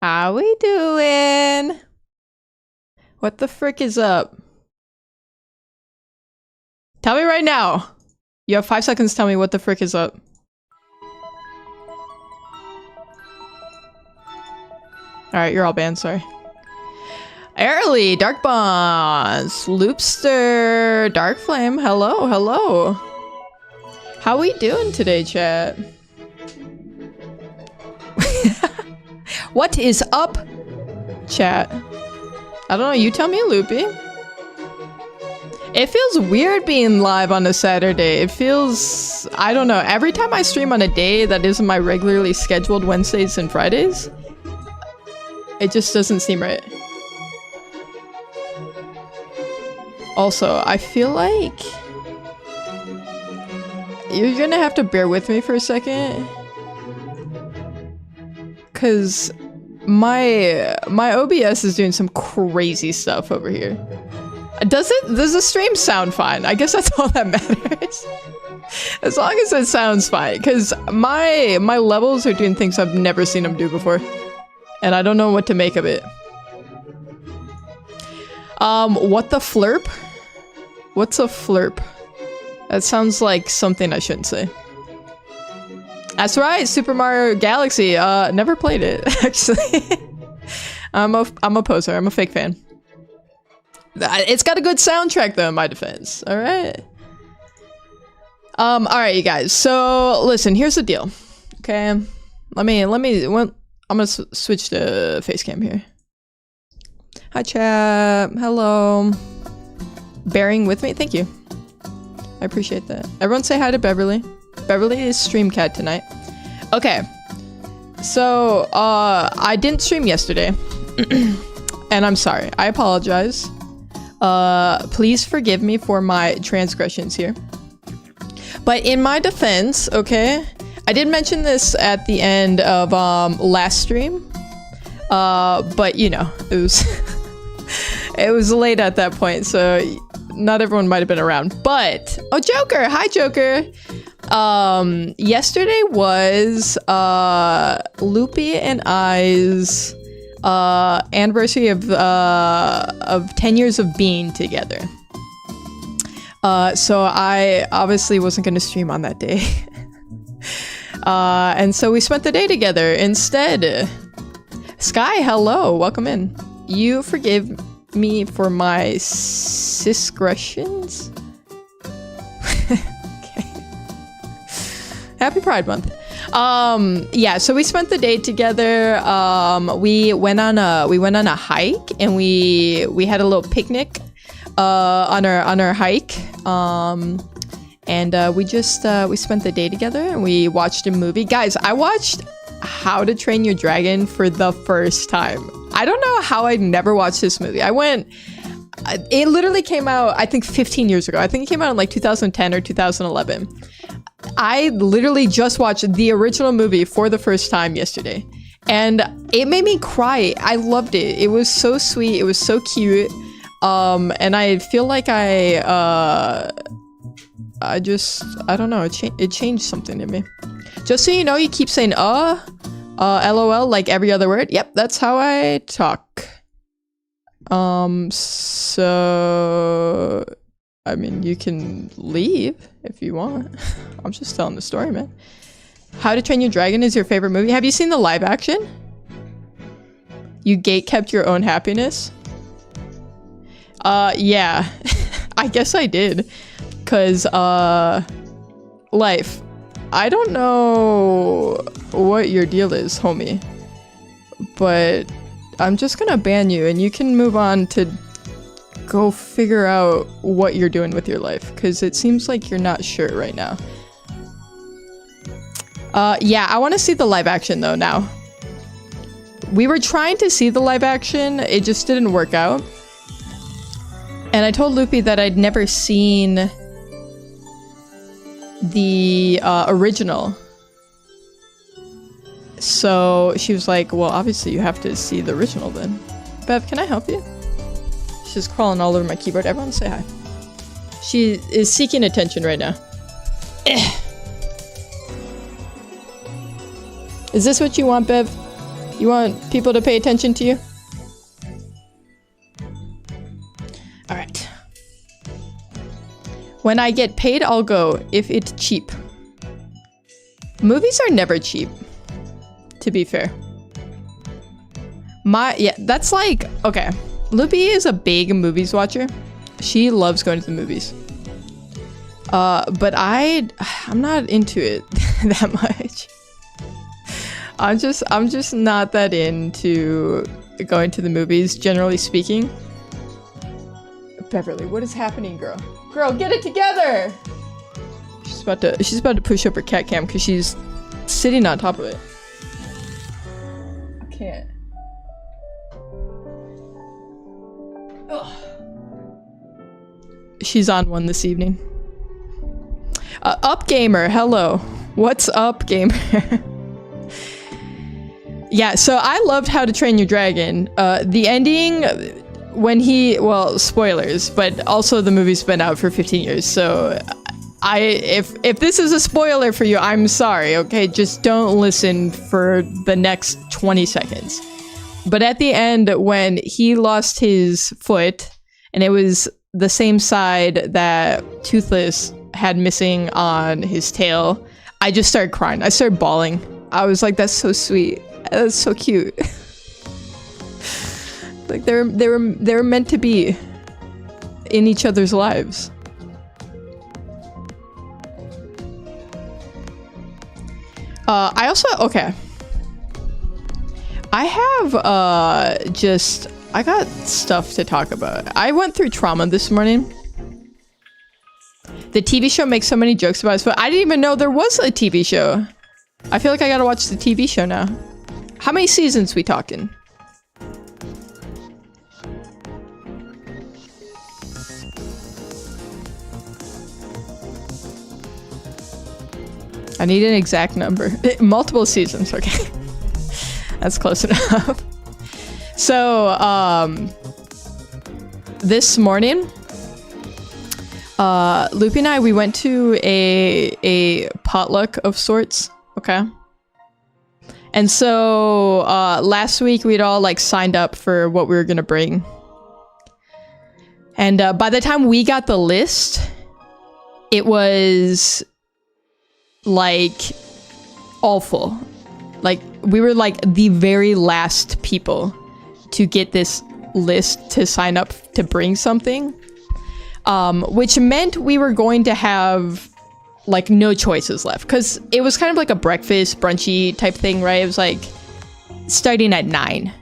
How we doing? What the frick is up? Tell me right now. You have 5 seconds to tell me what the frick is up. Alright, you're all banned, sorry. Early, Dark Bonds, Loopster, Dark Flame, hello, hello. How we doing today, chat? What is up, chat? I don't know, you tell me, Loopy. It feels weird being live on a Saturday. It feels, I don't know, every time I stream on a day that isn't my regularly scheduled Wednesdays and Fridays, it just doesn't seem right. Also, I feel like you're gonna have to bear with me for a second, cause my OBS is doing some crazy stuff over here. Does the stream sound fine? I guess that's all that matters. As long as it sounds fine, because my levels are doing things I've never seen them do before, and I don't know what to make of it. What the flurp? What's a flurp? That sounds like something I shouldn't say. That's right, Super Mario Galaxy. Never played it, actually. I'm a poser. I'm a fake fan. It's got a good soundtrack, though, in my defense. All right. All right, you guys. So listen, here's the deal. Okay, I'm gonna switch to face cam here. Hi, chat. Hello. Bearing with me. Thank you. I appreciate that. Everyone say hi to Beverly. Beverly is stream cat tonight. Okay. So, I didn't stream yesterday. And I'm sorry. I apologize. Please forgive me for my transgressions here. But in my defense, okay, I did mention this at the end of last stream. But you know, it was it was late at that point, so not everyone might have been around. But oh, Joker, hi Joker. Yesterday was Loopy and I's anniversary of 10 years of being together. So I obviously wasn't going to stream on that day. And so we spent the day together instead. Sky, hello, welcome in. You forgive me for my cisgressions? Okay. Happy Pride Month. Yeah, so we spent the day together. We went on a hike, and we had a little picnic on our hike. And we spent the day together, and we watched a movie. Guys, I watched How to Train Your Dragon for the first time. I don't know how I never watched this movie. It literally came out, I think 15 years ago. I think it came out in like 2010 or 2011. I literally just watched the original movie for the first time yesterday, and it made me cry. I loved it. It was so sweet. It was so cute. And I feel like I don't know, it changed something in me. Just so you know, you keep saying LOL like every other word. Yep, that's how I talk. So I mean, you can leave if you want. I'm just telling the story, man. How to Train Your Dragon is your favorite movie. Have you seen the live action? You gatekept your own happiness? Yeah. I guess I did. Cause, Life, I don't know what your deal is, homie. But I'm just gonna ban you, and you can move on to go figure out what you're doing with your life, because it seems like you're not sure right now. Yeah, I want to see the live action though now. We were trying to see the live action, it just didn't work out. And I told Loopy that I'd never seen the original. So she was like, well, obviously you have to see the original then. Bev, can I help you? She's just crawling all over my keyboard. Everyone say hi. She is seeking attention right now. Is this what you want, Bev? You want people to pay attention to you? All right. When I get paid, I'll go if it's cheap. Movies are never cheap, to be fair. Yeah, that's like, okay. Loopy is a big movies watcher. She loves going to the movies. But I'm not into it that much. I'm just not that into going to the movies, generally speaking. Beverly, what is happening, girl? Girl, get it together! She's about to push up her cat cam because she's sitting on top of it. I can't. Ugh. She's on one this evening. Up gamer, hello. What's up, gamer? Yeah, so I loved How to Train Your Dragon. The ending, when well, spoilers, but also the movie's been out for 15 years, so if this is a spoiler for you, I'm sorry, okay? Just don't listen for the next 20 seconds. But at the end, when he lost his foot, and it was the same side that Toothless had missing on his tail, I just started crying. I started bawling. I was like, that's so sweet. That's so cute. Like they were meant to be in each other's lives. I also, okay. I have I got stuff to talk about. I went through trauma this morning. The TV show makes so many jokes about it, but I didn't even know there was a TV show. I feel like I gotta watch the TV show now. How many seasons we talking? I need an exact number. Multiple seasons, okay. That's close enough. So, this morning, Loopy and I, we went to a potluck of sorts, okay? And so, last week we'd all like signed up for what we were gonna bring. And by the time we got the list, it was like awful. Like we were like the very last people to get this list to sign up to bring something, which meant we were going to have like no choices left, because it was kind of like a breakfast brunchy type thing, right? It was like starting at 9,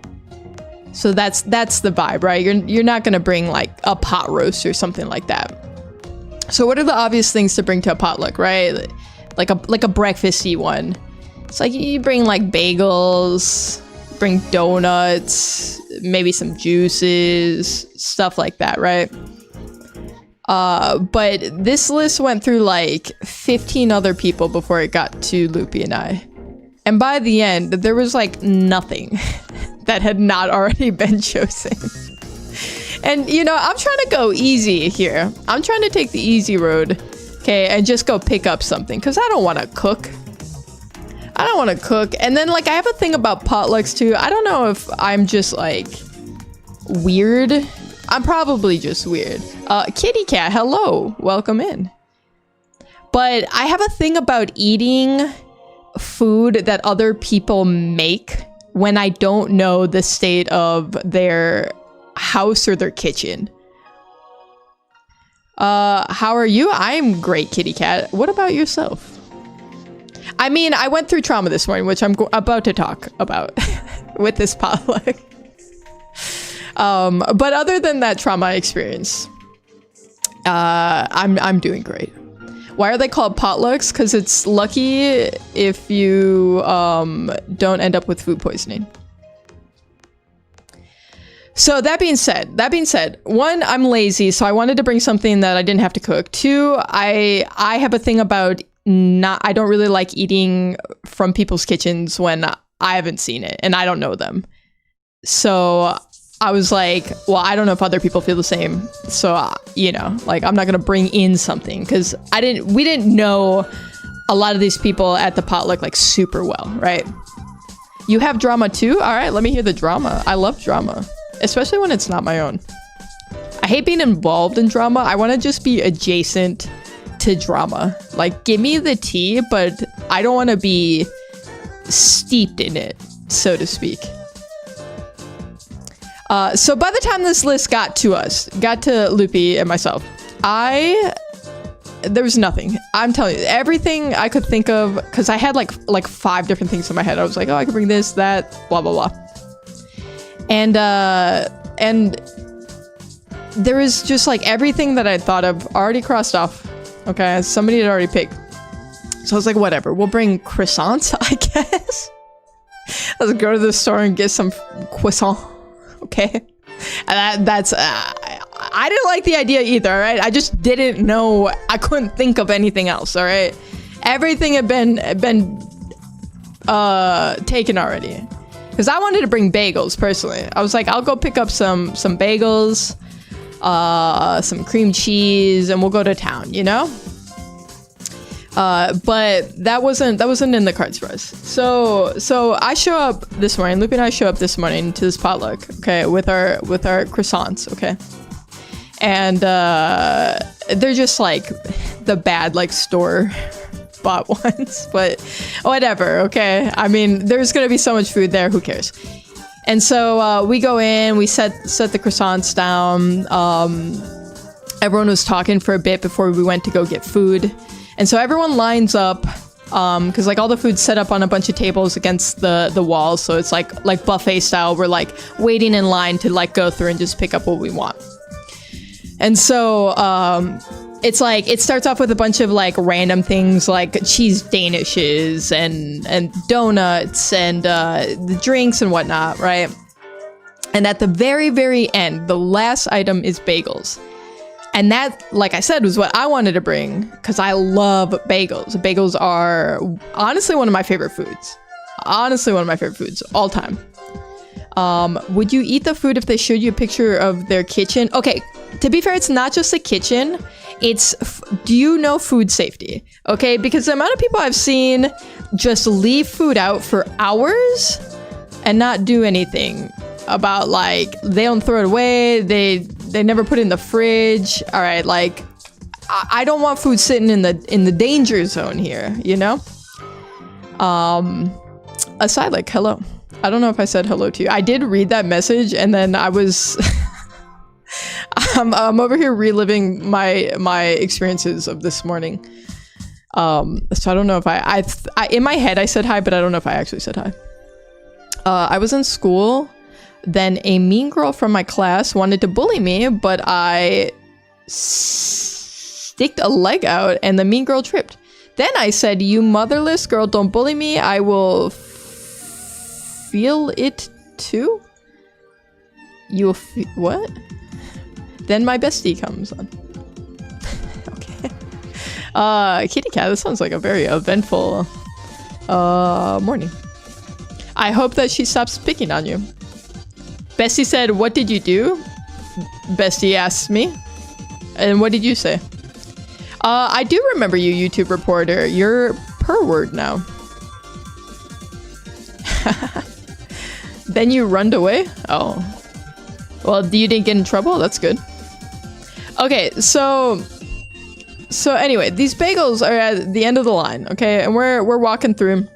so that's the vibe, right? You're not gonna bring like a pot roast or something like that. So what are the obvious things to bring to a potluck, right? Like a breakfasty one. It's like you bring like bagels, bring donuts, maybe some juices, stuff like that, right? But this list went through like 15 other people before it got to Loopy and I. And by the end, there was like nothing that had not already been chosen. And you know, I'm trying to go easy here. I'm trying to take the easy road, okay, and just go pick up something, because I don't want to cook. I don't want to cook. And then like I have a thing about potlucks too. I don't know if I'm just like weird. I'm probably just weird. Kitty cat, hello, welcome in. But I have a thing about eating food that other people make when I don't know the state of their house or their kitchen. How are you? I'm great, kitty cat. What about yourself? I mean, I went through trauma this morning, which I'm about to talk about with this potluck. But other than that trauma experience, I'm doing great. Why are they called potlucks? Because it's lucky if you don't end up with food poisoning. So that being said, one, I'm lazy, so I wanted to bring something that I didn't have to cook. Two, I have a thing about I don't really like eating from people's kitchens when I haven't seen it and I don't know them. So I was like, well, I don't know if other people feel the same. So, you know, like I'm not going to bring in something because we didn't know a lot of these people at the potluck like super well, right? You have drama too? All right, let me hear the drama. I love drama, especially when it's not my own. I hate being involved in drama. I want to just be adjacent to drama. Like, give me the tea, but I don't want to be steeped in it, so to speak. So by the time this list got to us, got to Loopy and myself, there was nothing. I'm telling you, everything I could think of, because I had like 5 different things in my head. I was like, oh, I could bring this, that, blah, blah, blah. And there was just like everything that I'd thought of already crossed off. Okay, somebody had already picked. So I was like, whatever, we'll bring croissants, I guess. Let's go to the store and get some croissant. Okay, and that's I didn't like the idea either. All right, I just didn't know. I couldn't think of anything else. All right, everything had been taken already. Because I wanted to bring bagels personally. I was like, I'll go pick up some bagels, some cream cheese, and we'll go to town. You know. But that wasn't in the cards for us. So I show up this morning. Loopy and I show up this morning to this potluck, okay, with our croissants, okay, and they're just like the bad like store bought ones, but whatever, okay. I mean, there's gonna be so much food there. Who cares? And so we go in, we set the croissants down. Everyone was talking for a bit before we went to go get food. And so everyone lines up, because like all the food's set up on a bunch of tables against the walls, so it's like buffet style. We're like waiting in line to like go through and just pick up what we want. And so it's like it starts off with a bunch of like random things like cheese danishes and donuts and the drinks and whatnot, right? And at the very end, the last item is bagels. And that, like I said, was what I wanted to bring because I love bagels. Bagels are honestly one of my favorite foods. Honestly, one of my favorite foods all time. Would you eat the food if they showed you a picture of their kitchen? Okay, to be fair, it's not just a kitchen. It's, do you know food safety? Okay, because the amount of people I've seen just leave food out for hours and not do anything about, like, they don't throw it away, they never put it in the fridge. All right, like, I don't want food sitting in the danger zone here, you know? Aside, like, hello. I don't know if I said hello to you. I did read that message, and then I was I'm over here reliving my experiences of this morning. So I don't know if I in my head I said hi, but I don't know if I actually said hi. I was in school. Then a mean girl from my class wanted to bully me, but I sticked a leg out and the mean girl tripped. Then I said, "You motherless girl, don't bully me. I will feel it too." You'll what? Then my bestie comes on. Okay. Kitty cat, this sounds like a very eventful morning. I hope that she stops picking on you. Bestie said, "What did you do?" Bestie asked me. And what did you say? I do remember you, YouTube reporter. You're per word now. Then you runned away? Oh. Well, you didn't get in trouble? That's good. Okay, so anyway, these bagels are at the end of the line, okay? And we're walking through.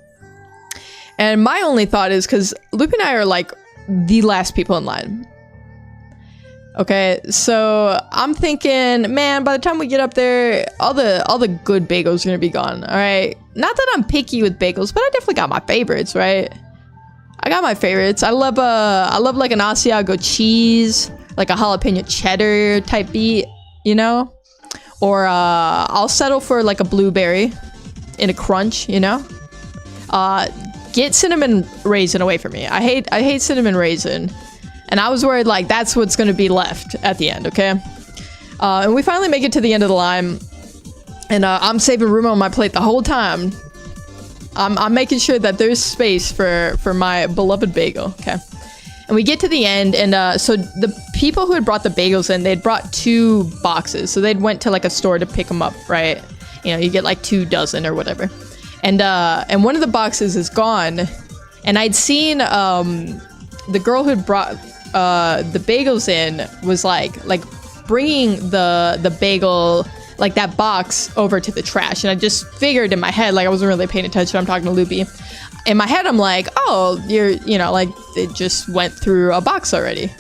And my only thought is, because Luke and I are like the last people in line. Okay, so I'm thinking, man, by the time we get up there, all the good bagels are gonna be gone. All right, not that I'm picky with bagels, but I definitely got my favorites, right? I got my favorites. I love like an Asiago cheese, like a jalapeno cheddar type beat, you know, or I'll settle for like a blueberry in a crunch, you know. Get cinnamon raisin away from me. I hate cinnamon raisin. And I was worried like that's what's gonna be left at the end, okay? And we finally make it to the end of the line. And I'm saving room on my plate the whole time. I'm making sure that there's space for my beloved bagel, okay? And we get to the end, and so the people who had brought the bagels in, they'd brought 2 boxes. So they'd went to like a store to pick them up, right? You know, you get like 2 dozen or whatever. And one of the boxes is gone, And I'd seen the girl who brought the bagels in was like bringing the bagel, like that box, over to the trash. And I just figured in my head, like I wasn't really paying attention, I'm talking to Loopy. In my head, I'm like, oh, you know, like it just went through a box already.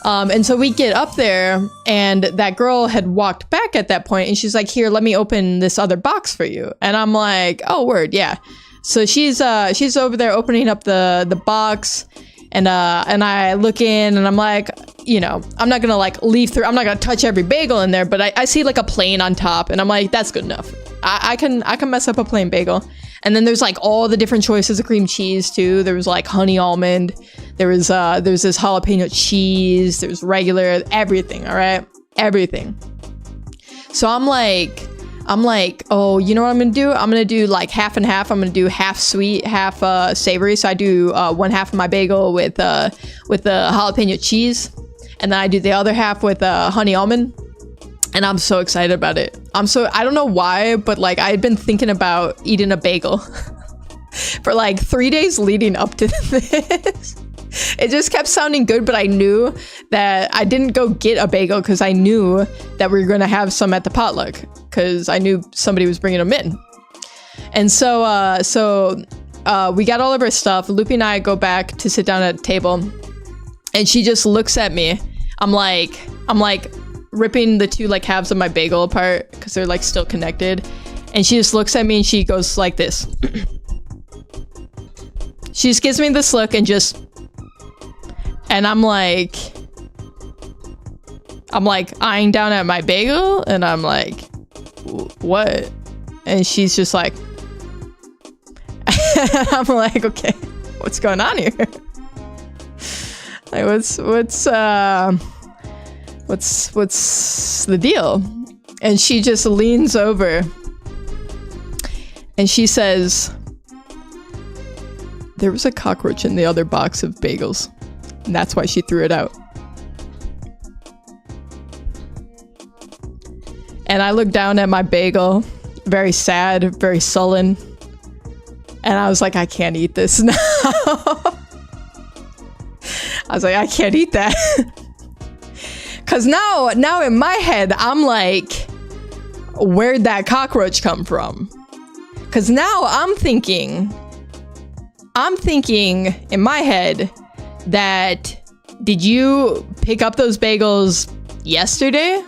And so we get up there, and that girl had walked back at that point, and she's like, here, let me open this other box for you. And I'm like, oh, word, yeah. So she's over there opening up the box, and I look in, and I'm like, you know, I'm not gonna like leaf through, I'm not gonna touch every bagel in there, but I see like a plain on top, and I'm like, that's good enough. I can mess up a plain bagel. And then there's like all the different choices of cream cheese too. There was like honey almond, there was this jalapeno cheese, there's regular, everything, all right? Everything. So I'm like, oh, you know what I'm gonna do? I'm gonna do like half and half. I'm gonna do half sweet, half savory. So I do one half of my bagel with the jalapeno cheese, and then I do the other half with honey almond. And I'm so excited about it. I don't know why, but like I had been thinking about eating a bagel for like 3 days leading up to this. It just kept sounding good, but I knew that I didn't go get a bagel because I knew that we were going to have some at the potluck because I knew somebody was bringing them in. And so we got all of our stuff. Loopy and I go back to sit down at a table, and she just looks at me. I'm like ripping the two like halves of my bagel apart because they're like still connected, and she just looks at me and she goes like this. She just gives me this look and I'm like eyeing down at my bagel, and I'm like, what? And she's just like, I'm like, okay, what's going on here? Like, what's the deal? And she just leans over and she says, there was a cockroach in the other box of bagels, and that's why she threw it out. And I looked down at my bagel, very sad, very sullen, and I was like, I can't eat this now. I was like, I can't eat that. Cause now in my head, I'm like, where'd that cockroach come from? Cause now I'm thinking in my head that, did you pick up those bagels yesterday?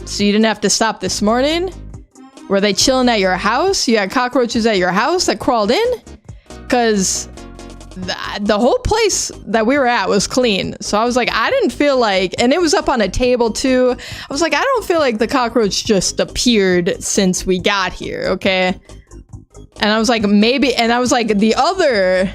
So you didn't have to stop this morning? Were they chilling at your house? You had cockroaches at your house that crawled in? Cause the whole place that we were at was clean. So I was like, I didn't feel like, and it was up on a table too. I was like, I don't feel like the cockroach just appeared since we got here, okay? And I was like, maybe, and I was like, the other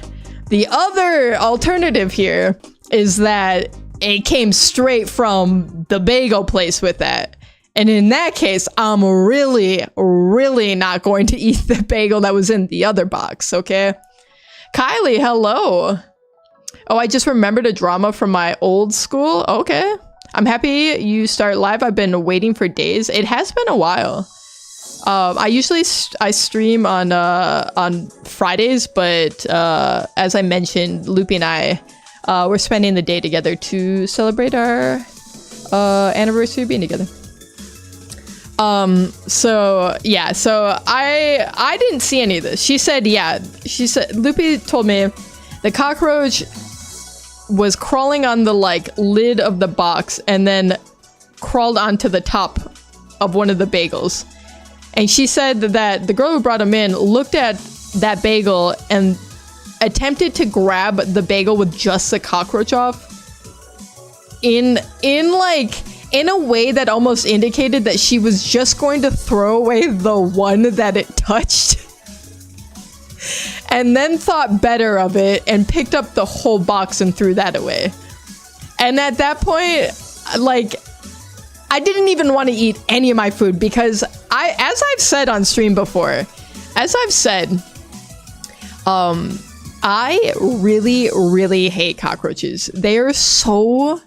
alternative here is that it came straight from the bagel place with that. And in that case, I'm really, really not going to eat the bagel that was in the other box, okay? Kylie, hello. Oh, I just remembered a drama from my old school. Okay. I'm happy you start live. I've been waiting for days. It has been a while. I usually I stream on Fridays, but as I mentioned, Loopy and I we're spending the day together to celebrate our anniversary of being together. So yeah, so I didn't see any of this. She said Loopy told me the cockroach was crawling on the like lid of the box and then crawled onto the top of one of the bagels. And she said that the girl who brought him in looked at that bagel and attempted to grab the bagel with just the cockroach off in a way that almost indicated that she was just going to throw away the one that it touched. And then thought better of it and picked up the whole box and threw that away. And at that point, like, I didn't even want to eat any of my food because as I've said on stream before, I really, really hate cockroaches. They are so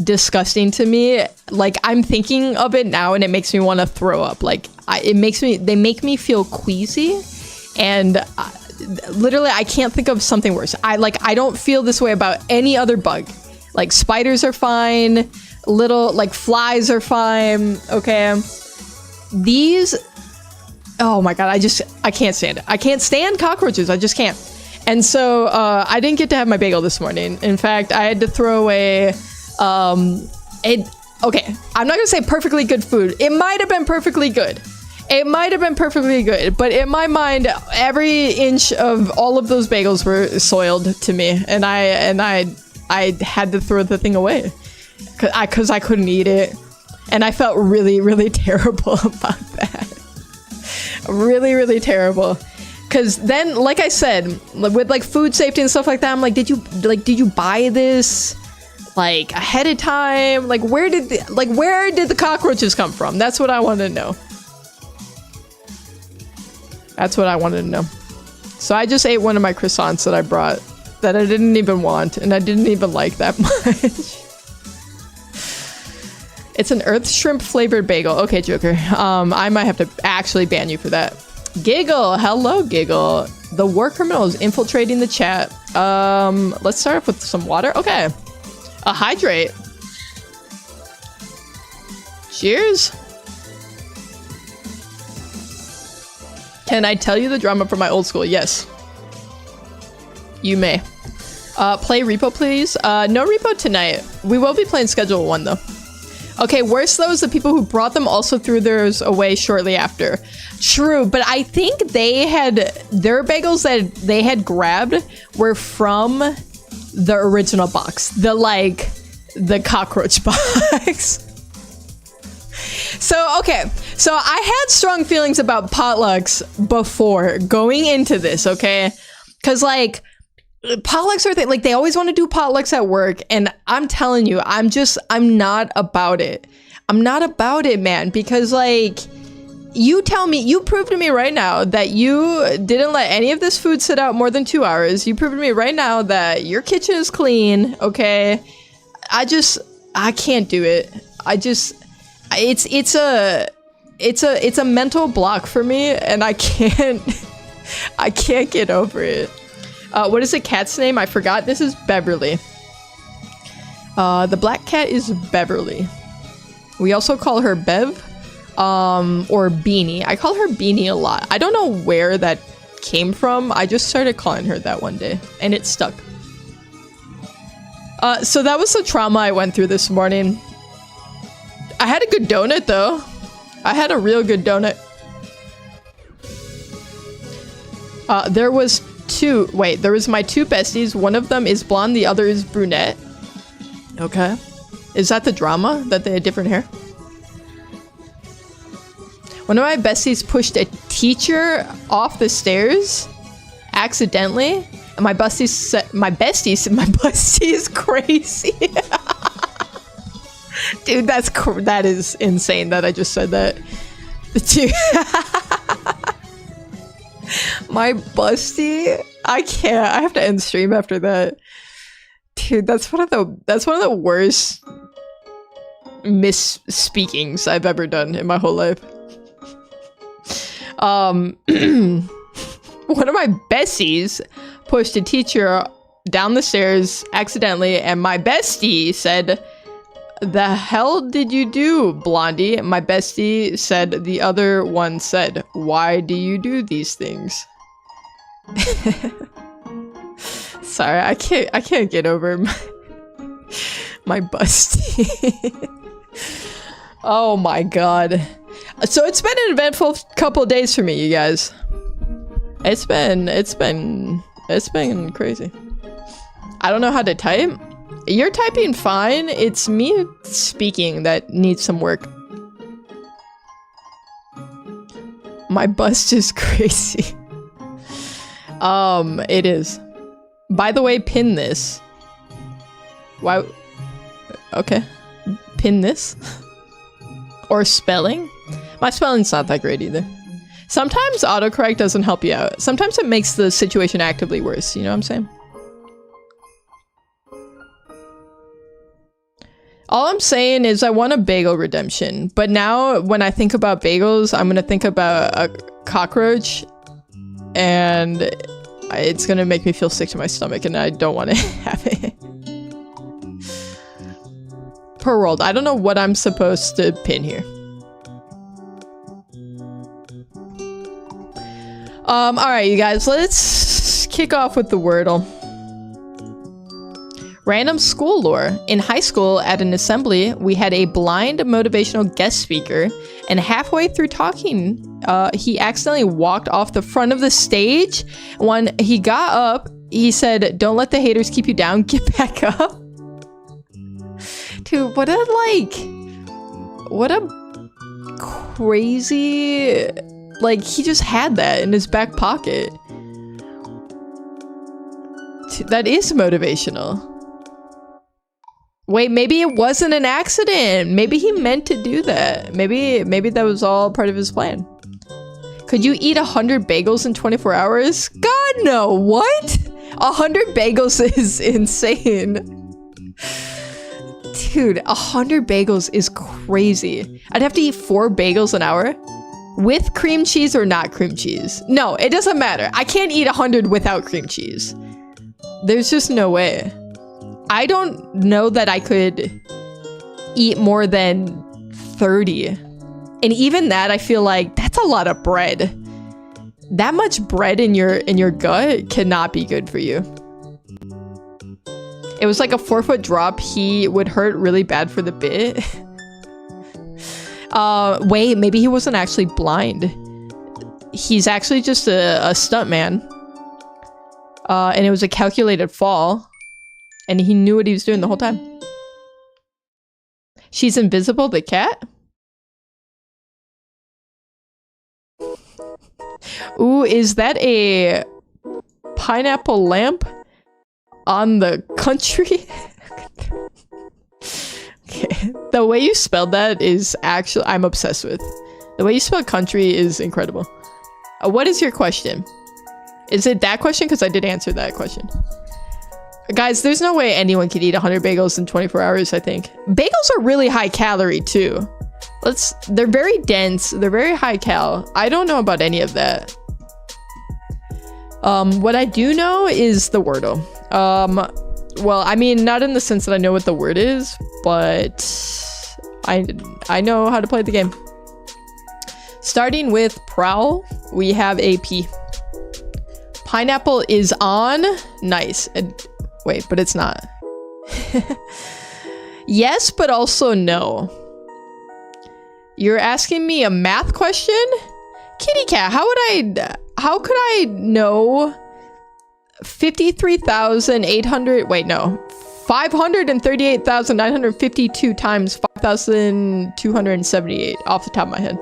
disgusting to me. Like, I'm thinking of it now and it makes me want to throw up. Like, they make me feel queasy, and literally, I can't think of something worse. I don't feel this way about any other bug. Like spiders are fine, little like flies are fine, okay? These, oh my god, I can't stand it. I can't stand cockroaches, I just can't. And so I didn't get to have my bagel this morning. In fact, I had to throw away okay, I'm not gonna say perfectly good food. It might have been perfectly good. It might have been perfectly good, but in my mind, every inch of all of those bagels were soiled to me, and I had to throw the thing away because I couldn't eat it, and I felt really, really terrible about that. Really, really terrible. Because then, like I said, with like food safety and stuff like that, I'm like, did you buy this like ahead of time? Like, where did the cockroaches come from? That's what I want to know. That's what I wanted to know. So I just ate one of my croissants that I brought that I didn't even want, and I didn't even like that much. It's an earth shrimp flavored bagel. Okay, Joker. I might have to actually ban you for that. Giggle. Hello, Giggle. The war criminal is infiltrating the chat. Let's start off with some water. Okay. Hydrate. Cheers. Can I tell you the drama from my old school? Yes. You may. Play repo, please. No repo tonight. We will be playing schedule 1 though. Okay, worse though is the people who brought them also threw theirs away shortly after. True, but I think they had their bagels that they had grabbed were from the original box. The cockroach box. So, okay. So I had strong feelings about potlucks before going into this, okay? Because like potlucks are like they always want to do potlucks at work, and I'm telling you, I'm not about it. I'm not about it, man, because like you prove to me right now that you didn't let any of this food sit out more than 2 hours. You prove to me right now that your kitchen is clean, okay? I can't do it. It's a mental block for me, and I can't get over it. What is the cat's name? I forgot. This is Beverly. The black cat is Beverly. We also call her Bev, or Beanie. I call her Beanie a lot. I don't know where that came from. I just started calling her that one day, and it stuck. So that was the trauma I went through this morning. I had a good donut, though. I had a real good donut. There was my 2 besties. One of them is blonde, the other is brunette. Okay. Is that the drama? That they had different hair? One of my besties pushed a teacher off the stairs accidentally. And my bestie is crazy. Dude, that is insane that I just said that. My busty, I can't. I have to end stream after that. Dude, that's one of the worst misspeakings I've ever done in my whole life. One of my besties pushed a teacher down the stairs accidentally, and my bestie said, "The hell did you do, Blondie?" My bestie said, the other one said, "Why do you do these things?" Sorry, I can't get over my busty. Oh my god. So it's been an eventful couple of days for me, you guys. It's been crazy. I don't know how to type. You're typing fine. It's me speaking that needs some work. My bust is crazy. It is. By the way, pin this. Why? Okay. Pin this? Or spelling? My spelling's not that great either. Sometimes autocorrect doesn't help you out. Sometimes it makes the situation actively worse. You know what I'm saying? All I'm saying is I want a bagel redemption. But now when I think about bagels, I'm going to think about a cockroach. And it's gonna make me feel sick to my stomach, and I don't want to have it. Per world. I don't know what I'm supposed to pin here. Alright, you guys, let's kick off with the Wordle. Random school lore. In high school, at an assembly, we had a blind motivational guest speaker, and halfway through talking, he accidentally walked off the front of the stage. When he got up, he said, "Don't let the haters keep you down, get back up." Dude, what a crazy, like, he just had that in his back pocket. That is motivational. Wait, maybe it wasn't an accident. Maybe he meant to do that. Maybe that was all part of his plan. Could you eat 100 bagels in 24 hours? God, no. What? 100 bagels is insane. Dude, 100 bagels is crazy. I'd have to eat 4 bagels an hour. With cream cheese or not cream cheese? No, it doesn't matter. I can't eat 100 without cream cheese. There's just no way. I don't know that I could eat more than 30. And even that, I feel like that's a lot of bread. That much bread in your gut cannot be good for you. It was like a 4-foot drop. He would hurt really bad for the bit. Wait, maybe he wasn't actually blind. He's actually just a stuntman. And it was a calculated fall. And he knew what he was doing the whole time. She's invisible, the cat? Ooh, is that a pineapple lamp on the country? Okay. The way you spelled that is actually, I'm obsessed with. The way you spell country is incredible. What is your question? Is it that question? Because I did answer that question. Guys, there's no way anyone could eat 100 bagels in 24 hours, I think. Bagels are really high calorie, too. They're very dense. They're very high cal. I don't know about any of that. What I do know is the Wordle. Well, I mean, not in the sense that I know what the word is, but I know how to play the game. Starting with prowl, we have a P. Pineapple is on. Nice. Wait, but it's not. Yes, but also no. You're asking me a math question? Kitty cat, how could I know 53,800, wait, no. 538,952 times 5,278 off the top of my head.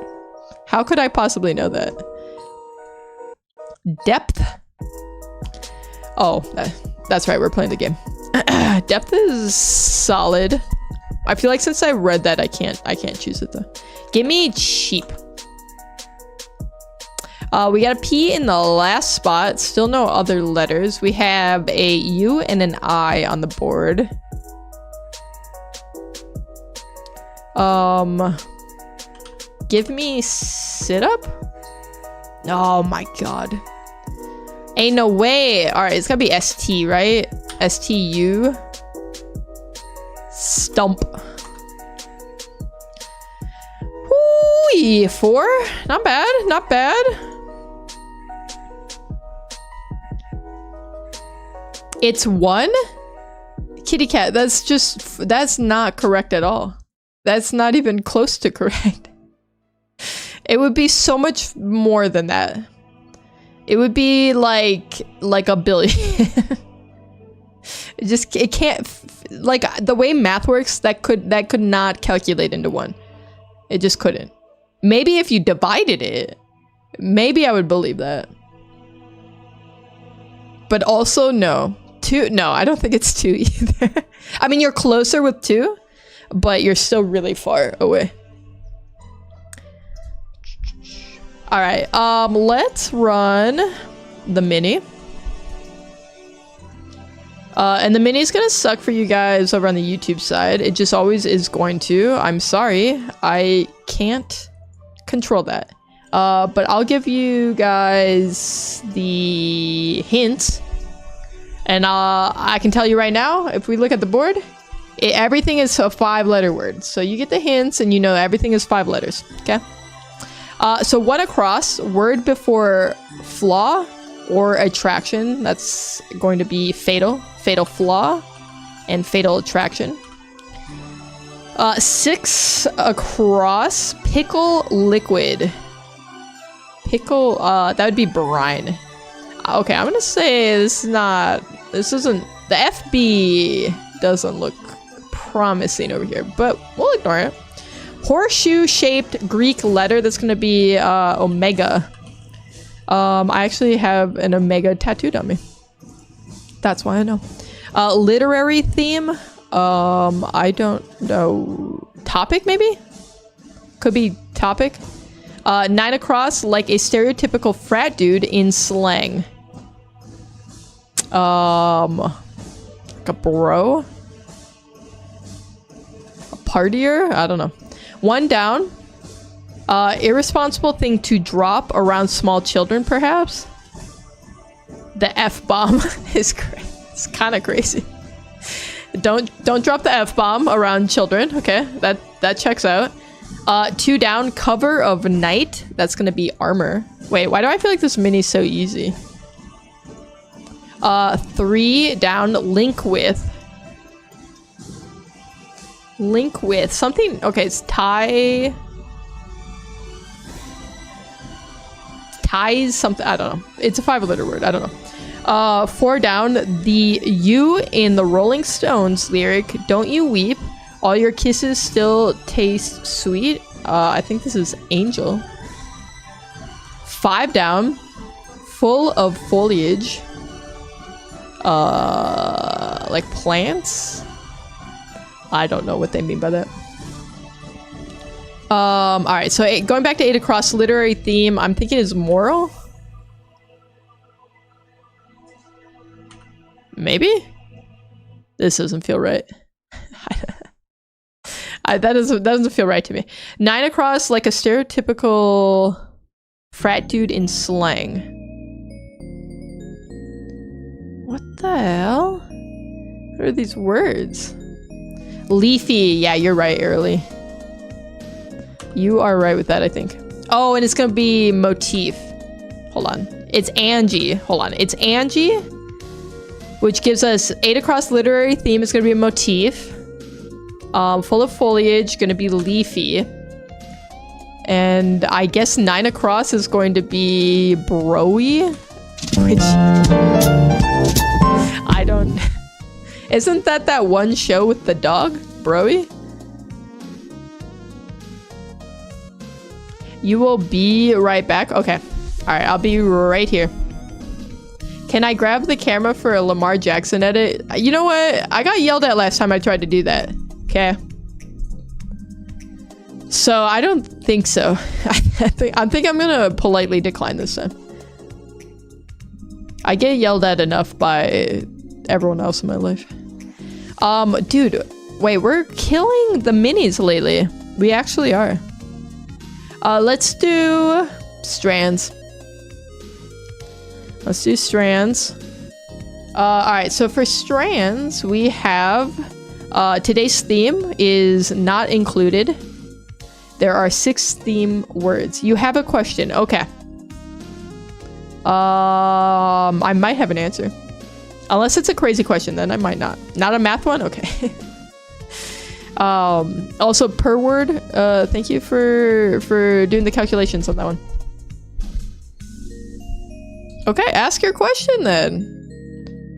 How could I possibly know that? Depth? Oh, that's right, we're playing the game. Depth is solid. I feel like since I read that, I can't choose it though. Give me cheap. We got a P in the last spot. Still no other letters. We have a U and an I on the board. Give me sit up. Oh my god. Ain't no way. All right, it's gotta be ST, right? STU. Stump. Whoo, 4. Not bad. Not bad. It's 1? Kitty cat, that's not correct at all. That's not even close to correct. It would be so much more than that. It would be like a billion. It can't, like the way math works, that could not calculate into 1. It just couldn't. Maybe if you divided it, maybe I would believe that. But also no. 2, no, I don't think it's 2 either. I mean, you're closer with 2, but you're still really far away. All right, let's run the mini. And the mini is gonna suck for you guys over on the YouTube side. It just always is going to. I'm sorry, I can't control that. But I'll give you guys the hint. And I can tell you right now, if we look at the board, everything is a 5-letter word. So you get the hints and you know everything is 5 letters, okay? So what across, word before flaw or attraction, that's going to be fatal, fatal flaw, and fatal attraction. 6 across, pickle liquid. Pickle, that would be brine. Okay, I'm gonna say this isn't, the FB doesn't look promising over here, but we'll ignore it. Horseshoe-shaped Greek letter, that's gonna be omega. I actually have an omega tattooed on me. That's why I know. Literary theme, I don't know. Topic, maybe? Could be topic. 9 across, like a stereotypical frat dude in slang. Like a bro? A partier? I don't know. 1 down. Irresponsible thing to drop around small children, perhaps? The F-bomb is it's kind of crazy. Don't drop the F-bomb around children. Okay, that checks out. 2 down, cover of night. That's gonna be armor. Wait, why do I feel like this mini is so easy? 3 down, link with. Link with something. Okay, it's tie. Ties something. I don't know. It's a 5-letter word. I don't know. 4 down, the you in the Rolling Stones lyric. Don't you weep. All your kisses still taste sweet. I think this is Angel. 5 down. Full of foliage. Like plants? I don't know what they mean by that. Alright, so going back to 8 across, literary theme, I'm thinking is moral? Maybe? This doesn't feel right. That doesn't feel right to me. 9 across, like a stereotypical frat dude in slang. What the hell? What are these words? Leafy. Yeah, you're right, Early. You are right with that, I think. Oh, and it's gonna be motif. Hold on. It's Angie. Hold on. It's Angie, which gives us 8 across literary theme. It's gonna be a motif. Full of foliage, gonna be leafy. And I guess 9 across is going to be broy, which I don't. Isn't that one show with the dog, broy? You will be right back. Okay. All right, I'll be right here. Can I grab the camera for a Lamar Jackson edit? You know what? I got yelled at last time I tried to do that. Okay. So I don't think so. I think I'm gonna politely decline this time. I get yelled at enough by everyone else in my life. Dude, wait, we're killing the minis lately. We actually are. Let's do Strands. Let's do Strands. Alright, so for Strands, we have today's theme is not included. There are 6 theme words. You have a question. Okay. I might have an answer. Unless it's a crazy question, then I might not. Not a math one? Okay. Also per word, thank you for doing the calculations on that one. Okay, ask your question then.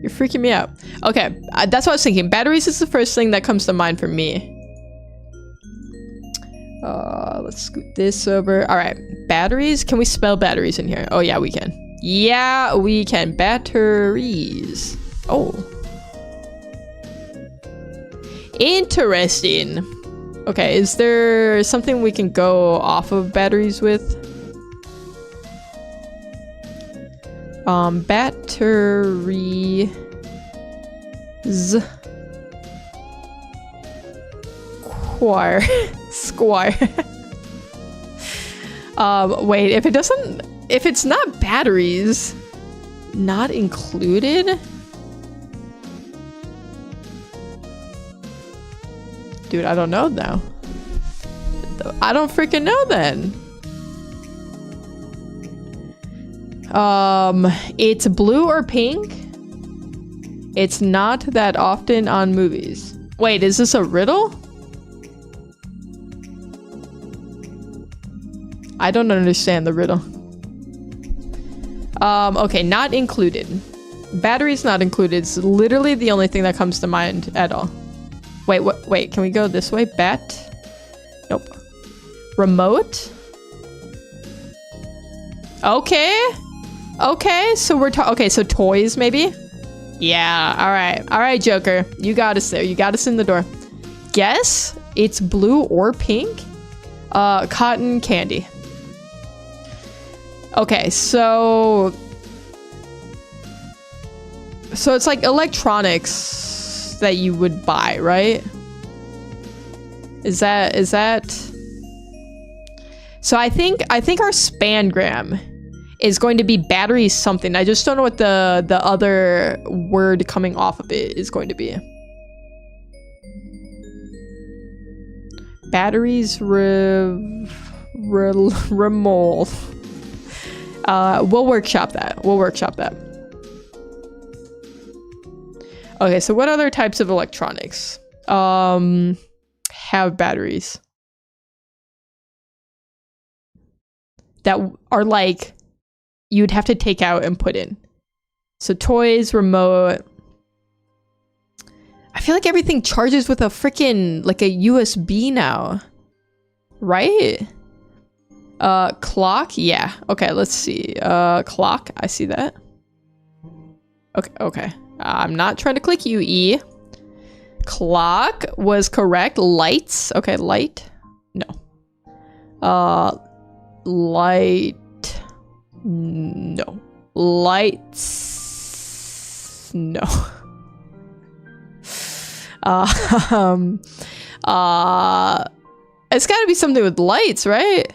You're freaking me out. Okay, that's what I was thinking. Batteries is the first thing that comes to mind for me. Let's scoot this over. All right, batteries. Can we spell batteries in here? Oh yeah, we can. Yeah, we can. Batteries. Oh. Interesting. Okay, is there something we can go off of batteries with? Batteries. Squire. Wait, if it's not batteries, not included? Dude, I don't know now. I don't freaking know then. It's blue or pink. It's not that often on movies. Wait, is this a riddle? I don't understand the riddle. Okay, not included. Batteries not included. It's literally the only thing that comes to mind at all. Wait, what? Wait, can we go this way? Bat? Nope. Remote? Okay. Okay, so okay, so toys maybe? Yeah, alright. Alright, Joker. You got us there. You got us in the door. Guess it's blue or pink? Cotton candy. Okay, so it's like electronics that you would buy, right? Is that so I think our spangram is going to be battery something. I just don't know what the other word coming off of it is going to be. Batteries remol. We'll workshop that. We'll workshop that. Okay, so what other types of electronics have batteries that are like you'd have to take out and put in? So toys, remote. I feel like everything charges with a freaking like a USB now, right? Clock. Yeah. Okay, let's see. Clock. I see that. Okay. Okay. I'm not trying to click you, E. Clock was correct. Lights. Okay, light. No. Light. No. Lights. No. It's gotta be something with lights, right?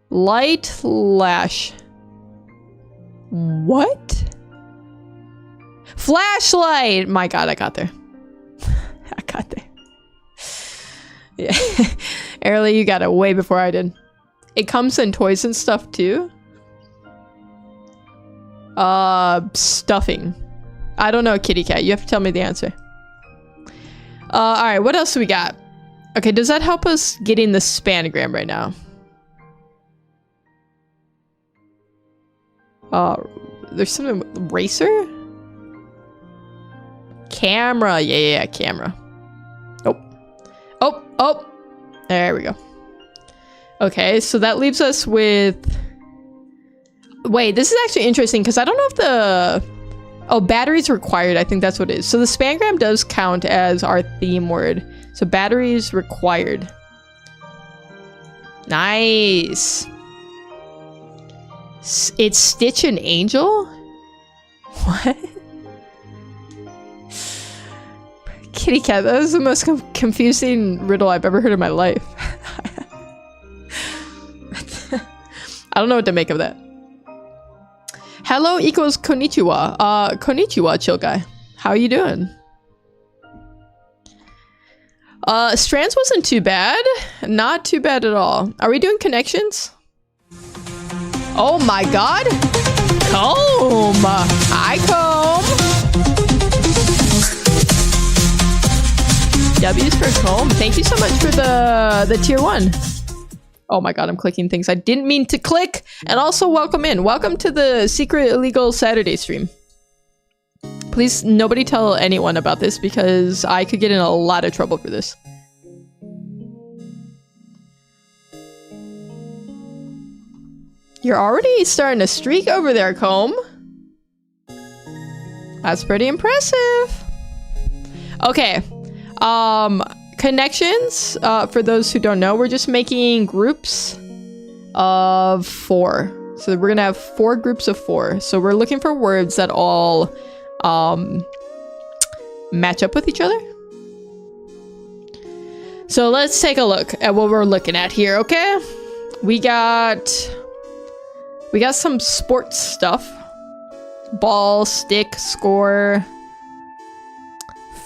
Light flash. What? Flashlight! My god, I got there. I got there. Yeah. Early, you got it way before I did. It comes in toys and stuff too. Stuffing. I don't know, kitty cat. You have to tell me the answer. Alright, what else do we got? Okay, does that help us getting the spanagram right now? There's something with racer? Camera. Yeah, camera. Oh. There we go. Okay, so that leaves us with... Wait, this is actually interesting because I don't know if the... Oh, batteries required. I think that's what it is. So the spangram does count as our theme word. So batteries required. Nice. It's Stitch and Angel? What? Kitty cat, that was the most confusing riddle I've ever heard in my life. I don't know what to make of that. Hello equals konnichiwa. Konnichiwa, chill guy. How are you doing? Strands wasn't too bad. Not too bad at all. Are we doing connections? Oh my god! Comb! Hi, Comb! W's for Comb. Thank you so much for the tier 1. Oh my god, I'm clicking things I didn't mean to click! And also welcome in. Welcome to the Secret Illegal Saturday stream. Please, nobody tell anyone about this because I could get in a lot of trouble for this. You're already starting to streak over there, Comb. That's pretty impressive. Okay. Connections, for those who don't know, we're just making groups of 4. So we're gonna have 4 groups of 4. So we're looking for words that all match up with each other. So let's take a look at what we're looking at here, okay? We got some sports stuff. Ball, stick, score,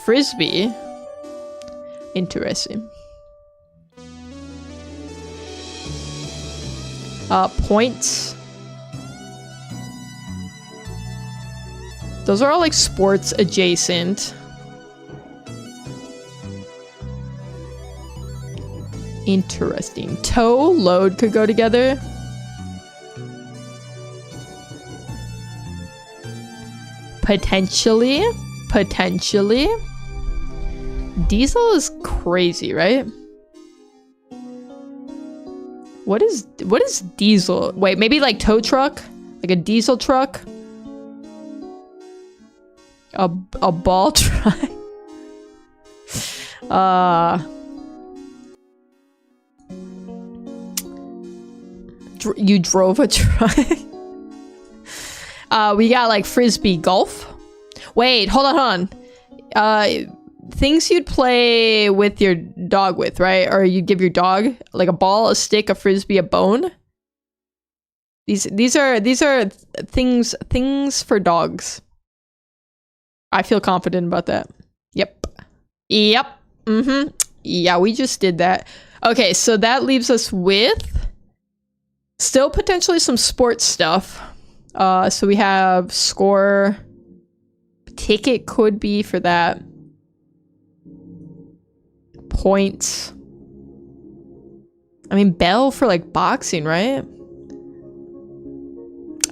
frisbee. Interesting. Points. Those are all like sports adjacent. Interesting. Toe, load could go together. Potentially. Potentially. Diesel is crazy, right? What is diesel? Wait, maybe like tow truck? Like a diesel truck? A ball truck? You drove a truck? We got like frisbee golf. Wait, hold on. Things you'd play with your dog with, right? Or you give your dog like a ball, a stick, a frisbee, a bone. These are things for dogs. I feel confident about that. Yep. Yeah, we just did that. Okay, so that leaves us with still potentially some sports stuff. So we have score. Ticket could be for that. Points. I mean, bell for like boxing, right?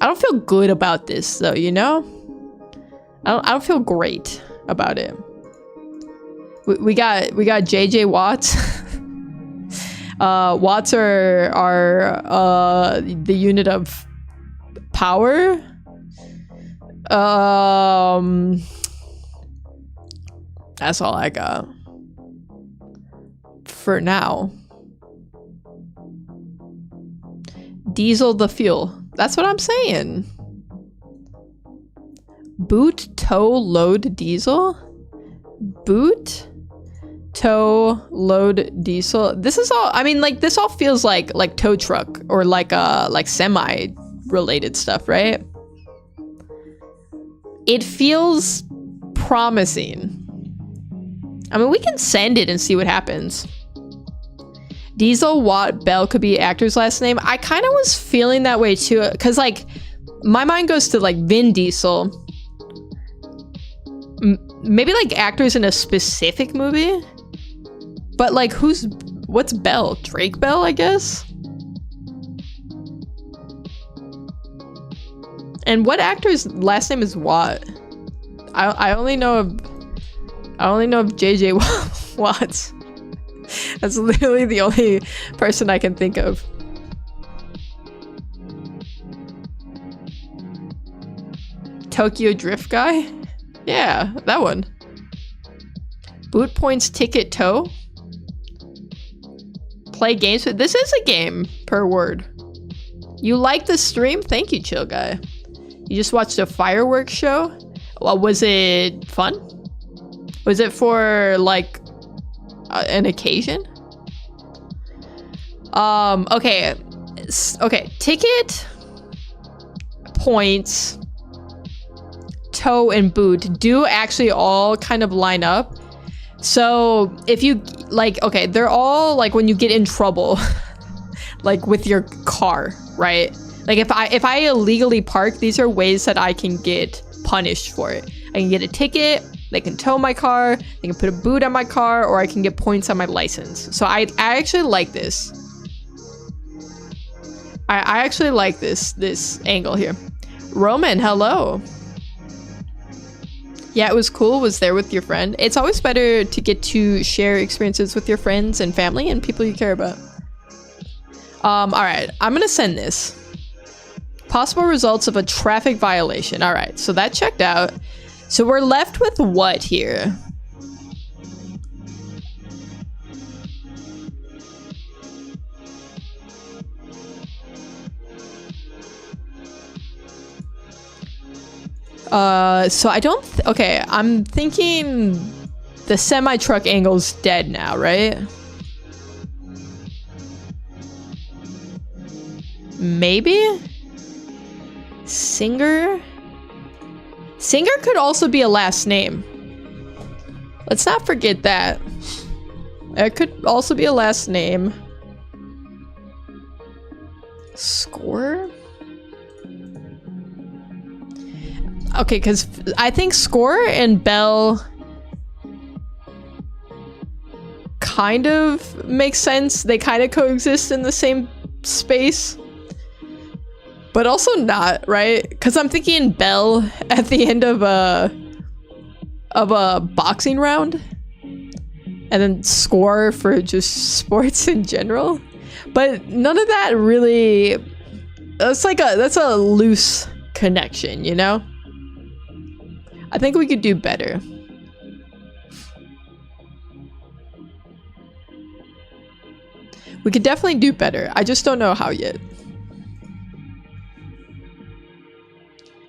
I don't feel good about this though, you know? I don't feel great about it. We got JJ Watts. Watts are the unit of power. That's all I got for now. Diesel the fuel. That's what I'm saying. Boot, tow, load, diesel. Boot, tow, load, diesel. This is all, I mean, like, this all feels like tow truck or like semi related stuff, right? It feels promising. I mean, we can send it and see what happens. Diesel, Watt, Bell could be actor's last name. I kind of was feeling that way too, because like my mind goes to like Vin Diesel. Maybe like actors in a specific movie. But like what's Bell? Drake Bell, I guess? And what actor's last name is Watt? I only know of JJ Watts. That's literally the only person I can think of. Tokyo Drift guy? Yeah, that one. Boot points, ticket, tow. Play games. This is a game per word. You like the stream? Thank you, chill guy. You just watched a fireworks show? Well, was it fun? Was it for like an occasion? Okay. Okay, ticket, points, toe, and boot do actually all kind of line up. So if you like, okay, they're all like when you get in trouble, like with your car, right? Like if I illegally park, these are ways that I can get punished for it. I can get a ticket, they can tow my car, they can put a boot on my car, or I can get points on my license. So I actually like this. I actually like this angle here. Roman, hello. Yeah, it was cool. Was there with your friend. It's always better to get to share experiences with your friends and family and people you care about. All right, I'm gonna send this. Possible results of a traffic violation. All right, so that checked out. So we're left with what here? So I don't, okay, I'm thinking the semi-truck angle's dead now, right? Maybe? Singer? Singer could also be a last name. Let's not forget that. It could also be a last name. Score? Okay, because I think Score and Bell kind of makes sense. They kind of coexist in the same space. But also not, right? Because I'm thinking Bell at the end of a boxing round. And then Score for just sports in general. But none of that really... That's a loose connection, you know? I think we could do better. We could definitely do better. I just don't know how yet.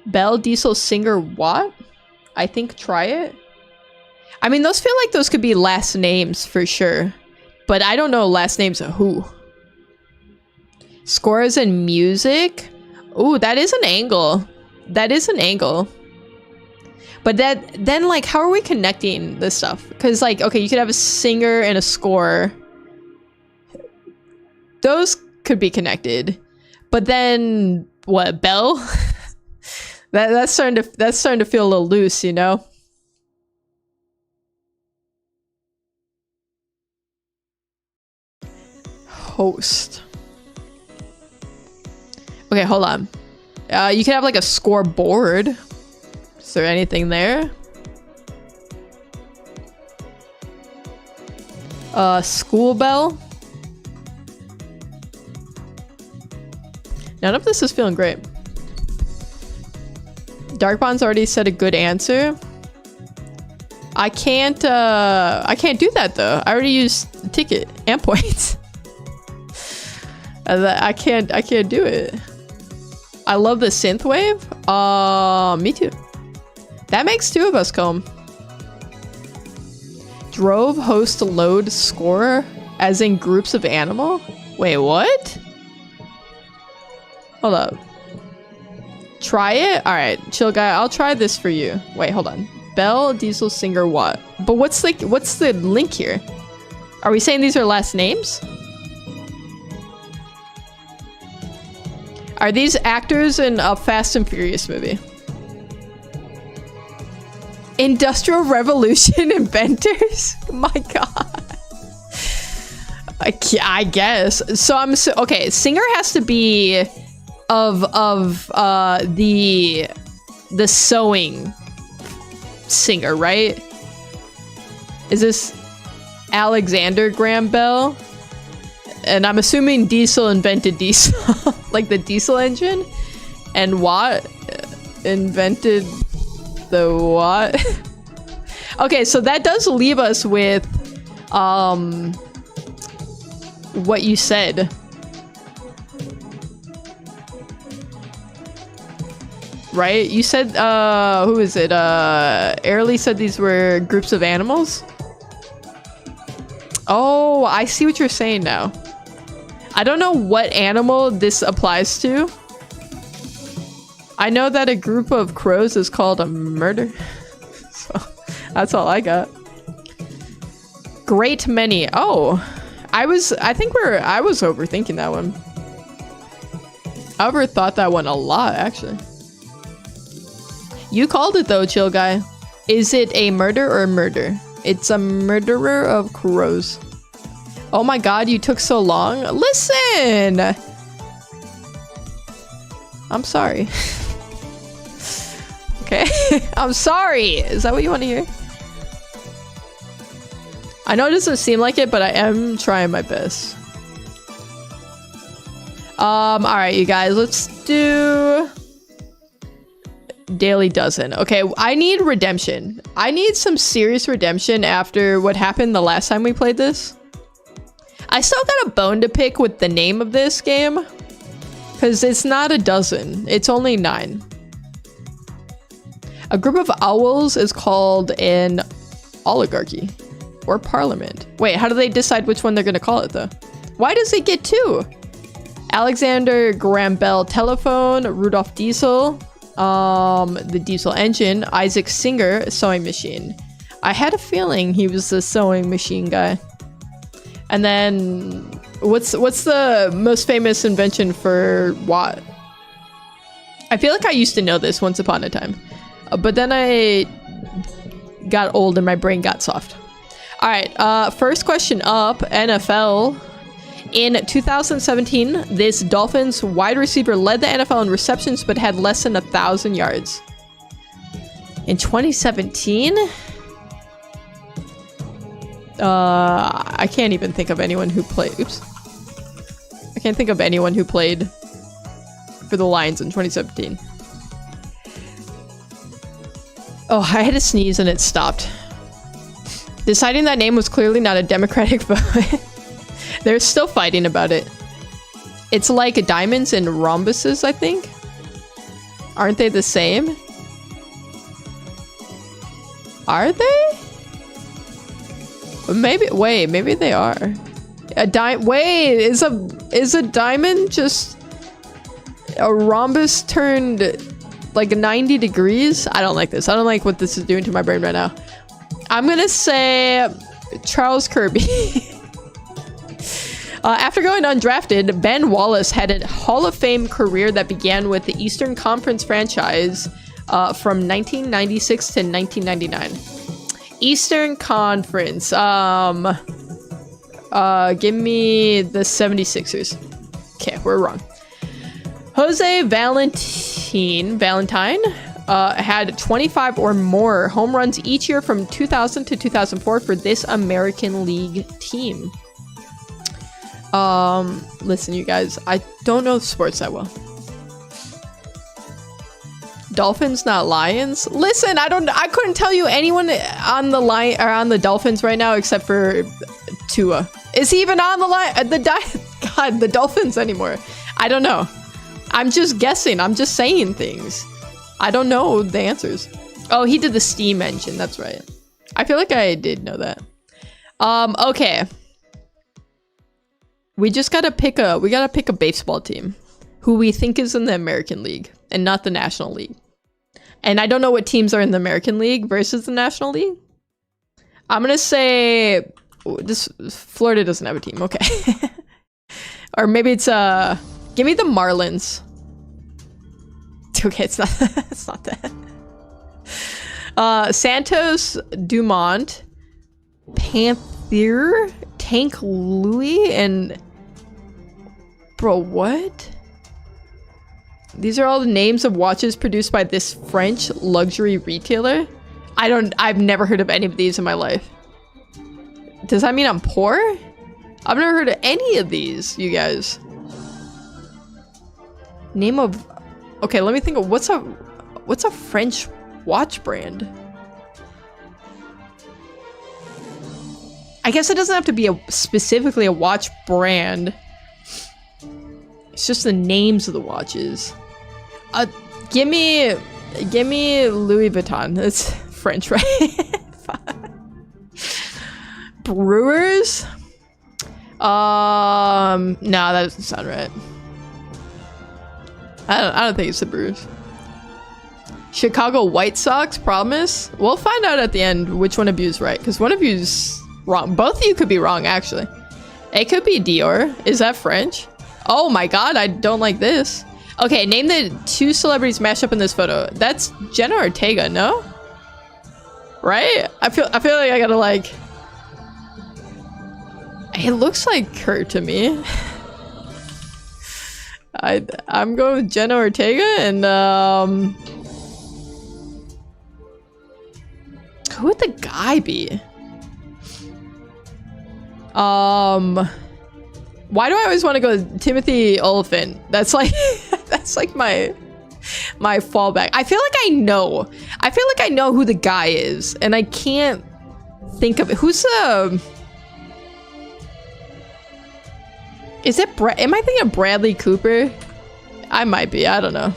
Bell, Diesel, Singer, what? I think try it. I mean, those feel like those could be last names for sure. But I don't know last names of who. Scores and music. Ooh, that is an angle. That is an angle. But then like, how are we connecting this stuff? Because like, okay, you could have a singer and a score. Those could be connected. But then what, Bell? that's starting to feel a little loose, you know? Host. Okay, hold on. You could have like a scoreboard. Is there anything there? School bell. None of this is feeling great. Darkbond's already said a good answer. I can't do that though. I already used the ticket and points. I can't do it. I love the synthwave. Me too. That makes two of us, Comb. Drove, host, load, score, as in groups of animal? Wait, what? Hold up. Try it? Alright, chill guy, I'll try this for you. Wait, hold on. Bell, Diesel, Singer, what? But what's the link here? Are we saying these are last names? Are these actors in a Fast and Furious movie? Industrial Revolution inventors? My god. I guess. So okay, Singer has to be of the sewing singer, right? Is this Alexander Graham Bell? And I'm assuming Diesel invented diesel, like the diesel engine, and Watt invented the what? Okay, so that does leave us with what you said. Right? You said who is it? Airly said these were groups of animals? Oh, I see what you're saying now. I don't know what animal this applies to. I know that a group of crows is called a murder. So that's all I got. Great many. Oh, I was overthinking that one. I overthought that one a lot, actually. You called it though, chill guy. Is it a murder or a murder? It's a murderer of crows. Oh my god, you took so long. Listen! I'm sorry. Okay. I'm sorry. Is that what you want to hear? I know it doesn't seem like it, but I am trying my best. Alright, you guys, let's do Daily Dozen. Okay, I need redemption. I need some serious redemption after what happened the last time we played this. I still got a bone to pick with the name of this game, because it's not a dozen, it's only 9. A group of owls is called an oligarchy or parliament. Wait, how do they decide which one they're gonna call it though? Why does it get 2? Alexander Graham Bell telephone, Rudolf Diesel, the diesel engine, Isaac Singer sewing machine. I had a feeling he was the sewing machine guy. And then what's the most famous invention for what? I feel like I used to know this once upon a time, but then I got old and my brain got soft. All right, first question up, NFL. In 2017, this Dolphins wide receiver led the NFL in receptions but had less than 1,000 yards. In 2017? I can't even think of anyone who played. Oops. I can't think of anyone who played for the Lions in 2017. Oh, I had to sneeze and it stopped. Deciding that name was clearly not a democratic vote. They're still fighting about it. It's like diamonds and rhombuses, I think. Aren't they the same? Are they? Maybe. Wait, maybe they are. Wait, is a diamond just a rhombus turned like 90 degrees? I don't like this. I don't like what this is doing to my brain right now. I'm gonna say Charles Kirby. After going undrafted, Ben Wallace had a Hall of Fame career that began with the Eastern Conference franchise from 1996 to 1999. Eastern Conference. Give me the 76ers. Okay, we're wrong. Jose Valentine had 25 or more home runs each year from 2000 to 2004 for this American League team. Listen, you guys, I don't know sports that well. Dolphins, not Lions. Listen, I couldn't tell you anyone on the line or on the Dolphins right now except for Tua. Is he even on the line? God, the Dolphins anymore? I don't know. I'm just guessing. I'm just saying things. I don't know the answers. Oh, he did the steam engine. That's right. I feel like I did know that. Okay. We just gotta pick a baseball team who we think is in the American League and not the National League. And I don't know what teams are in the American League versus the National League. I'm gonna say Florida doesn't have a team. Okay. Or maybe it's give me the Marlins. Okay, it's not it's not that. Santos Dumont, Panther, Tank Louis, and bro, what? These are all the names of watches produced by this French luxury retailer. I've never heard of any of these in my life. Does that mean I'm poor? I've never heard of any of these, you guys. Name of... Okay, let me think of what's a French watch brand? I guess it doesn't have to be specifically a watch brand. It's just the names of the watches. Give me Louis Vuitton. It's French, right? Brewers? No, that doesn't sound right. I don't think it's the Brewers. Chicago White Sox, promise? We'll find out at the end which one of you is right, because one of you is wrong. Both of you could be wrong, actually. It could be Dior. Is that French? Oh my god, I don't like this. Okay, name the two celebrities mashed up in this photo. That's Jenna Ortega, no? Right? I feel like I gotta like... It looks like her to me. I'm going with Jenna Ortega and who would the guy be? Why do I always want to go with Timothy Oliphant? That's like that's like my fallback. I feel like I know who the guy is, and I can't think of it. Who's the... Is it am I thinking of Bradley Cooper? I might be, I don't know.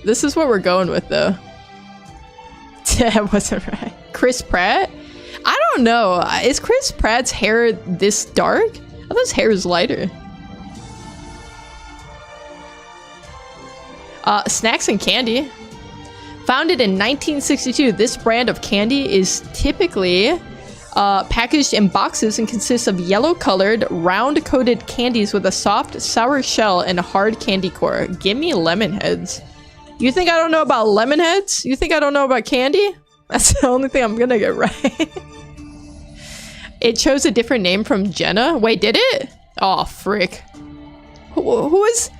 This is what we're going with though. That wasn't right. Chris Pratt? I don't know. Is Chris Pratt's hair this dark? I thought his hair was lighter. Snacks and candy. Founded in 1962, this brand of candy is typically packaged in boxes and consists of yellow-colored, round-coated candies with a soft, sour shell and a hard candy core. Give me lemon heads. You think I don't know about lemon heads? You think I don't know about candy? That's the only thing I'm gonna get right. It chose a different name from Jenna. Wait, did it? Oh, frick. Who is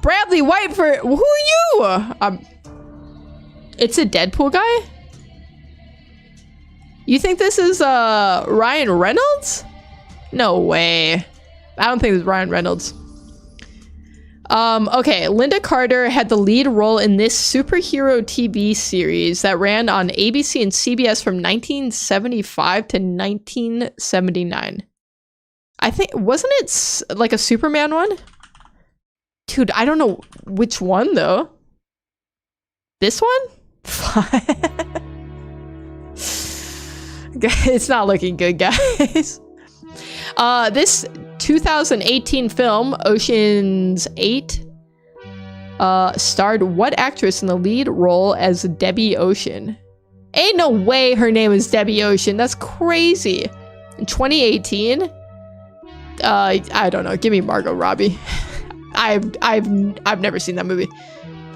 Bradley White for? Who are you? It's a Deadpool guy? You think this is Ryan Reynolds? No way. I don't think it's Ryan Reynolds. Okay, Linda Carter had the lead role in this superhero TV series that ran on ABC and CBS from 1975 to 1979. I think, wasn't it like a Superman one? Dude, I don't know which one though. This one? It's not looking good, guys. This 2018 film, Ocean's 8, starred what actress in the lead role as Debbie Ocean? Ain't no way her name is Debbie Ocean. That's crazy. In 2018, I don't know. Give me Margot Robbie. I've never seen that movie.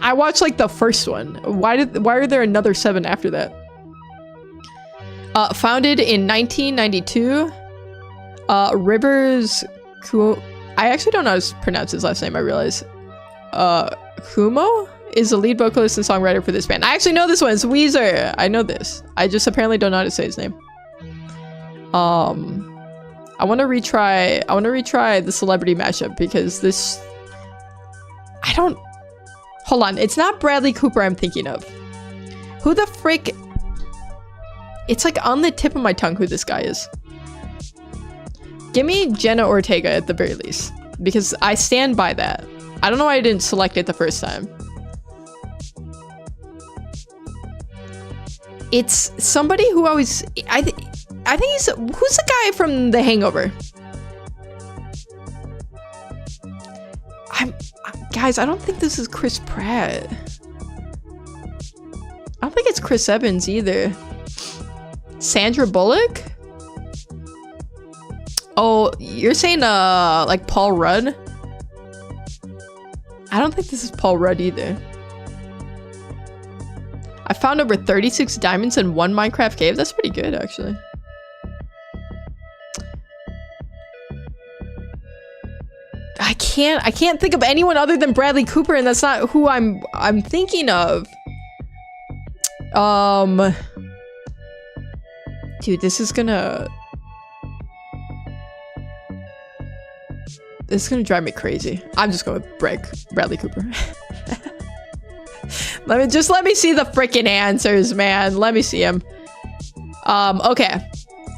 I watched like the first one. Why are there another 7 after that? Founded in 1992, Rivers I actually don't know how to pronounce his last name, I realize. Kumo is the lead vocalist and songwriter for this band. I actually know this one. It's Weezer. I know this. I just apparently don't know how to say his name. I want to retry the celebrity mashup because this hold on, it's not Bradley Cooper I'm thinking of. Who the frick? It's like on the tip of my tongue who this guy is. Give me Jenna Ortega at the very least, because I stand by that. I don't know why I didn't select it the first time. It's somebody who always, I think he's, who's the guy from The Hangover? Guys, I don't think this is Chris Pratt. I don't think it's Chris Evans either. Sandra Bullock? Oh, you're saying like Paul Rudd? I don't think this is Paul Rudd either. I found over 36 diamonds in one Minecraft cave. That's pretty good, actually. I can't think of anyone other than Bradley Cooper, and that's not who I'm thinking of. Dude, this is gonna drive me crazy. I'm just going with Bradley Cooper. Let me see the freaking answers, man. Let me see them. Okay.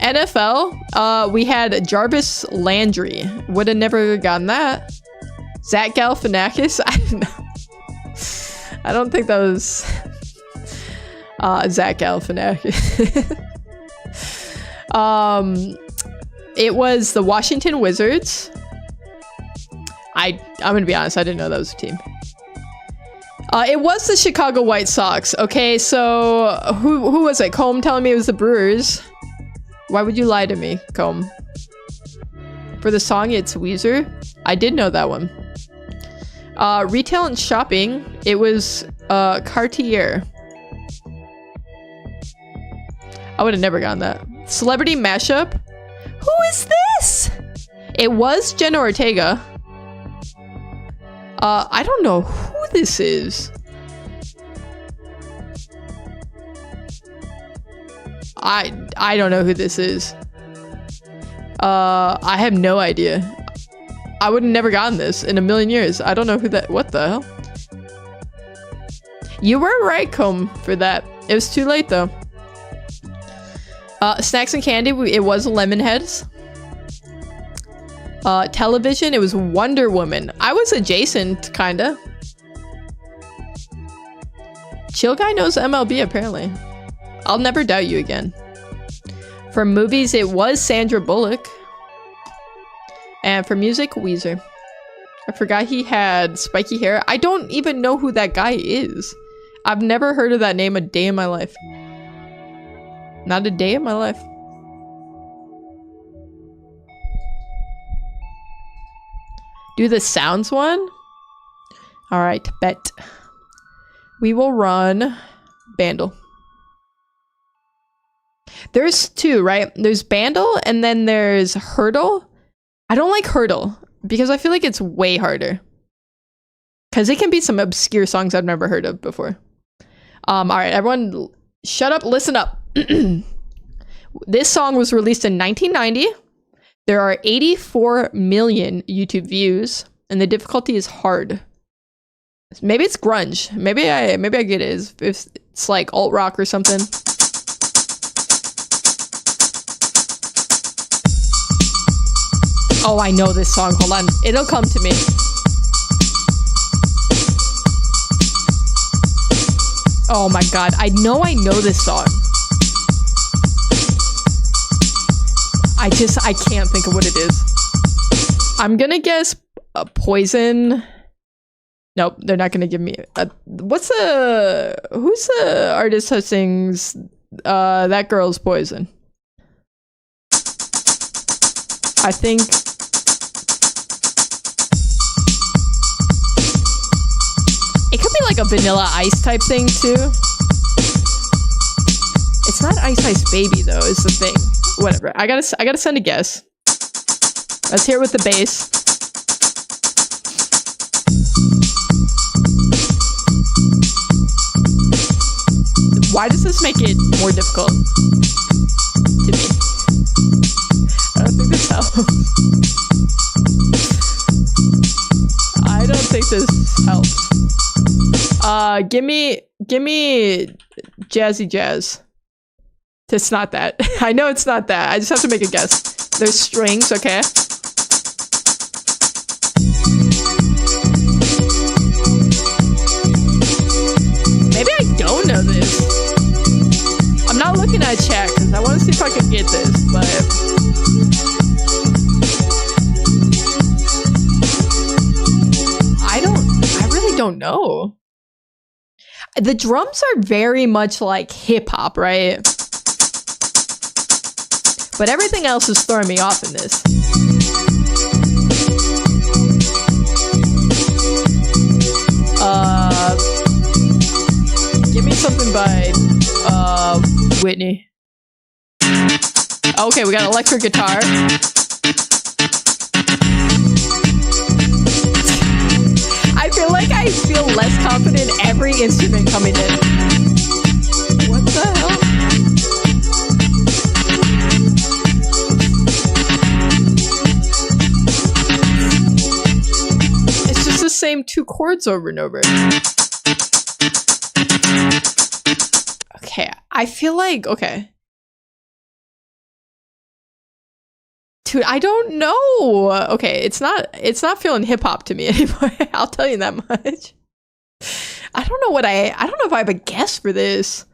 NFL, we had Jarvis Landry. Would have never gotten that. Zach Galifianakis? I don't know. I don't think that was Zach Galifianakis. It was the Washington Wizards. I'm gonna be honest, I didn't know that was a team. It was the Chicago White Sox. Okay, so who was it? Combe telling me it was the Brewers. Why would you lie to me, Combe? For the song, it's Weezer. I did know that one. Retail and shopping, it was Cartier. I would have never gotten that. Celebrity mashup? Who is this? It was Jenna Ortega. I don't know who this is. I don't know who this is. I have no idea. I would have never gotten this in a million years. I don't know who that. What the hell? You were right, Combe, for that. It was too late though. Snacks and candy. It was Lemonheads. Television. It was Wonder Woman. I was adjacent, kinda. Chill Guy knows MLB apparently. I'll never doubt you again. For movies, it was Sandra Bullock. And for music, Weezer. I forgot he had spiky hair. I don't even know who that guy is. I've never heard of that name a day in my life. Not a day in my life. Do the sounds one? Alright, bet. We will run Bandle. There's two, right? There's Bandle and then there's Hurdle. I don't like Hurdle because I feel like it's way harder. Because it can be some obscure songs I've never heard of before. Alright, everyone shut up, listen up. This song was released in 1990. There are 84 million YouTube views, and the difficulty is hard. Maybe it's grunge. Maybe I get it. If it's like alt rock or something. Oh, I know this song. Hold on. It'll come to me. Oh my god. I know this song. I can't think of what it is. I'm gonna guess Poison. Nope, they're not gonna give me who's the artist who sings That Girl's Poison? I think it could be like a Vanilla Ice type thing too. It's not Ice Ice Baby though, is the thing. Whatever. I gotta send a guess. Let's hear it with the bass. Why does this make it more difficult to me? I don't think this helps. I don't think this helps. Give me Jazzy Jazz. It's not that. I know it's not that. I just have to make a guess. There's strings, okay. Maybe I don't know this. I'm not looking at chat because I want to see if I can get this, but I really don't know. The drums are very much like hip hop, right? But everything else is throwing me off in this. Give me something by Whitney. Okay, we got electric guitar. I feel like I feel less confident every instrument coming in. What the hell? It's just the same two chords over and over. Okay, I feel like, okay. Dude, I don't know. Okay, it's not feeling hip hop to me anymore. I'll tell you that much. I don't know if I have a guess for this.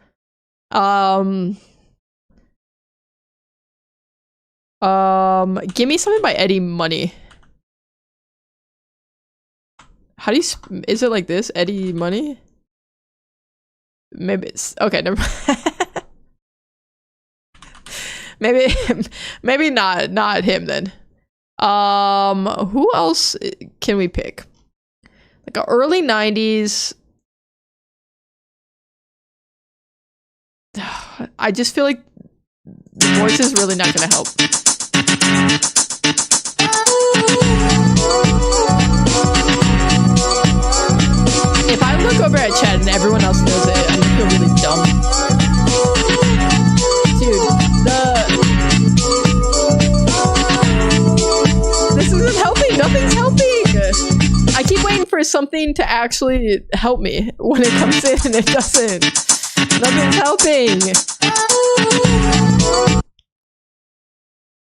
Give me something by Eddie Money. How do you is it like this? Eddie Money? Maybe it's okay, never mind. maybe not him then. Who else can we pick? Like a early 90s. I just feel like the voice is really not gonna help. If I look over at chat and everyone else knows it, I feel really dumb. Dude, this isn't helping. Nothing's helping. I keep waiting for something to actually help me. When it comes in, it doesn't. Nothing's helping.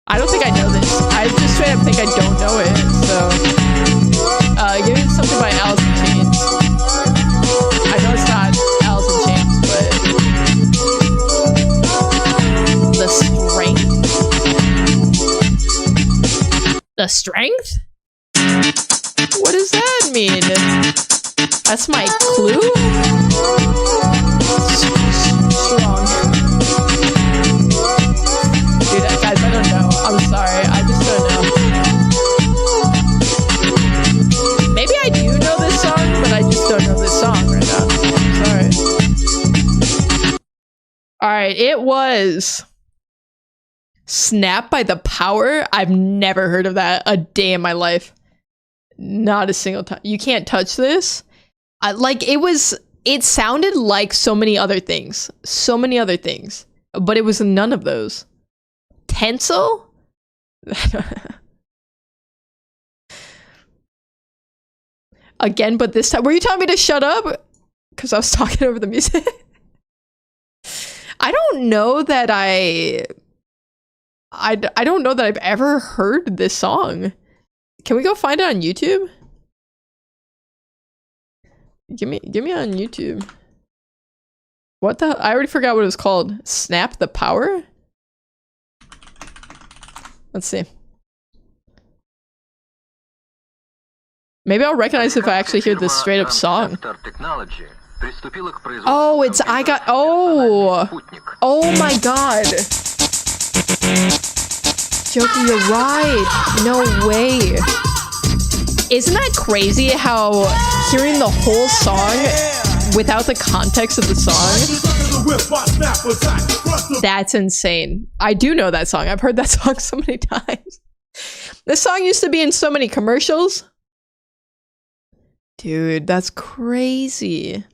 I don't think I know this. I just straight up think I don't know it. So, give me something by Alice in Chains. I know it's not Alice in Chains, but the strength. The strength? What is mean, that's my clue? Strong. Dude, guys, I don't know. I'm sorry. I just don't know. Maybe I do know this song, but I just don't know this song right now. I'm sorry. Alright, it was Snap by The Power. I've never heard of that a day in my life. Not a single time. You can't touch this. It sounded like so many other things. So many other things. But it was none of those. Tencel? Again, but this time. Were you telling me to shut up? Because I was talking over the music. I don't know that I don't know that I've ever heard this song. Can we go find it on YouTube? Give me on YouTube. What the? I already forgot what it was called. Snap the Power? Let's see. Maybe I'll recognize if I actually hear this straight up song. Oh, it's oh my god. Joker, you're right. No way. Isn't that crazy how hearing the whole song without the context of the song? That's insane. I do know that song. I've heard that song so many times. This song used to be in so many commercials. Dude, that's crazy.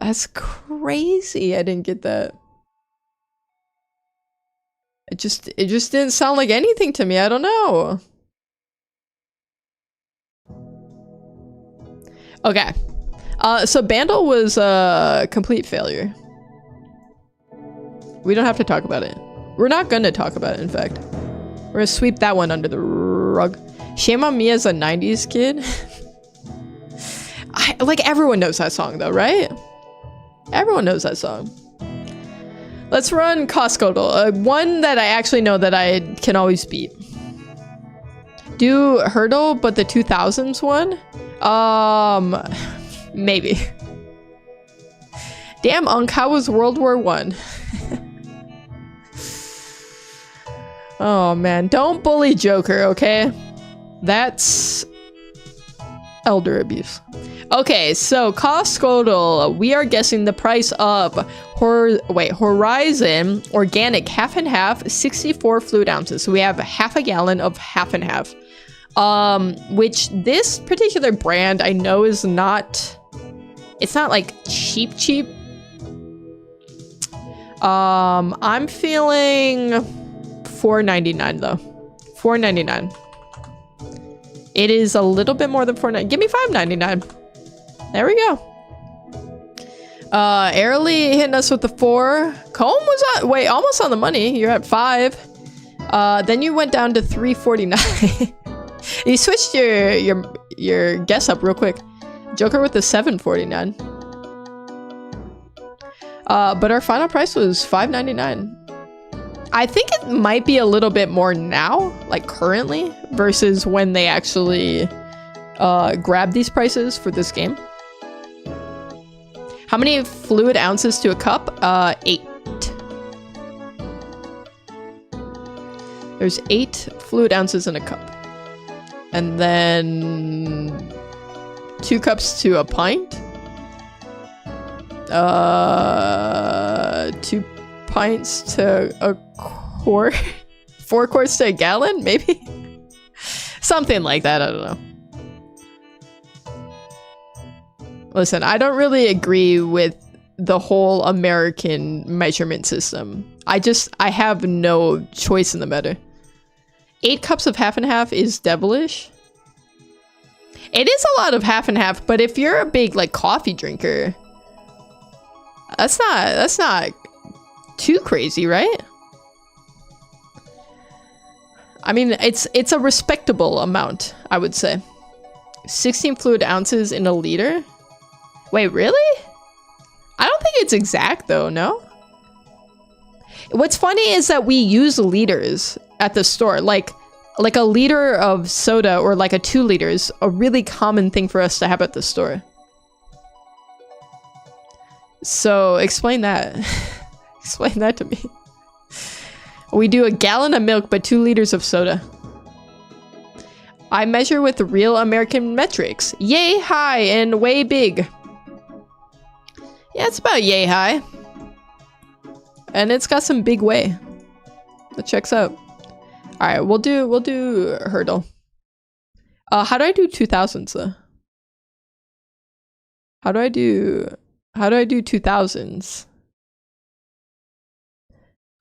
That's crazy. I didn't get that. It just didn't sound like anything to me. I don't know. Okay. So Bandle was a complete failure. We don't have to talk about it. We're not gonna talk about it, in fact. We're gonna sweep that one under the rug. Shame on me as a 90s kid. Like, everyone knows that song, though, right? Everyone knows that song. Let's run Costco. One that I actually know that I can always beat. Do Hurdle, but the 2000s one? Maybe. Damn, Unk, how was World War I? Oh, man. Don't bully Joker, okay? That's elder abuse. Okay, so Costco, we are guessing the price of Horizon Organic half and half, 64 fluid ounces. So we have half a gallon of half and half. Which this particular brand I know is not, it's not like cheap. I'm feeling $4.99 though. $4.99. It is a little bit more than $4.99. Give me $5.99. There we go. Airly hitting us with the 4. Comb was on, wait, almost on the money. You're at 5. Then you went down to $3.49. You switched your guess up real quick. Joker with the $7.49. But our final price was $5.99. I think it might be a little bit more now, like currently, versus when they actually grabbed these prices for this game. How many fluid ounces to a cup? 8. There's 8 fluid ounces in a cup. And then 2 cups to a pint. 2 pints to a quart. 4 quarts to a gallon, maybe? Something like that, I don't know. Listen, I don't really agree with the whole American measurement system. I have no choice in the matter. 8 cups of half and half is devilish. It is a lot of half and half, but if you're a big like coffee drinker, that's not too crazy, right? I mean, it's a respectable amount, I would say. 16 fluid ounces in a liter? Wait, really? I don't think it's exact though, no? What's funny is that we use liters at the store. Like, Like a liter of soda or like a 2 liters, a really common thing for us to have at the store. So explain that. Explain that to me. We do a gallon of milk, but 2 liters of soda. I measure with real American metrics. Yay high and way big. Yeah, it's about yay high. And it's got some big way. That checks out. Alright, we'll do hurdle. How do I do 2000s though? How do I do 2000s?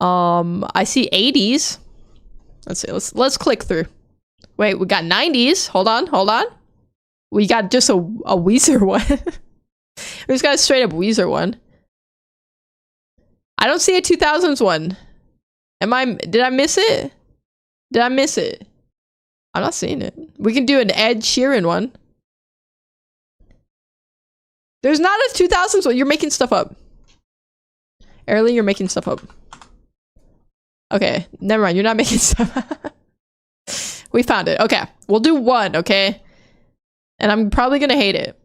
I see 80s. Let's see, let's click through. Wait, we got 90s. Hold on. We got just a Weezer one. We just got a straight up Weezer one. I don't see a 2000s one. Did I miss it? Did I miss it? I'm not seeing it. We can do an Ed Sheeran one. There's not a 2000s one. You're making stuff up. Early, you're making stuff up. Okay, never mind. You're not making stuff up. We found it. Okay, we'll do one, okay? And I'm probably gonna hate it.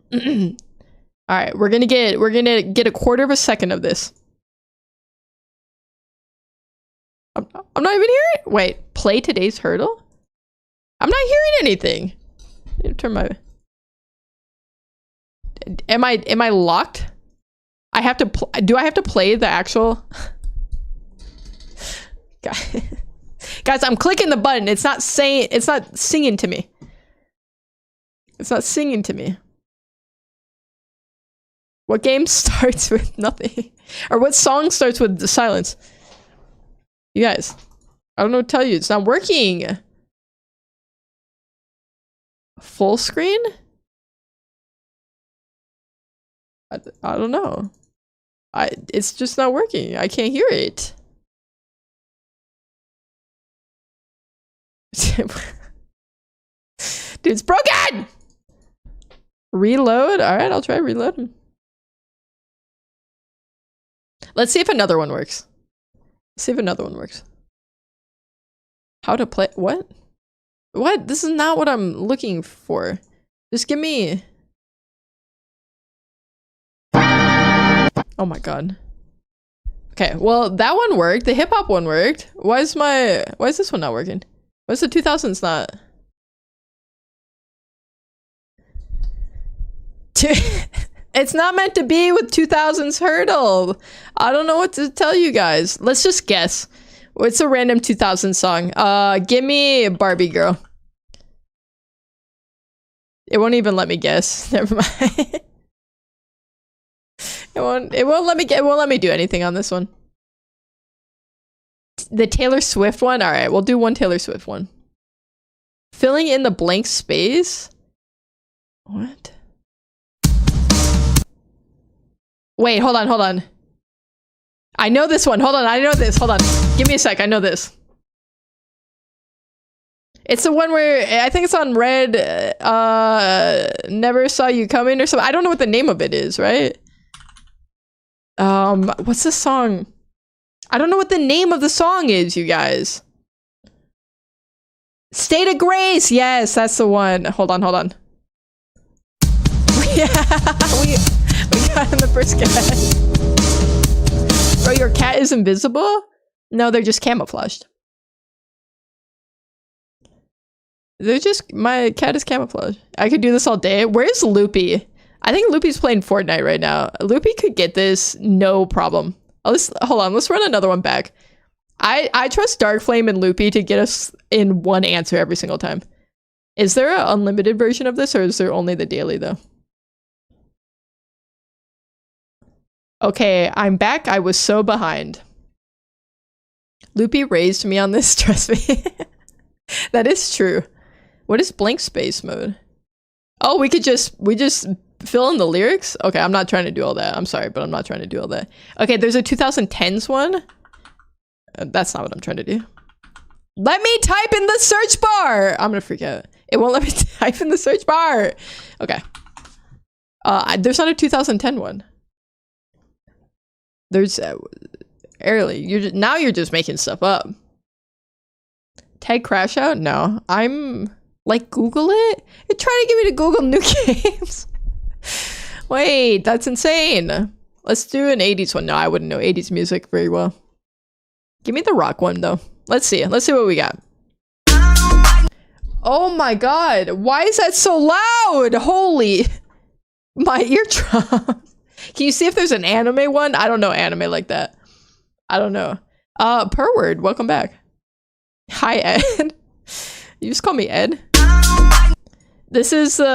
All right, we're gonna get a quarter of a second of this. I'm not even hearing. Wait, play today's hurdle? I'm not hearing anything. I need to turn my. Am I locked? I have to. Do I have to play the actual? Guys, I'm clicking the button. It's not saying. It's not singing to me. It's not singing to me. What game starts with nothing? Or what song starts with the silence? You guys, I don't know what to tell you. It's not working. Full screen? I don't know. It's just not working. I can't hear it. Dude, it's broken! Reload? Alright, I'll try reloading. Let's see if another one works. See if another one works. How to play? What? What? This is not what I'm looking for. Just give me. Oh my god. Okay, well that one worked. The hip hop one worked. Why is this one not working? Why is the 2000s not? It's not meant to be with 2000s hurdle. I don't know what to tell you guys. Let's just guess. What's a random 2000s song? Give me Barbie Girl. It won't even let me guess. Never mind. It won't let me do anything on this one. The Taylor Swift one? Alright, we'll do one Taylor Swift one. Filling in the blank space? What? Wait, hold on. I know this one. Hold on, I know this. Hold on. Give me a sec. I know this. It's the one where I think it's on Red. Never Saw You Coming or something. I don't know what the name of it is, right? What's this song? I don't know what the name of the song is, you guys. State of Grace. Yes, that's the one. Hold on. Yeah, we got in the first cat. Bro, your cat is invisible? No, they're just camouflaged. My cat is camouflaged. I could do this all day. Where's Loopy? I think Loopy's playing Fortnite right now. Loopy could get this, no problem. Hold on, let's run another one back. I trust Darkflame and Loopy to get us in one answer every single time. Is there an unlimited version of this, or is there only the daily, though? Okay, I'm back. I was so behind. Loopy raised me on this, trust me. That is true. What is blank space mode? Oh, we just fill in the lyrics? Okay, I'm not trying to do all that. I'm sorry, but I'm not trying to do all that. Okay, there's a 2010s one. That's not what I'm trying to do. Let me type in the search bar! I'm gonna freak out. It won't let me type in the search bar! Okay. There's not a 2010 one. There's... Early. Now you're just making stuff up. Tag crash out? No. I'm like, Google it? You're trying to get me to Google new games. Wait, that's insane. Let's do an 80s one. No, I wouldn't know 80s music very well. Give me the rock one though. Let's see. Let's see what we got. Oh my god. Why is that so loud? Holy. My eardrum. Can you see if there's an anime one? I don't know anime like that. I don't know. Per word, welcome back. Hi, Ed. You just call me Ed? This is wait,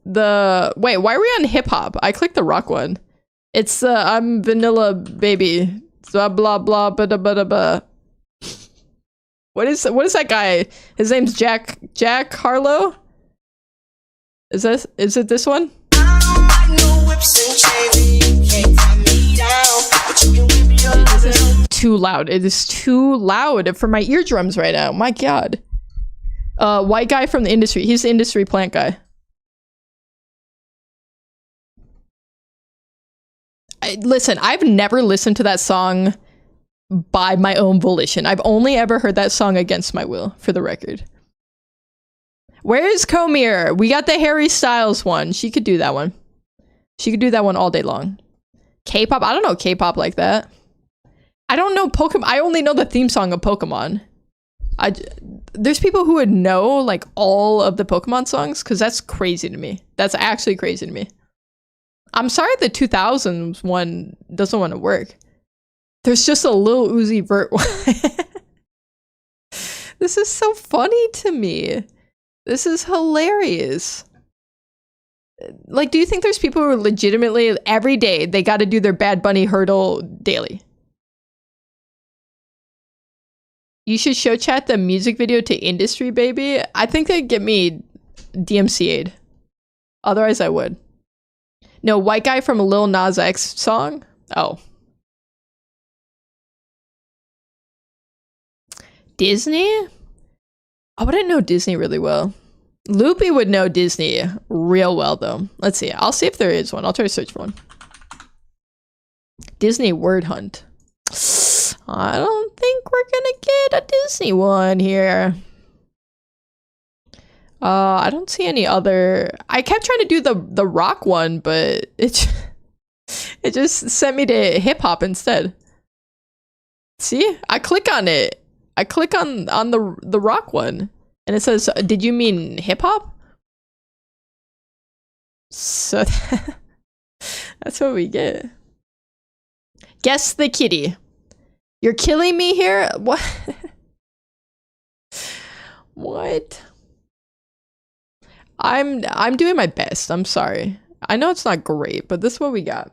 why are we on hip hop? I clicked the rock one. It's I'm vanilla baby. Blah blah blah blah blah blah. What is that guy? His name's Jack Harlow? Is it this one? Too loud. It is too loud for my eardrums right now. My god. White guy from the industry. He's the industry plant guy. Listen, I've never listened to that song by my own volition. I've only ever heard that song against my will, for the record. Where is Comir? We got the Harry Styles one. She could do that one. She could do that one all day long. K-pop? I don't know K-pop like that. I don't know Pokemon. I only know the theme song of Pokemon. There's people who would know like all of the Pokemon songs because that's crazy to me. That's actually crazy to me. I'm sorry the 2000s one doesn't want to work. There's just a Lil Uzi Vert one. This is so funny to me. This is hilarious. Like, do you think there's people who are legitimately every day they got to do their Bad Bunny hurdle daily? You should show chat the music video to Industry Baby. I think they'd get me DMCA'd. Otherwise, I would. No, white guy from a Lil Nas X song? Oh. Disney? I wouldn't know Disney really well. Loopy would know Disney real well, though. Let's see. I'll see if there is one. I'll try to search for one. Disney word hunt. I don't think we're gonna get a Disney one here. I don't see any other. I kept trying to do the rock one, but it just sent me to hip hop instead. See, I click on it. I click on the rock one, and it says, "Did you mean hip hop?" So that's what we get. Guess the kitty. You're killing me here? What? What? I'm doing my best. I'm sorry. I know it's not great, but this is what we got.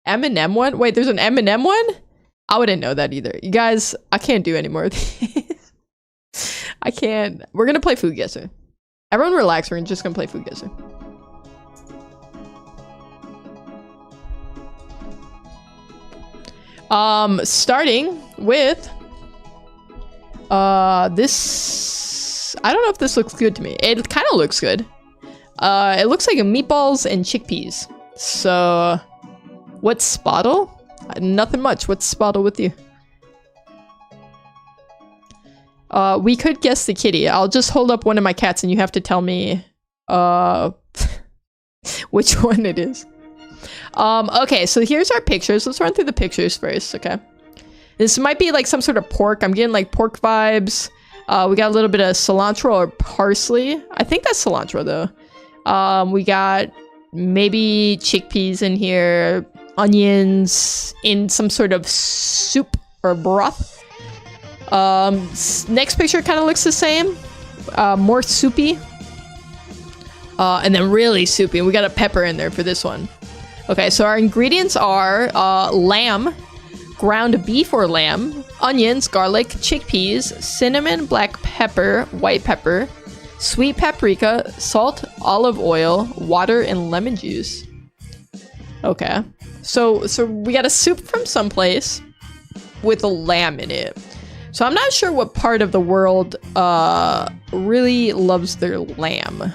Eminem one? Wait, there's an Eminem one? I wouldn't know that either. You guys, I can't do any more of these. I can't. We're gonna play Food Guesser. Everyone relax. We're just gonna play Food Guesser. Starting with this. I don't know if this looks good to me. It kind of looks good. It looks like meatballs and chickpeas. So, what's Spottle? Nothing much. What's Spottle with you? We could guess the kitty. I'll just hold up one of my cats and you have to tell me which one it is. Okay, so here's our pictures. Let's run through the pictures first, okay? This might be like some sort of pork. I'm getting like pork vibes. We got a little bit of cilantro or parsley. I think that's cilantro though. We got maybe chickpeas in here, onions in some sort of soup or broth. Next picture kind of looks the same. More soupy. And then really soupy. We got a pepper in there for this one. Okay, so our ingredients are lamb, ground beef or lamb, onions, garlic, chickpeas, cinnamon, black pepper, white pepper, sweet paprika, salt, olive oil, water, and lemon juice. Okay, so we got a soup from someplace with a lamb in it. So I'm not sure what part of the world really loves their lamb.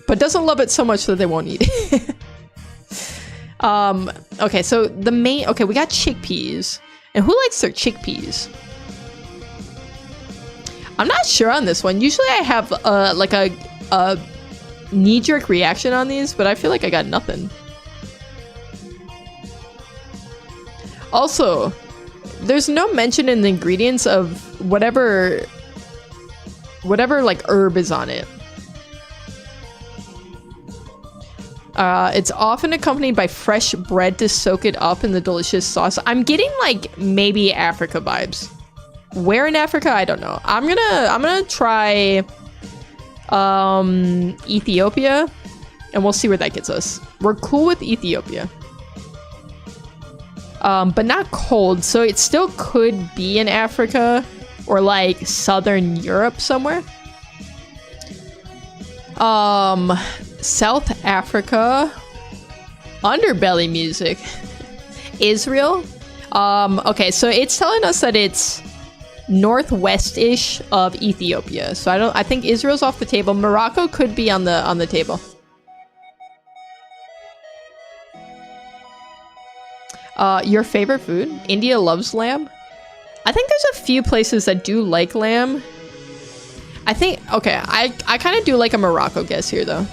But doesn't love it so much that they won't eat it. Okay, so the main... Okay, we got chickpeas. And who likes their chickpeas? I'm not sure on this one. Usually I have like a knee-jerk reaction on these, but I feel like I got nothing. Also, there's no mention in the ingredients of whatever like herb is on it. It's often accompanied by fresh bread to soak it up in the delicious sauce. I'm getting like maybe Africa vibes. Where in Africa? I don't know. I'm gonna try Ethiopia, and we'll see where that gets us. We're cool with Ethiopia. But not cold, so it still could be in Africa or like Southern Europe somewhere. South Africa, underbelly music. Israel. Okay, so it's telling us that it's northwest-ish of Ethiopia. So I think Israel's off the table. Morocco could be on the table. Your favorite food? India loves lamb. I think there's a few places that do like lamb. I think, okay, I kind of do like a Morocco guess here though.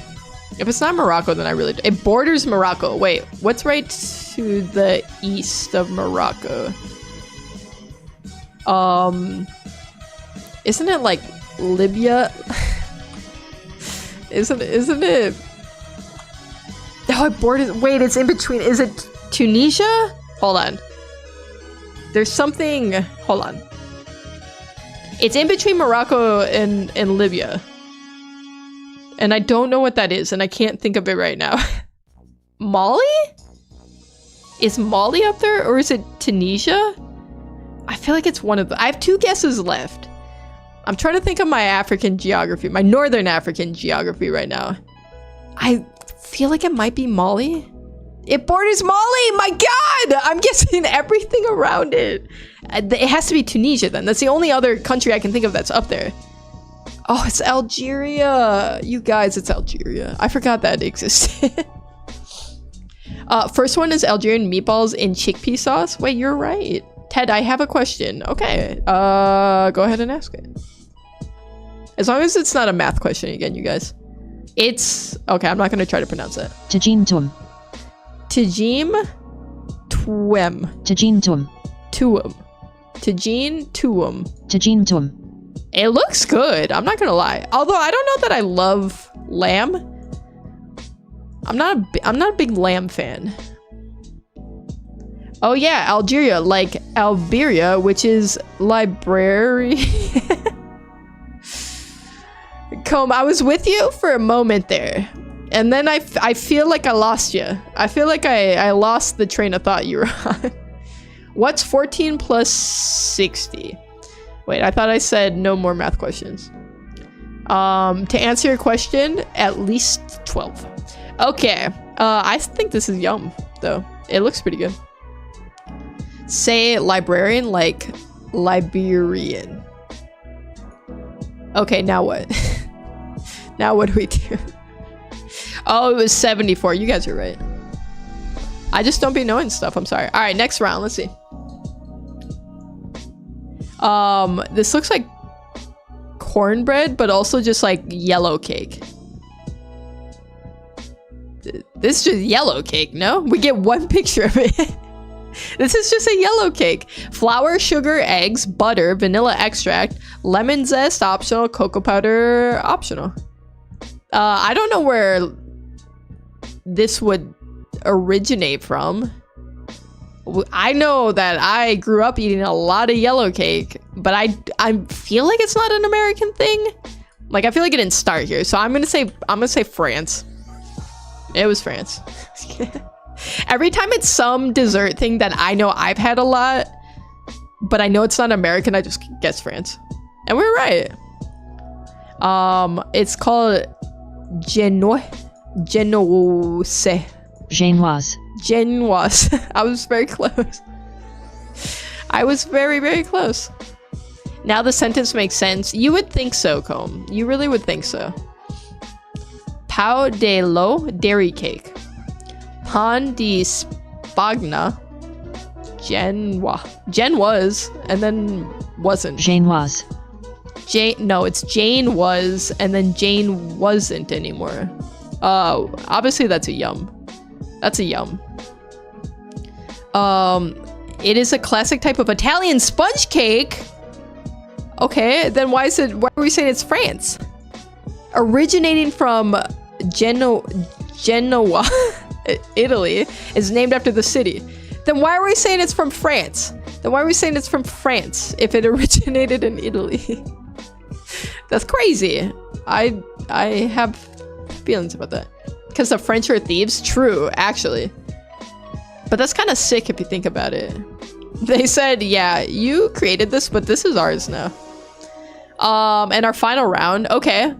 If it's not Morocco, then I really do. It borders Morocco. Wait, what's right to the east of Morocco? Isn't it like Libya? Isn't it? Oh, it borders. Wait, it's in between. Is it Tunisia? Hold on. There's something. Hold on. It's in between Morocco and Libya. And I don't know what that is, and I can't think of it right now. Mali? Is Mali up there, or is it Tunisia? I feel like it's one of the. I have two guesses left. I'm trying to think of my African geography, my Northern African geography right now. I feel like it might be Mali. It borders Mali! My god! I'm guessing everything around it. It has to be Tunisia then. That's the only other country I can think of that's up there. Oh, it's Algeria. You guys, it's Algeria. I forgot that existed. First one is Algerian meatballs in chickpea sauce. Wait, you're right. Ted, I have a question. Okay, go ahead and ask it. As long as it's not a math question again, you guys. It's... Okay, I'm not going to try to pronounce it. Tajin Tum. Tajim Twem. Tajin Tum. Tuum. Tajin Tuum. Tajin Tum. It looks good, I'm not going to lie. Although I don't know that I love lamb. I'm not a big lamb fan. Oh yeah, Algeria, like Alberia, which is library. Comb, I was with you for a moment there. And then I feel like I lost you. I feel like I lost the train of thought you were on. What's 14 plus 60? Wait, I thought I said no more math questions. To answer your question, at least 12. Okay, I think this is yum, though. It looks pretty good. Say librarian like Liberian. Okay, now what? Now what do we do? Oh, it was 74. You guys are right. I just don't be knowing stuff. I'm sorry. All right, next round. Let's see. This looks like cornbread, but also just like yellow cake. This is just yellow cake, no? We get one picture of it. This is just a yellow cake. Flour, sugar, eggs, butter, vanilla extract, lemon zest optional, cocoa powder optional. I don't know where this would originate from. I know that I grew up eating a lot of yellow cake, but I feel like it's not an American thing. Like I feel like it didn't start here, so I'm gonna say France. It was France. Every time it's some dessert thing that I know I've had a lot, but I know it's not American, I just guess France. And we're right. It's called Genoise. Genoise. I was very close. I was very, very close. Now the sentence makes sense. You would think so, Comb. You really would think so. Pau de lo, dairy cake. Pan di spagna. Gen was, and then wasn't. Genoise. Jane. No, it's Jane was, and then Jane wasn't anymore. Obviously that's a yum. That's a yum. It is a classic type of Italian sponge cake. Okay, then why are we saying it's France? Originating from Genoa, Italy, is named after the city. Then why are we saying it's from France? Then why are we saying it's from France if it originated in Italy? That's crazy. I have feelings about that. Because the French are thieves? True, actually. But that's kind of sick if you think about it. They said, yeah, you created this, but this is ours now. And our final round. Okay.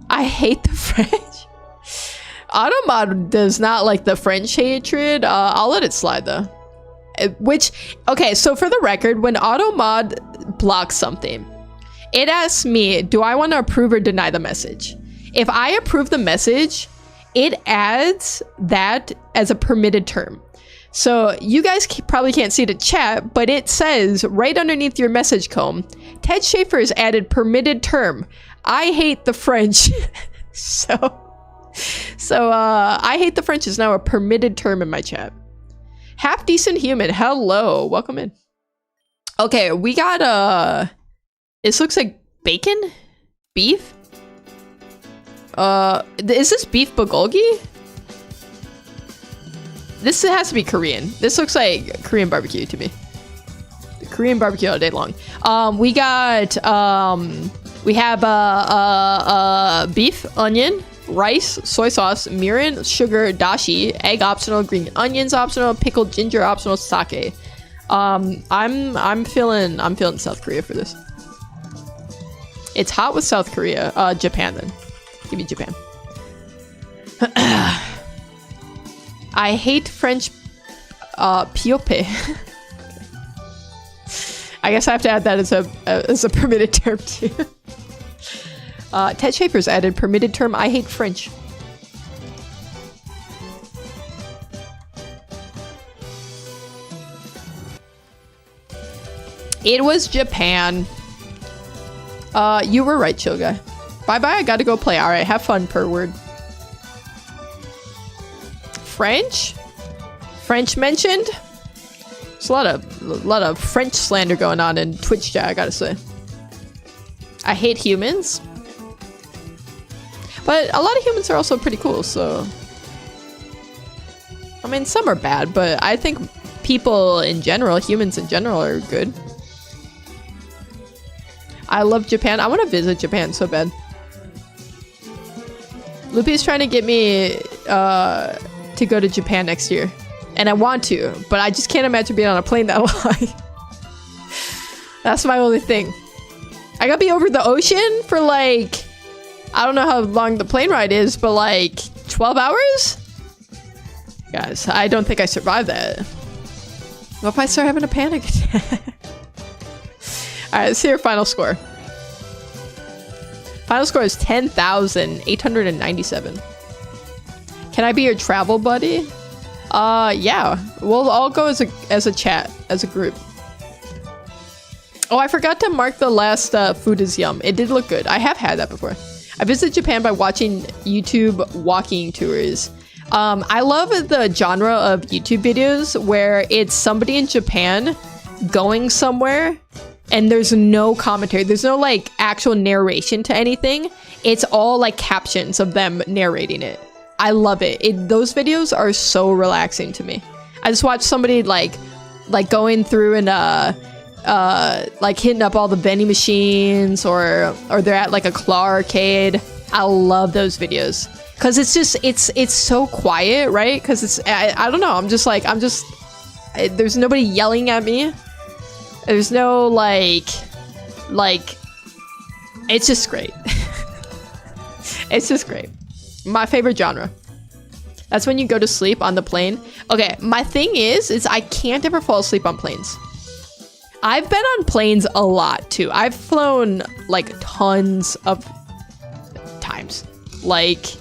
I hate the French. Automod does not like the French hatred. I'll let it slide though. Okay, so for the record, when Automod blocks something, it asks me, do I want to approve or deny the message? If I approve the message, it adds that as a permitted term. So you guys probably can't see the chat, but it says right underneath your message comb, Ted Schaefer has added permitted term. I hate the French. So I hate the French is now a permitted term in my chat. Half decent human. Hello, welcome in. Okay, we got this looks like bacon, beef. Is this beef bulgogi? This has to be Korean. This looks like Korean barbecue to me. Korean barbecue all day long. We got we have beef, onion, rice, soy sauce, mirin, sugar, dashi, egg optional, green onions optional, pickled ginger optional, sake. I'm feeling South Korea for this. It's hot with South Korea. Japan then. Give me Japan. I hate French piope. I guess I have to add that as a permitted term too. Ted Schaefer's added permitted term. I hate French. It was Japan. You were right, chill guy. Bye bye. I gotta go play. All right, have fun. Per word. French mentioned. There's a lot of French slander going on in Twitch chat, I gotta say. I hate humans. But a lot of humans are also pretty cool, so... I mean, some are bad, but I think people in general, humans in general, are good. I love Japan. I want to visit Japan so bad. Loopy's trying to get me to go to Japan next year. And I want to, but I just can't imagine being on a plane that long. That's my only thing. I gotta be over the ocean for like... I don't know how long the plane ride is, but like 12 hours? Guys, I don't think I survived that. What if I start having a panic attack? Alright, let's see your final score. Final score is 10,897. Can I be your travel buddy? Yeah. We'll all go as a chat, as a group. Oh, I forgot to mark the last food is yum. It did look good. I have had that before. I visited Japan by watching YouTube walking tours. I love the genre of YouTube videos where it's somebody in Japan going somewhere and there's no commentary. There's no like actual narration to anything. It's all like captions of them narrating it. I love it. Those videos are so relaxing to me. I just watched somebody like going through and like hitting up all the vending machines or they're at like a claw arcade. I love those videos because it's just it's so quiet, right? Because it's I don't know. There's nobody yelling at me. There's no like it's just great. It's just great. My favorite genre. That's when you go to sleep on the plane. Okay, my thing is I can't ever fall asleep on planes. I've been on planes a lot too. I've flown like tons of times. Like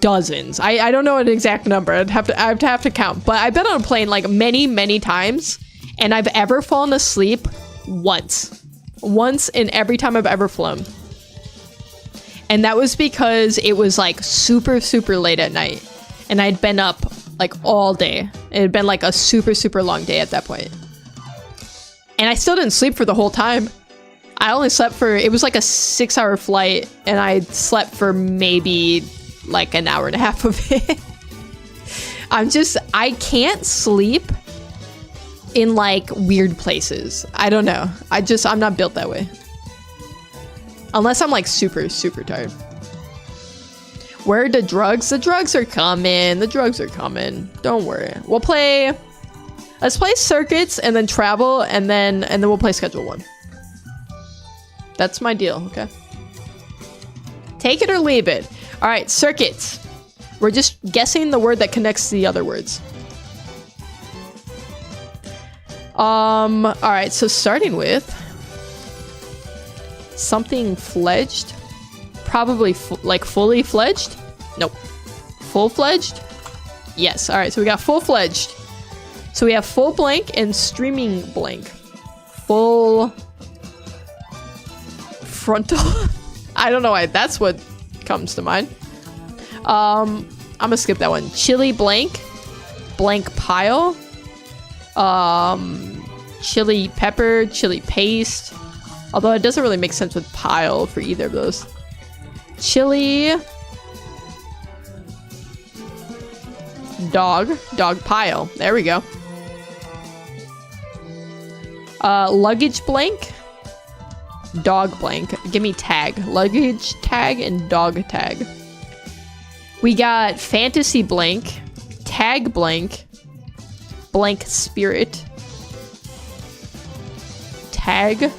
dozens. I don't know an exact number. I'd have to count. But I've been on a plane like many times, and I've ever fallen asleep once. Once in every time I've ever flown. And that was because it was like super, super late at night. And I'd been up like all day. It had been like a super, super long day at that point. And I still didn't sleep for the whole time. I only slept for, it was like a 6-hour flight. And I slept for maybe like an hour and a half of it. I can't sleep in like weird places. I don't know. I'm not built that way. Unless I'm like super, super tired. Where are the drugs? The drugs are coming. The drugs are coming. Don't worry. Let's play circuits and then travel and then we'll play schedule 1. That's my deal, okay? Take it or leave it. All right, circuits. We're just guessing the word that connects to the other words. All right, so starting with something fledged, probably like fully fledged. Nope. Full-fledged. Yes. All right, so we got full-fledged. So we have full blank and streaming blank. Full frontal. I don't know why that's what comes to mind. I'm gonna skip that one. Chili blank, blank pile. Chili pepper, chili paste. Although it doesn't really make sense with pile for either of those. Chili. Dog pile. There we go. Luggage blank. Dog blank. Give me tag. Luggage tag and dog tag. We got fantasy blank. Tag blank. Blank spirit. Tag.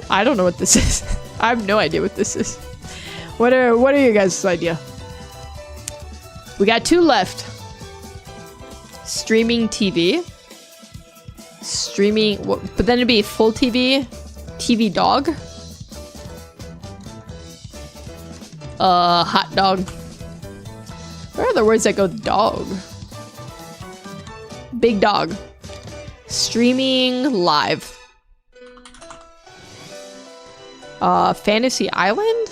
I don't know what this is. I have no idea what this is. What are your guys' idea? We got 2 left. Streaming TV. Streaming, but then it'd be full TV. TV dog. Hot dog. Where are the words that go dog? Big dog. Streaming live. Fantasy Island?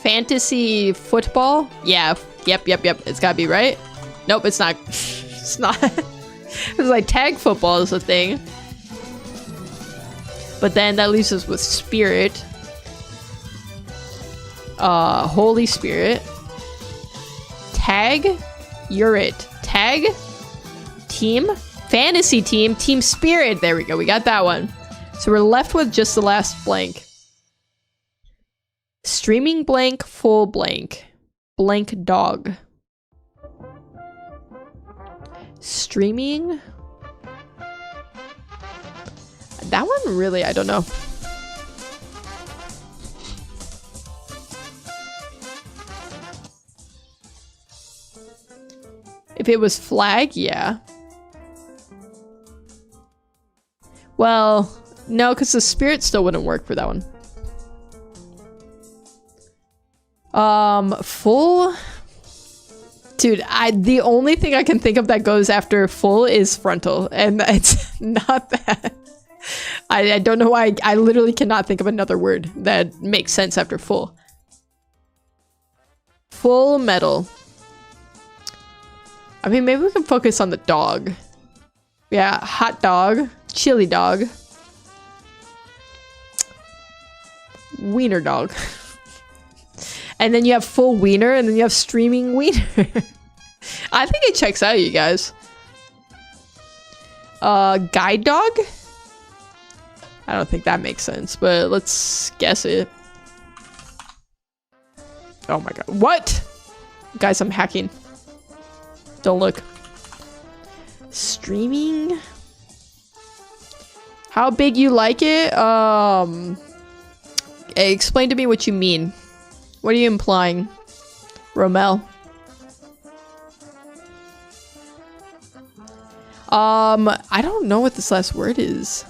Fantasy football? Yeah. Yep. It's gotta be right. Nope, it's not. It's not. It's like tag football is a thing. But then that leaves us with spirit. Holy Spirit. Tag. You're it. Tag. Team. Fantasy team. Team spirit. There we go. We got that one. So we're left with just the last blank. Streaming blank, full blank. Blank dog. Streaming? That one really, I don't know. If it was flag, yeah. Well, no, because the spirit still wouldn't work for that one. Full? Dude, the only thing I can think of that goes after full is frontal, and it's not that. I don't know why. I literally cannot think of another word that makes sense after full. Full metal. I mean, maybe we can focus on the dog. Yeah, hot dog, chili dog, wiener dog. And then you have full wiener, and then you have streaming wiener. I think it checks out, you guys. Guide dog? I don't think that makes sense, but let's guess it. Oh my god. What? Guys, I'm hacking. Don't look. Streaming? How big you like it? Explain to me what you mean. What are you implying, Romel? I don't know what this last word is.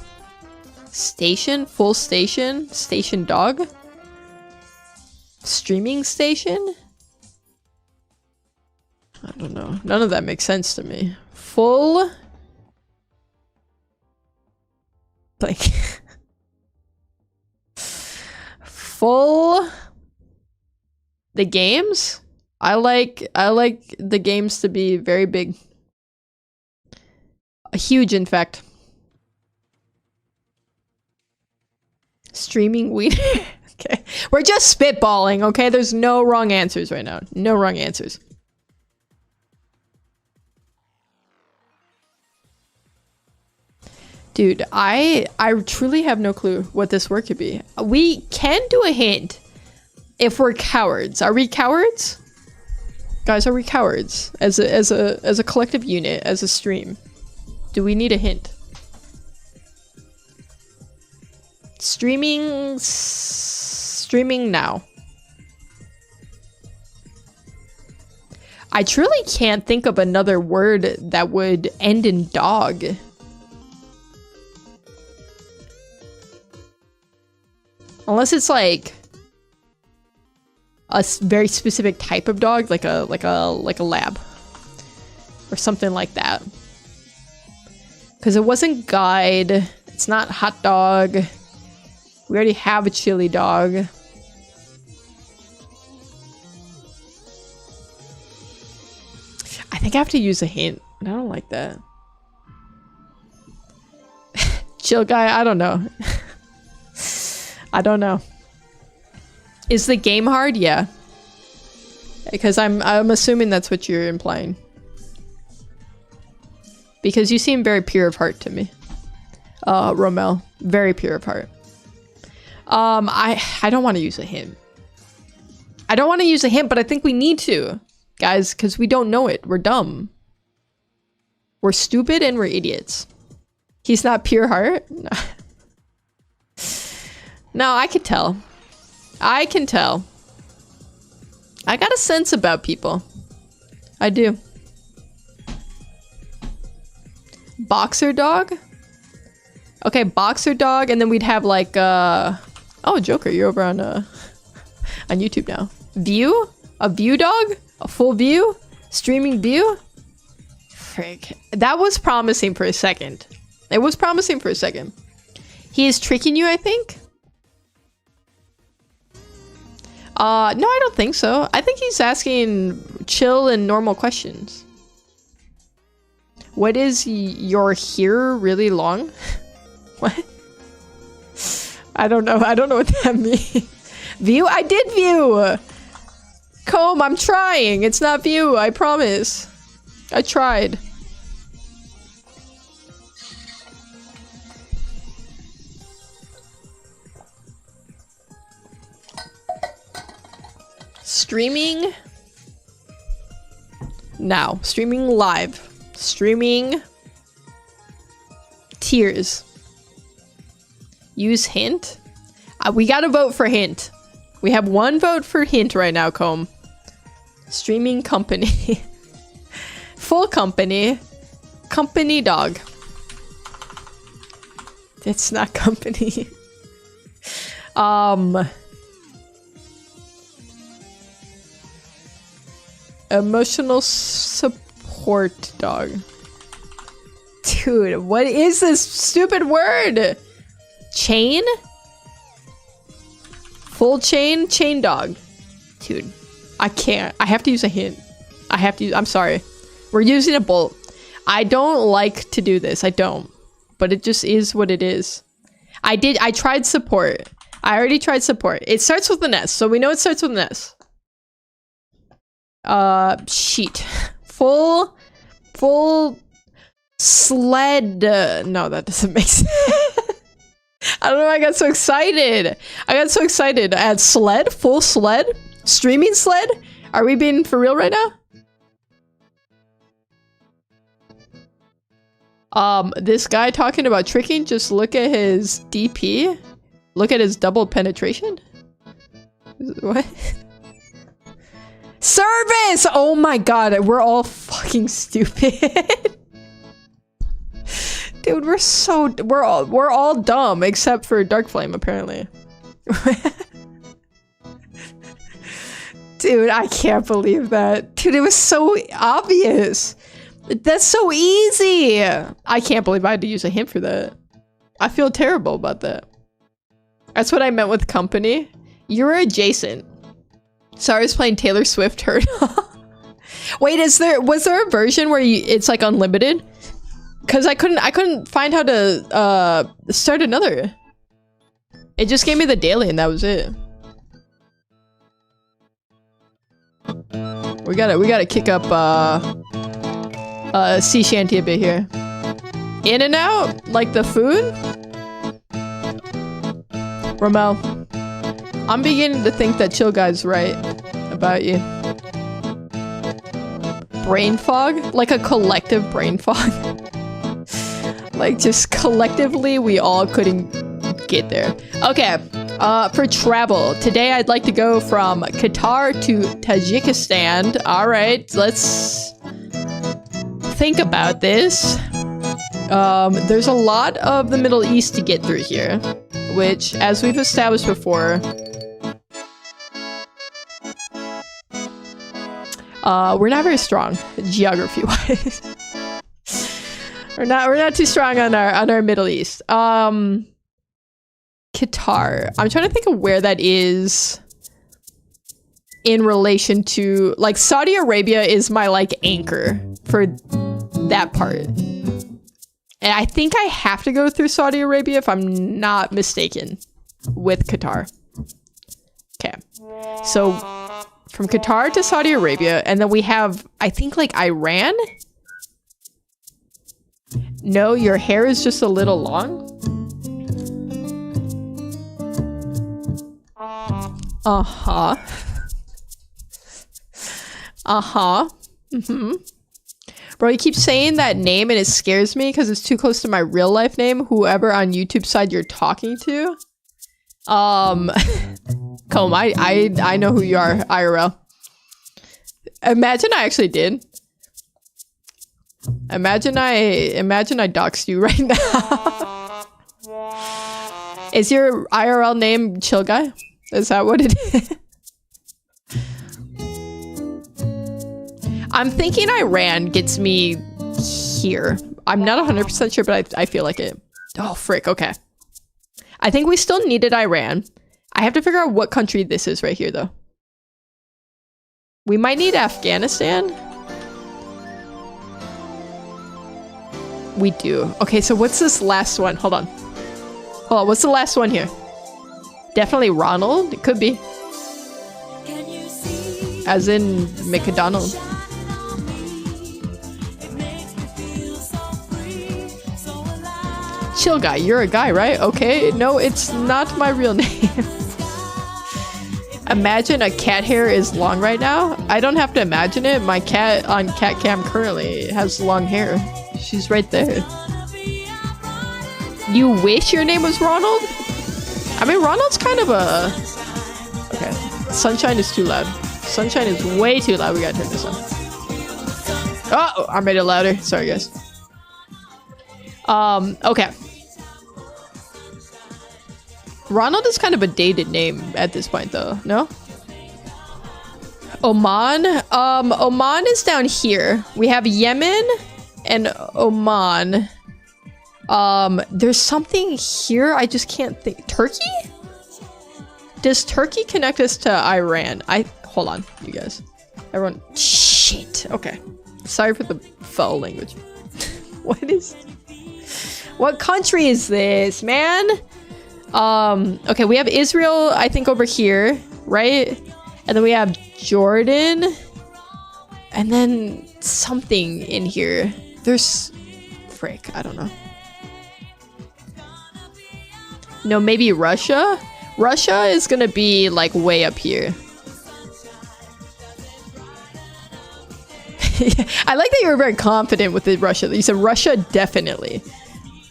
Station? Full station? Station dog? Streaming station? I don't None of that makes sense to me. Full... Like... Full... The games? I like the games to be very big. Huge, in fact. Streaming weed. Okay. We're just spitballing, okay? There's no wrong answers right now. No wrong answers. Dude, I truly have no clue what this word could be. We can do a hint if we're cowards. Are we cowards? Guys, are we cowards? As a collective unit, as a stream. Do we need a hint? Streaming now. I truly can't think of another word that would end in dog. Unless it's like a very specific type of dog, like a lab or something like that. Because it wasn't guide. It's not hot dog. We already have a chili dog. I think I have to use a hint. I don't like that. Chill guy, I don't know. I don't know. Is the game hard? Yeah. Because I'm assuming that's what you're implying. Because you seem very pure of heart to me. Romel. Very pure of heart. I don't want to use a hint. I don't want to use a hint, but I think we need to. Guys, because we don't know it. We're dumb. We're stupid and we're idiots. He's not pure heart? No. No, I can tell. I can tell. I got a sense about people. I do. Boxer dog? Okay, boxer dog, and then we'd have like oh, Joker, you're over on YouTube now. View? A view dog? A full view? Streaming view? Frick. That was promising for a second. It was promising for a second. He is tricking you, I think? No, I don't think so. I think he's asking chill and normal questions. What is your here really long? What? I don't know. I don't know what that means. View? I did view! Comb, I'm trying. It's not view, I promise. I tried. Streaming now. Streaming live. Streaming tears. Use hint. We gotta vote for hint. We have one vote for hint right now, Comb. Streaming company. Full company. Company dog. It's not company. Emotional support dog. Dude, what is this stupid word? Chain? Full chain? Chain dog. Dude, I can't. I have to use a hint. I have to use, I'm sorry. We're using a bolt. I don't like to do this. I don't. But it just is what it is. I tried support. I already tried support. It starts with an S, so we know it starts with an S. Sheet. Full sled. No, that doesn't make sense. I don't know, I got so excited. I had sled? Full sled? Streaming sled? Are we being for real right now? This guy talking about tricking, just look at his DP. Look at his double penetration. What? Service! Oh my god, we're all fucking stupid. Dude, we're all dumb except for Dark Flame, apparently. Dude, I can't believe that. Dude, it was so obvious. That's so easy. I can't believe I had to use a hint for that. I feel terrible about that. That's what I meant with company. You were adjacent. Sorry, I was playing Taylor Swift Hurt. Wait, was there a version where it's like unlimited? Because I couldn't find how to start another. It just gave me the daily and that was it. We gotta kick up sea shanty a bit here. In and out, like the food. Romel, I'm beginning to think that Chill Guy's right about you. Brain fog, like a collective brain fog. Like just collectively, we all couldn't get there. Okay. For travel, today I'd like to go from Qatar to Tajikistan. All right, let's think about this. There's a lot of the Middle East to get through here, which, as we've established before, we're not very strong geography-wise. we're not too strong on our Middle East. Qatar. I'm trying to think of where that is in relation to, like, Saudi Arabia is my, like, anchor for that part. And I think I have to go through Saudi Arabia if I'm not mistaken with Qatar. Okay. So from Qatar to Saudi Arabia, and then we have, I think, like, Iran? No, your hair is just a little long? Uh-huh. Uh-huh. Mm-hmm. Bro, you keep saying that name and it scares me because it's too close to my real life name, whoever on YouTube side you're talking to. Comb, I know who you are, IRL. Imagine I actually did. Imagine I doxed you right now. Is your IRL name Chill Guy? Is that what it is? I'm thinking Iran gets me here. I'm not 100% sure, but I feel like it. Oh, frick. Okay. I think we still needed Iran. I have to figure out what country this is right here, though. We might need Afghanistan. We do. Okay, so what's this last one? Hold on. Hold on. What's the last one here? Definitely Ronald. It could be. As in McDonald. Chill Guy. You're a guy, right? Okay. No, it's not my real name. Imagine a cat hair is long right now. I don't have to imagine it. My cat on cat cam currently has long hair. She's right there. You wish your name was Ronald? I mean, Ronald's kind of a... Okay. Sunshine is too loud. Sunshine is way too loud. We gotta turn this on. Oh, I made it louder. Sorry, guys. Okay. Ronald is kind of a dated name at this point, though. No? Oman? Oman is down here. We have Yemen and Oman. There's something here I just can't think. Turkey? Does Turkey connect us to Iran? Hold on, you guys. Everyone. Shit. Okay. Sorry for the foul language. What country is this, man? Okay, we have Israel, I think, over here, right? And then we have Jordan. And then something in here. There's... Frick, I don't know. No, maybe Russia? Russia is gonna be, like, way up here. I like that you were very confident with the Russia. You said Russia, definitely.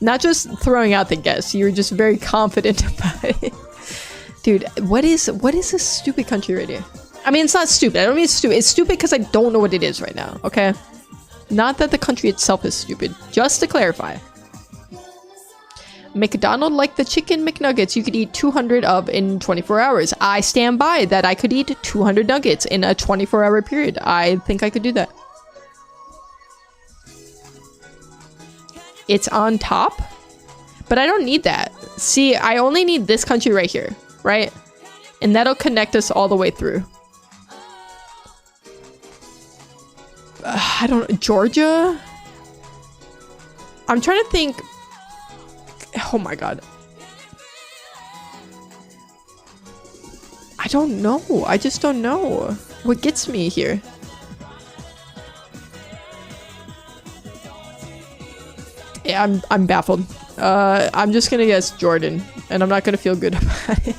Not just throwing out the guess. You were just very confident about it. Dude, what is this stupid country right here? I mean, it's not stupid. I don't mean it's stupid. It's stupid because I don't know what it is right now, okay? Not that the country itself is stupid. Just to clarify. McDonald like the chicken McNuggets you could eat 200 of in 24 hours. I stand by that I could eat 200 nuggets in a 24-hour period. I think I could do that. It's on top, but I don't need that. See, I only need this country right here, right? And that'll connect us all the way through. I don't... Georgia? I'm trying to think... Oh my god. I don't know. I just don't know. What gets me here? Yeah, I'm baffled. I'm just gonna guess Jordan, and I'm not gonna feel good about it.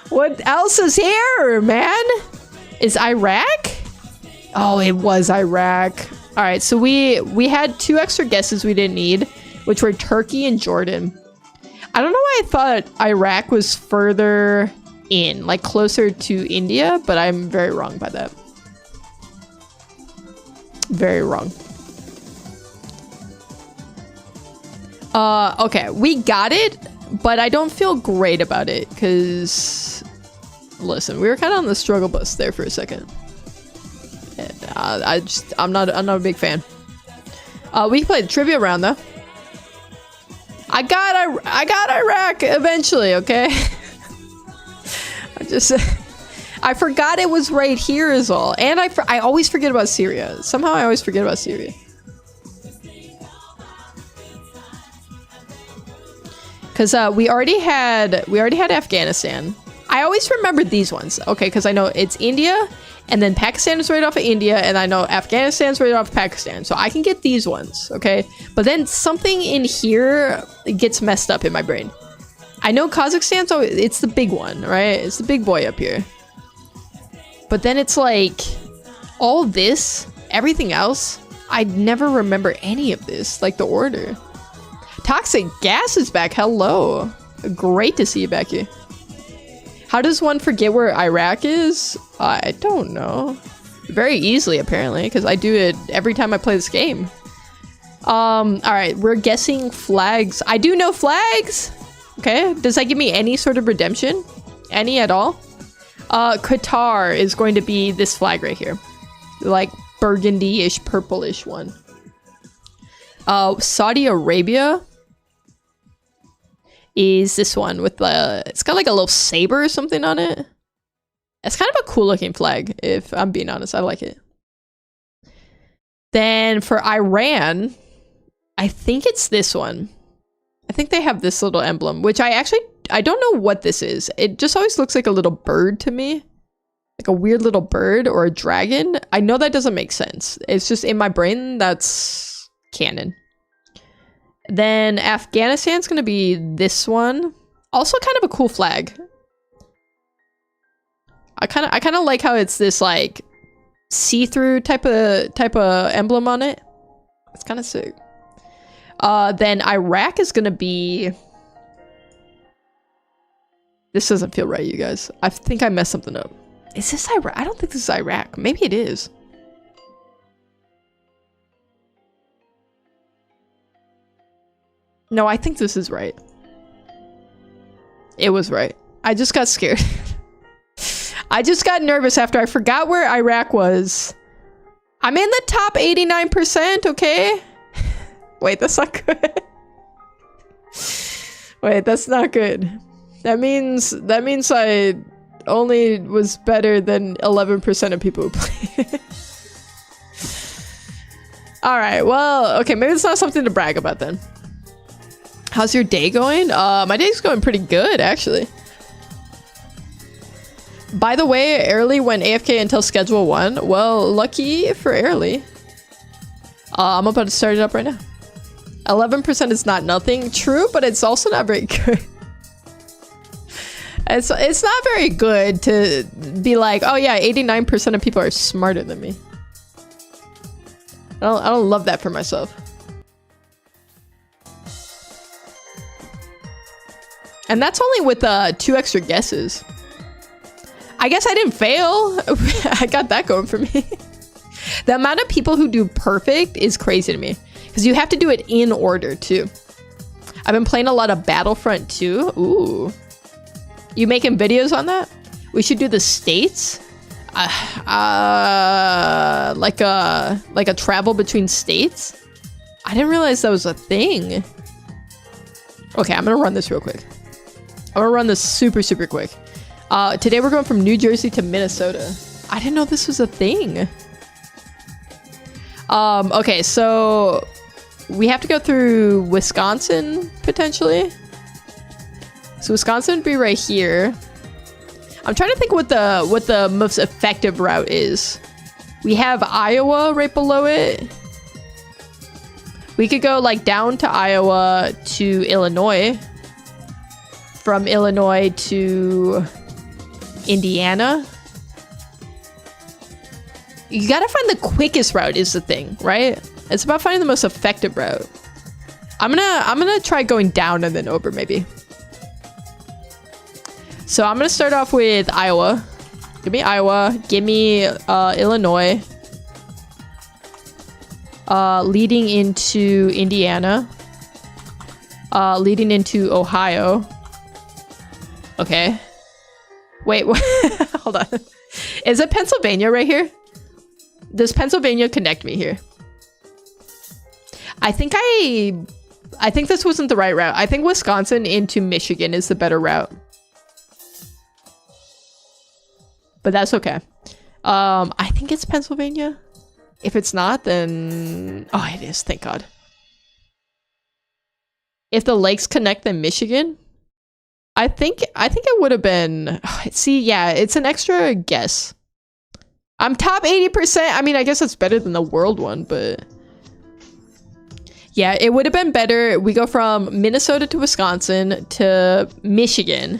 What else is here, man? Is Iraq? Oh, it was Iraq. All right, so we had 2 extra guesses we didn't need, which were Turkey and Jordan. I don't know why I thought Iraq was further in, like closer to India, but I'm very wrong by that. Very wrong. Okay, we got it, but I don't feel great about it, because, listen, we were kind of on the struggle bus there for a second. I'm not a big fan. We can play the trivia round, though. I got Iraq eventually, okay? I forgot it was right here is all. And I always forget about Syria. Somehow I always forget about Syria. Cause we already had Afghanistan. I always remember these ones, okay? Because I know it's India, and then Pakistan is right off of India, and I know Afghanistan's right off of Pakistan, so I can get these ones, okay? But then something in here gets messed up in my brain. I know Kazakhstan, so it's the big one, right? It's the big boy up here. But then it's like all this, everything else. I never remember any of this, like the order. Toxic gas is back. Hello. Great to see you back here. How does one forget where Iraq is? I don't know. Very easily, apparently, because I do it every time I play this game. All right, we're guessing flags. I do know flags. Okay, does that give me any sort of redemption? Any at all? Qatar is going to be this flag right here. Like burgundy-ish, purple-ish one. Saudi Arabia is this one with the, it's got like a little saber or something on it. It's kind of a cool looking flag, if I'm being honest. I like it. Then for Iran, I think it's this one. I think they have this little emblem, which I don't know what this is. It just always looks like a little bird to me. Like a weird little bird or a dragon. I know that doesn't make sense. It's just in my brain, that's canon. Then Afghanistan's gonna be this one. Also kind of a cool flag. I kind of like how it's this like see-through type of emblem on it. It's kind of sick. Then Iraq is gonna be... This doesn't feel right, you guys. I think I messed something up. Is this Iraq? I don't think this is Iraq. Maybe it is. No, I think this is right. It was right. I just got scared. I just got nervous after I forgot where Iraq was. I'm in the top 89%, okay? Wait, that's not good. Wait, that's not good. That means I only was better than 11% of people who played. Alright, well, okay, maybe it's not something to brag about then. How's your day going? My day's going pretty good, actually. By the way, Early went AFK until schedule 1. Well, lucky for Early. I'm about to start it up right now. 11% is not nothing. True, but it's also not very good. It's not very good to be like, oh yeah, 89% of people are smarter than me. I don't love that for myself. And that's only with 2 extra guesses. I guess I didn't fail. I got that going for me. The amount of people who do perfect is crazy to me. Because you have to do it in order, too. I've been playing a lot of Battlefront 2. Ooh. You making videos on that? We should do the states. Like a travel between states. I didn't realize that was a thing. Okay, I'm gonna run this real quick. I'm gonna run this super quick. Today we're going from New Jersey to Minnesota. I didn't know this was a thing. Okay, so we have to go through Wisconsin potentially. So Wisconsin would be right here. I'm trying to think what the most effective route is. We have Iowa right below it. We could go like down to Iowa to Illinois. From Illinois to Indiana. You gotta find the quickest route is the thing, right? It's about finding the most effective route. I'm gonna try going down and then over maybe. So I'm gonna start off with Iowa. Give me Iowa. Give me Illinois. Leading into Indiana. Leading into Ohio. Okay. Wait, hold on. Is it Pennsylvania right here? Does Pennsylvania connect me here? I think this wasn't the right route. I think Wisconsin into Michigan is the better route. But that's okay. I think it's Pennsylvania. If it's not, then... Oh, it is. Thank God. If the lakes connect, then Michigan? I think it would have been... See, yeah, it's an extra guess. I'm top 80%. I mean, I guess it's better than the world one, but... Yeah, it would have been better. We go from Minnesota to Wisconsin to Michigan.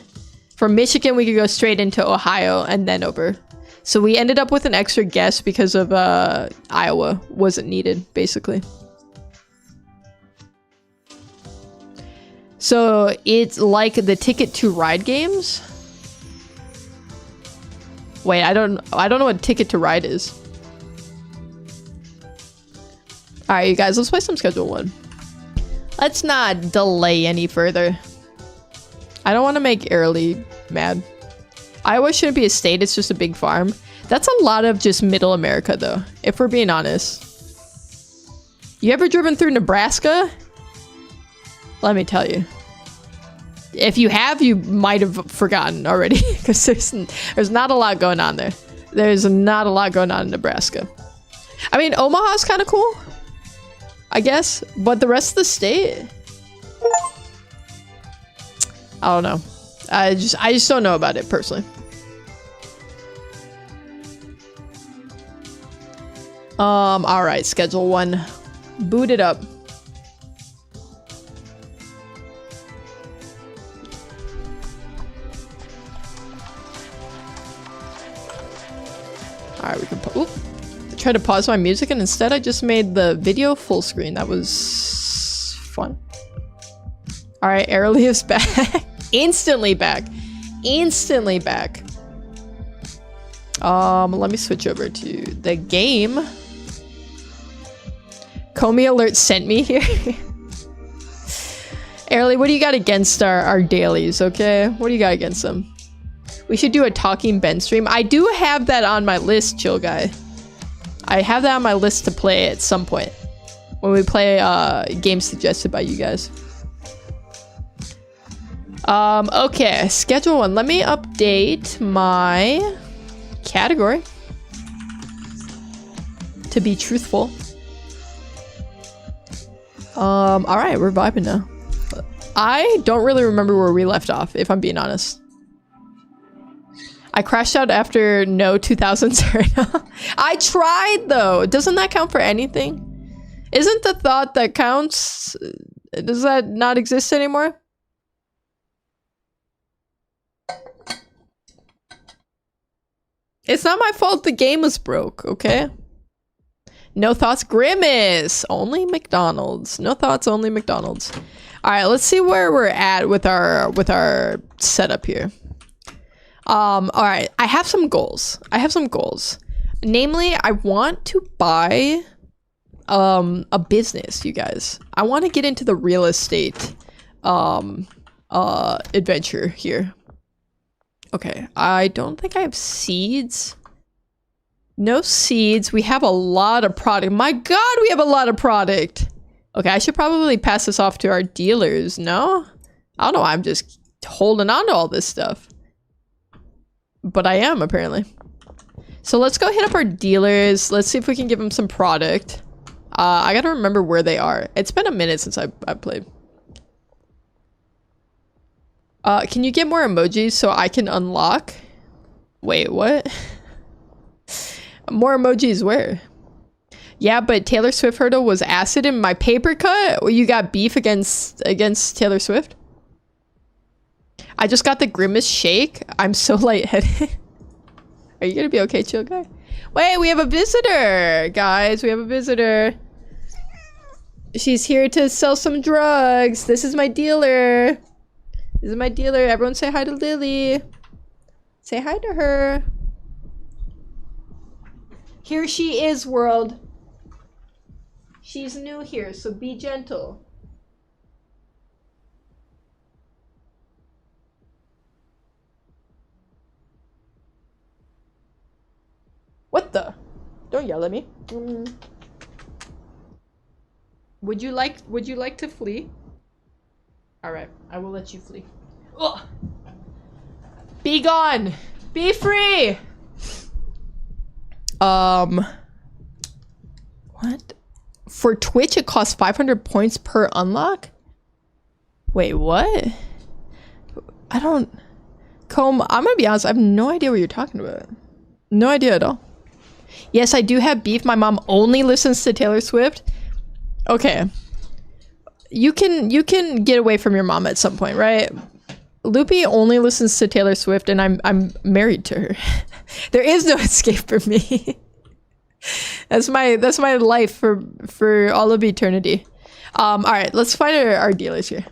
From Michigan, we could go straight into Ohio and then over. So we ended up with an extra guess because of Iowa wasn't needed, basically. So it's like the Ticket to Ride games. Wait, I don't know what Ticket to Ride is. All right, you guys, let's play some Schedule 1. Let's not delay any further. I don't want to make Early mad. Iowa shouldn't be a state, it's just a big farm. That's a lot of just middle America, though, if we're being honest. You ever driven through Nebraska? Let me tell you. If you have, you might have forgotten already, because there's not a lot going on there. There's not a lot going on in Nebraska. I mean, Omaha's kind of cool, I guess, but the rest of the state... I don't know. I just don't know about it personally. All right, Schedule 1. Boot it up. All right, we can. Oop. I tried to pause my music, and instead I just made the video full screen. That was fun. All right, Airly is back. Instantly back. Instantly back. Let me switch over to the game. Comey Alert sent me here. Airly, what do you got against our dailies, okay? What do you got against them? We should do a Talking Ben stream. I do have that on my list, chill guy. I have that on my list to play at some point. When we play games suggested by you guys. Okay, Schedule 1. Let me update my category. To be truthful. Alright, we're vibing now. I don't really remember where we left off, if I'm being honest. I crashed out after no 2000s. I tried, though. Doesn't that count for anything? Isn't the thought that counts... Does that not exist anymore? It's not my fault the game was broke, okay? No thoughts, Grimace! Only McDonald's. No thoughts, only McDonald's. Alright, let's see where we're at with our setup here. Alright, I have some goals. Namely, I want to buy a business, you guys. I want to get into the real estate adventure here. Okay, I don't think I have seeds. No seeds. We have a lot of product. My god, we have a lot of product. Okay, I should probably pass this off to our dealers, no? I don't know, I'm just holding on to all this stuff. But I am, apparently. So let's go hit up our dealers. Let's see if we can give them some product. I gotta remember where they are. It's been a minute since I played. Can you get more emojis so I can unlock? Wait, what? More emojis where? Yeah, but Taylor Swift hurdle was acid in my paper cut? Well, you got beef against Taylor Swift? I just got the grimace shake. I'm so lightheaded. Are you gonna be okay, chill guy? Wait, we have a visitor! Guys, we have a visitor. She's here to sell some drugs. This is my dealer. This is my dealer. Everyone say hi to Lily. Say hi to her. Here she is, world. She's new here, so be gentle. What the? Don't yell at me. Would you like to flee? All right, I will let you flee. Ugh. Be gone. Be free. What? For Twitch, it costs 500 points per unlock? Wait, what? I don't... Comb, I'm gonna be honest, I have no idea what you're talking about. No idea at all. Yes, I do have beef. My mom only listens to Taylor Swift. Okay. You can get away from your mom at some point, right? Loopy only listens to Taylor Swift and I'm married to her. There is no escape for me. That's my life for all of eternity. All right, let's find our dealers here.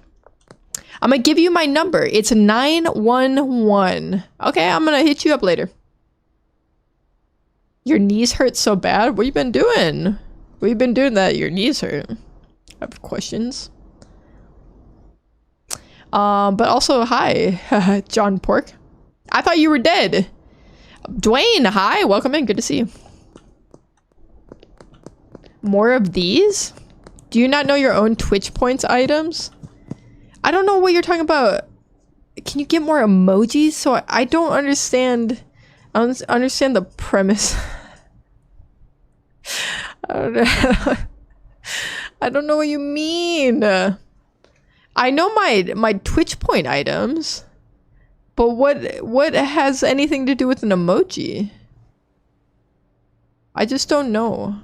I'm gonna give you my number. It's 911. Okay, I'm gonna hit you up later. Your knees hurt so bad? What you been doing? What you been doing that your knees hurt? I have questions. But also, hi, John Pork. I thought you were dead. Dwayne, hi, welcome in, good to see you. More of these? Do you not know your own Twitch points items? I don't know what you're talking about. Can you get more emojis? So I don't understand. I don't understand the premise. I don't know. I don't know what you mean. I know my Twitch point items, but what has anything to do with an emoji? I just don't know.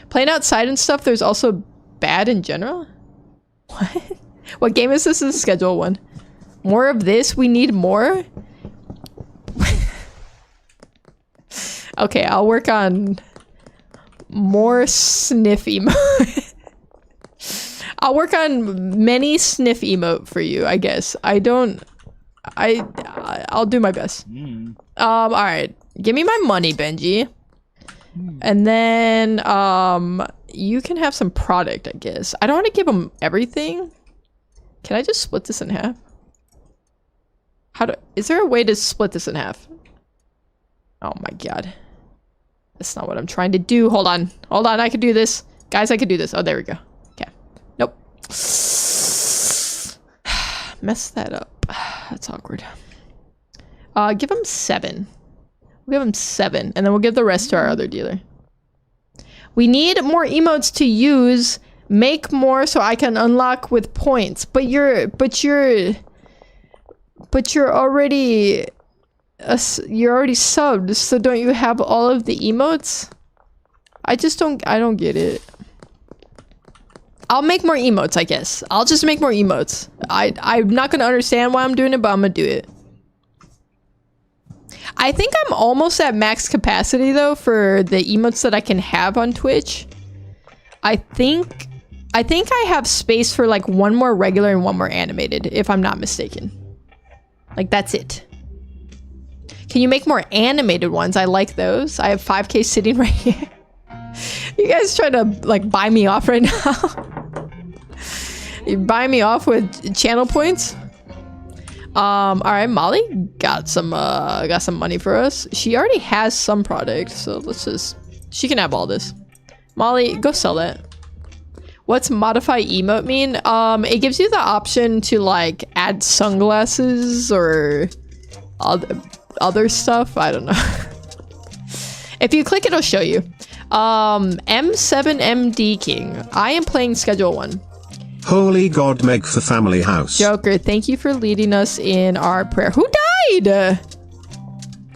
Playing outside and stuff, there's also bad in general? What? What game is this? This is schedule 1. More of this? We need more? Okay, I'll work on more sniff emote. I'll work on many sniff emote for you, I guess. I'll do my best. All right. Give me my money, Benji. And then you can have some product, I guess. I don't want to give them everything. Can I just split this in half? Is there a way to split this in half? Oh my god. That's not what I'm trying to do. Hold on. Hold on, I can do this. Guys, I can do this. Oh, there we go. Okay. Nope. Mess that up. That's awkward. Give him 7. We'll give him 7, and then we'll give the rest to our other dealer. We need more emotes to use. Make more so I can unlock with points. But you're already subbed, so don't you have all of the emotes? I don't get it. I'll make more emotes, I guess. I'll just make more emotes. I'm not gonna understand why I'm doing it, but I'm gonna do it. I think I'm almost at max capacity though for the emotes that I can have on Twitch. I think I have space for like 1 more regular and 1 more animated, if I'm not mistaken. Like that's it. Can you make more animated ones? I like those. I have 5K sitting right here. You guys trying to like buy me off right now? You buy me off with channel points? All right, Molly got some money for us. She already has some product, so let's just, she can have all this. Molly, go sell that. What's modify emote mean? It gives you the option to like add sunglasses or other stuff. I don't know. If you click, it'll show you. M7MD King. I am playing Schedule 1. Holy God, make the family house. Joker, thank you for leading us in our prayer. Who died?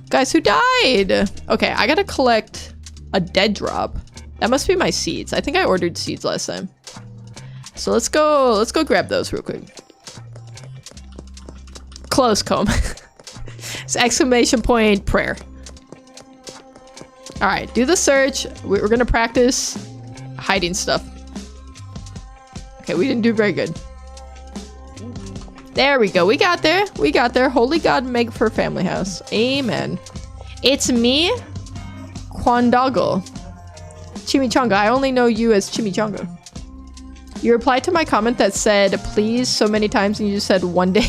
Guys, who died? Okay, I gotta collect a dead drop. That must be my seeds. I think I ordered seeds last time. So let's go grab those real quick. Close comb. It's exclamation point prayer. All right, do the search. We're gonna practice hiding stuff. Okay, we didn't do very good. There we go. We got there. We got there. Holy God, make for family house. Amen. It's me, Quandago. Chimichanga. I only know you as Chimichanga. You replied to my comment that said please so many times and you just said one day.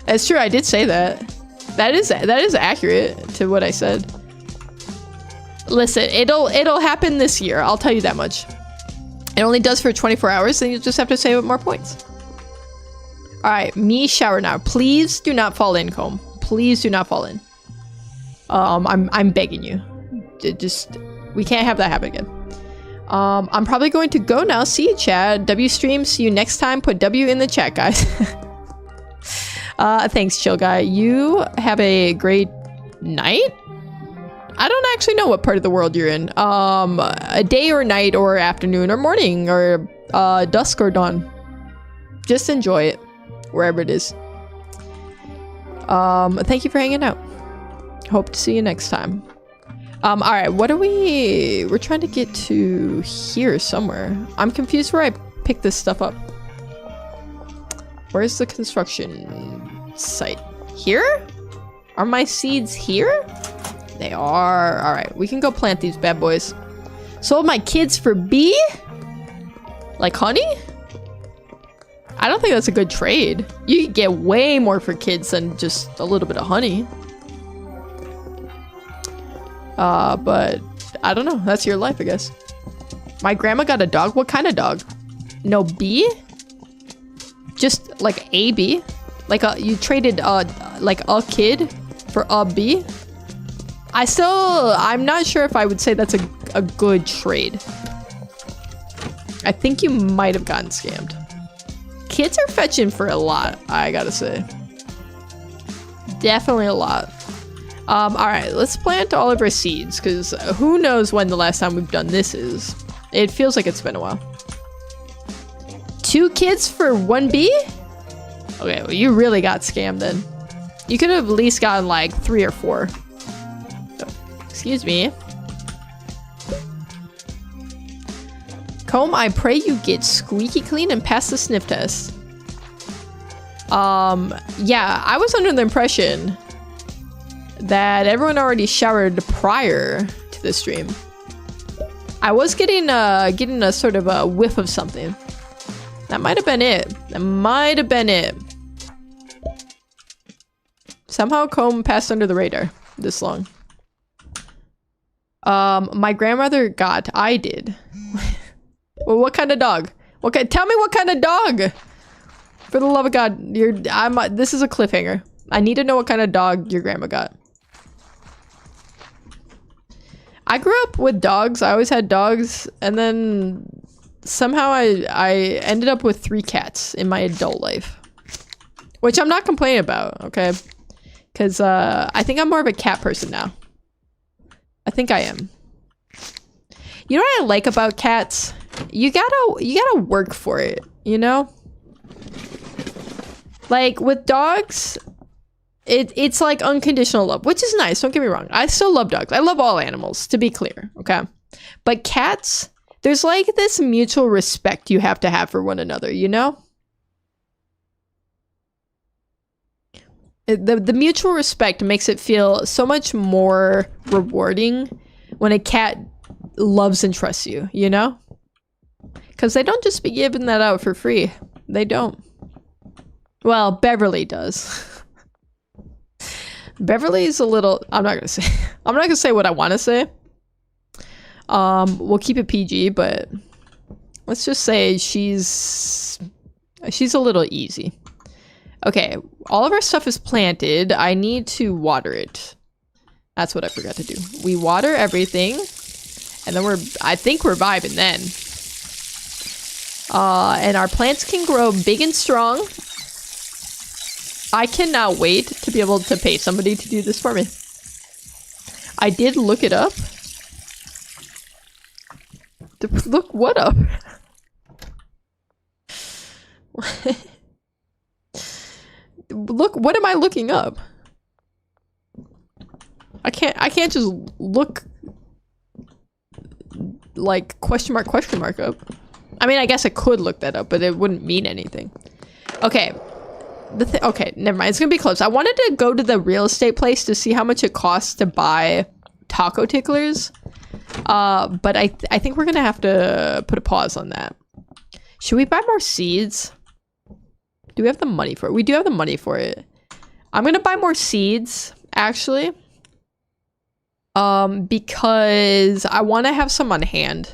That's true. I did say that. That is accurate to what I said. Listen, it'll happen this year. I'll tell you that much. It only does for 24 hours, then you just have to save up more points. All right, me shower now. Please do not fall in, Comb. Please do not fall in. I'm begging you. Just, we can't have that happen again. I'm probably going to go now. See you, chat. W stream. See you next time. Put W in the chat, guys. Thanks, chill guy. You have a great night. I don't actually know what part of the world you're in. A day or night or afternoon or morning or dusk or dawn. Just enjoy it wherever it is. Thank you for hanging out. Hope to see you next time. All right, what are we're trying to get to here somewhere. I'm confused where I picked this stuff up. Where's the construction site? Here? Are my seeds here? They are. All right, we can go plant these bad boys. Sold my kids for bee? Like honey? I don't think that's a good trade. You can get way more for kids than just a little bit of honey. But I don't know. That's your life, I guess. My grandma got a dog. What kind of dog? No bee? Just like a bee? Like you traded like a kid for a bee? I'm not sure if I would say that's a good trade. I think you might have gotten scammed. Kids are fetching for a lot, I gotta say. Definitely a lot. All right, let's plant all of our seeds, because who knows when the last time we've done this is. It feels like it's been a while. 2 kids for 1 bee? Okay, well, you really got scammed then. You could have at least gotten like 3 or 4. Excuse me. Comb, I pray you get squeaky clean and pass the sniff test. Yeah, I was under the impression that everyone already showered prior to the stream. I was getting a sort of a whiff of something. That might have been it. That might have been it. Somehow Comb passed under the radar this long. My grandmother got. I did. Well, what kind of dog? Okay, tell me what kind of dog. For the love of God, this is a cliffhanger. I need to know what kind of dog your grandma got. I grew up with dogs. I always had dogs, and then somehow I ended up with 3 cats in my adult life, which I'm not complaining about. Okay, because I think I'm more of a cat person now. I think I am. You know what I like about cats? You gotta work for it, you know? Like with dogs, it's like unconditional love, which is nice, don't get me wrong. I still love dogs. I love all animals, to be clear, okay? But cats, there's like this mutual respect you have to have for one another, you know? The mutual respect makes it feel so much more rewarding when a cat loves and trusts you, you know? Because they don't just be giving that out for free. They don't. Well, Beverly does. Beverly's a little... I'm not gonna say what I want to say. We'll keep it PG, but let's just say she's a little easy. Okay, all of our stuff is planted. I need to water it. That's what I forgot to do. We water everything, and then I think we're vibing then. And our plants can grow big and strong. I cannot wait to be able to pay somebody to do this for me. I did look it up. Look what up? Look, what am I looking up? I can't just look like question mark up. I mean, I guess I could look that up, but it wouldn't mean anything. Okay. Okay, never mind. It's gonna be close. I wanted to go to the real estate place to see how much it costs to buy taco ticklers. But I think we're gonna have to put a pause on that. Should we buy more seeds? Do we have the money for it? We do have the money for it. I'm gonna buy more seeds, actually. Because I want to have some on hand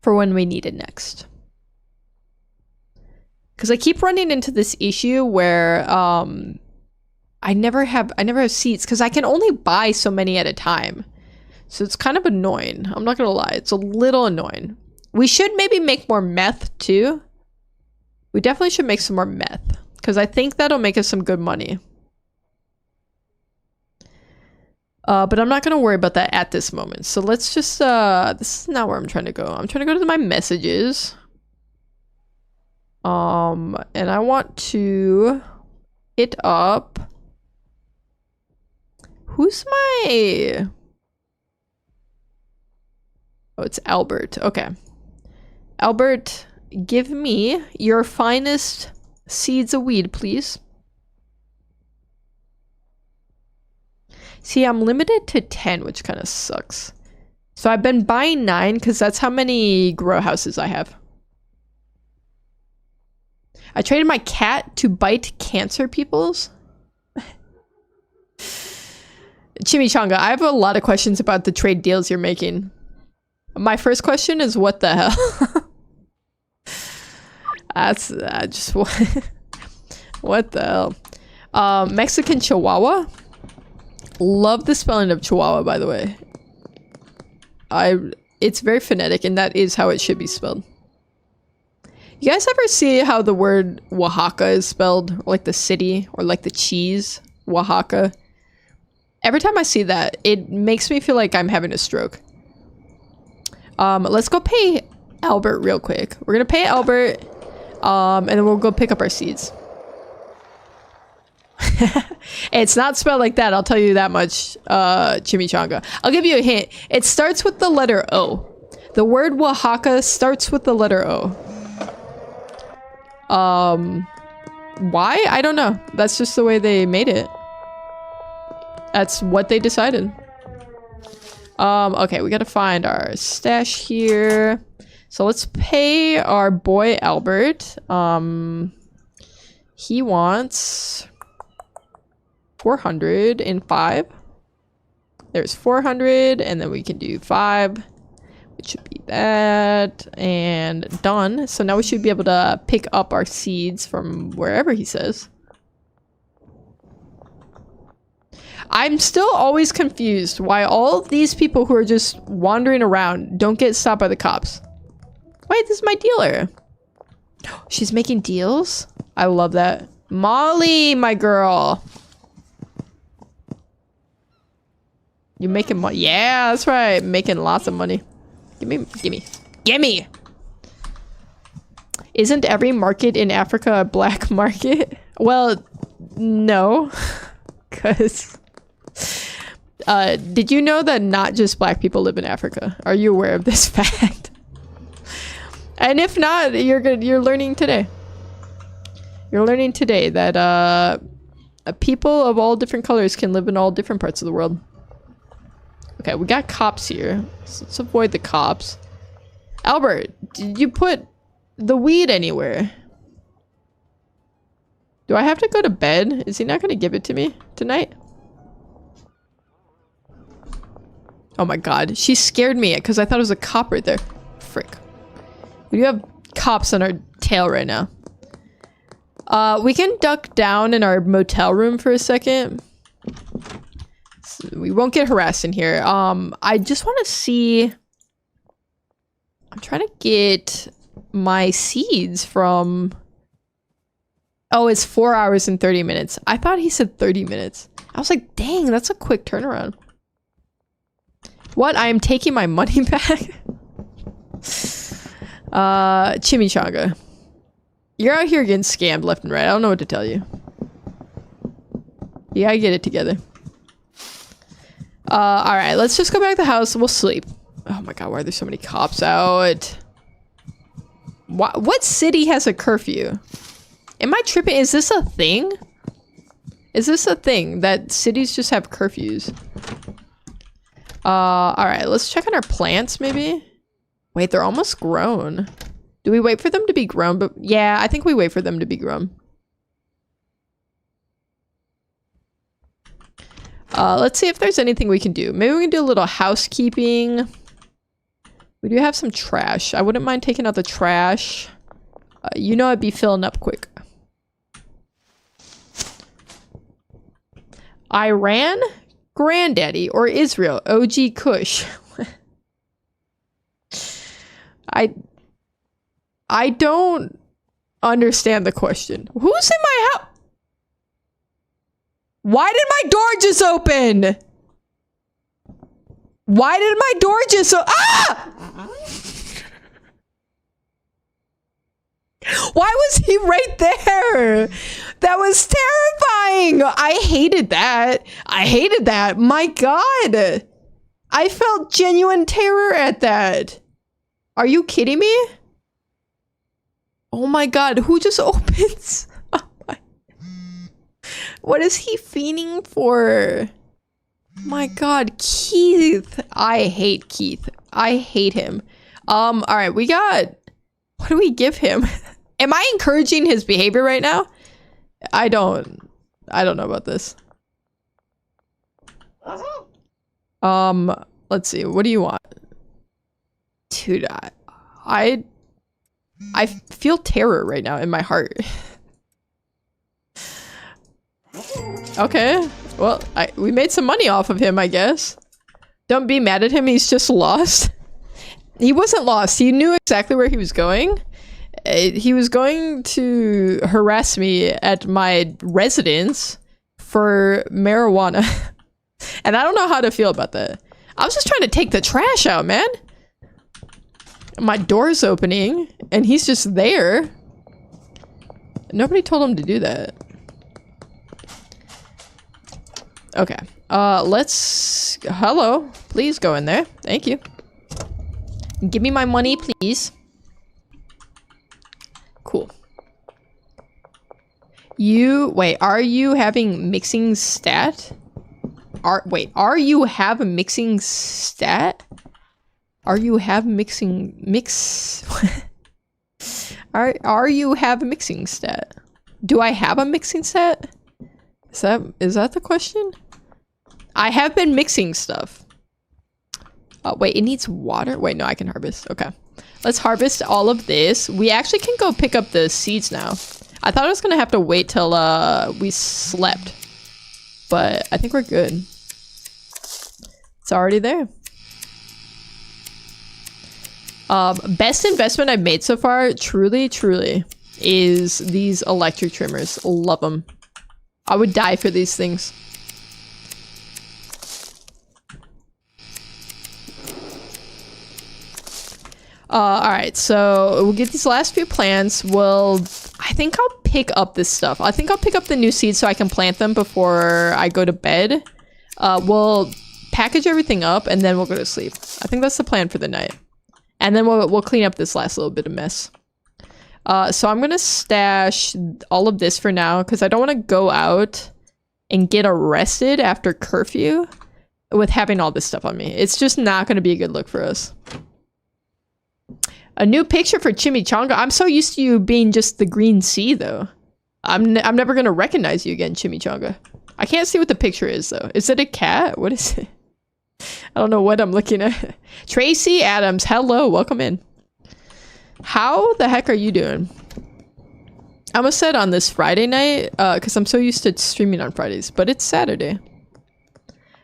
for when we need it next. Because I keep running into this issue where I never have seeds because I can only buy so many at a time. So it's kind of annoying. I'm not gonna lie, it's a little annoying. We should maybe make more meth too. We definitely should make some more meth because I think that'll make us some good money. But I'm not gonna worry about that at this moment. So let's just this is not where I'm trying to go. I'm trying to go to my messages. And I want to hit up. Who's my... Oh, it's Albert. Okay. Albert, give me your finest seeds of weed, please. See, I'm limited to 10, which kind of sucks. So I've been buying 9 because that's how many grow houses I have. I traded my cat to bite cancer peoples. Chimichanga, I have a lot of questions about the trade deals you're making. My first question is, what the hell? That's just what the hell? Mexican Chihuahua. Love the spelling of Chihuahua, by the way. It's very phonetic, and that is how it should be spelled. You guys ever see how the word Oaxaca is spelled? Or like the city, or like the cheese, Oaxaca? Every time I see that, it makes me feel like I'm having a stroke. Let's go pay Albert real quick. We're gonna pay Albert, and then we'll go pick up our seeds. It's not spelled like that, I'll tell you that much, Chimichanga. I'll give you a hint. It starts with the letter O. The word Oaxaca starts with the letter O. Why? I don't know. That's just the way they made it. That's what they decided. Okay, we gotta find our stash here. So let's pay our boy Albert. He wants 405. There's 400, and then we can do 5, which should be that, and done. So now we should be able to pick up our seeds from wherever he says. I'm still always confused why all these people who are just wandering around don't get stopped by the cops. Wait, this is my dealer. She's making deals? I love that. Molly, my girl. You're making money. Yeah, that's right. Making lots of money. Gimme. Isn't every market in Africa a black market? Well, no. Because... did you know that not just black people live in Africa? Are you aware of this fact? And if not, you're learning today. You're learning today that people of all different colors can live in all different parts of the world. Okay, we got cops here. So let's avoid the cops. Albert, did you put the weed anywhere? Do I have to go to bed? Is he not going to give it to me tonight? Oh my god, she scared me because I thought it was a cop right there. Frick. We do have cops on our tail right now. We can duck down in our motel room for a second. So we won't get harassed in here. I just want to see... I'm trying to get my seeds from... Oh, it's 4 hours and 30 minutes. I thought he said 30 minutes. I was like, dang, that's a quick turnaround. What? I am taking my money back? Chimichanga. You're out here getting scammed left and right. I don't know what to tell you. You gotta get it together. Alright, let's just go back to the house. We'll sleep. Oh my god, why are there so many cops out? What city has a curfew? Am I tripping? Is this a thing? Is this a thing that cities just have curfews? Alright, let's check on our plants maybe. Wait, they're almost grown. Do we wait for them to be grown? But yeah, I think we wait for them to be grown. Let's see if there's anything we can do. Maybe we can do a little housekeeping. We do have some trash. I wouldn't mind taking out the trash. You know I'd be filling up quick. Iran? Granddaddy or Israel? OG Kush. I don't understand the question. Who's in my house? Why did my door just open? Why did my door just Ah! Why was he right there? That was terrifying. I hated that. I hated that. My god. I felt genuine terror at that. Are you kidding me? Oh my god, who just opens? Oh my. What is he fiending for? My god, Keith. I hate Keith. I hate him. Alright, we got... What do we give him? Am I encouraging his behavior right now? I don't know about this. Let's see. What do you want? Dude, I feel terror right now in my heart. Okay. Well, we made some money off of him, I guess. Don't be mad at him. He's just lost. He wasn't lost. He knew exactly where he was going. He was going to harass me at my residence for marijuana. And I don't know how to feel about that. I was just trying to take the trash out, man. My door's opening, and he's just there. Nobody told him to do that. Okay. Let's... Hello. Please go in there. Thank you. Give me my money, please. Cool. Wait, are you having mixing stat? Are you have a mixing stat? Are you have mixing mix? Are you have a mixing stat? Do I have a mixing stat? Is that the question? I have been mixing stuff. Wait, it needs water? Wait, no, I can harvest. Okay. Let's harvest all of this. We actually can go pick up the seeds now. I thought I was gonna have to wait till we slept. But I think we're good. It's already there. Best investment I've made so far, truly, is these electric trimmers. Love them. I would die for these things. Alright, so we'll get these last few plants. I think I'll pick up this stuff. I think I'll pick up the new seeds so I can plant them before I go to bed. We'll package everything up and then we'll go to sleep. I think that's the plan for the night. And then we'll clean up this last little bit of mess. So I'm gonna stash all of this for now because I don't want to go out and get arrested after curfew with having all this stuff on me. It's just not going to be a good look for us. A new picture for Chimichanga. I'm so used to you being just the green sea, though. I'm never gonna recognize you again, Chimichanga. I can't see what the picture is, though. Is it a cat? What is it? I don't know what I'm looking at. Tracy Adams, hello, welcome in. How the heck are you doing? I almost said on this Friday night, because I'm so used to streaming on Fridays, but it's Saturday.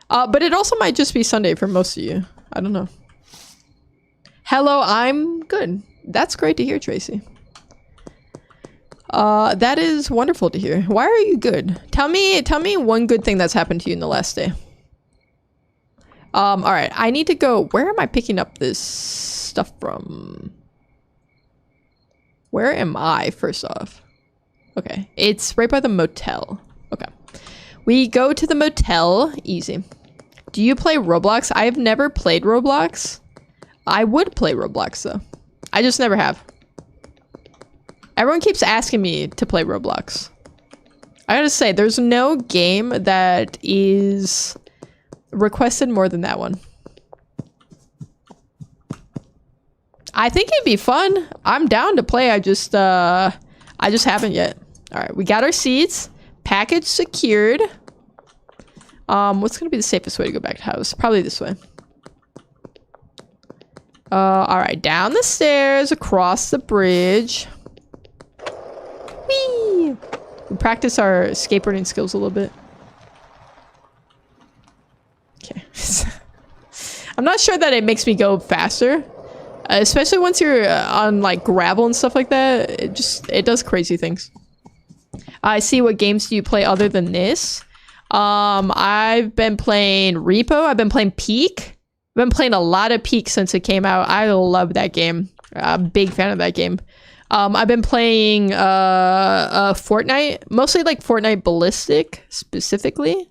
But it also might just be Sunday for most of you. I don't know. Hello, I'm good. That's great to hear, Tracy. That is wonderful to hear. Why are you good? Tell me one good thing that's happened to you in the last day. All right, I need to go. Where am I picking up this stuff from? Where am I, first off? Okay, it's right by the motel. Okay. We go to the motel. Easy. Do you play Roblox? I've never played Roblox. I would play Roblox, though. I just never have. Everyone keeps asking me to play Roblox. I gotta say, there's no game that is requested more than that one. I think it'd be fun. I'm down to play. I just haven't yet. All right, we got our seats. Package secured. What's gonna be the safest way to go back to house? Probably this way. All right, down the stairs, across the bridge. Whee! We practice our skateboarding skills a little bit. Okay. I'm not sure that it makes me go faster. Especially once you're on like gravel and stuff like that. It does crazy things. I see. What games do you play other than this? I've been playing Repo. I've been playing Peak. I've been playing a lot of Peak since it came out. I love that game. I'm a big fan of that game. I've been playing Fortnite, mostly like Fortnite Ballistic specifically.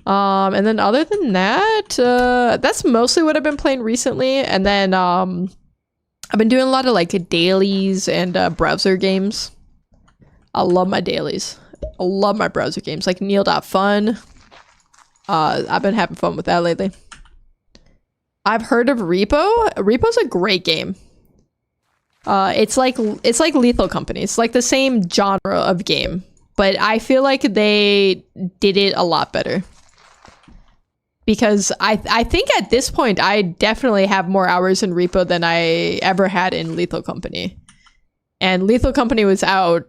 And then other than that, that's mostly what I've been playing recently. And then I've been doing a lot of like dailies and browser games. I love my dailies. I love my browser games like Neil.fun. I've been having fun with that lately. I've heard of Repo. Repo's a great game. It's like Lethal Company. It's like the same genre of game, but I feel like they did it a lot better. Because I think at this point, I definitely have more hours in Repo than I ever had in Lethal Company. And Lethal Company was out,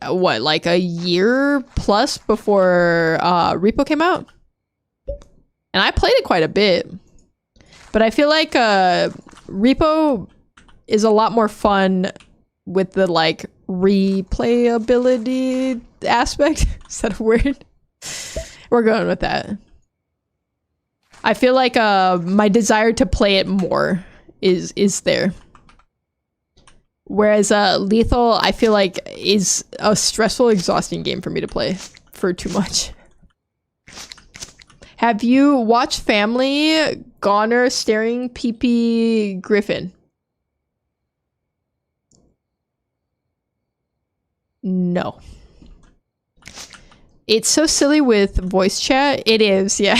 what, like a year plus before Repo came out? And I played it quite a bit. But I feel like Repo is a lot more fun with the like replayability aspect. Is that a word? We're going with that. I feel like my desire to play it more is there. Whereas Lethal, I feel like is a stressful, exhausting game for me to play for too much. Have you watched Family Goner Staring PP Griffin? No. It's so silly with voice chat. It is, yeah.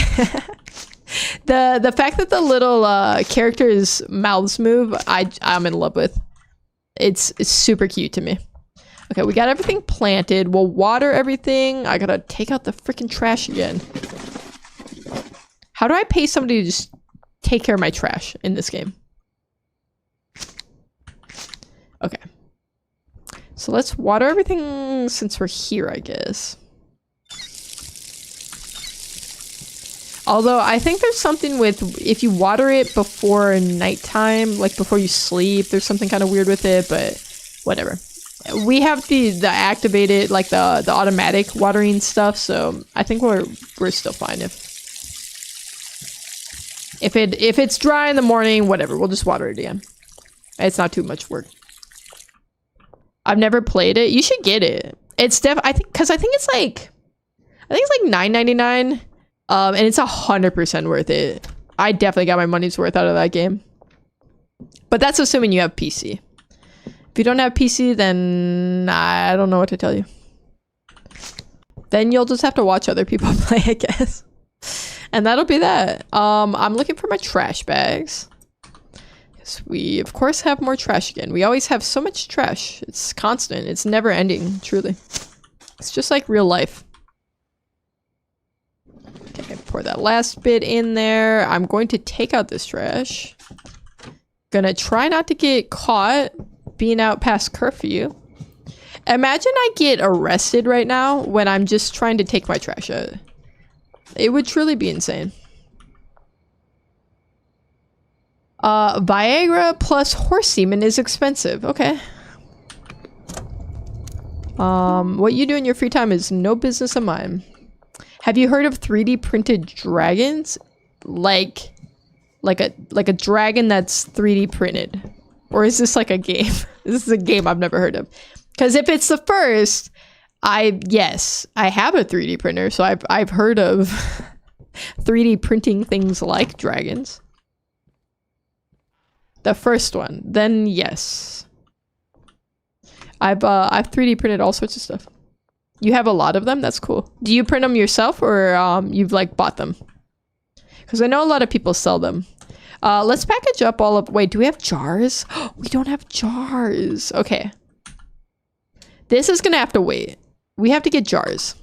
The fact that the little characters' mouths move, I'm in love with. It's super cute to me. Okay, we got everything planted. We'll water everything. I gotta take out the freaking trash again. How do I pay somebody to just take care of my trash in this game? Okay. So let's water everything since we're here, I guess. Although I think there's something with if you water it before nighttime, like before you sleep, there's something kind of weird with it, but whatever. We have the activated, like the automatic watering stuff, so I think we're still fine if it's dry in the morning, whatever, we'll just water it again. It's not too much work. I've never played it. You should get it. It's I think it's like $9.99. And it's 100% worth it. I definitely got my money's worth out of that game. But that's assuming you have PC. If you don't have PC, then I don't know what to tell you. Then you'll just have to watch other people play, I guess. And that'll be that. I'm looking for my trash bags. So we, of course, have more trash again. We always have so much trash. It's constant. It's never ending, truly. It's just like real life. Okay, pour that last bit in there. I'm going to take out this trash. Gonna try not to get caught being out past curfew. Imagine I get arrested right now when I'm just trying to take my trash out. It would truly be insane. Viagra plus horse semen is expensive. Okay. What you do in your free time is no business of mine. Have you heard of 3D printed dragons? Like a dragon that's 3D printed? Or is this like a game? This is a game I've never heard of. Because if it's the first, yes, I have a 3D printer, so I've heard of 3D printing things like dragons. The first one, then yes. I've 3D printed all sorts of stuff. You have a lot of them? That's cool. Do you print them yourself or you've like bought them? Because I know a lot of people sell them. Let's package up all of... Wait, do we have jars? We don't have jars. Okay. This is gonna have to wait. We have to get jars.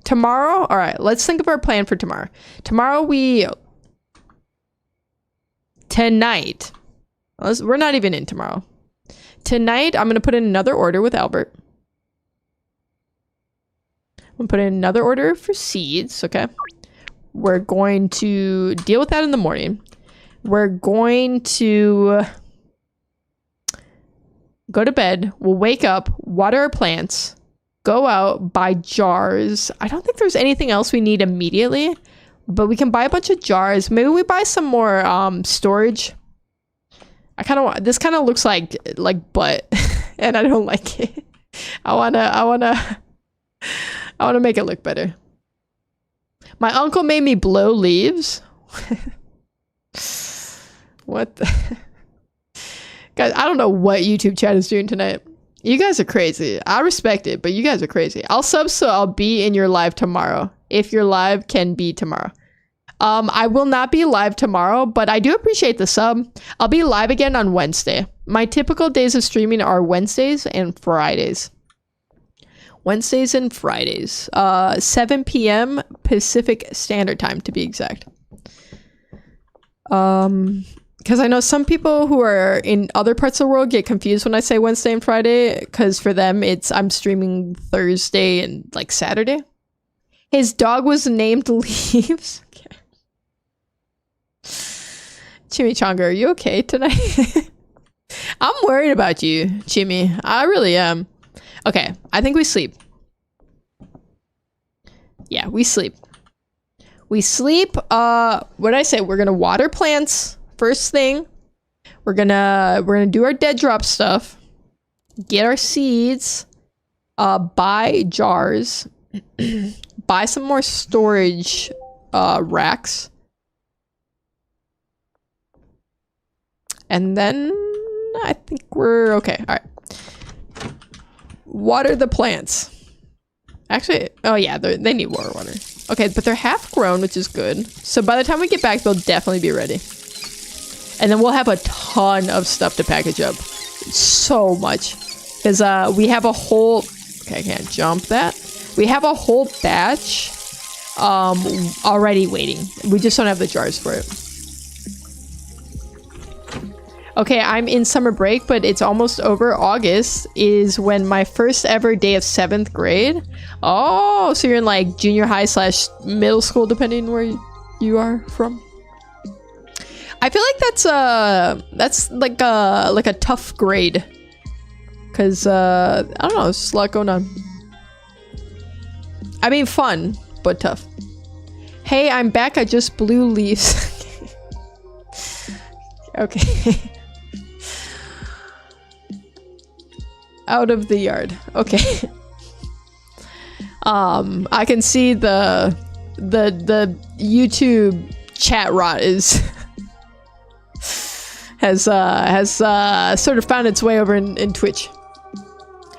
Tomorrow? Alright, let's think of our plan for tomorrow. Tonight. We're not even in tomorrow. Tonight, I'm gonna put in another order with Albert. I'm gonna put in another order for seeds, okay? We're going to deal with that in the morning. We're going to go to bed. We'll wake up, water our plants, go out, buy jars. I don't think there's anything else we need immediately, but we can buy a bunch of jars. Maybe we buy some more storage. I kind of want, this kind of looks like butt and I don't like it. I want to make it look better. My uncle made me blow leaves. What the guys, I don't know what YouTube chat is doing tonight. You guys are crazy. I respect it, but you guys are crazy. I'll sub so I'll be in your live tomorrow. If your live can be tomorrow. I will not be live tomorrow, but I do appreciate the sub. I'll be live again on Wednesday. My typical days of streaming are Wednesdays and Fridays. Wednesdays and Fridays. 7 p.m. Pacific Standard Time, to be exact. Because I know some people who are in other parts of the world get confused when I say Wednesday and Friday, because for them, I'm streaming Thursday and, like, Saturday. His dog was named Leaves. Okay. Chimichanga, are you okay tonight? I'm worried about you, Chimmy. I really am. Okay, I think we sleep. Yeah, we sleep. We sleep. What did I say? We're gonna water plants first thing. We're gonna do our dead drop stuff. Get our seeds. Buy jars. Buy some more storage racks. And then I think we're okay. All right. Water the plants. Actually, oh yeah, they need water. Okay, but they're half grown, which is good. So by the time we get back, they'll definitely be ready. And then we'll have a ton of stuff to package up. So much. Because we have a whole... Okay, I can't jump that. We have a whole batch already waiting. We just don't have the jars for it. Okay, I'm in summer break, but it's almost over. August is when my first ever day of 7th grade. Oh, so you're in like junior high / middle school, depending where you are from. I feel like that's like a tough grade. Cause I don't know, there's just a lot going on. I mean fun, but tough. Hey, I'm back, I just blew leaves. Okay. Out of the yard. Okay. I can see the YouTube chat rot is has sort of found its way over in Twitch.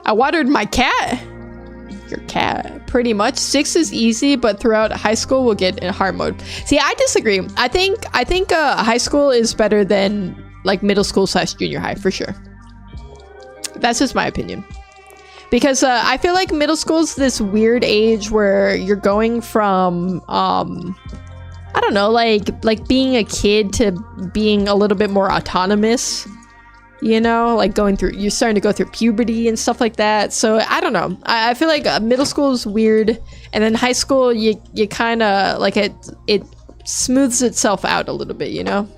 I watered my cat. Your cat, pretty much. 6 is easy, but throughout high school we'll get in hard mode. See, I disagree. I think high school is better than like middle school / junior high for sure. That's just my opinion. Because I feel like middle school is this weird age where you're going from, I don't know, like being a kid to being a little bit more autonomous, you know, like you're starting to go through puberty and stuff like that. So I don't know. I feel like middle school is weird, and then high school, you kind of like it smooths itself out a little bit, you know.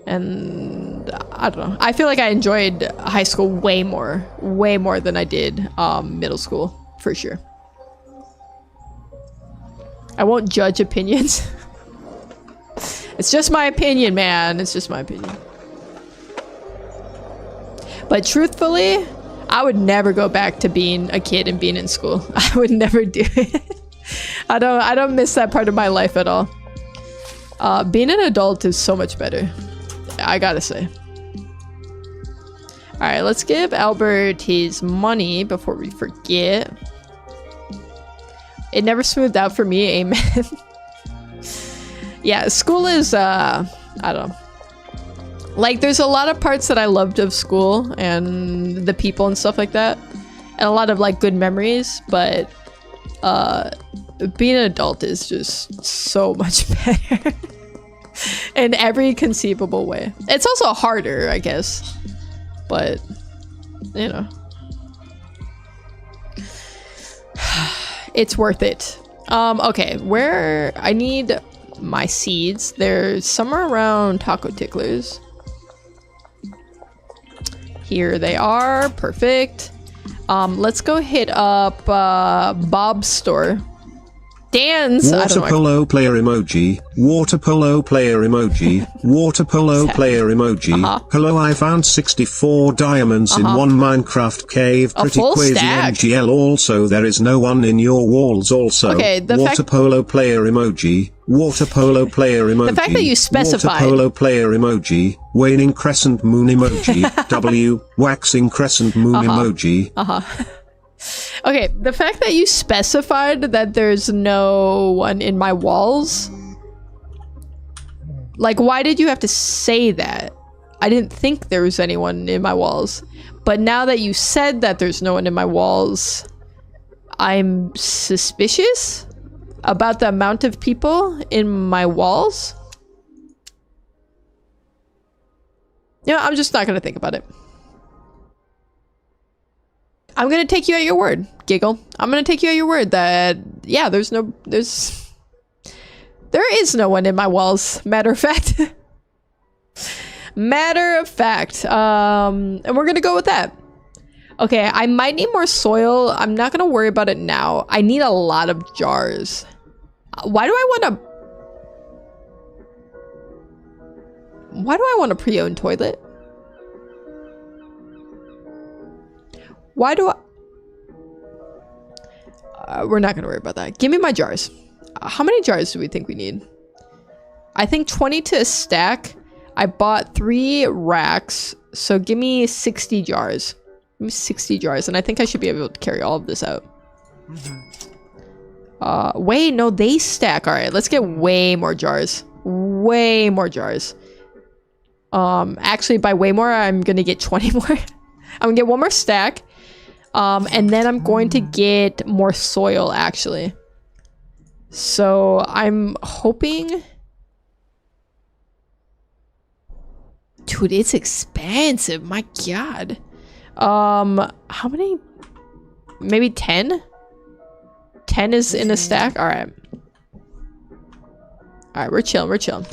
And I don't know. I feel like I enjoyed high school way more than I did middle school for sure. I won't judge opinions. It's just my opinion, man. It's just my opinion. But truthfully, I would never go back to being a kid and being in school. I would never do it. I don't miss that part of my life at all. Being an adult is so much better, I gotta say. All right, let's give Albert his money before we forget. It never smoothed out for me, amen. Yeah, school is, I don't know. Like, there's a lot of parts that I loved of school and the people and stuff like that. And a lot of, like, good memories. But, being an adult is just so much better. In every conceivable way. It's also harder, I guess. But, you know. It's worth it. Okay, where I need my seeds. They're somewhere around taco ticklers. Here they are. Perfect. Let's go hit up Bob's store. Dan's. Water polo player emoji. Water polo player emoji. Water polo player emoji. Hello, I found 64 diamonds in one Minecraft cave. Pretty crazy MGL. Also, there is no one in your walls. Also, okay, water polo player emoji. Water polo player emoji. The fact that you specified. Water polo player emoji. Waning crescent moon emoji. W. Waxing crescent moon emoji. Okay, the fact that you specified that there's no one in my walls. Like, why did you have to say that? I didn't think there was anyone in my walls. But now that you said that there's no one in my walls, I'm suspicious about the amount of people in my walls. You know, I'm just not gonna think about it. I'm gonna take you at your word, Giggle. I'm gonna take you at your word that, yeah, there is no one in my walls, matter of fact. Matter of fact. And we're gonna go with that. Okay, I might need more soil. I'm not gonna worry about it now. I need a lot of jars. Why do I want a pre-owned toilet? Why do I... we're not gonna worry about that. Give me my jars. How many jars do we think we need? I think 20 to a stack. I bought 3 racks, so give me 60 jars. Give me 60 jars, and I think I should be able to carry all of this out. Wait, no, they stack. All right, let's get way more jars. Way more jars. Actually, by way more, I'm gonna get 20 more. I'm gonna get 1 more stack. And then I'm going to get more soil, actually. So I'm hoping... Dude, it's expensive. My God. How many? Maybe 10? 10 is in a stack? All right. All right, we're chilling. We're chilling.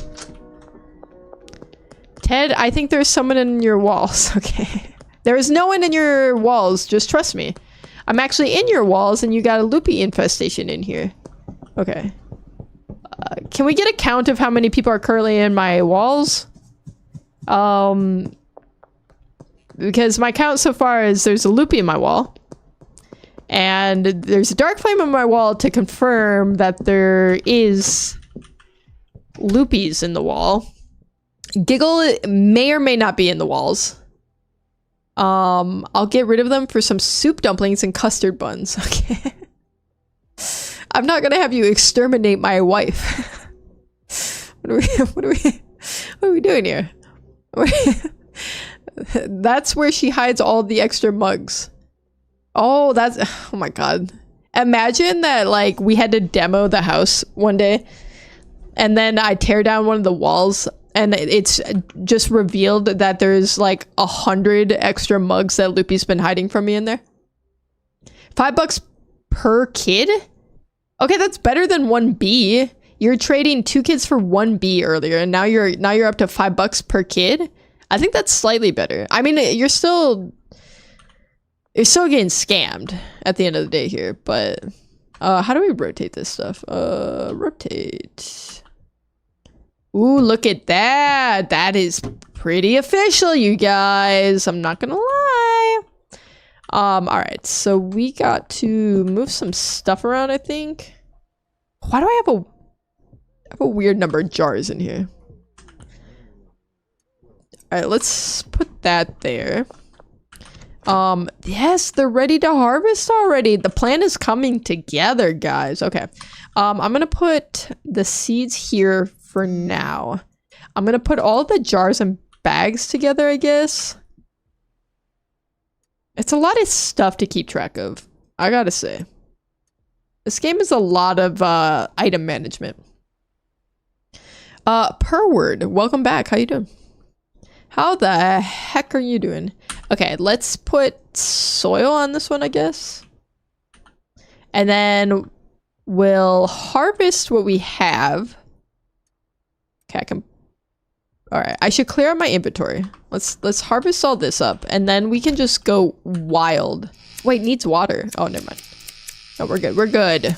Ted, I think there's someone in your walls. Okay. There is no one in your walls. Just trust me. I'm actually in your walls, and you got a loopy infestation in here. Okay. Can we get a count of how many people are currently in my walls? Because my count so far is there's a loopy in my wall. And there's a dark flame on my wall to confirm that there is loopies in the wall. Giggle may or may not be in the walls. I'll get rid of them for some soup dumplings and custard buns. Okay. I'm not gonna have you exterminate my wife. What are we doing here? That's where she hides all the extra mugs. Oh, oh my god. Imagine that, like, we had to demo the house one day, and then I tear down one of the walls, and it's just revealed that there's like 100 extra mugs that Loopy's been hiding from me in there. $5 per kid? Okay, that's better than 1B. You're trading 2 kids for 1B earlier, and now you're up to $5 per kid. I think that's slightly better. I mean, you're still getting scammed at the end of the day here, but how do we rotate this stuff? Rotate. Ooh, look at that. That is pretty official, you guys. I'm not gonna lie. All right, so we got to move some stuff around, I think. Why do I have a weird number of jars in here? All right, let's put that there. Yes, they're ready to harvest already. The plan is coming together, guys. Okay. I'm gonna put the seeds here for now. I'm gonna put all the jars and bags together, I guess. It's a lot of stuff to keep track of, I gotta say. This game is a lot of item management. Per word, welcome back. How you doing? How the heck are you doing? Okay, let's put soil on this one, I guess. And then we'll harvest what we have. Okay, I can... Alright, I should clear out my inventory. Let's harvest all this up, and then we can just go wild. Wait, needs water. Oh, never mind. No, we're good. We're good.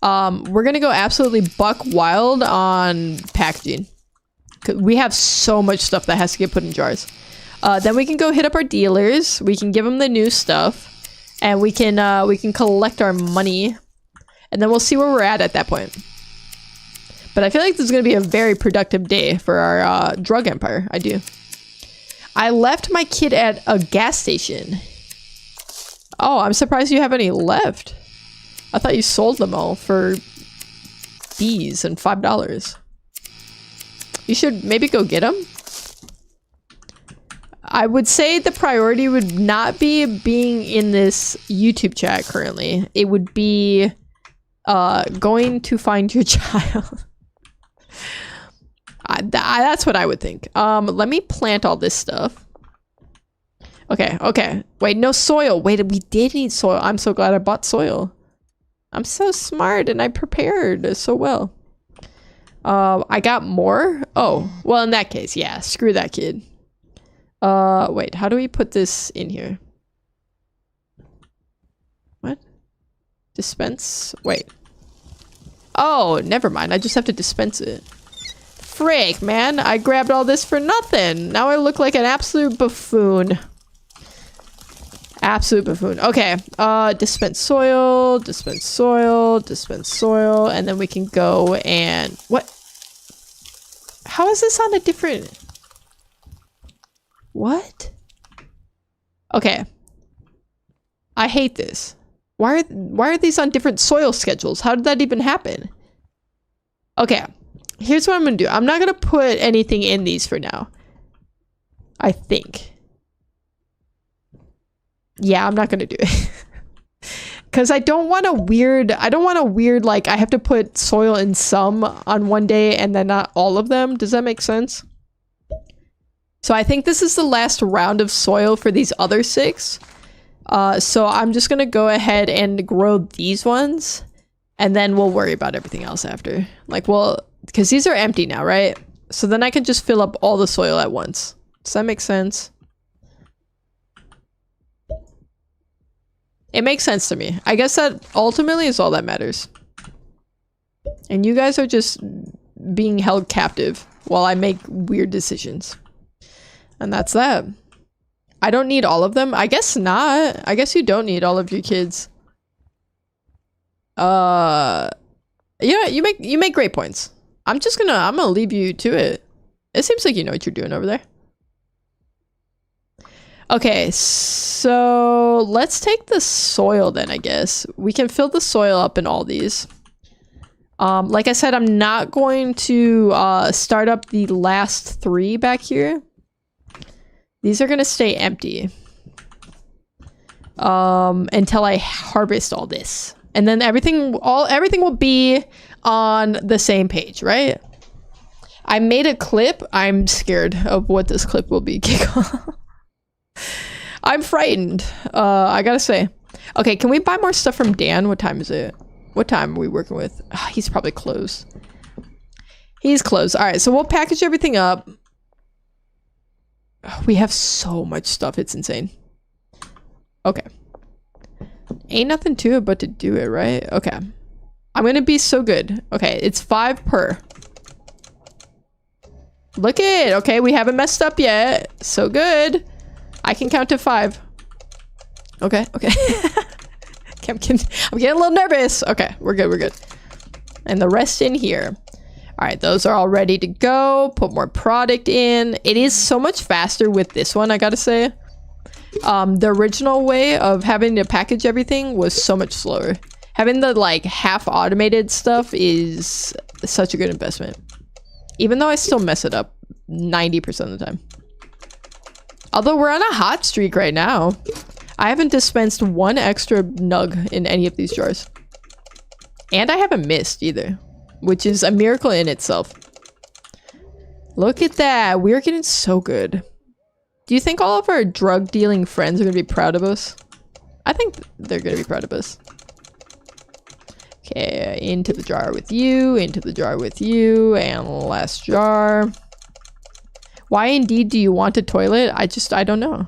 We're gonna go absolutely buck wild on packaging. We have so much stuff that has to get put in jars. Then we can go hit up our dealers. We can give them the new stuff, and we can collect our money, and then we'll see where we're at that point. But I feel like this is going to be a very productive day for our drug empire. I do. I left my kid at a gas station. Oh, I'm surprised you have any left. I thought you sold them all for B's and $5. You should maybe go get them. I would say the priority would not be being in this YouTube chat currently. It would be going to find your child. That's what I would think. Let me plant all this stuff. Okay. Wait, no soil. Wait, we did need soil. I'm so glad I bought soil. I'm so smart and I prepared so well. I got more? Oh, well, in that case, yeah, screw that kid. Wait, how do we put this in here? What? Dispense? Wait. Oh, never mind. I just have to dispense it. Frick, man. I grabbed all this for nothing. Now I look like an absolute buffoon. Absolute buffoon. Okay. Dispense soil, dispense soil, dispense soil, and then we can go and... What? How is this on a different... What? Okay. I hate this. Why are these on different soil schedules? How did that even happen? Okay. Here's what I'm gonna do. I'm not gonna put anything in these for now. I think. Yeah, I'm not gonna do it. Because I don't want a weird, like, I have to put soil in some on one day and then not all of them. Does that make sense? So I think this is the last round of soil for these other 6. So I'm just gonna go ahead and grow these ones, and then we'll worry about everything else after. Like, well, because these are empty now, right? So then I can just fill up all the soil at once. Does that make sense? It makes sense to me. I guess that ultimately is all that matters. And you guys are just being held captive while I make weird decisions. And that's that. I don't need all of them. I guess not. I guess you don't need all of your kids. Yeah, you make great points. I'm gonna leave you to it. It seems like you know what you're doing over there. Okay, so let's take the soil then, I guess. We can fill the soil up in all these. Like I said, I'm not going to start up the last 3 back here. These are gonna stay empty. Until I harvest all this. And then everything will be on the same page, right? I made a clip. I'm scared of what this clip will be. I'm frightened. I gotta say. Okay, can we buy more stuff from Dan? What time is it? What time are we working with? Oh, he's probably closed. He's closed. All right, so we'll package everything up. Oh, we have so much stuff. It's insane. Okay. Ain't nothing to it but to do it, right? Okay. I'm gonna be so good. Okay, it's 5 per. Look it. Okay, we haven't messed up yet. So good. I can count to 5. Okay, okay. I'm getting a little nervous. Okay, we're good, we're good. And the rest in here. All right, those are all ready to go. Put more product in. It is so much faster with this one, I gotta say. The original way of having to package everything was so much slower. Having the like half automated stuff is such a good investment. Even though I still mess it up 90% of the time. Although we're on a hot streak right now. I haven't dispensed 1 extra nug in any of these jars. And I haven't missed either. Which is a miracle in itself. Look at that. We're getting so good. Do you think all of our drug dealing friends are going to be proud of us? I think they're going to be proud of us. Okay, into the jar with you, into the jar with you, and last jar. Why indeed do you want a toilet? I don't know.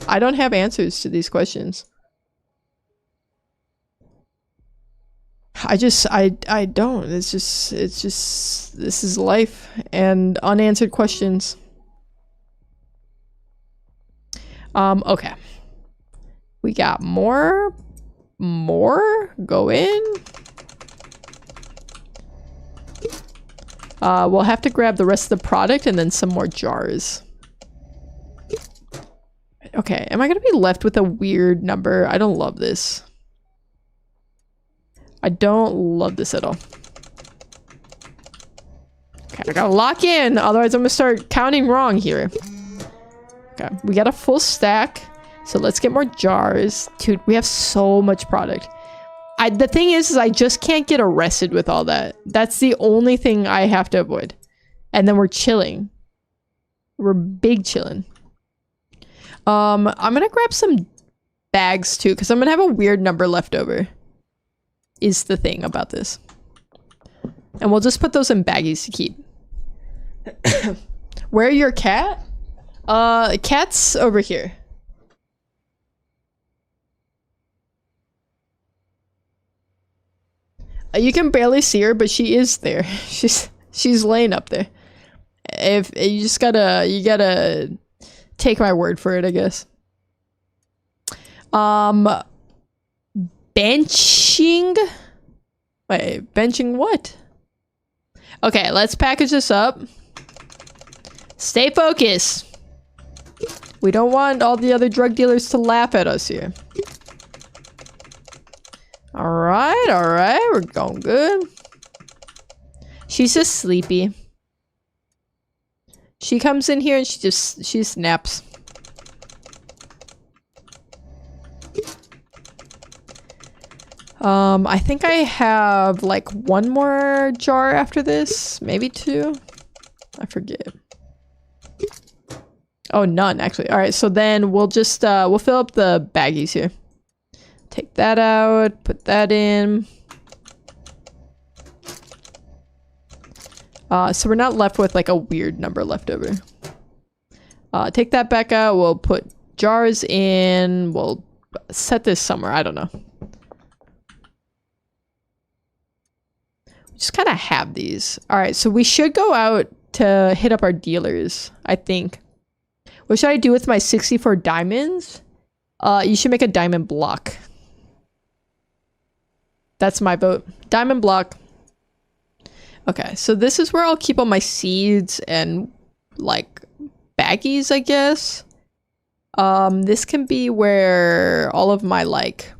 I don't have answers to these questions. I don't. It's just, this is life and unanswered questions. Okay. We got more go in. We'll have to grab the rest of the product and then some more jars. Okay, am I gonna be left with a weird number? I don't love this. I don't love this at all. Okay, I gotta lock in, otherwise I'm gonna start counting wrong here. Okay, we got a full stack, so let's get more jars. Dude, we have so much product. The thing is I just can't get arrested with all that. That's the only thing I have to avoid. And then we're chilling. We're big chilling. I'm gonna grab some bags too, because I'm gonna have a weird number left over. Is the thing about this. And we'll just put those in baggies to keep. Where your cat? Cat's over here. You can barely see her, but she is there. She's laying up there. If you just you gotta take my word for it, I guess. Benching? Wait, benching what? Okay, let's package this up. Stay focused. We don't want all the other drug dealers to laugh at us here. Alright, we're going good. She's just sleepy. She comes in here and she snaps. I think I have like 1 more jar after this, maybe 2. I forget. Oh, none actually. All right, so then we'll just we'll fill up the baggies here. Take that out, put that in. So we're not left with like a weird number left over. Take that back out. We'll put jars in. We'll set this somewhere. I don't know. Just kind of have these. All right, so we should go out to hit up our dealers, I think. What should I do with my 64 diamonds? You should make a diamond block. That's my vote. Diamond block. Okay, so this is where I'll keep all my seeds and like baggies, I guess. This can be where all of my like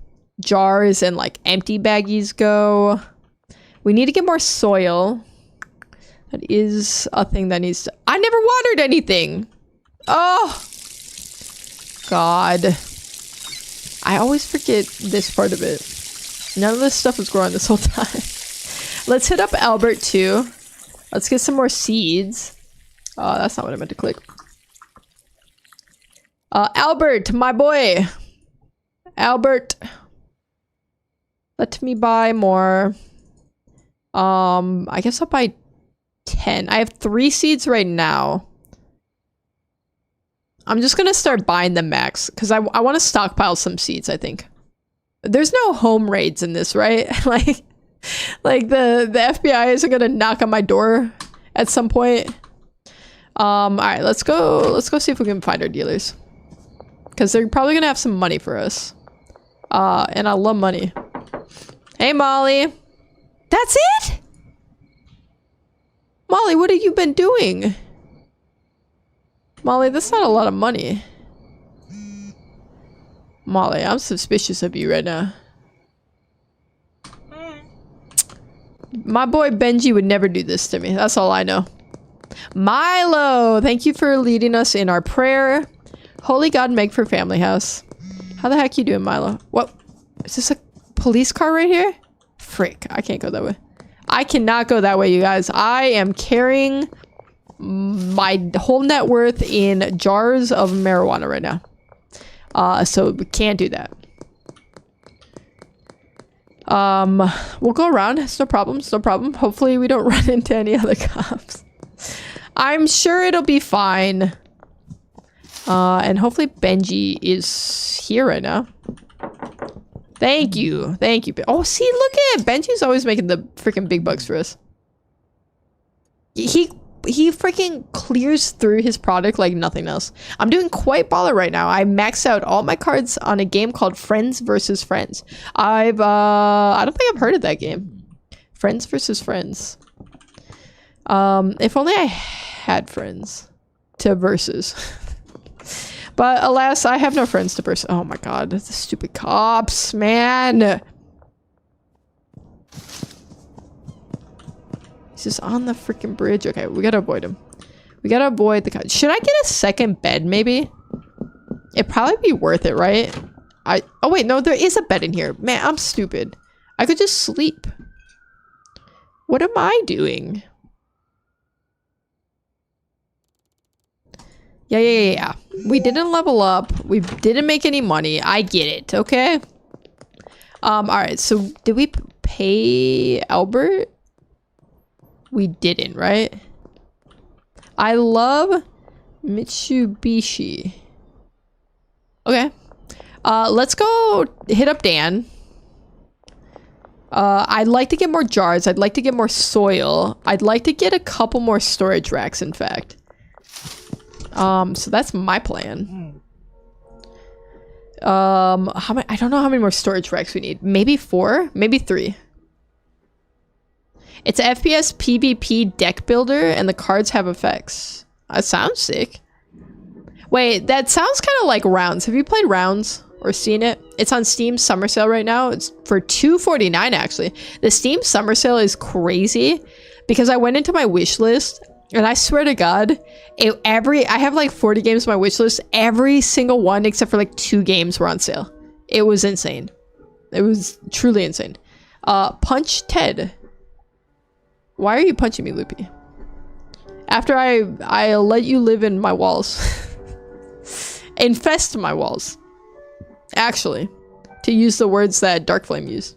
jars and like empty baggies go. We need to get more soil. That is a thing that needs to... I never watered anything! Oh! God. I always forget this part of it. None of this stuff was growing this whole time. Let's hit up Albert too. Let's get some more seeds. Oh, that's not what I meant to click. Albert, my boy. Albert. Let me buy more. I guess I'll buy 10. I have 3 seeds right now. I'm just gonna start buying them max because I want to stockpile some seeds, I think. There's no home raids in this, right? like the FBI isn't gonna knock on my door at some point. All right, let's go see if we can find our dealers. Because they're probably gonna have some money for us. And I love money. Hey, Molly. That's it? Molly, what have you been doing? Molly, that's not a lot of money. Molly, I'm suspicious of you right now. My boy Benji would never do this to me. That's all I know. Milo, thank you for leading us in our prayer. Holy God, make for family house. How the heck you doing, Milo? What? Is this a police car right here? Frick, I can't go that way. I cannot go that way, you guys. I am carrying my whole net worth in jars of marijuana right now. So we can't do that. We'll go around. It's no problem. It's no problem. Hopefully we don't run into any other cops. I'm sure it'll be fine. And hopefully Benji is here right now. Thank you. Thank you. Oh, see, look at it. Benji's always making the freaking big bucks for us. He freaking clears through his product like nothing else. I'm doing quite baller right now. I maxed out all my cards on a game called Friends versus Friends. I don't think I've heard of that game. Friends versus Friends. If only I had friends to versus. But alas, I have no friends to versus. Oh my god, the stupid cops, man. He's just on the freaking bridge. Okay, we gotta avoid him. We gotta avoid the cops. Should I get a second bed, maybe? It'd probably be worth it, right? Oh wait, no, there is a bed in here. Man, I'm stupid. I could just sleep. What am I doing? Yeah. We didn't level up. We didn't make any money. I get it, okay? Alright, so did we pay Albert? We didn't, right? I love Mitsubishi. Okay. Let's go hit up Dan. I'd like to get more jars. I'd like to get more soil. I'd like to get a couple more storage racks, in fact. So that's my plan. How many? I don't know how many more storage racks we need. Maybe 4? Maybe 3. It's a FPS PvP deck builder, and the cards have effects. That sounds sick. Wait, that sounds kind of like Rounds. Have you played Rounds or seen it? It's on Steam Summer Sale right now. It's for $2.49 actually. The Steam Summer Sale is crazy because I went into my wish list. And I swear to God, I have like 40 games on my wish list. Every single one except for like 2 games were on sale. It was insane. It was truly insane. Punch Ted. Why are you punching me, Loopy? After I'll let you live in my walls. Infest my walls. Actually. To use the words that Darkflame used.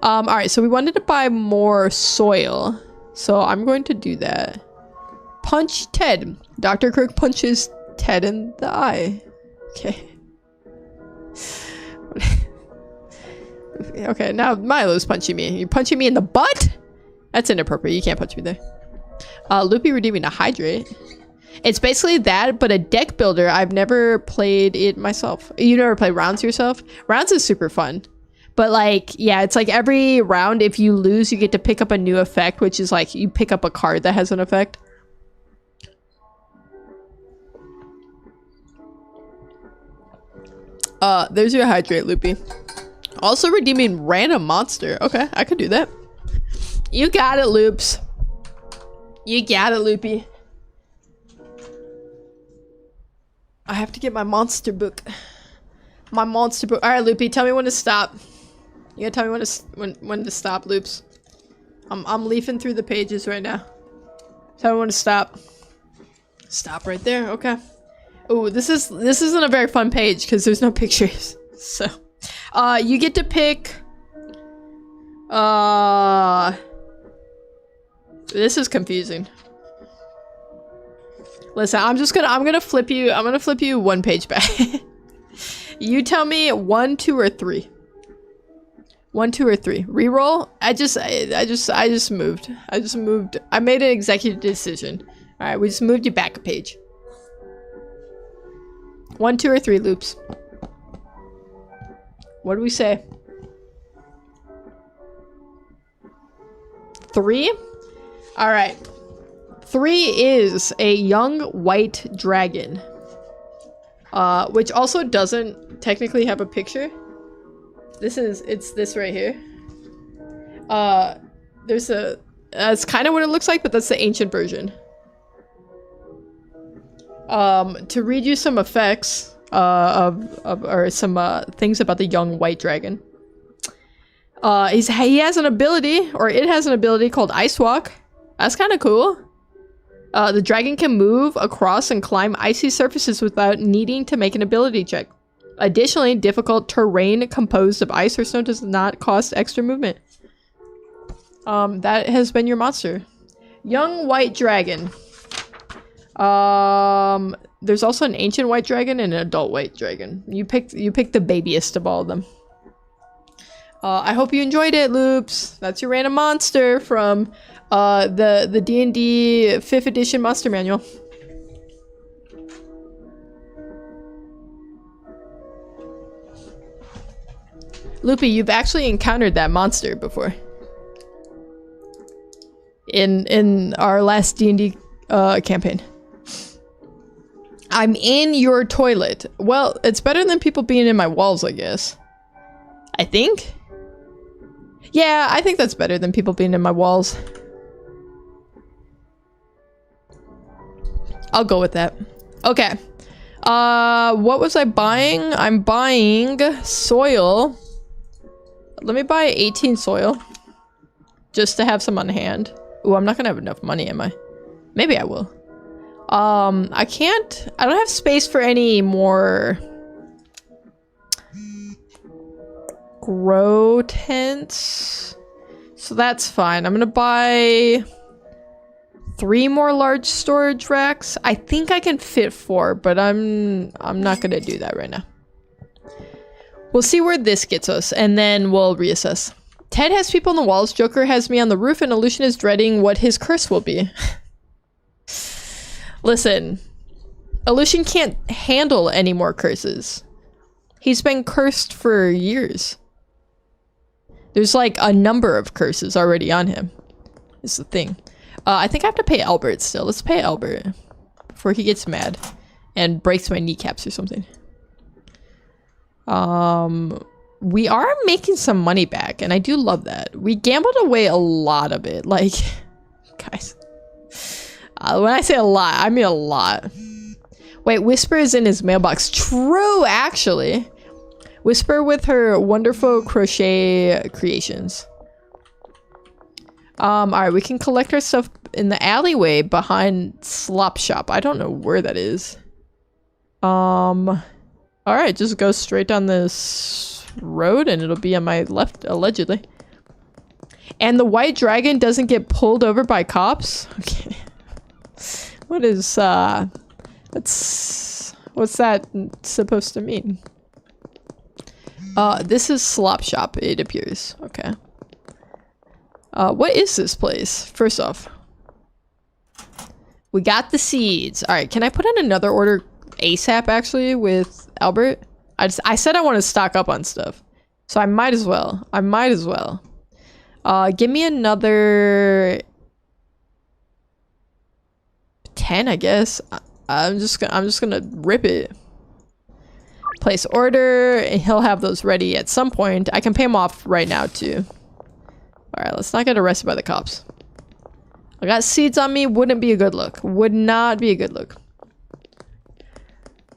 Alright, so we wanted to buy more soil. So I'm going to do that. Punch Ted. Dr. Kirk punches Ted in the eye. Okay. Okay, now Milo's punching me. You're punching me in the butt? That's inappropriate. You can't punch me there. Loopy redeeming a hydrate. It's basically that, but a deck builder. I've never played it myself. You never played Rounds yourself? Rounds is super fun. But like, yeah, it's like every round, if you lose, you get to pick up a new effect, which is like you pick up a card that has an effect. There's your hydrate, Loopy. Also redeeming random monster. Okay, I could do that. You got it, Loops. You got it, Loopy. I have to get my monster book. My monster book. All right, Loopy, tell me when to stop. You gotta tell me when to stop, Loops. I'm leafing through the pages right now. Tell me when to stop. Stop right there. Okay. Oh, this isn't a very fun page because there's no pictures. So, you get to pick. This is confusing. Listen, I'm gonna flip you one page back. You tell me 1, 2, or 3. 1, 2, or 3. Reroll. I just moved. I made an executive decision. All right, we just moved you back a page. 1, 2, or 3 loops. What do we say? 3? All right. 3 is a young white dragon. Which also doesn't technically have a picture. It's this right here. That's kind of what it looks like, but that's the ancient version. To read you some effects, or some things about the young white dragon. He has an ability, or it has an ability called Ice Walk. That's kind of cool. The dragon can move across and climb icy surfaces without needing to make an ability check. Additionally, difficult terrain composed of ice or snow does not cost extra movement. That has been your monster. Young white dragon. There's also an ancient white dragon and an adult white dragon. You picked the babiest of all of them. I hope you enjoyed it, Loops. That's your random monster from the D&D 5th edition monster manual. Loopy, you've actually encountered that monster before. In our last D&D campaign. I'm in your toilet. Well, it's better than people being in my walls, I guess. I think? Yeah, I think that's better than people being in my walls. I'll go with that. Okay. What was I buying? I'm buying soil. Let me buy 18 soil. Just to have some on hand. Ooh, I'm not gonna have enough money, am I? Maybe I will. I don't have space for any more grow tents. So that's fine. I'm gonna buy 3 more large storage racks. I think I can fit 4, but I'm not gonna do that right now. We'll see where this gets us, and then we'll reassess. Ted has people on the walls, Joker has me on the roof, and Illusion is dreading what his curse will be. Listen, Illusion can't handle any more curses. He's been cursed for years. There's like a number of curses already on him. Is the thing. I think I have to pay Albert still. Let's pay Albert before he gets mad and breaks my kneecaps or something. We are making some money back, and I do love that. We gambled away a lot of it. Like, guys. When I say a lot, I mean a lot. Wait, Whisper is in his mailbox. True, actually. Whisper with her wonderful crochet creations. Alright, we can collect our stuff in the alleyway behind Slop Shop. I don't know where that is. Alright, just go straight down this road and it'll be on my left, allegedly. And the white dragon doesn't get pulled over by cops? Okay. What is, what's that supposed to mean? This is Slop Shop, it appears. Okay. What is this place? First off. We got the seeds. Alright, can I put in another order ASAP, actually, with Albert? I said I want to stock up on stuff. So I might as well. Give me another 10, I guess. I'm just gonna rip it. Place order, and he'll have those ready at some point. I can pay him off right now too. Alright, let's not get arrested by the cops. I got seeds on me, wouldn't be a good look. Would not be a good look.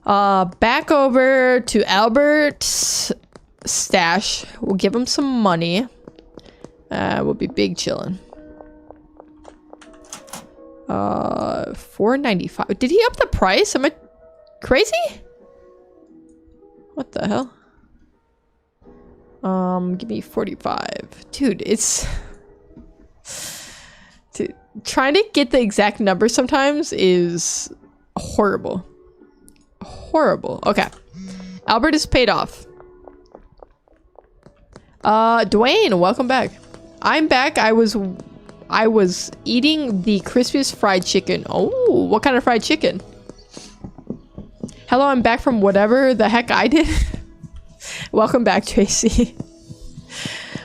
Back over to Albert's stash. We'll give him some money. We'll be big chillin'. $4.95. Did he up the price? Am I crazy? What the hell? Give me 45. Dude, it's... Dude, trying to get the exact number sometimes is horrible. Horrible. Okay. Albert is paid off. Dwayne, welcome back. I'm back. I was eating the crispiest fried chicken. Oh, what kind of fried chicken? Hello, I'm back from whatever the heck I did. Welcome back, Tracy.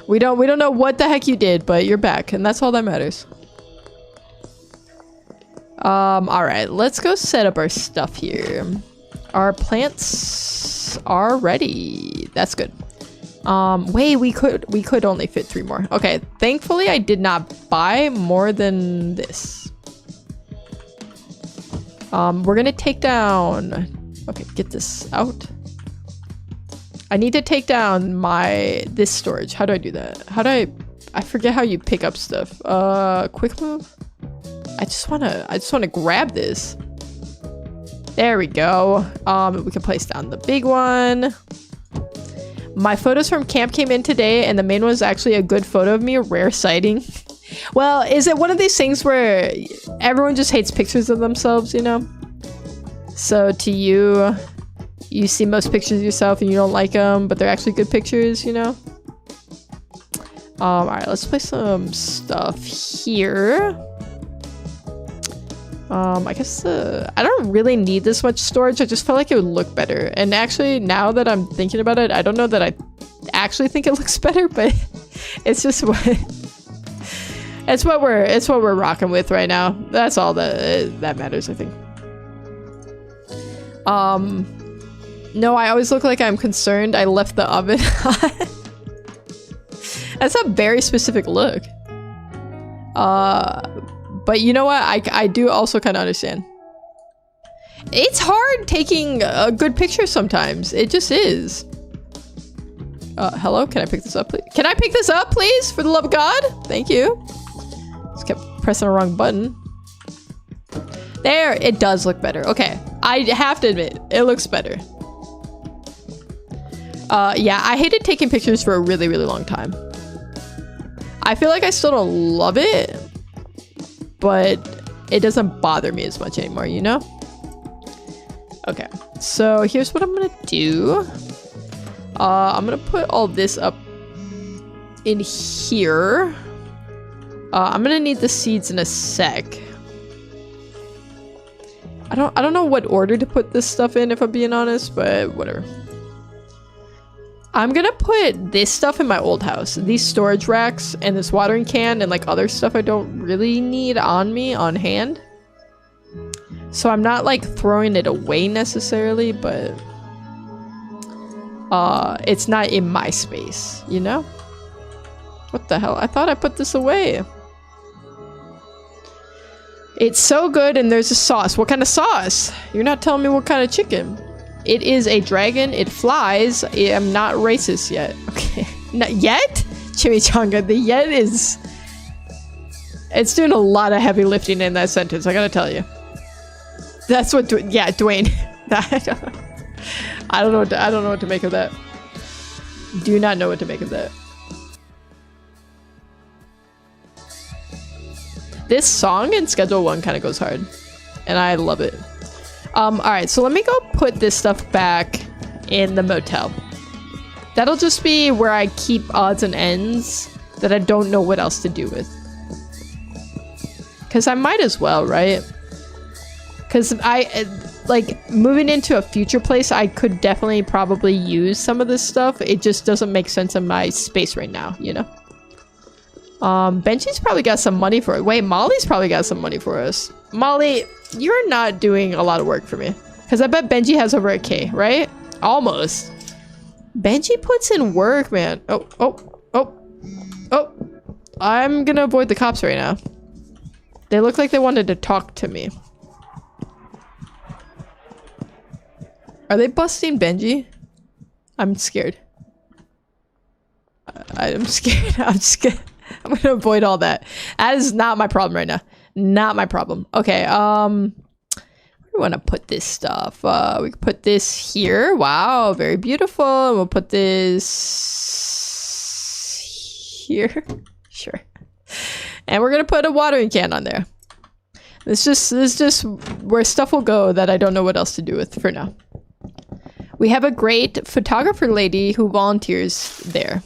We don't know what the heck you did, but you're back, and that's all that matters. All right, let's go set up our stuff here. Our plants are ready. That's good. Wait, we could only fit 3 more. Okay, thankfully I did not buy more than this. We're gonna take down... Okay, get this out. I need to take down this storage. How do I do that? I forget how you pick up stuff. Quick move? I just wanna grab this. There we go. We can place down the big one. My photos from camp came in today, and the main one was actually a good photo of me, a rare sighting. Well, is it one of these things where everyone just hates pictures of themselves, you know? So to you, you see most pictures of yourself and you don't like them, but they're actually good pictures, you know? All right, let's place some stuff here. I guess I don't really need this much storage. I just felt like it would look better. And actually, now that I'm thinking about it, I don't know that I actually think it looks better, but it's just what it's what we're rocking with right now. That's all that matters, I think. No, I always look like I'm concerned I left the oven on. That's a very specific look. But you know what? I do also kind of understand. It's hard taking a good picture sometimes. It just is. Hello? Can I pick this up, please? Can I pick this up, please? For the love of God? Thank you. Just kept pressing the wrong button. There, it does look better. Okay. I have to admit, it looks better. Yeah, I hated taking pictures for a really, really long time. I feel like I still don't love it, but it doesn't bother me as much anymore, you know? Okay, so here's what I'm gonna do. I'm gonna put all this up in here. I'm gonna need the seeds in a sec. I don't know what order to put this stuff in, if I'm being honest, but whatever. I'm gonna put this stuff in my old house. These storage racks and this watering can and like other stuff I don't really need on me on hand. So I'm not like throwing it away necessarily, but it's not in my space, you know? What the hell? I thought I put this away. It's so good, and there's a sauce. What kind of sauce? You're not telling me what kind of chicken. It is a dragon. It flies. I am not racist yet. Okay. Not yet? Chimichanga. The yet is... It's doing a lot of heavy lifting in that sentence, I gotta tell you. That's what... Yeah, Dwayne. I don't know what to make of that. Do not know what to make of that. This song in Schedule 1 kind of goes hard. And I love it. Alright, so let me go put this stuff back in the motel. That'll just be where I keep odds and ends that I don't know what else to do with. Because I might as well, right? Because like, moving into a future place, I could definitely probably use some of this stuff. It just doesn't make sense in my space right now, you know? Benji's probably got some money for it. Wait, Molly's probably got some money for us. Molly, you're not doing a lot of work for me. Because I bet Benji has over a K, right? Almost. Benji puts in work, man. Oh. I'm gonna avoid the cops right now. They look like they wanted to talk to me. Are they busting Benji? I'm scared. I'm scared. I'm scared. I'm gonna avoid all that. That is not my problem right now. Not my problem. Okay, where do we want to put this stuff? We can put this here. Wow, very beautiful. We'll put this here. Sure. And we're gonna put a watering can on there. This is just where stuff will go that I don't know what else to do with for now. We have a great photographer lady who volunteers there.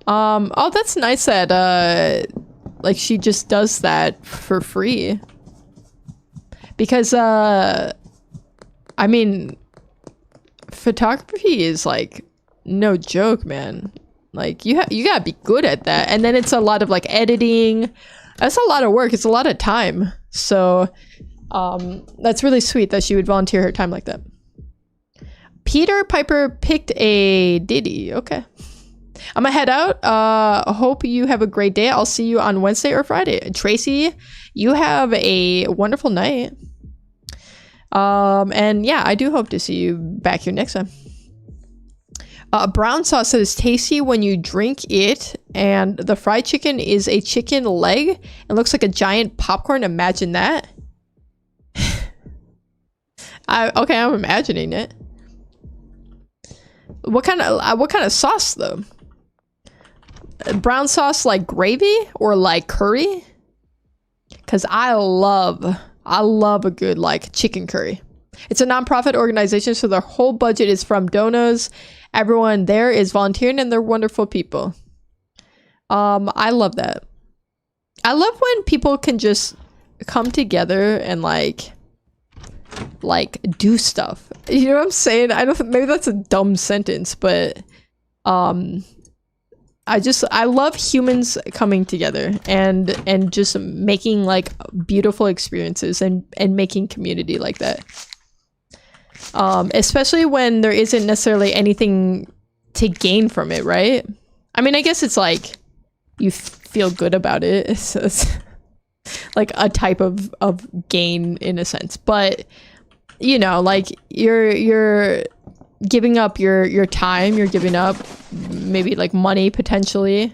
Oh, that's nice that, like, she just does that for free. Because, I mean, photography is, like, no joke, man. Like, you gotta be good at that. And then it's a lot of, like, editing. That's a lot of work. It's a lot of time. So, that's really sweet that she would volunteer her time like that. Peter Piper picked a ditty. Okay. I'm gonna head out. Hope you have a great day. I'll see you on Wednesday or Friday. Tracy, you have a wonderful night. And yeah, I do hope to see you back here next time. Brown sauce says tasty when you drink it, and the fried chicken is a chicken leg. It looks like a giant popcorn. Imagine that. Okay, I'm imagining it. What kind of sauce though? Brown sauce like gravy or like curry? Because I love a good like chicken curry. It's a nonprofit organization, so their whole budget is from donors. Everyone there is volunteering and they're wonderful people. I love that. I love when people can just come together and like do stuff. You know what I'm saying? Maybe that's a dumb sentence, but I love humans coming together and just making like beautiful experiences and making community like that. Especially when there isn't necessarily anything to gain from it, right? I mean, I guess it's like you feel good about it. So it's like a type of gain in a sense, but you know, like you're giving up your time, you're giving up maybe like money potentially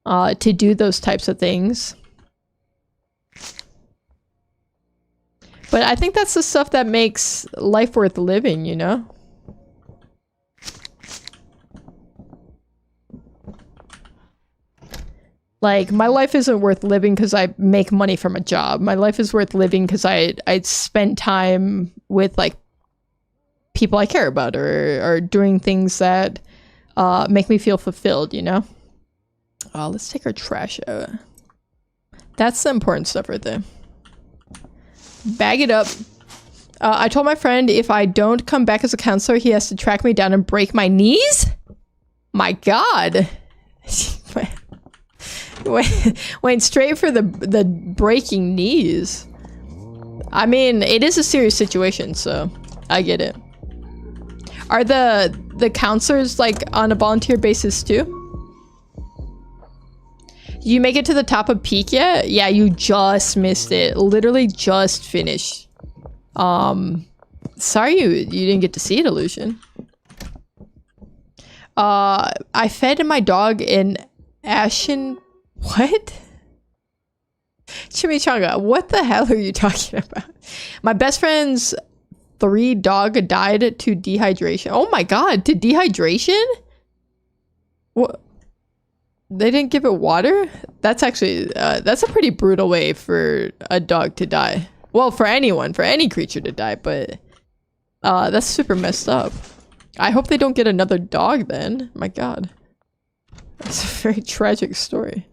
to do those types of things. But I think that's the stuff that makes life worth living, you know? Like, my life isn't worth living because I make money from a job. My life is worth living because I spend time with, like, people I care about or doing things that make me feel fulfilled, you know? Let's take our trash out. That's the important stuff right there. Bag it up. I told my friend if I don't come back as a counselor, he has to track me down and break my knees? My God. Went straight for the breaking knees. I mean, it is a serious situation, so I get it. Are the counselors like on a volunteer basis too? You make it to the top of peak yet? Yeah, you just missed it. Literally just finished. Sorry you didn't get to see it, Illusion. I fed my dog an ashen... What? Chimichanga, what the hell are you talking about? My best friend's 3 dog died to dehydration. Oh my God, to dehydration? What? They didn't give it water? That's actually, that's a pretty brutal way for a dog to die. Well, for anyone, for any creature to die, but that's super messed up. I hope they don't get another dog then. My God. That's a very tragic story.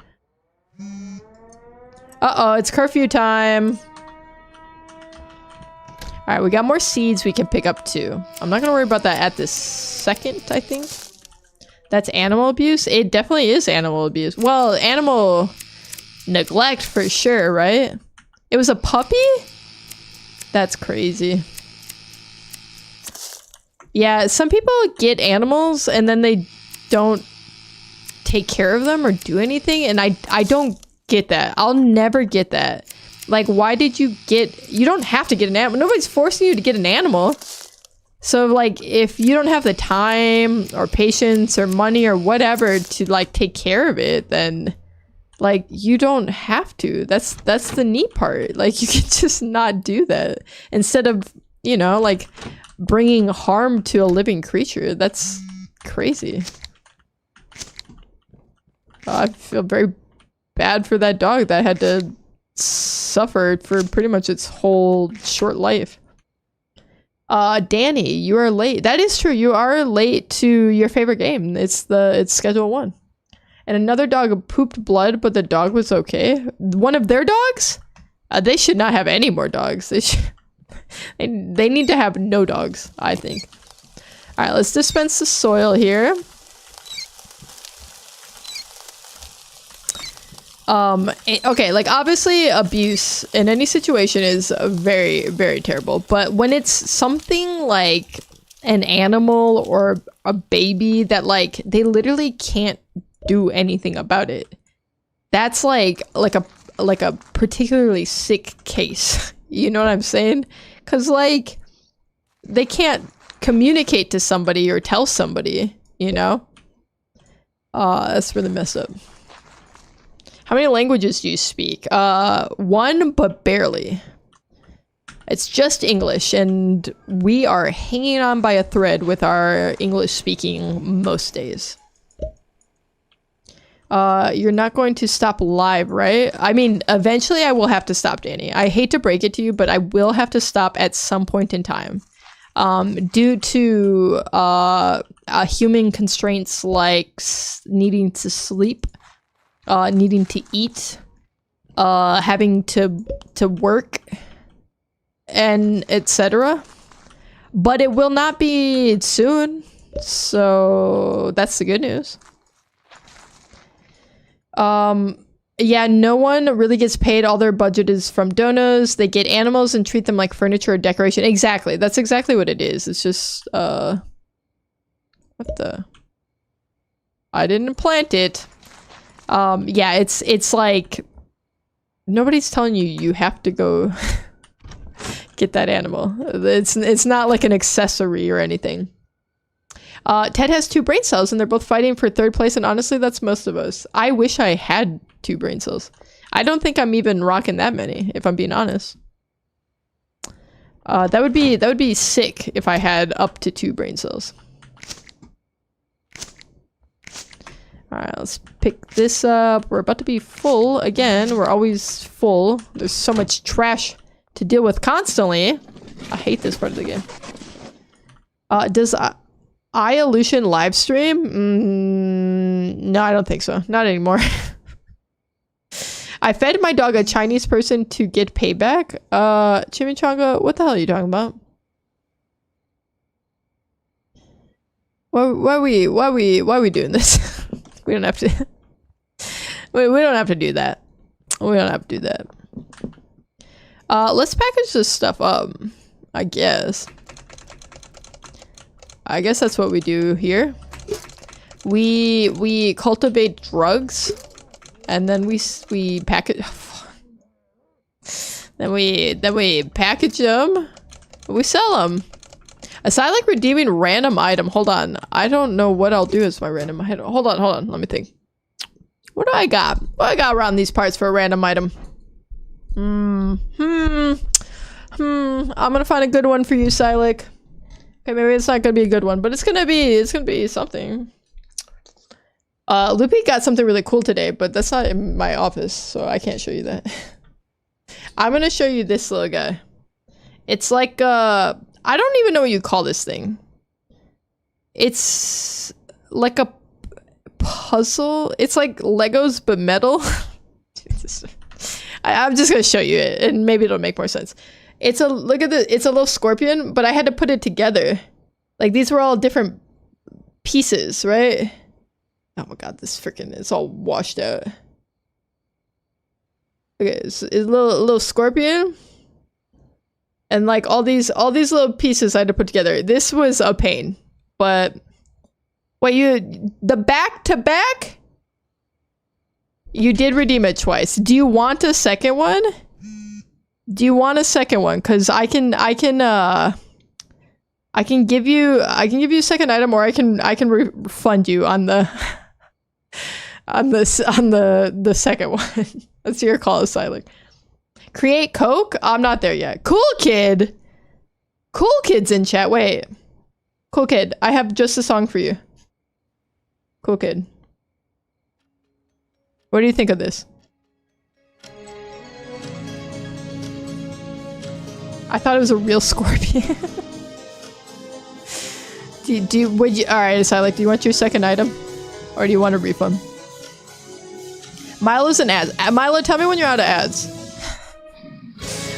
Uh-oh, it's curfew time. Alright, we got more seeds we can pick up too. I'm not gonna worry about that at this second, I think. That's animal abuse? It definitely is animal abuse. Well, animal neglect for sure, right? It was a puppy? That's crazy. Yeah, some people get animals and then they don't take care of them or do anything, and I don't get that. I'll never get that. Like, why did you don't have to get an animal. Nobody's forcing you to get an animal. So like if you don't have the time or patience or money or whatever to like take care of it, then like you don't have to. That's the neat part. Like you can just not do that instead of, you know, like bringing harm to a living creature. That's crazy. I feel very bad for that dog that had to suffer for pretty much its whole short life. Danny, you are late. That is true. You are late to your favorite game. It's schedule 1. And another dog pooped blood, but the dog was okay. One of their dogs? They should not have any more dogs. They need to have no dogs, I think. All right, let's dispense the soil here. Okay, like obviously abuse in any situation is very, very terrible. But when it's something like an animal or a baby that like they literally can't do anything about it, that's like a particularly sick case. You know what I'm saying? Because like they can't communicate to somebody or tell somebody, you know? That's really messed up. How many languages do you speak? 1, but barely. It's just English, and we are hanging on by a thread with our English speaking most days. You're not going to stop live, right? I mean, eventually I will have to stop, Danny. I hate to break it to you, but I will have to stop at some point in time. Due to human constraints like needing to sleep, needing to eat, having to work, and etc. But it will not be soon, so that's the good news. Yeah, no one really gets paid. All their budget is from donos. They get animals and treat them like furniture or decoration. Exactly. That's exactly what it is. It's just, what the? I didn't plant it. Yeah, it's like, nobody's telling you have to go get that animal. It's not like an accessory or anything. Ted has 2 brain cells and they're both fighting for 3rd place, and honestly that's most of us. I wish I had 2 brain cells. I don't think I'm even rocking that many, if I'm being honest. That would be sick if I had up to 2 brain cells. Alright, let's pick this up. We're about to be full again. We're always full. There's so much trash to deal with constantly. I hate this part of the game. Does iElution live stream? No, I don't think so. Not anymore. I fed my dog a Chinese person to get payback. Chimichanga, what the hell are you talking about? Why are we doing this? We don't have to. we don't have to do that. We don't have to do that. Let's package this stuff up, I guess. I guess that's what we do here. We cultivate drugs, and then we package. Then we package them. We sell them. Aside like redeeming random item. Hold on. I don't know what I'll do as my random item. Hold on. Let me think. What do I got? What do I got around these parts for a random item? I'm gonna find a good one for you, Silik. Okay, maybe it's not gonna be a good one, but it's gonna be something. Loopy got something really cool today, but that's not in my office, so I can't show you that. I'm gonna show you this little guy. It's like I don't even know what you call this thing. It's like a puzzle. It's like Legos but metal. I'm just gonna show you it, and maybe it'll make more sense. It's a it's a little scorpion, but I had to put it together. Like these were all different pieces, right? Oh my god, this freaking it's all washed out. Okay, it's a little scorpion. And like all these little pieces I had to put together. This was a pain. But wait, the back to back? You did redeem it twice. Do you want a second one? Do you want a second one? Cause I can I can give you a second item, or I can refund you on the on the second one. That's your call, Silent. Create Coke? I'm not there yet. Cool Kid. Cool Kid's in chat. Wait. Cool Kid, I have just a song for you. Cool Kid. What do you think of this? I thought it was a real scorpion. Alright, Silent, do you want your second item? Or do you want a refund? Milo's in ads. Milo, tell me when you're out of ads.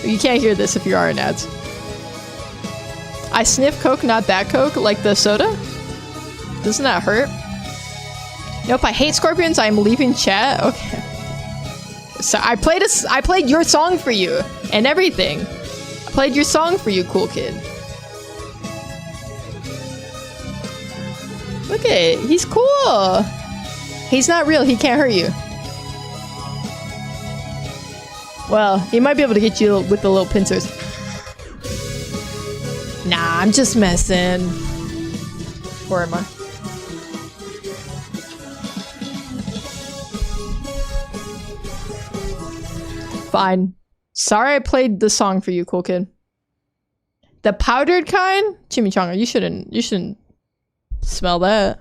You can't hear this if you are in ads. I sniff Coke, not that Coke, like the soda? Doesn't that hurt? Nope, I hate scorpions. I'm leaving chat. Okay. So I played your song for you and everything. I played your song for you, Cool Kid. Look at it. He's cool. He's not real. He can't hurt you. Well, he might be able to get you with the little pincers. Nah, I'm just messing. Or am I? Fine. Sorry I played the song for you, Cool Kid. The powdered kind? Chimichanga, you shouldn't smell that.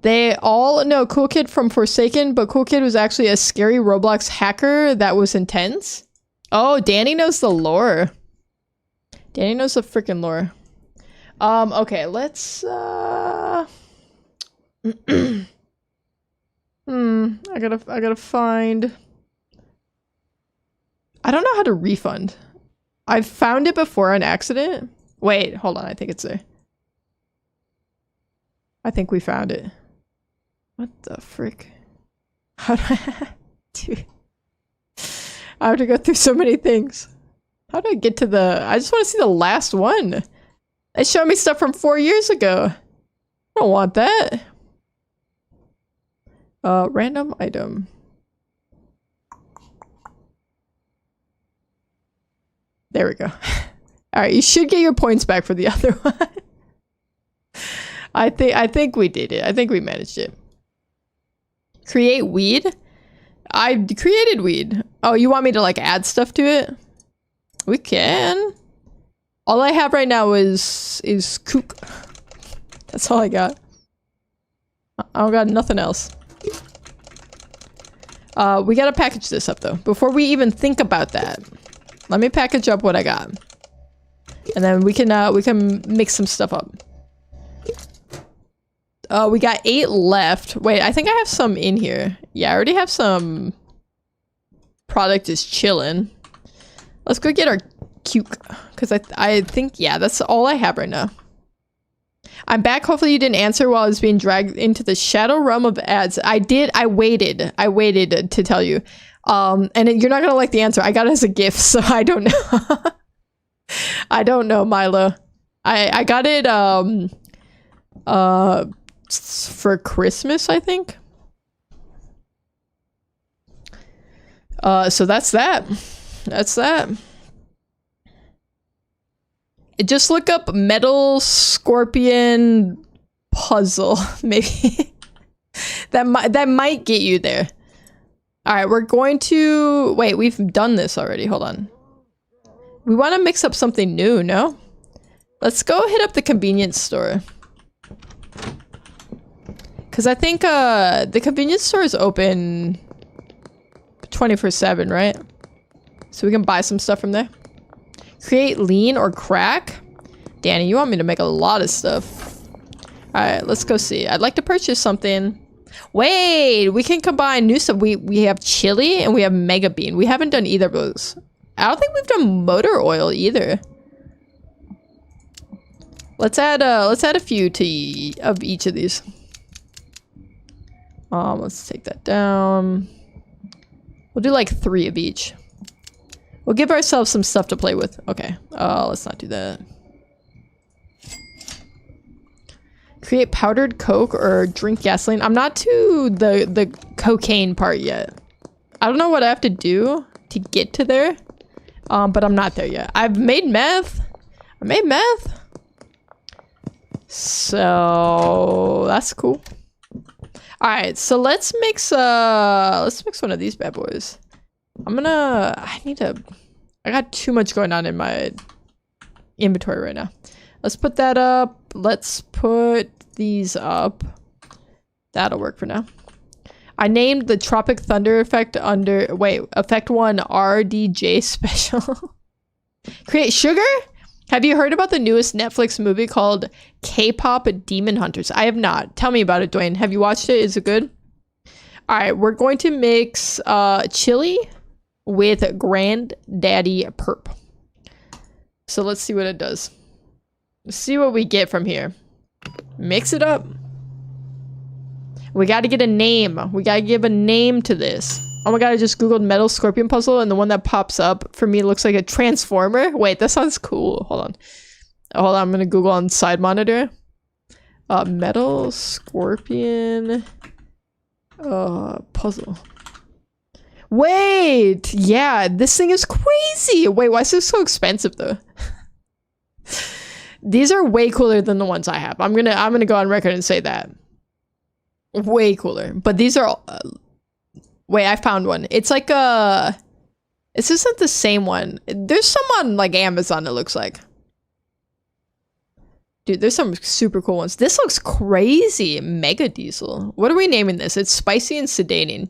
They all know Cool Kid from Forsaken, but Cool Kid was actually a scary Roblox hacker that was intense. Oh, Danny knows the lore. Danny knows the freaking lore. Okay, let's I gotta find. I don't know how to refund. I've found it before on accident. Wait, hold on, I think it's there. I think we found it. What the frick? How do I dude. I have to go through so many things. How do I get to the I just want to see the last one. It's showing me stuff from 4 years ago. I don't want that. Random item. There we go. Alright, you should get your points back for the other one. I think we did it. I think we managed it. Create weed? I created weed. Oh, you want me to like add stuff to it? We can. All I have right now is kook. That's all I got. I don't got nothing else. We gotta package this up though. Before we even think about that, let me package up what I got. And then we can mix some stuff up. We got 8 left. Wait, I think I have some in here. Yeah, I already have some. Product is chilling. Let's go get our cuke. Because I think, yeah, that's all I have right now. I'm back. Hopefully you didn't answer while I was being dragged into the shadow realm of ads. I did. I waited to tell you. And you're not going to like the answer. I got it as a gift, so I don't know. I don't know, Milo. I got it, for Christmas, I think. So that's that. That's that. Just look up metal scorpion puzzle, maybe. that might get you there. All right, we're going to wait. We've done this already. Hold on. We want to mix up something new, no? Let's go hit up the convenience store. Because I think the convenience store is open 24/7, right? So we can buy some stuff from there. Create lean or crack? Danny, you want me to make a lot of stuff. Alright, let's go see. I'd like to purchase something. Wait, we can combine new stuff. We have chili and we have mega bean. We haven't done either of those. I don't think we've done motor oil either. Let's add a few of each of these. Let's take that down. We'll do like 3 of each. We'll give ourselves some stuff to play with. Okay. Let's not do that. Create powdered coke or drink gasoline. I'm not to the cocaine part yet. I don't know what I have to do to get to there. But I'm not there yet. I've made meth. I made meth. So that's cool. All right, so let's mix one of these bad boys. I got too much going on in my inventory right now. Let's put that up. Let's put these up. That'll work for now. I named the Tropic Thunder effect effect 1 RDJ special. Create sugar? Have you heard about the newest Netflix movie called K-pop Demon Hunters? I have not. Tell me about it, Dwayne. Have you watched it? Is it good? All right, we're going to mix chili with Granddaddy Perp. So let's see what it does. Let's see what we get from here. Mix it up. We got to get a name. We got to give a name to this. Oh my god, I just googled metal scorpion puzzle and the one that pops up for me looks like a transformer. Wait, that sounds cool. Hold on. I'm going to Google on side monitor. Metal scorpion puzzle. Wait, yeah, this thing is crazy. Wait, why is this so expensive though? These are way cooler than the ones I have. I'm gonna go on record and say that. Way cooler. But these are wait, I found one. It's like this isn't the same one. There's some on like Amazon, it looks like. Dude, there's some super cool ones. This looks crazy. Mega Diesel. What are we naming this? It's spicy and sedating.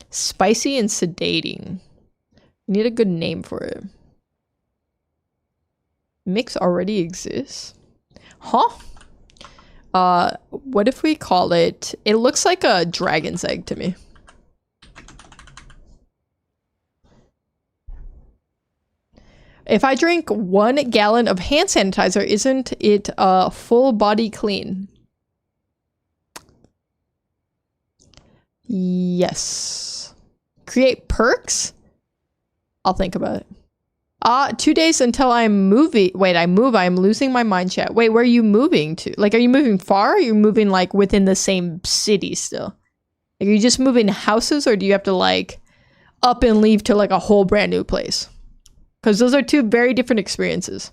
Spicy and sedating. Need a good name for it. Mix already exists? Huh? What if we call it... It looks like a dragon's egg to me. If I drink 1 gallon of hand sanitizer, isn't it full body clean? Yes. Create perks? I'll think about it. 2 days until I'm moving. Wait, I am losing my mind chat. Wait, where are you moving to? Like, are you moving far? Or are you moving, like, within the same city still? Like, are you just moving houses, or do you have to, like, up and leave to, like, a whole brand new place? Because those are 2 very different experiences.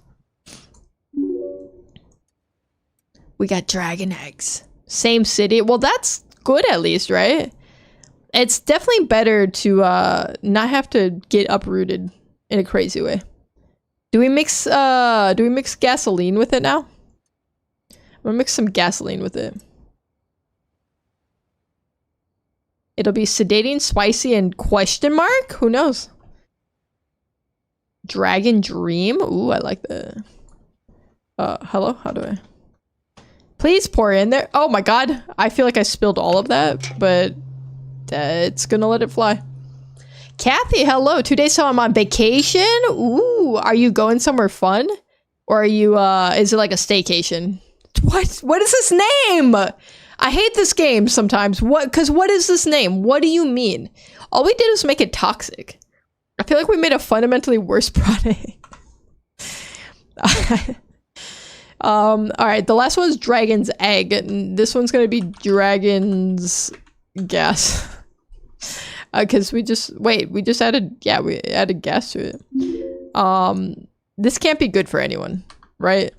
We got dragon eggs. Same city. Well, that's good at least, right? It's definitely better to not have to get uprooted in a crazy way. Do we mix gasoline with it now? I'm gonna mix some gasoline with it. It'll be sedating, spicy, and question mark? Who knows? Dragon Dream? Ooh, I like that. Hello? How do I? Please pour in there. Oh my god. I feel like I spilled all of that, but it's gonna let it fly. Kathy, hello. 2 days till I'm on vacation. Ooh, are you going somewhere fun? Or are you, is it like a staycation? What is this name? I hate this game sometimes. What is this name? What do you mean? All we did was make it toxic. I feel like we made a fundamentally worse product. All right, the last one is Dragon's Egg. And this one's gonna be Dragon's Gas. Because we just added, yeah, we added gas to it. This can't be good for anyone, right?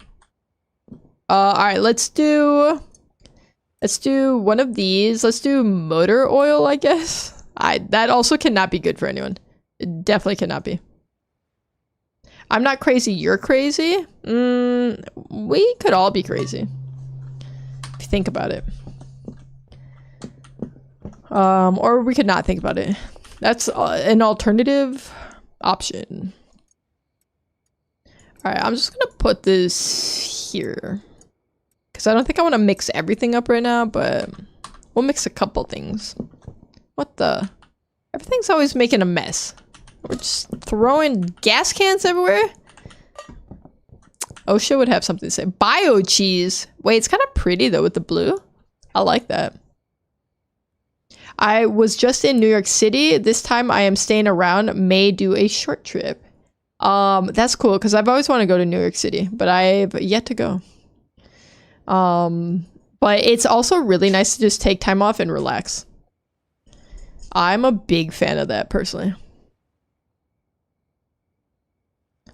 All right, let's do one of these. Let's do motor oil, I guess. That also cannot be good for anyone. It definitely cannot be. I'm not crazy, you're crazy. We could all be crazy if you think about it. Or we could not think about it. That's an alternative option. All right, I'm just gonna put this here because I don't think I want to mix everything up right now, but we'll mix a couple things. What the? Everything's always making a mess. We're just throwing gas cans everywhere. OSHA would have something to say. Bio cheese. Wait, it's kind of pretty though with the blue. I like that. I was just in New York City. This time I am staying around. May do a short trip. That's cool because I've always wanted to go to New York City, but I've yet to go. But it's also really nice to just take time off and relax. I'm a big fan of that personally.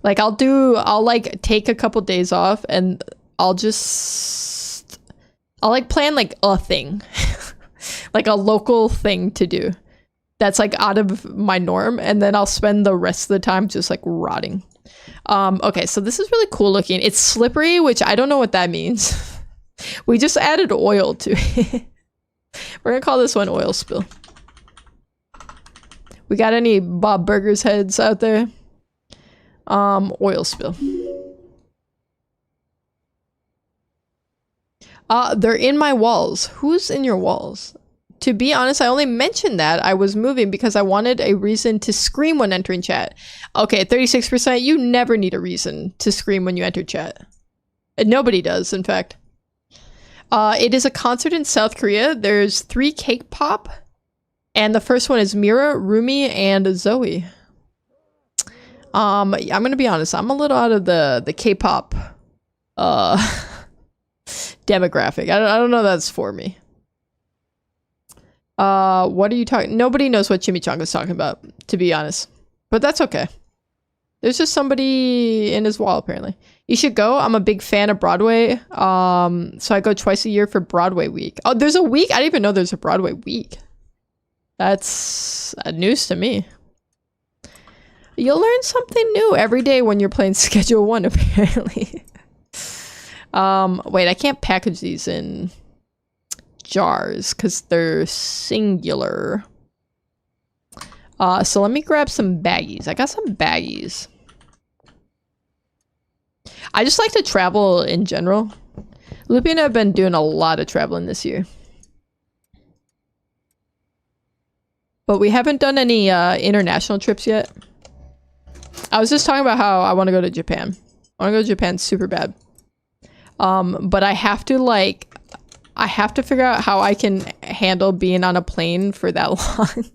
Like I'll like take a couple days off and I'll like plan like a thing. Like a local thing to do. That's like out of my norm, and then I'll spend the rest of the time just like rotting. Okay, so this is really cool looking. It's slippery, which I don't know what that means. We just added oil to it. We're gonna call this one oil spill. We got any Bob Burgers heads out there? Oil spill. They're in my walls. Who's in your walls? To be honest, I only mentioned that I was moving because I wanted a reason to scream when entering chat. Okay, 36%. You never need a reason to scream when you enter chat. And nobody does, in fact. It is a concert in South Korea. There's 3 cake pop. And the first one is Mira, Rumi, and Zoe. I'm going to be honest. I'm a little out of the K-pop demographic. I don't know that's for me. What are you talking? Nobody knows what Chimichanga's talking about, to be honest. But that's okay. There's just somebody in his wall, apparently. You should go. I'm a big fan of Broadway. So I go twice a year for Broadway week. Oh, there's a week? I didn't even know there's a Broadway week. That's news to me. You'll learn something new every day when you're playing Schedule 1, apparently. Wait, I can't package these in jars because they're singular. So let me grab some baggies. I got some baggies. I just like to travel in general. Loopy and I have been doing a lot of traveling this year. But we haven't done any international trips yet. I was just talking about how I want to go to Japan. I want to go to Japan super bad. But I have to figure out how I can handle being on a plane for that long.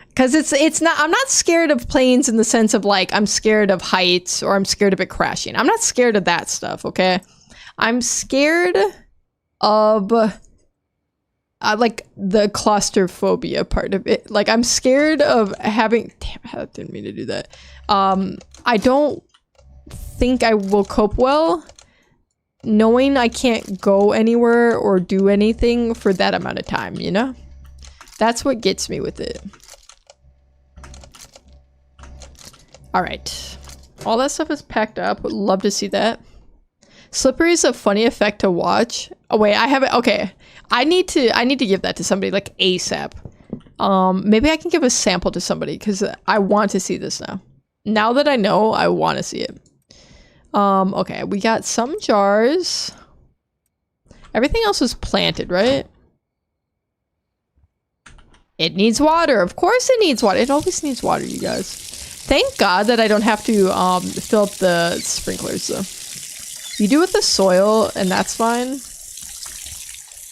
Because it's not, I'm not scared of planes in the sense of like, I'm scared of heights or I'm scared of it crashing. I'm not scared of that stuff, okay? I'm scared of like the claustrophobia part of it. Like I'm scared of having, damn, I didn't mean to do that. I don't think I will cope well knowing I can't go anywhere or do anything for that amount of time, you know? That's what gets me with it. All right. All that stuff is packed up. Would love to see that. Slippery is a funny effect to watch. Oh wait, I have it. Okay. I need to give that to somebody like ASAP. Maybe I can give a sample to somebody because I want to see this now. Now that I know, I want to see it. Okay, we got some jars. Everything else is planted, right? It needs water. Of course it needs water. It always needs water, you guys. Thank God that I don't have to fill up the sprinklers, though. You do with the soil, and that's fine.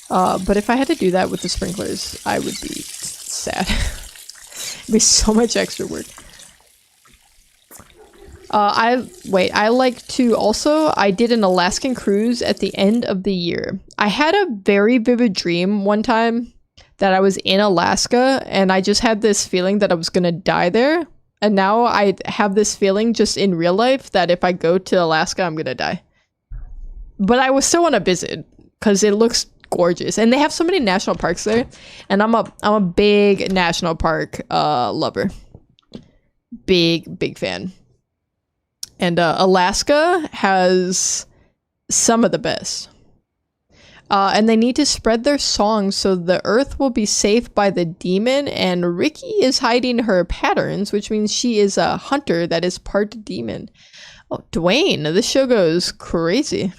But if I had to do that with the sprinklers, I would be sad. It'd be so much extra work. I did an Alaskan cruise at the end of the year. I had a very vivid dream one time that I was in Alaska and I just had this feeling that I was gonna die there. And now I have this feeling just in real life that if I go to Alaska, I'm gonna die. But I still want to visit because it looks gorgeous. And they have so many national parks there. And I'm a big national park lover. Big fan. And Alaska has some of the best. And they need to spread their songs so the earth will be safe by the demon. And Ricky is hiding her patterns, which means she is a hunter that is part demon. Oh, Dwayne, this show goes crazy.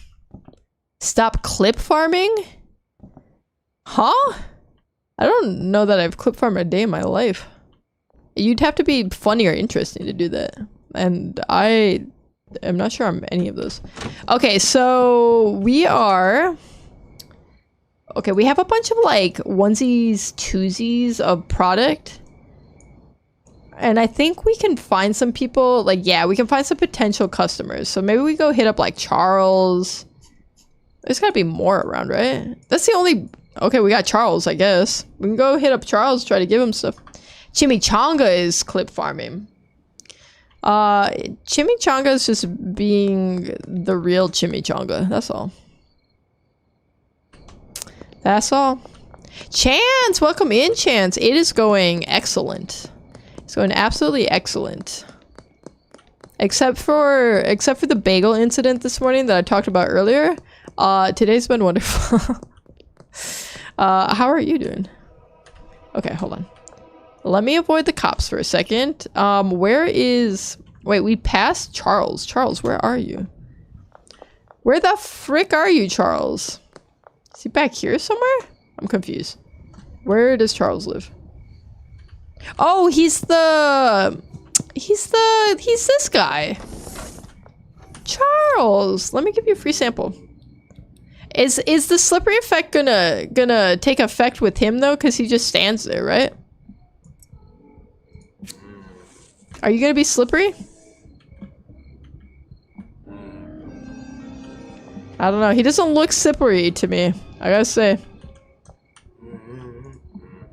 Stop clip farming? Huh? I don't know that I've clip farmed a day in my life. You'd have to be funny or interesting to do that. And I am not sure I'm any of those. Okay, so we are... Okay, we have a bunch of like onesies, twosies of product. And I think we can find some people, like, yeah, we can find some potential customers. So maybe we go hit up like Charles. There's gotta be more around, right? That's the only... Okay, we got Charles, I guess. We can go hit up Charles, try to give him stuff. Chimichanga is clip farming. Chimichanga is just being the real chimichanga. That's all. That's all. Chance, welcome in, Chance. It is going excellent. It's going absolutely excellent. Except for the bagel incident this morning that I talked about earlier. Today's been wonderful. How are you doing? Okay, hold on. Let me avoid the cops for a second. Where is... Wait, we passed Charles. Charles, where are you? Where the frick are you, Charles? Is he back here somewhere? I'm confused. Where does Charles live? Oh, he's this guy. Charles, let me give you a free sample. Is the slippery effect gonna take effect with him though? Because he just stands there, right? Are you gonna be slippery? I don't know. He doesn't look slippery to me. I gotta say.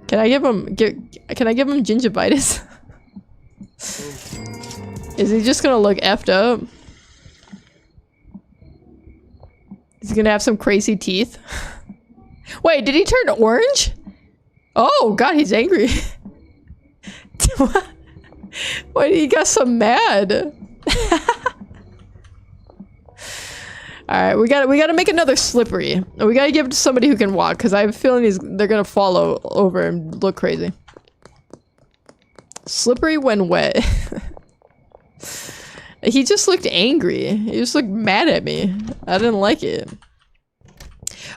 Can I give him gingivitis? Is he just gonna look effed up? He's gonna have some crazy teeth. Wait, did he turn orange? Oh god, he's angry. Why he got so mad? Alright, we gotta make another slippery. We gotta give it to somebody who can walk, because I have a feeling they're gonna fall over and look crazy. Slippery when wet. He just looked angry. He just looked mad at me. I didn't like it.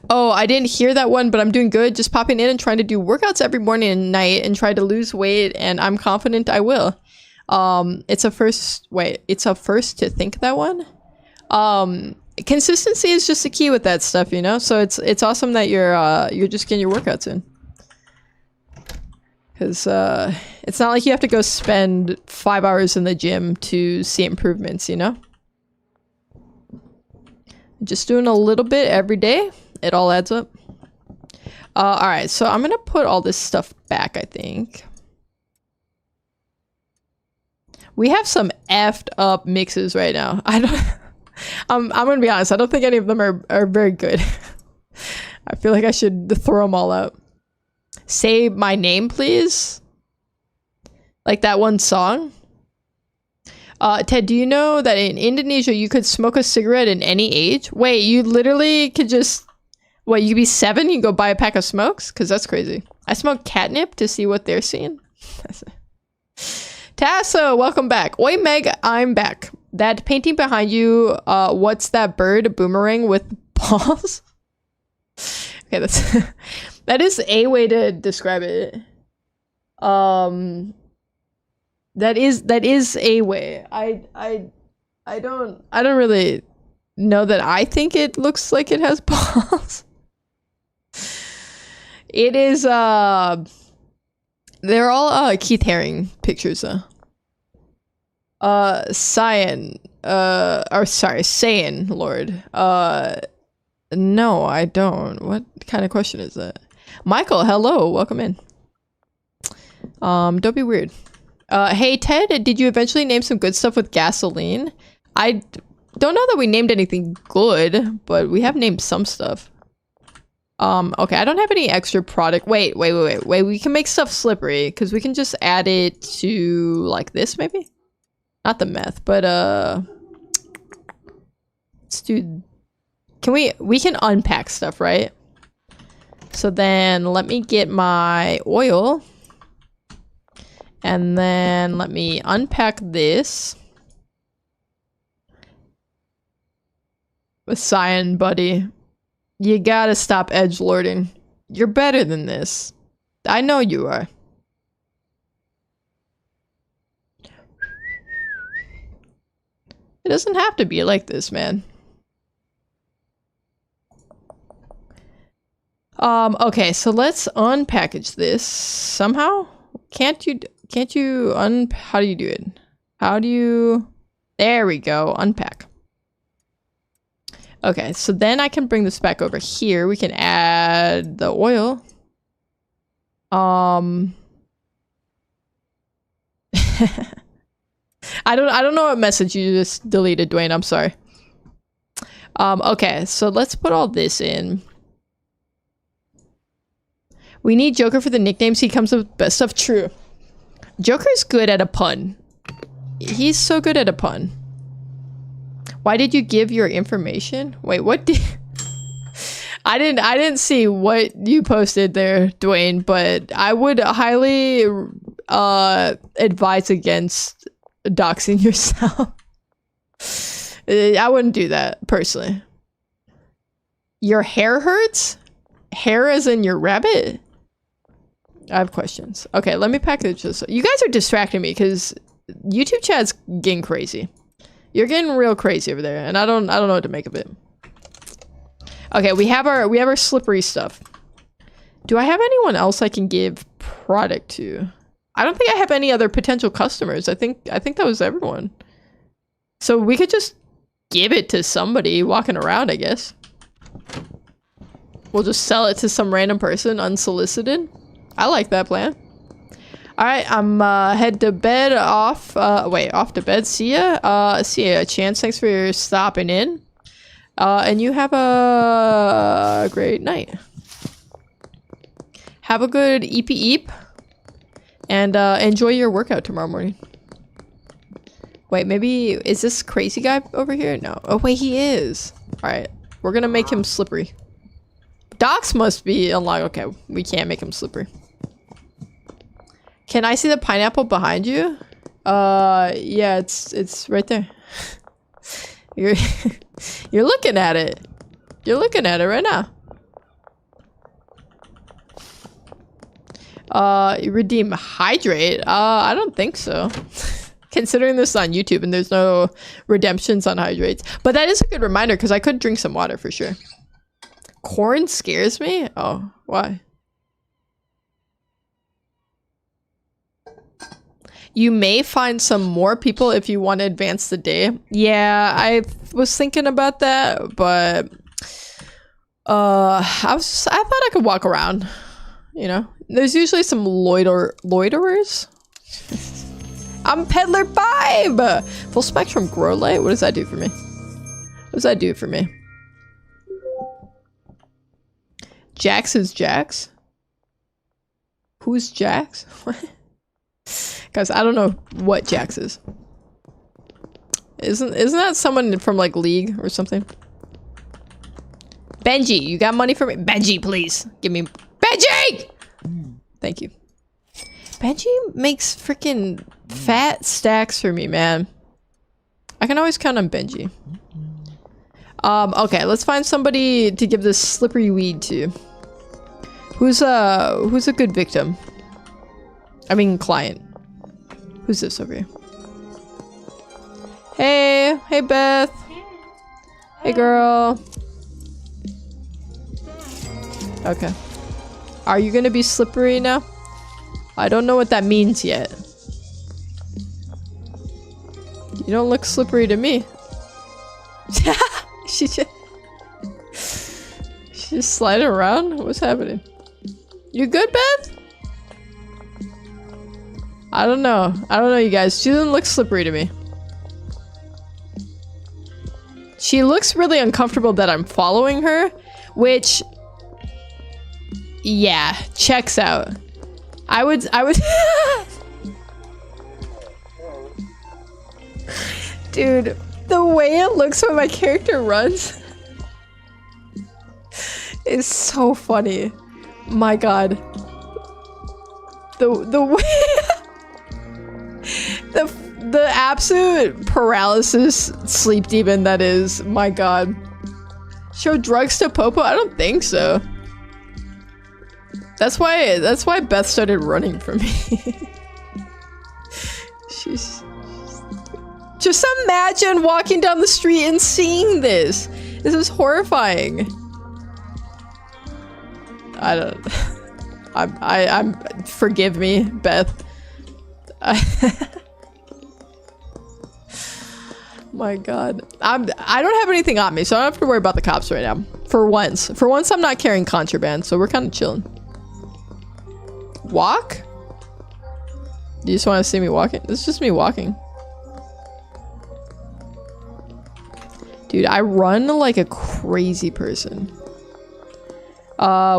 Oh, I didn't hear that one, but I'm doing good. Just popping in and trying to do workouts every morning and night and try to lose weight, and I'm confident I will. It's a first to think that one. Consistency is just the key with that stuff, you know? So it's awesome that you're just getting your workouts in. Because it's not like you have to go spend 5 hours in the gym to see improvements, you know? Just doing a little bit every day, it all adds up. Alright, so I'm gonna put all this stuff back, I think. We have some effed up mixes right now. I'm gonna be honest, I don't think any of them are very good. I feel like I should throw them all out. Say my name, please. Like that one song. Ted, do you know that in Indonesia you could smoke a cigarette at any age? Wait, you literally could just... What, you could be 7, you can go buy a pack of smokes? Because that's crazy. I smoke catnip to see what they're seeing. Tasso, welcome back. Oi, Meg, I'm back. That painting behind you, what's that bird? Boomerang with balls? Okay, that is a way to describe it. That is a way. I don't really know that I think it looks like it has balls. It is they're all Keith Haring pictures though. Saiyan Lord. No, I don't. What kind of question is that? Michael, hello, welcome in. Don't be weird. Hey Ted, did you eventually name some good stuff with gasoline? I don't know that we named anything good, but we have named some stuff. Okay, I don't have any extra product. Wait, we can make stuff slippery, because we can just add it to, like, this, maybe? Not the meth, but, let's do... We can unpack stuff, right? So then, let me get my oil. And then, let me unpack this. With Cyan, buddy. You gotta stop edgelording. You're better than this. I know you are. It doesn't have to be like this, man. Okay, so let's unpackage this somehow. Can't you how do you do it? There we go, unpack. Okay, so then I can bring this back over here. We can add the oil. I don't know what message you just deleted, Dwayne. I'm sorry. Okay, so let's put all this in. We need Joker for the nicknames. He comes with best stuff. True. Joker's good at a pun. He's so good at a pun. Why did you give your information? Wait, what did... I didn't see what you posted there, Dwayne, but I would highly advise against doxing yourself. I wouldn't do that, personally. Your hair hurts? Hair as in your rabbit? I have questions. Okay, let me package this. You guys are distracting me because YouTube chat's getting crazy. You're getting real crazy over there, and I don't know what to make of it. Okay, we have our slippery stuff. Do I have anyone else I can give product to? I don't think I have any other potential customers. I think that was everyone. So we could just give it to somebody walking around, I guess. We'll just sell it to some random person unsolicited. I like that plan. Alright, I'm head to bed off. Wait, off to bed. See ya. See ya, Chance. Thanks for stopping in. And you have a great night. Have a good eepy eep. And enjoy your workout tomorrow morning. Wait, maybe... Is this crazy guy over here? No. Oh, wait, he is. Alright. We're gonna make him slippery. Docs must be unlocked. Okay, we can't make him slippery. Can I see the pineapple behind you? Yeah, it's right there. You're looking at it. You're looking at it right now. You redeem hydrate? I don't think so. Considering this on YouTube and there's no redemptions on hydrates. But that is a good reminder because I could drink some water for sure. Corn scares me? Oh, why? You may find some more people if you want to advance the day. Yeah, I was thinking about that, but I thought I could walk around. You know, there's usually some loiterers. I'm Peddler 5! Full spectrum grow light? What does that do for me? What does that do for me? Jax is Jax? Who's Jax? What? Guys, I don't know what Jax is. Isn't that someone from like League or something? Benji, you got money for me? Benji, please. Give me Benji! Thank you. Benji makes freaking fat stacks for me, man. I can always count on Benji. Okay, let's find somebody to give this slippery weed to. Who's a good victim? I mean client. Who's this over here? Hey, hey Beth. Hey girl. Okay. Are you gonna be slippery now? I don't know what that means yet. You don't look slippery to me. She's just sliding around? What's happening? You good, Beth? I don't know. I don't know, you guys. She doesn't look slippery to me. She looks really uncomfortable that I'm following her, which... yeah, checks out. I would Dude, the way it looks when my character runs is so funny. My god. The way the absolute paralysis sleep demon that is. My god. Show drugs to Popo? I don't think so. That's why Beth started running from me. She's just imagine walking down the street and seeing this. This is horrifying. I'm forgive me, Beth. My god. I don't have anything on me, so I don't have to worry about the cops right now. For once. For once I'm not carrying contraband, so we're kind of chilling. Walk? Do you just want to see me walking? This is just me walking. Dude, I run like a crazy person.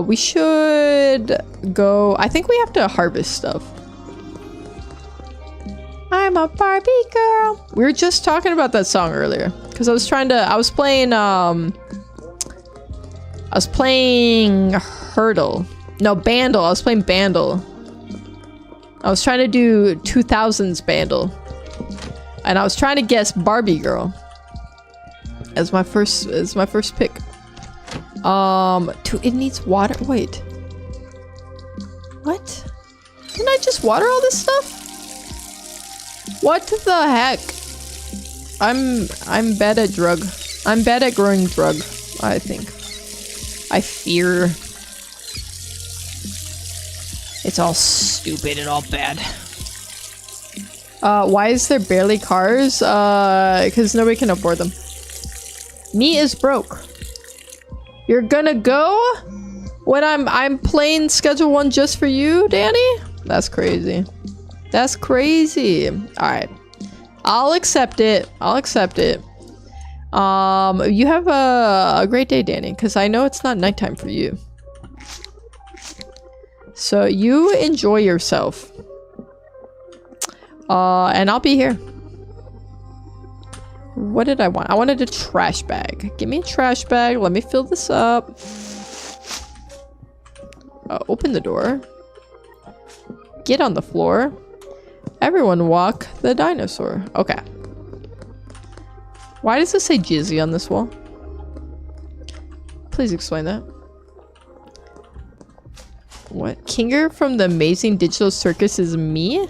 We should go... I think we have to harvest stuff. I'm a Barbie girl. We were just talking about that song earlier. Because I was playing, Hurdle. No, Bandle. I was playing Bandle. I was trying to do 2000s Bandle. And I was trying to guess Barbie girl. As my first pick. It needs water. Wait. What? Didn't I just water all this stuff? What the heck? I'm bad at drug. I'm bad at growing drug, I think. I fear. It's all stupid and all bad. Why is there barely cars? Because nobody can afford them. Me is broke. You're gonna go when I'm playing Schedule 1 just for you, Danny? That's crazy. That's crazy. Alright. I'll accept it. I'll accept it. You have a great day, Danny, because I know it's not nighttime for you. So you enjoy yourself. And I'll be here. What did I want? I wanted a trash bag. Give me a trash bag. Let me fill this up. Open the door. Get on the floor. Everyone walk the dinosaur. Okay. Why does it say Jizzy on this wall? Please explain that. What? Kinger from the Amazing Digital Circus is me?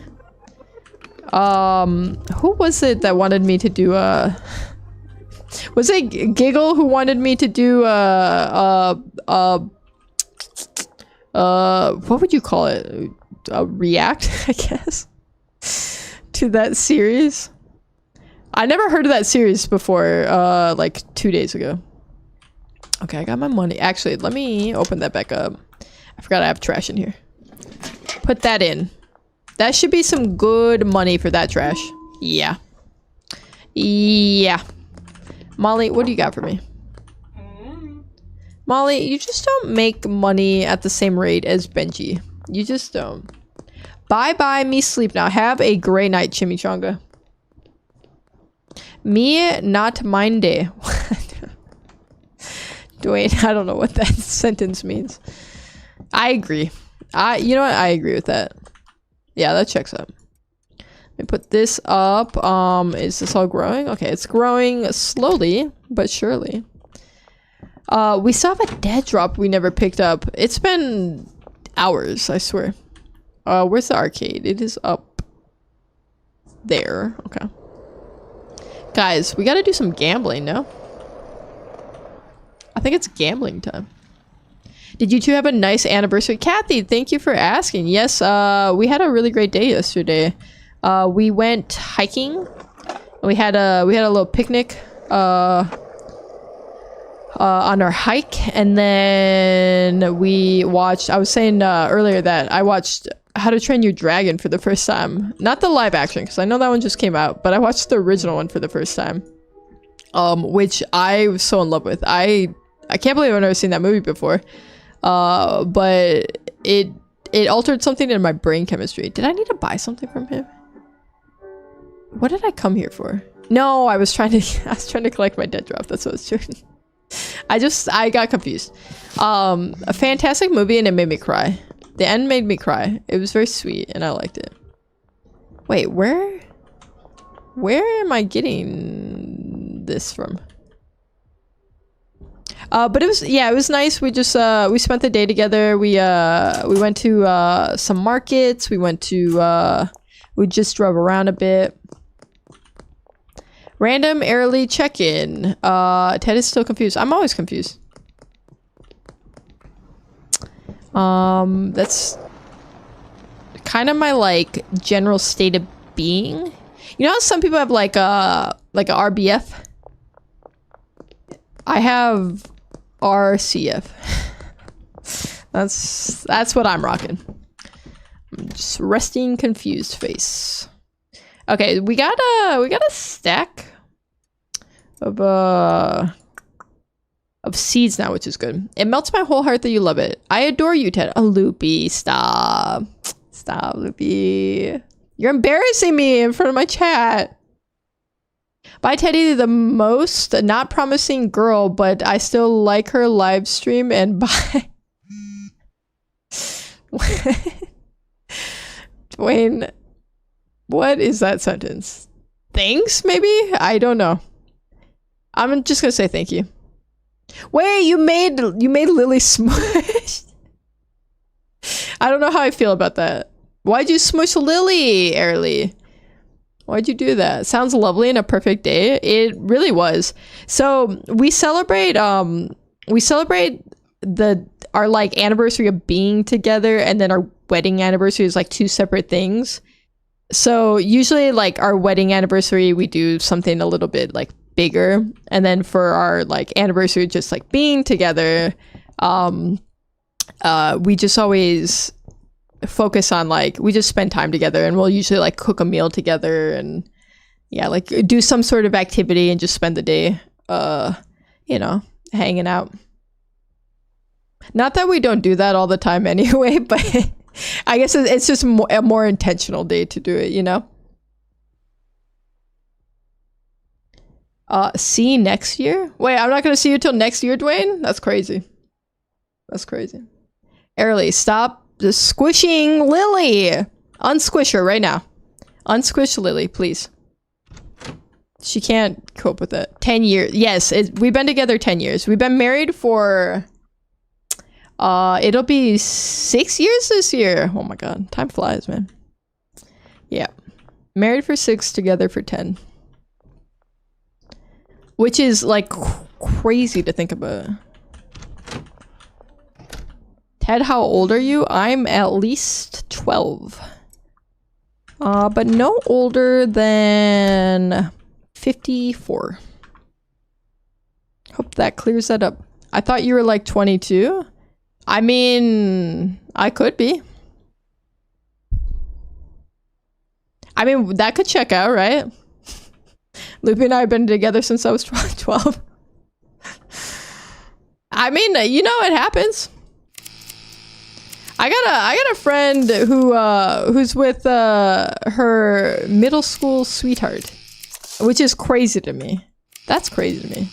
Who was it that wanted me to do was it Giggle who wanted me to do what would you call it? React, I guess, to that series. I never heard of that series before, like 2 days ago. Okay, I got my money. Actually, let me open that back up. I forgot I have trash in here. Put that in. That should be some good money for that trash. Yeah. Yeah. Molly, what do you got for me? Molly, you just don't make money at the same rate as Benji. You just don't. Bye-bye, me sleep now. Have a great night, Chimichanga. Me not mine day. Wait, I don't know what that sentence means. I agree. You know what? I agree with that. Yeah, that checks out. Let me put this up. Is this all growing? Okay, it's growing slowly, but surely. We still have a dead drop we never picked up. It's been hours, I swear. Where's the arcade? It is up there. Okay. Guys, we gotta do some gambling, no? I think it's gambling time. Did you two have a nice anniversary? Kathy, thank you for asking. Yes, we had a really great day yesterday. We went hiking. We had a little picnic on our hike, and then we watched. I was saying earlier that I watched How to Train Your Dragon for the first time. Not the live action, because I know that one just came out, but I watched the original one for the first time, which I was so in love with. I can't believe I've never seen that movie before. But it altered something in my brain chemistry. Did I need to buy something from him? What did I come here for? No, I was trying to collect my dead drop. That's what I was doing. I got confused. A fantastic movie, and it made me cry. The end made me cry. It was very sweet, and I liked it. Wait, where am I getting this from? But it was nice. We just we spent the day together. We went to some markets. We just drove around a bit. Random early check-in. Ted is still confused. I'm always confused. That's kind of my like general state of being. You know how some people have like a RBF? I have RCF. That's what I'm rocking. I'm just resting confused face. Okay, we got a stack of seeds now, which is good. It melts my whole heart that you love it. I adore you, Ted. Oh, Loopy, stop. Stop, Loopy. You're embarrassing me in front of my chat. Bye, Teddy, the most not promising girl, but I still like her live stream, and bye. Dwayne, what is that sentence? Thanks, maybe? I don't know. I'm just gonna say thank you. Wait, you made Lily smush. I don't know how I feel about that. Why'd you smush Lily, Airly? Why'd you do that? Sounds lovely and a perfect day. It really was. So we celebrate our like anniversary of being together, and then our wedding anniversary is like two separate things. So usually like our wedding anniversary, we do something a little bit like bigger, and then for our like anniversary, just like being together, we just always focus on like, we just spend time together, and we'll usually like cook a meal together, and yeah, like do some sort of activity and just spend the day you know, hanging out. Not that we don't do that all the time anyway, but I guess it's just a more intentional day to do it, you know? See you next year? Wait, I'm not gonna see you till next year, Dwayne? That's crazy. That's crazy. Airly, stop squishing Lily! Unsquish her right now. Unsquish Lily, please. She can't cope with it. 10 years. Yes, we've been together 10 years. We've been married for... it'll be 6 years this year. Oh my god, time flies, man. Yeah. Married for 6, together for 10. Which is, like, crazy to think about. Ted, how old are you? I'm at least 12. But no older than 54. Hope that clears that up. I thought you were, like, 22. I mean, I could be. I mean, that could check out, right? Loopy and I have been together since I was 12. I mean, you know, it happens. I got a friend who's with her middle school sweetheart, which is crazy to me. That's crazy to me.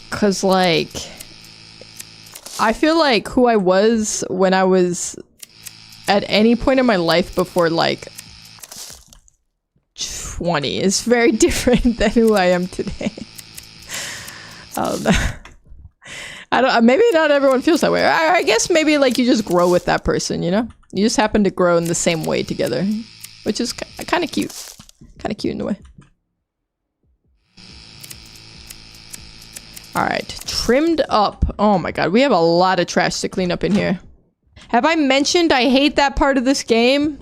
Cause like, I feel like who I was when I was at any point in my life before like 20 is very different than who I am today. I don't, maybe not everyone feels that way. I guess maybe like you just grow with that person, you know? You just happen to grow in the same way together, which is kind of cute. Kind of cute in a way. Alright, trimmed up. Oh my god, we have a lot of trash to clean up in here. Have I mentioned I hate that part of this game?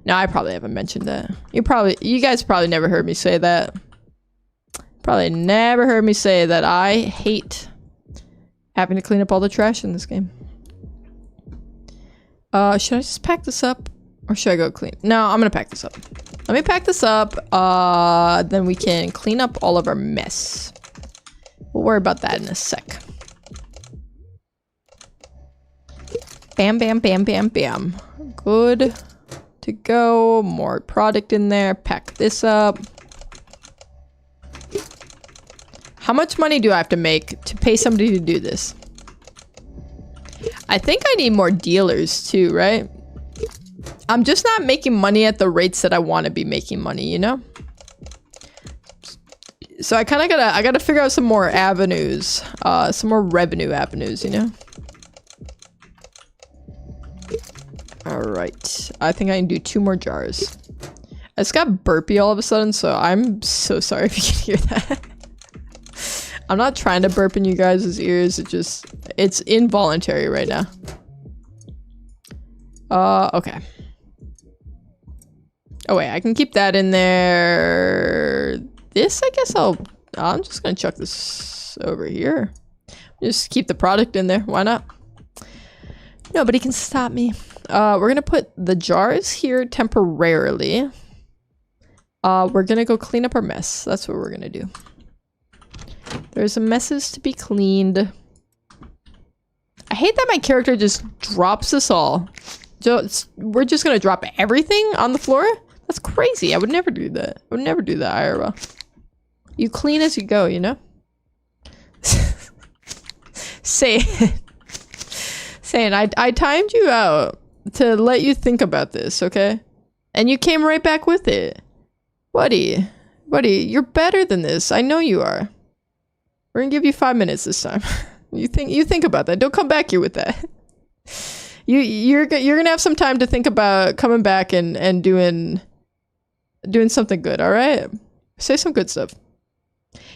No, I probably haven't mentioned that. You guys probably never heard me say that. Probably never heard me say that I hate having to clean up all the trash in this game. Should I just pack this up? Or should I go clean? No, I'm gonna pack this up. Let me pack this up, then we can clean up all of our mess. We'll worry about that in a sec. Bam, bam, bam, bam, bam. Good to go. More product in there. Pack this up. How much money do I have to make to pay somebody to do this? I think I need more dealers too, right? I'm just not making money at the rates that I want to be making money, you know? So I kind of gotta figure out some more avenues, some more revenue avenues, you know? All right, I think I can do 2 more jars. I just got burpy all of a sudden, so I'm so sorry if you can hear that. I'm not trying to burp in you guys' ears, it's involuntary right now. Okay. Oh wait, I can keep that in there. This, I guess I'm just gonna chuck this over here. Just keep the product in there, why not? Nobody can stop me. We're gonna put the jars here temporarily. We're gonna go clean up our mess. That's what we're gonna do. There's some messes to be cleaned. I hate that my character just drops us all. We're just gonna drop everything on the floor? That's crazy. I would never do that. I would never do that, IRL. You clean as you go, you know? Say it. Saying I timed you out to let you think about this, okay? And you came right back with it. Buddy, you're better than this. I know you are. We're gonna give you 5 minutes this time. You think about that. Don't come back here with that. You're gonna have some time to think about coming back and doing something good, alright? Say some good stuff.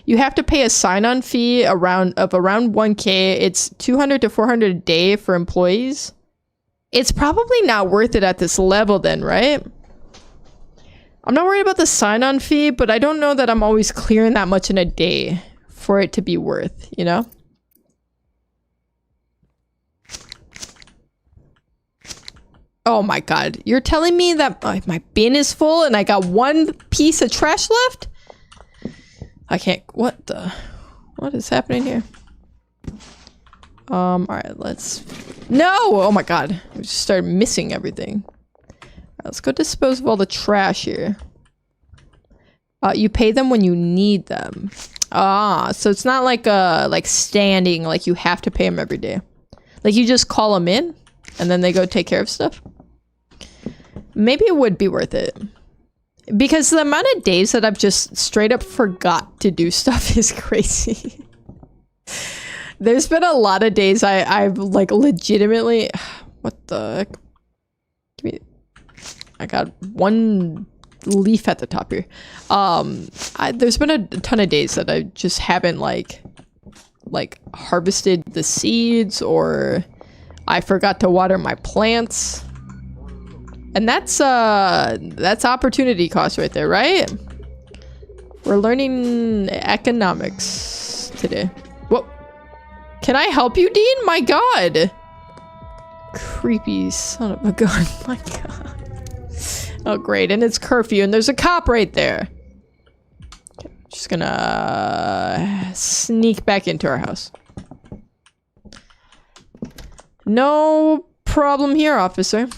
You have to pay a sign-on fee around 1K. It's 200 to 400 a day for employees. It's probably not worth it at this level then, right? I'm not worried about the sign-on fee, but I don't know that I'm always clearing that much in a day for it to be worth, you know? Oh my god. You're telling me that my bin is full and I got one piece of trash left? I can't. What is happening here? Alright, let's. No! Oh my god. I just started missing everything. Right, let's go dispose of all the trash here. You pay them when you need them. Ah, so it's not like standing, like you have to pay them every day. Like you just call them in and then they go take care of stuff. Maybe it would be worth it. Because the amount of days that I've just straight up forgot to do stuff is crazy. There's been a lot of days I've like legitimately... What the heck? Give me... I got one leaf at the top here. There's been a ton of days that I just haven't like harvested the seeds, or I forgot to water my plants. And that's opportunity cost right there, right? We're learning economics today. Whoa. Can I help you, Dean? My god. Creepy son of a gun. My god. Oh, great. And it's curfew, and there's a cop right there. Okay, just gonna sneak back into our house. No problem here, officer.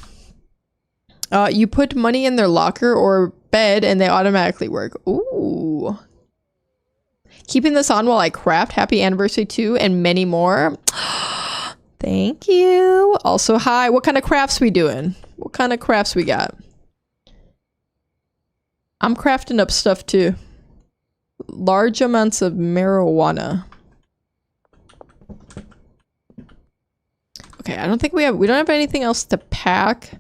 You put money in their locker or bed and they automatically work. Ooh. Keeping this on while I craft. Happy anniversary to and many more. Thank you. Also, hi. What kind of crafts we doing? What kind of crafts we got? I'm crafting up stuff too. Large amounts of marijuana. Okay, I don't think we don't have anything else to pack.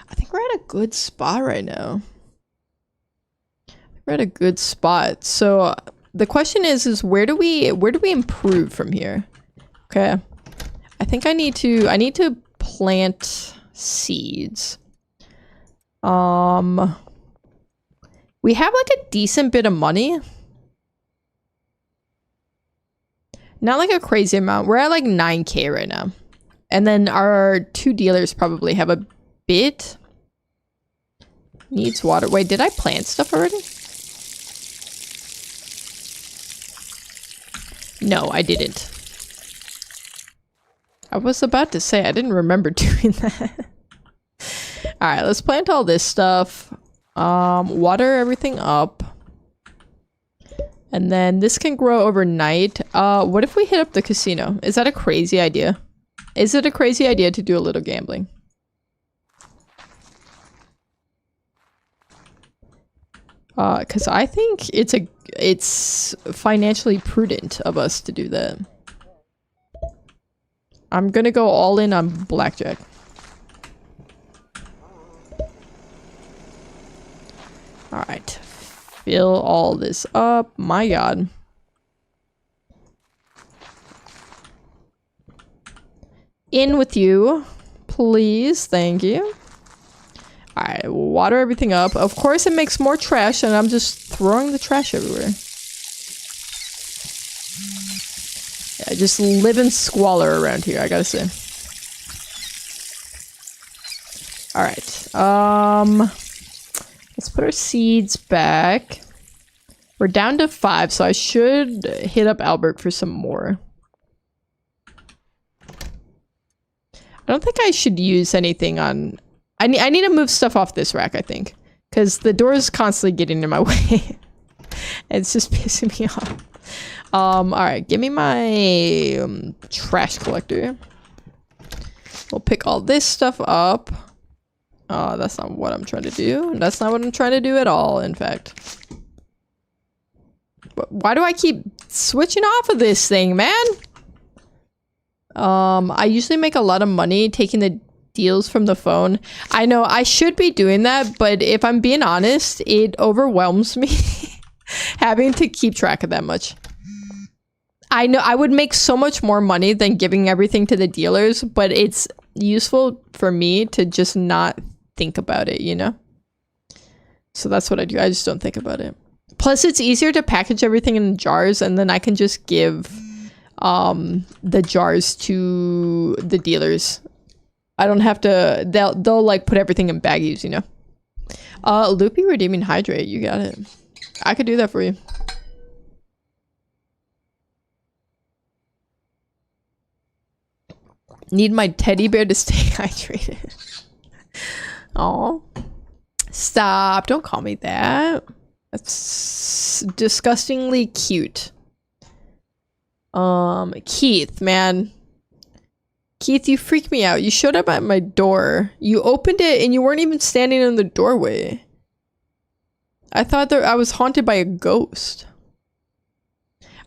I think we're at a good spot right now. We're at a good spot. So the question is where do we improve from here? Okay. I think I need to plant seeds. We have like a decent bit of money. Not like a crazy amount. We're at like 9K right now. And then our two dealers probably have a bit. Needs water. Wait, did I plant stuff already? No, I didn't. I was about to say, I didn't remember doing that. Alright, let's plant all this stuff. Water everything up. And then this can grow overnight. What if we hit up the casino? Is that a crazy idea? Is it a crazy idea to do a little gambling? Because I think it's financially prudent of us to do that. I'm gonna go all in on blackjack. Alright. Fill all this up. My god. In with you. Please. Thank you. Alright, we'll water everything up. Of course it makes more trash and I'm just throwing the trash everywhere. Yeah, just live in squalor around here, I gotta say. All right. Let's put our seeds back. We're down to 5, so I should hit up Albert for some more. I don't think I should use anything on... I need to move stuff off this rack, I think. Because the door is constantly getting in my way. It's just pissing me off. Alright, give me my trash collector. We'll pick all this stuff up. That's not what I'm trying to do. That's not what I'm trying to do at all, in fact. But why do I keep switching off of this thing, man? I usually make a lot of money taking the deals from the phone. I know I should be doing that, but if I'm being honest, it overwhelms me having to keep track of that much. I know I would make so much more money than giving everything to the dealers, but it's useful for me to just not think about it, you know? So that's what I do. I just don't think about it. Plus, it's easier to package everything in jars, and then I can just give the jars to the dealers. I don't have to... They'll like put everything in baggies, you know? Loopy Redeeming Hydrate. You got it. I could do that for you. Need my teddy bear to stay hydrated. Aw. Stop. Don't call me that. That's disgustingly cute. Keith, man. Keith, you freaked me out. You showed up at my door. You opened it and you weren't even standing in the doorway. I thought that I was haunted by a ghost.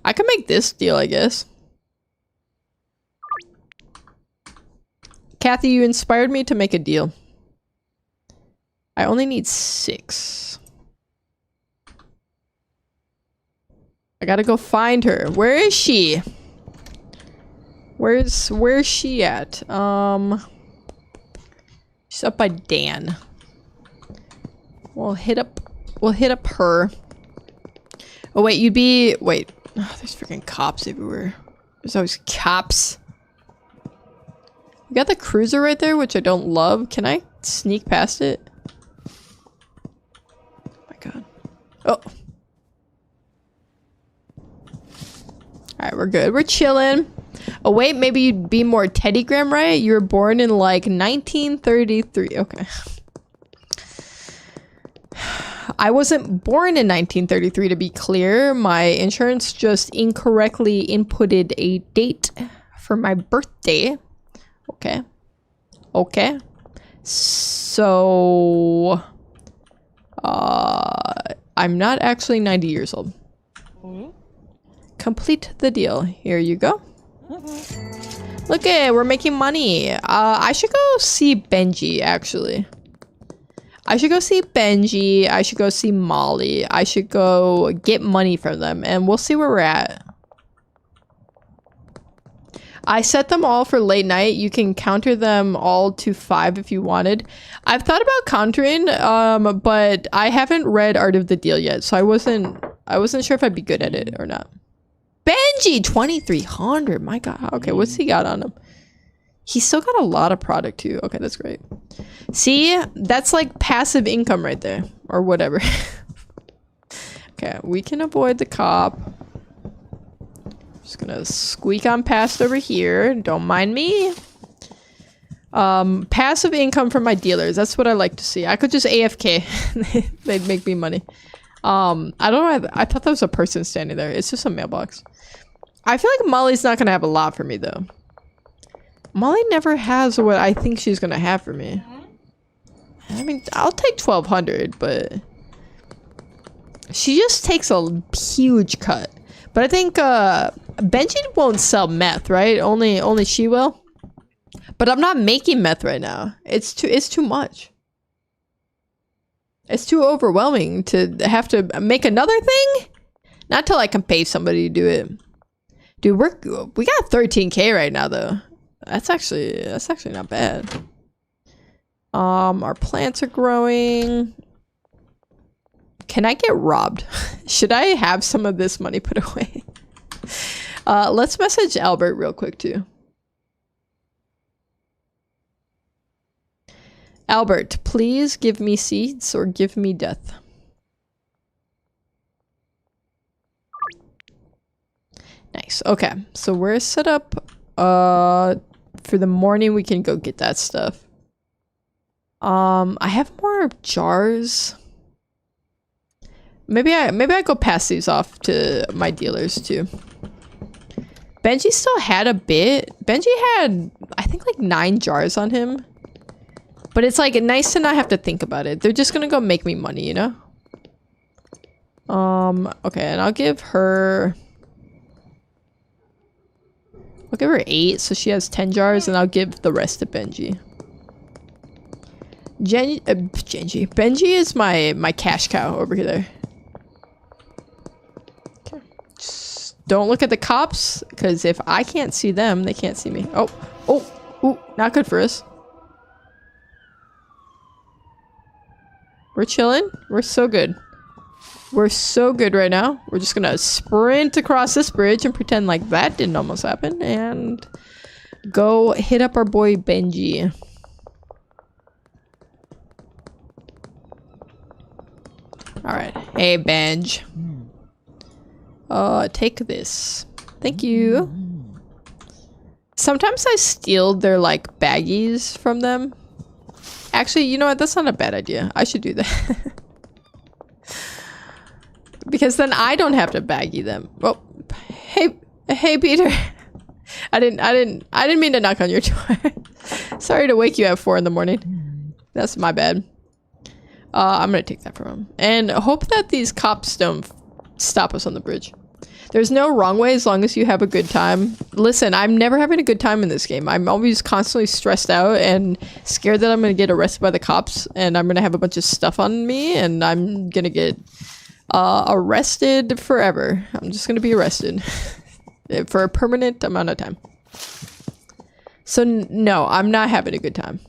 I could make this deal, I guess. Kathy, you inspired me to make a deal. I only need 6. I gotta go find her. Where is she? Where's she at? She's up by Dan. We'll hit up her. Oh wait, wait. Oh, there's freaking cops everywhere. There's always cops. We got the cruiser right there, which I don't love. Can I sneak past it? Oh my god. Oh. Alright, we're good. We're chilling. Oh wait, maybe you'd be more Teddygram, right? You were born in like 1933. Okay. I wasn't born in 1933, to be clear. My insurance just incorrectly inputted a date for my birthday. Okay. Okay. So... I'm not actually 90 years old. Complete the deal. Here you go. Look at it, we're making money. I should go see Benji, actually. I should go see Benji. I should go see Molly. I should go get money from them, and we'll see where we're at. I set them all for late night. You can counter them all to 5 if you wanted. I've thought about countering, but I haven't read Art of the Deal yet, so I wasn't sure if I'd be good at it or not. Benji, 2,300. My god. Okay, what's he got on him? He's still got a lot of product too. Okay, that's great. See, that's like passive income right there, or whatever. Okay, we can avoid the cop. Just gonna squeak on past over here. Don't mind me. Passive income from my dealers. That's what I like to see. I could just AFK. They'd make me money. I don't know. I thought that was a person standing there. It's just a mailbox. I feel like Molly's not gonna have a lot for me though. Molly never has what I think she's gonna have for me. I mean, I'll take 1,200, but she just takes a huge cut. But I think Benji won't sell meth, right? Only she will. But I'm not making meth right now. It's too much. It's too overwhelming to have to make another thing. Not till I can pay somebody to do it. Dude, we got 13K right now though. That's actually not bad. Our plants are growing. Can I get robbed? Should I have some of this money put away? Let's message Albert real quick too. Albert, please give me seeds or give me death. Nice. Okay, so we're set up for the morning. We can go get that stuff. I have more jars. Maybe I go pass these off to my dealers too. Benji still had a bit. Benji had, I think, like 9 jars on him. But it's like nice to not have to think about it. They're just gonna go make me money, you know? Okay, and I'll give her 8, so she has 10 jars, and I'll give the rest to Benji. Benji is my cash cow over there. Okay. Just don't look at the cops, because if I can't see them, they can't see me. Oh, ooh, not good for us. We're chilling. We're so good. We're so good right now. We're just gonna sprint across this bridge and pretend like that didn't almost happen, and go hit up our boy Benji. Alright. Hey, Benj. Take this. Thank you. Sometimes I steal their, like, baggies from them. Actually, you know what? That's not a bad idea. I should do that. Because then I don't have to baggie them. Oh, hey, Peter. I didn't mean to knock on your door. Sorry to wake you at 4 in the morning. That's my bad. I'm gonna take that from him. And hope that these cops don't stop us on the bridge. There's no wrong way as long as you have a good time. Listen, I'm never having a good time in this game. I'm always constantly stressed out and scared that I'm gonna get arrested by the cops, and I'm gonna have a bunch of stuff on me, and I'm gonna get arrested forever. I'm just gonna be arrested for a permanent amount of time. So no, I'm not having a good time.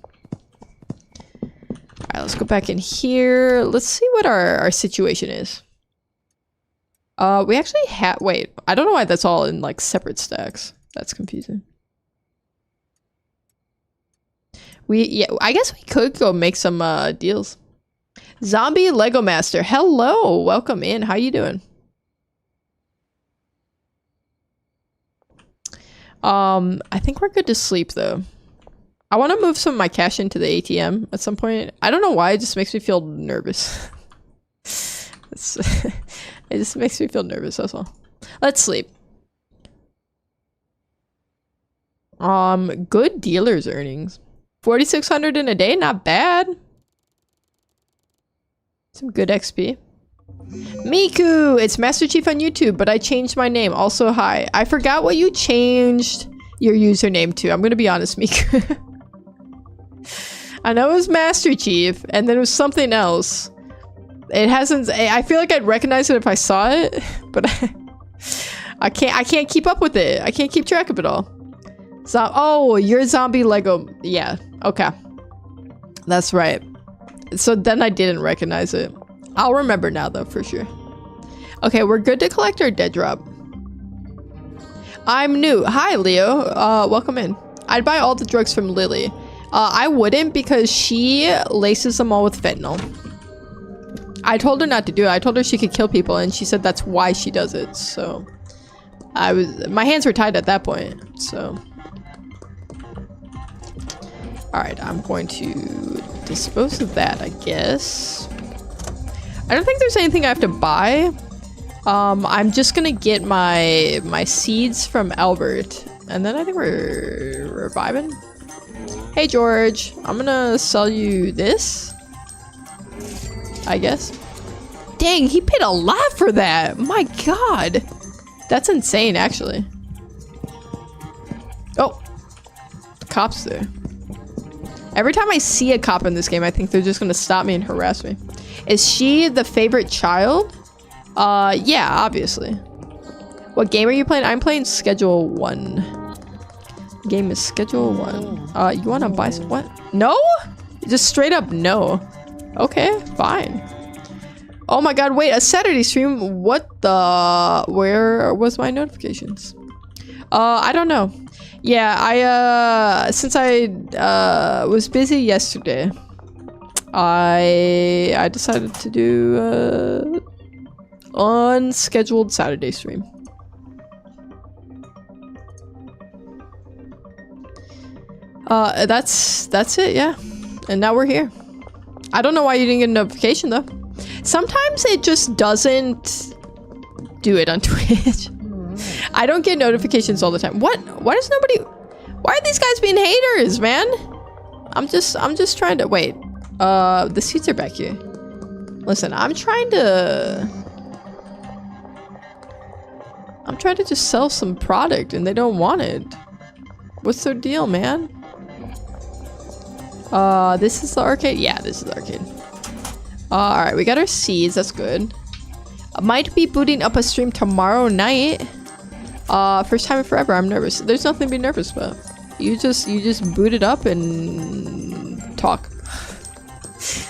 Alright, let's go back in here. Let's see what our situation is. We actually had, wait, I don't know why that's all in like separate stacks. That's confusing. Yeah, I guess we could go make some deals. Zombie Lego Master, hello, welcome in. How you doing? I think we're good to sleep though. I want to move some of my cash into the ATM at some point. I don't know why, it just makes me feel nervous. It just makes me feel nervous, that's all. Let's sleep. Good dealer's earnings. 4,600 in a day, not bad. Some good XP. Miku! It's Master Chief on YouTube, but I changed my name. Also, hi. I forgot what you changed your username to. I'm gonna be honest, Miku. I know it was Master Chief, and then it was something else. It hasn't. I feel like I'd recognize it if I saw it, but I can't keep up with it. I can't keep track of it all. So, oh, you're Zombie Lego. Yeah. Okay. That's right. So then I didn't recognize it. I'll remember now though, for sure. Okay, we're good to collect our dead drop. I'm new. Hi, Leo. Welcome in. I'd buy all the drugs from Lily. I wouldn't because she laces them all with fentanyl. I told her not to do it. I told her she could kill people, and she said that's why she does it. So my hands were tied at that point. So all right, I'm going to dispose of that, I guess. I don't think there's anything I have to buy. I'm just gonna get my seeds from Albert, and then I think we're vibing. Hey George, I'm gonna sell you this, I guess. Dang, he paid a lot for that. My god, that's insane, actually. Oh, the cops there. Every time I see a cop in this game, I think they're just gonna stop me and harass me. Is she the favorite child? Yeah, obviously. What game are you playing? I'm playing Schedule 1. Game is Schedule 1. You wanna buy some? What? No? Just straight up no. Okay, fine. Oh my god, wait, a Saturday stream? What the? Where was my notifications? I don't know. Yeah, since I was busy yesterday, I decided to do unscheduled Saturday stream. That's it, yeah. And now we're here. I don't know why you didn't get a notification though. Sometimes it just doesn't do it on Twitch. I don't get notifications all the time. What? Why does nobody? Why are these guys being haters, man? I'm just trying to wait. The seats are back here. Listen, I'm trying to just sell some product and they don't want it. What's their deal, man? This is the arcade? Yeah, this is the arcade. Alright, we got our seeds, that's good. I might be booting up a stream tomorrow night. First time in forever, I'm nervous. There's nothing to be nervous about. You just boot it up and talk.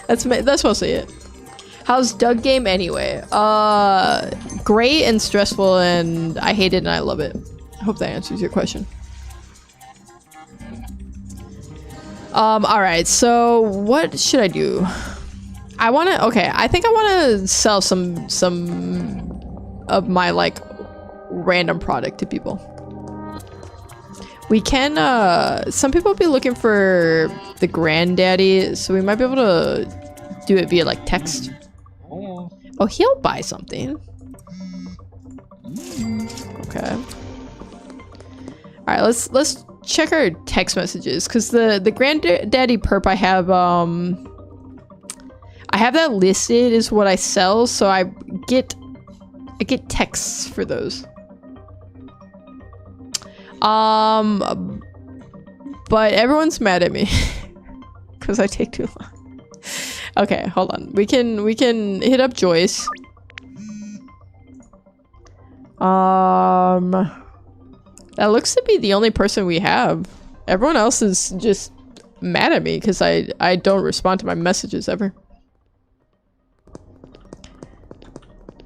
That's mostly it. How's Doug game anyway? Great and stressful, and I hate it and I love it. I hope that answers your question. Alright, so what should I do? I think I wanna sell some of my like random product to people. We can some people be looking for the granddaddy, so we might be able to do it via like text. Oh, he'll buy something. Okay. Alright, let's check our text messages, because the granddaddy perp I have that listed is what I sell, so I get texts for those. But everyone's mad at me because I take too long. Okay, hold on. We can hit up Joyce. That looks to be the only person we have. Everyone else is just mad at me because I don't respond to my messages ever.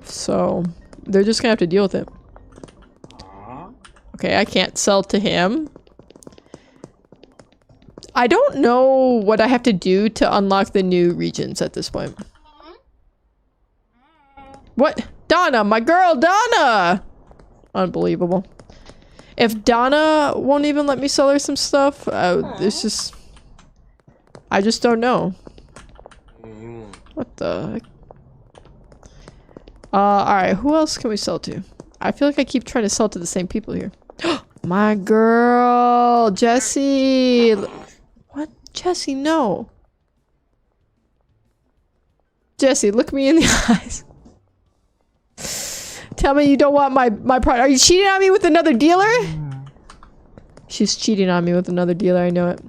So they're just gonna have to deal with it. Okay, I can't sell to him. I don't know what I have to do to unlock the new regions at this point. What? Donna, my girl Donna! Unbelievable. If Donna won't even let me sell her some stuff, it's just... I just don't know. What the heck? Alright, who else can we sell to? I feel like I keep trying to sell to the same people here. My girl, Jessie! What? Jessie, no. Jessie, look me in the eyes. Tell me you don't want my product. Are you cheating on me with another dealer? She's cheating on me with another dealer, I know it.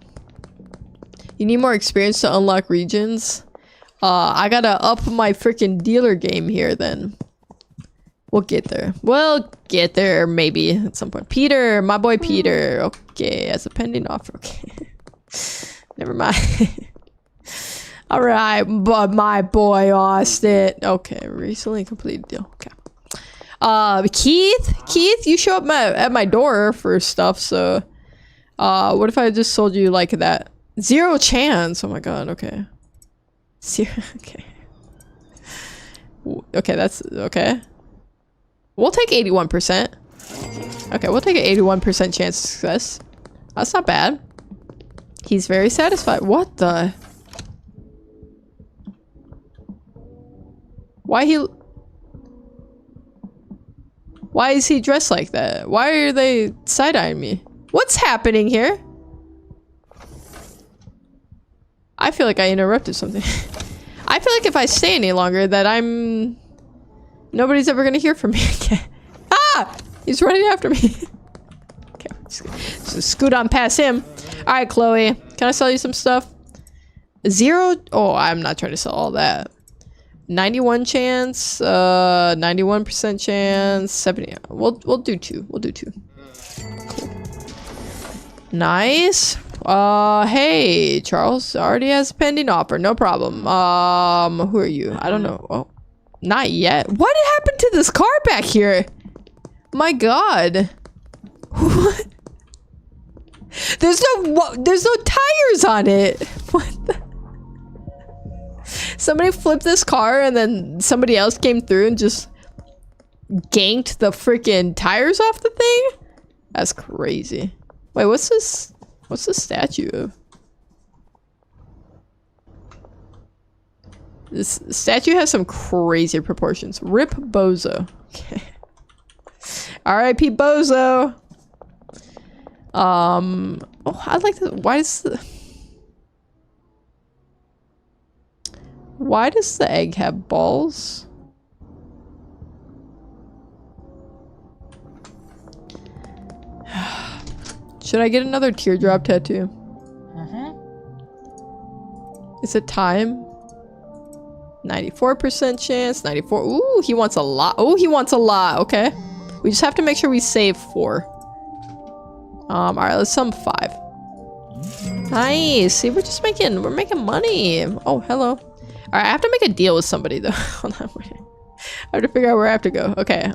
You need more experience to unlock regions? I gotta up my freaking dealer game here then. We'll get there. We'll get there maybe at some point. Peter, my boy Peter. Okay, as a pending offer. Okay. Never mind. Alright, but my boy Austin. Okay, recently completed deal. Okay. Keith, you show up at my door for stuff, so what if I just sold you like that? 0 chance. Oh my god, okay. 0, okay. Okay, that's okay. We'll take 81%. Okay, we'll take an 81% chance of success. That's not bad. He's very satisfied. What the? Why is he dressed like that? Why are they side-eyeing me? What's happening here? I feel like I interrupted something. I feel like if I stay any longer that nobody's ever gonna hear from me again. Ah! He's running after me. Okay, just scoot on past him. Alright, Chloe. Can I sell you some stuff? 0? Oh, I'm not trying to sell all that. 91 chance, 91% chance, 70. We'll do 2. We'll do 2. Cool. Nice. Hey, Charles already has a pending offer. No problem. Who are you? I don't know. Oh, not yet. What happened to this car back here? My god. What? There's no tires on it. What the? Somebody flipped this car and then somebody else came through and just ganked the freaking tires off the thing? That's crazy. Wait, what's this? What's the statue of? This statue has some crazy proportions. Rip Bozo. Okay. R.I.P. Bozo. Oh, I like this. Why does the egg have balls? Should I get another teardrop tattoo? Is it time? 94% chance. 94. Ooh, he wants a lot. Oh, he wants a lot. Okay. We just have to make sure we save 4. Alright, let's sum 5. Nice. See, we're making money. Oh, hello. Alright, I have to make a deal with somebody though. Hold on, wait. I have to figure out where I have to go. Okay.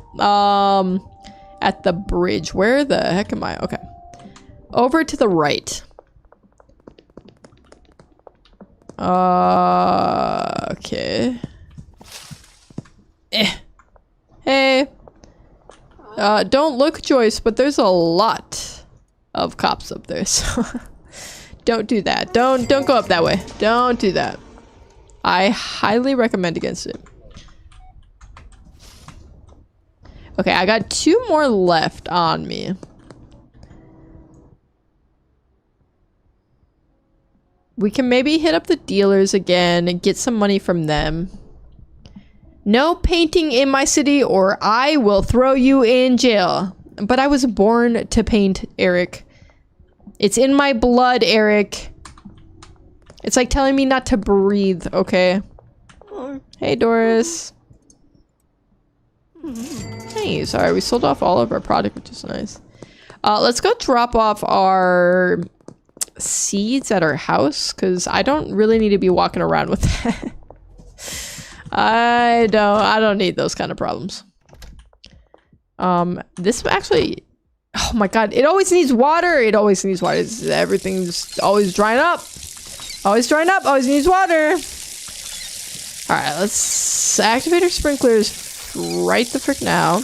At the bridge. Where the heck am I? Okay. Over to the right. Okay. Hey. Don't look, Joyce, but there's a lot of cops up there, so don't do that. Don't go up that way. Don't do that. I highly recommend against it. Okay, I got 2 more left on me. We can maybe hit up the dealers again and get some money from them. No painting in my city or I will throw you in jail. But I was born to paint, Eric. It's in my blood, Eric. It's like telling me not to breathe, okay? Hey, Doris. Hey, sorry, we sold off all of our product, which is nice. Let's go drop off our seeds at our house, because I don't really need to be walking around with that. I don't need those kind of problems. This actually, oh my god, it always needs water. It always needs water. Everything's always drying up. Always drying up. Always needs water. All right, let's activate our sprinklers right the frick now.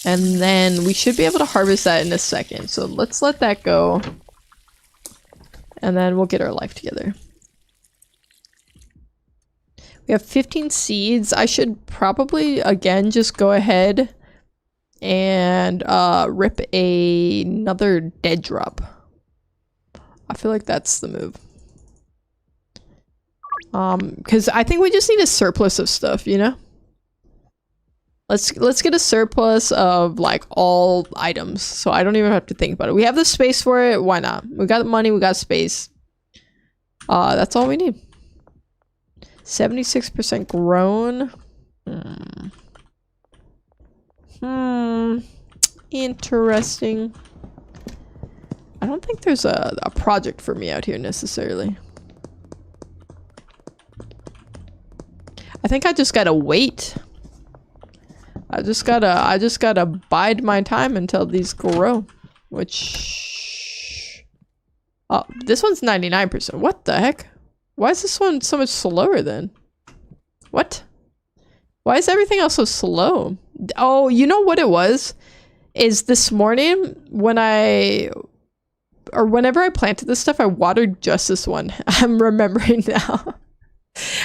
And then we should be able to harvest that in a second. So let's let that go. And then we'll get our life together. We have 15 seeds. I should probably, again, just go ahead and rip another dead drop. I feel like that's the move. Because I think we just need a surplus of stuff, you know? Let's get a surplus of like all items, so I don't even have to think about it. We have the space for it. Why not? We got the money. We got space. That's all we need. 76% grown. Interesting. I don't think there's a project for me out here necessarily. I think I just gotta wait. I just gotta bide my time until these grow, which... Oh, this one's 99%. What the heck? Why is this one so much slower then? What? Why is everything else so slow? Oh, you know what it was? Is this morning when whenever I planted this stuff, I watered just this one. I'm remembering now.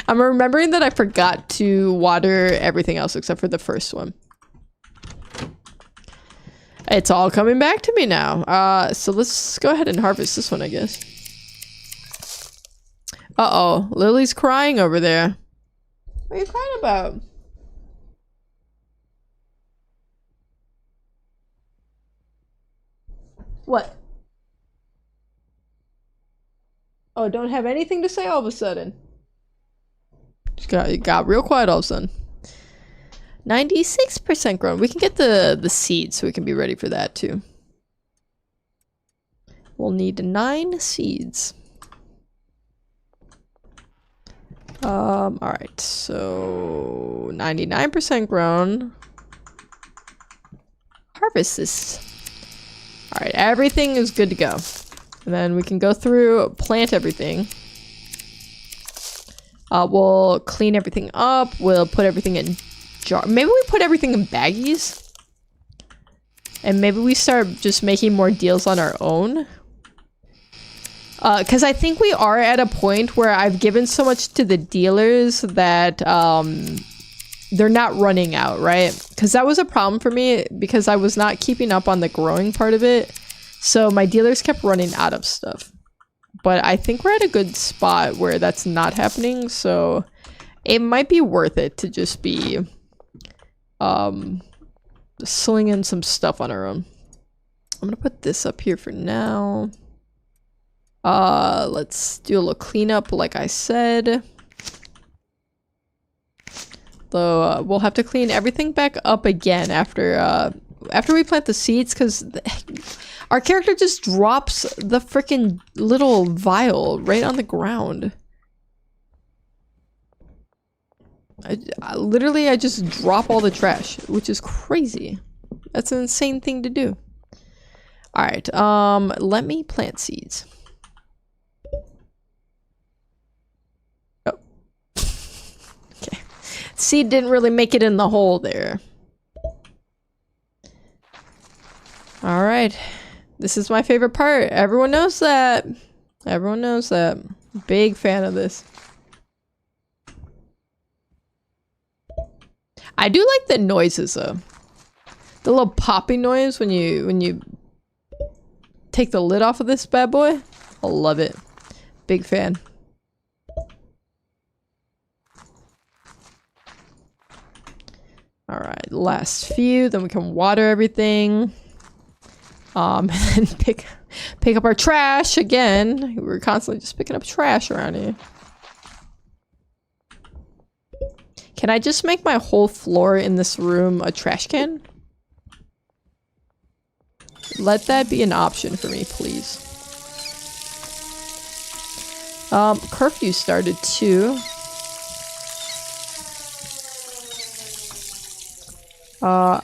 I'm remembering that I forgot to water everything else except for the first one. It's all coming back to me now. So let's go ahead and harvest this one, I guess. Uh-oh, Lily's crying over there. What are you crying about? What? Oh, don't have anything to say all of a sudden. It got real quiet all of a sudden. 96% grown. We can get the seeds so we can be ready for that too. We'll need 9 seeds. Alright, so 99% grown. Harvest this. Alright, everything is good to go. And then we can go through, plant everything. We'll clean everything up. We'll put everything in jar. Maybe we put everything in baggies. And maybe we start just making more deals on our own. Because I think we are at a point where I've given so much to the dealers that they're not running out, right? Because that was a problem for me because I was not keeping up on the growing part of it. So my dealers kept running out of stuff. But I think we're at a good spot where that's not happening. So it might be worth it to just be slinging some stuff on our own. I'm going to put this up here for now. Let's do a little cleanup, like I said. Though we'll have to clean everything back up again after we plant the seeds, because our character just drops the freaking little vial right on the ground. I literally just drop all the trash, which is crazy. That's an insane thing to do. All right, let me plant seeds. Seed didn't really make it in the hole there. All right. This is my favorite part. Everyone knows that. Everyone knows that. Big fan of this. I do like the noises though. The little popping noise when you take the lid off of this bad boy. I love it. Big fan. All right, last few, then we can water everything. And then pick up our trash again. We're constantly just picking up trash around here. Can I just make my whole floor in this room a trash can? Let that be an option for me, please. Curfew started too.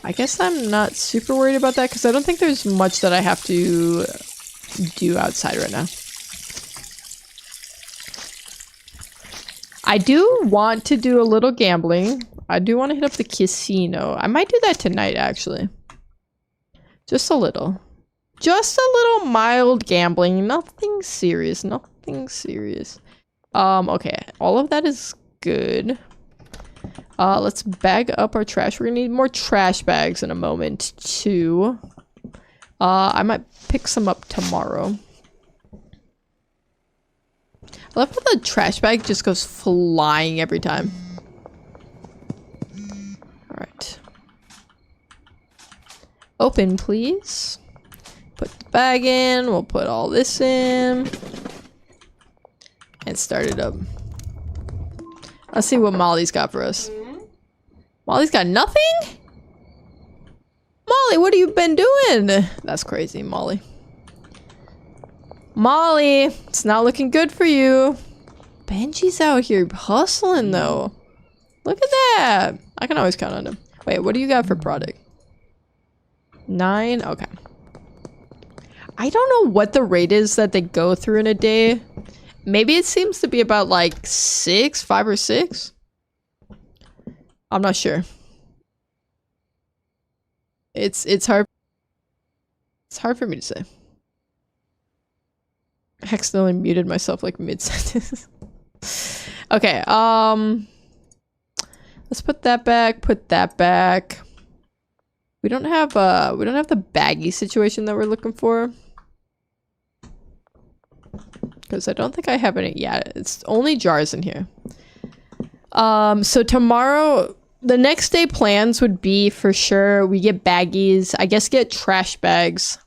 I guess I'm not super worried about that because I don't think there's much that I have to do outside right now. I do want to do a little gambling. I do want to hit up the casino. I might do that tonight, actually. Just a little. Just a little mild gambling. Nothing serious. Nothing serious. Okay. All of that is good. Let's bag up our trash. We're gonna need more trash bags in a moment, too. I might pick some up tomorrow. I love how the trash bag just goes flying every time. Alright. Open, please. Put the bag in. We'll put all this in. And start it up. Let's see what Molly's got for us. Molly's got nothing? Molly, what have you been doing? That's crazy, Molly. Molly, it's not looking good for you. Benji's out here hustling, though. Look at that. I can always count on him. Wait, what do you got for product? 9? Okay. I don't know what the rate is that they go through in a day. Maybe it seems to be about like 5 or 6. I'm not sure. It's hard. It's hard for me to say. I accidentally muted myself like mid-sentence. Okay, let's put that back, put that back. We don't have the baggy situation that we're looking for. Because I don't think I have any yet. It's only jars in here. So tomorrow, the next day plans would be for sure we get baggies. I guess get trash bags.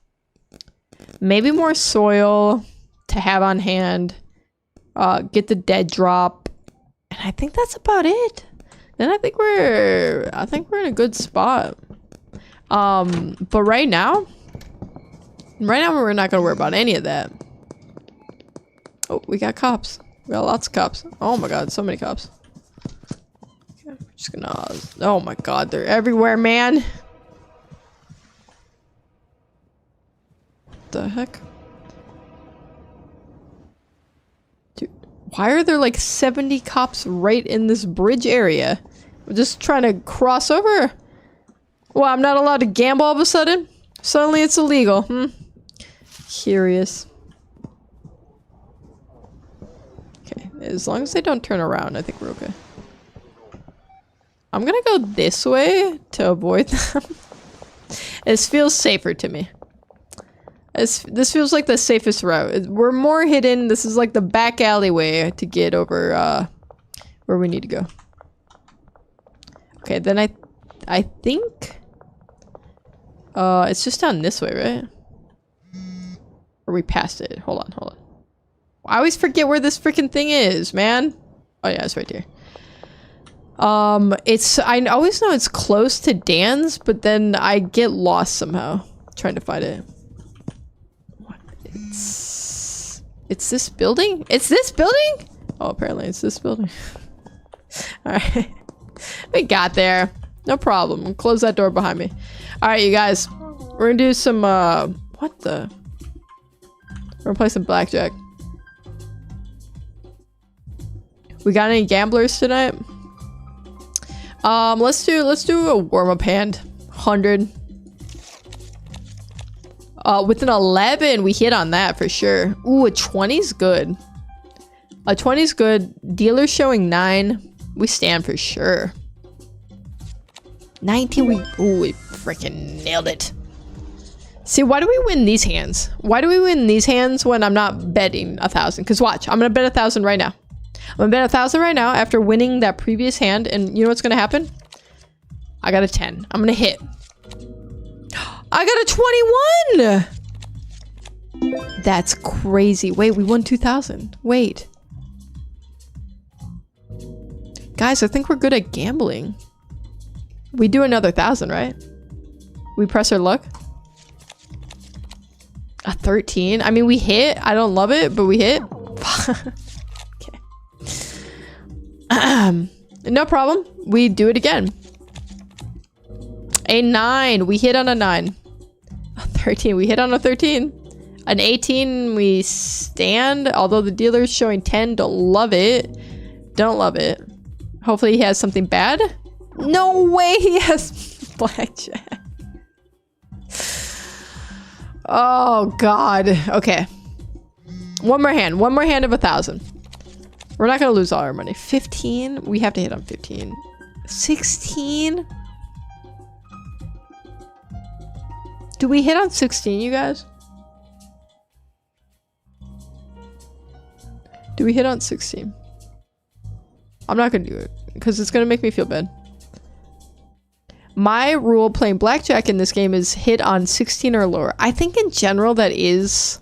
Maybe more soil to have on hand. Get the dead drop. And I think that's about it. Then I think we're in a good spot. But right now we're not gonna worry about any of that. Oh, we got cops. We got lots of cops. Oh my god, so many cops. Okay, we're just gonna... Oh my god, they're everywhere, man. What the heck? Why are there like 70 cops right in this bridge area? We're just trying to cross over. Well, I'm not allowed to gamble all of a sudden? Suddenly it's illegal, Curious. Okay, as long as they don't turn around, I think we're okay. I'm gonna go this way to avoid them. This feels safer to me. This feels like the safest route. We're more hidden. This is like the back alleyway to get over where we need to go. Okay, then I think it's just down this way, right? Or we passed it. Hold on. I always forget where this freaking thing is, man. Oh yeah, it's right here. I always know it's close to Dan's, but then I get lost somehow trying to find it. What? It's this building? It's this building? Oh, apparently it's this building. Alright. We got there. No problem. Close that door behind me. Alright, you guys. We're gonna do some, what the? We're gonna play some blackjack. We got any gamblers tonight? Let's do a warm-up hand. 100. With an 11, we hit on that for sure. Ooh, a 20's good. A 20's good. Dealer showing 9. We stand for sure. 19, we freaking nailed it. See, why do we win these hands? Why do we win these hands when I'm not betting 1,000? Because watch, I'm gonna bet 1,000 right now. I'm gonna bet 1,000 right now after winning that previous hand, and you know what's gonna happen? I got a 10. I'm gonna hit. I got a 21! That's crazy. Wait, we won 2,000. Wait. Guys, I think we're good at gambling. We do another 1,000, right? We press our luck. A 13. I mean, we hit. I don't love it, but we hit. Okay. No problem. We do it again. A 9. We hit on a 9. A 13. We hit on a 13. An 18. We stand. Although the dealer's showing 10. Don't love it. Don't love it. Hopefully he has something bad. No way he has blackjack. Oh, God. Okay. One more hand. One more hand of 1,000. We're not going to lose all our money. 15. We have to hit on 15. 16. Do we hit on 16, you guys? Do we hit on 16? I'm not going to do it because it's going to make me feel bad. My rule playing blackjack in this game is hit on 16 or lower. I think in general that is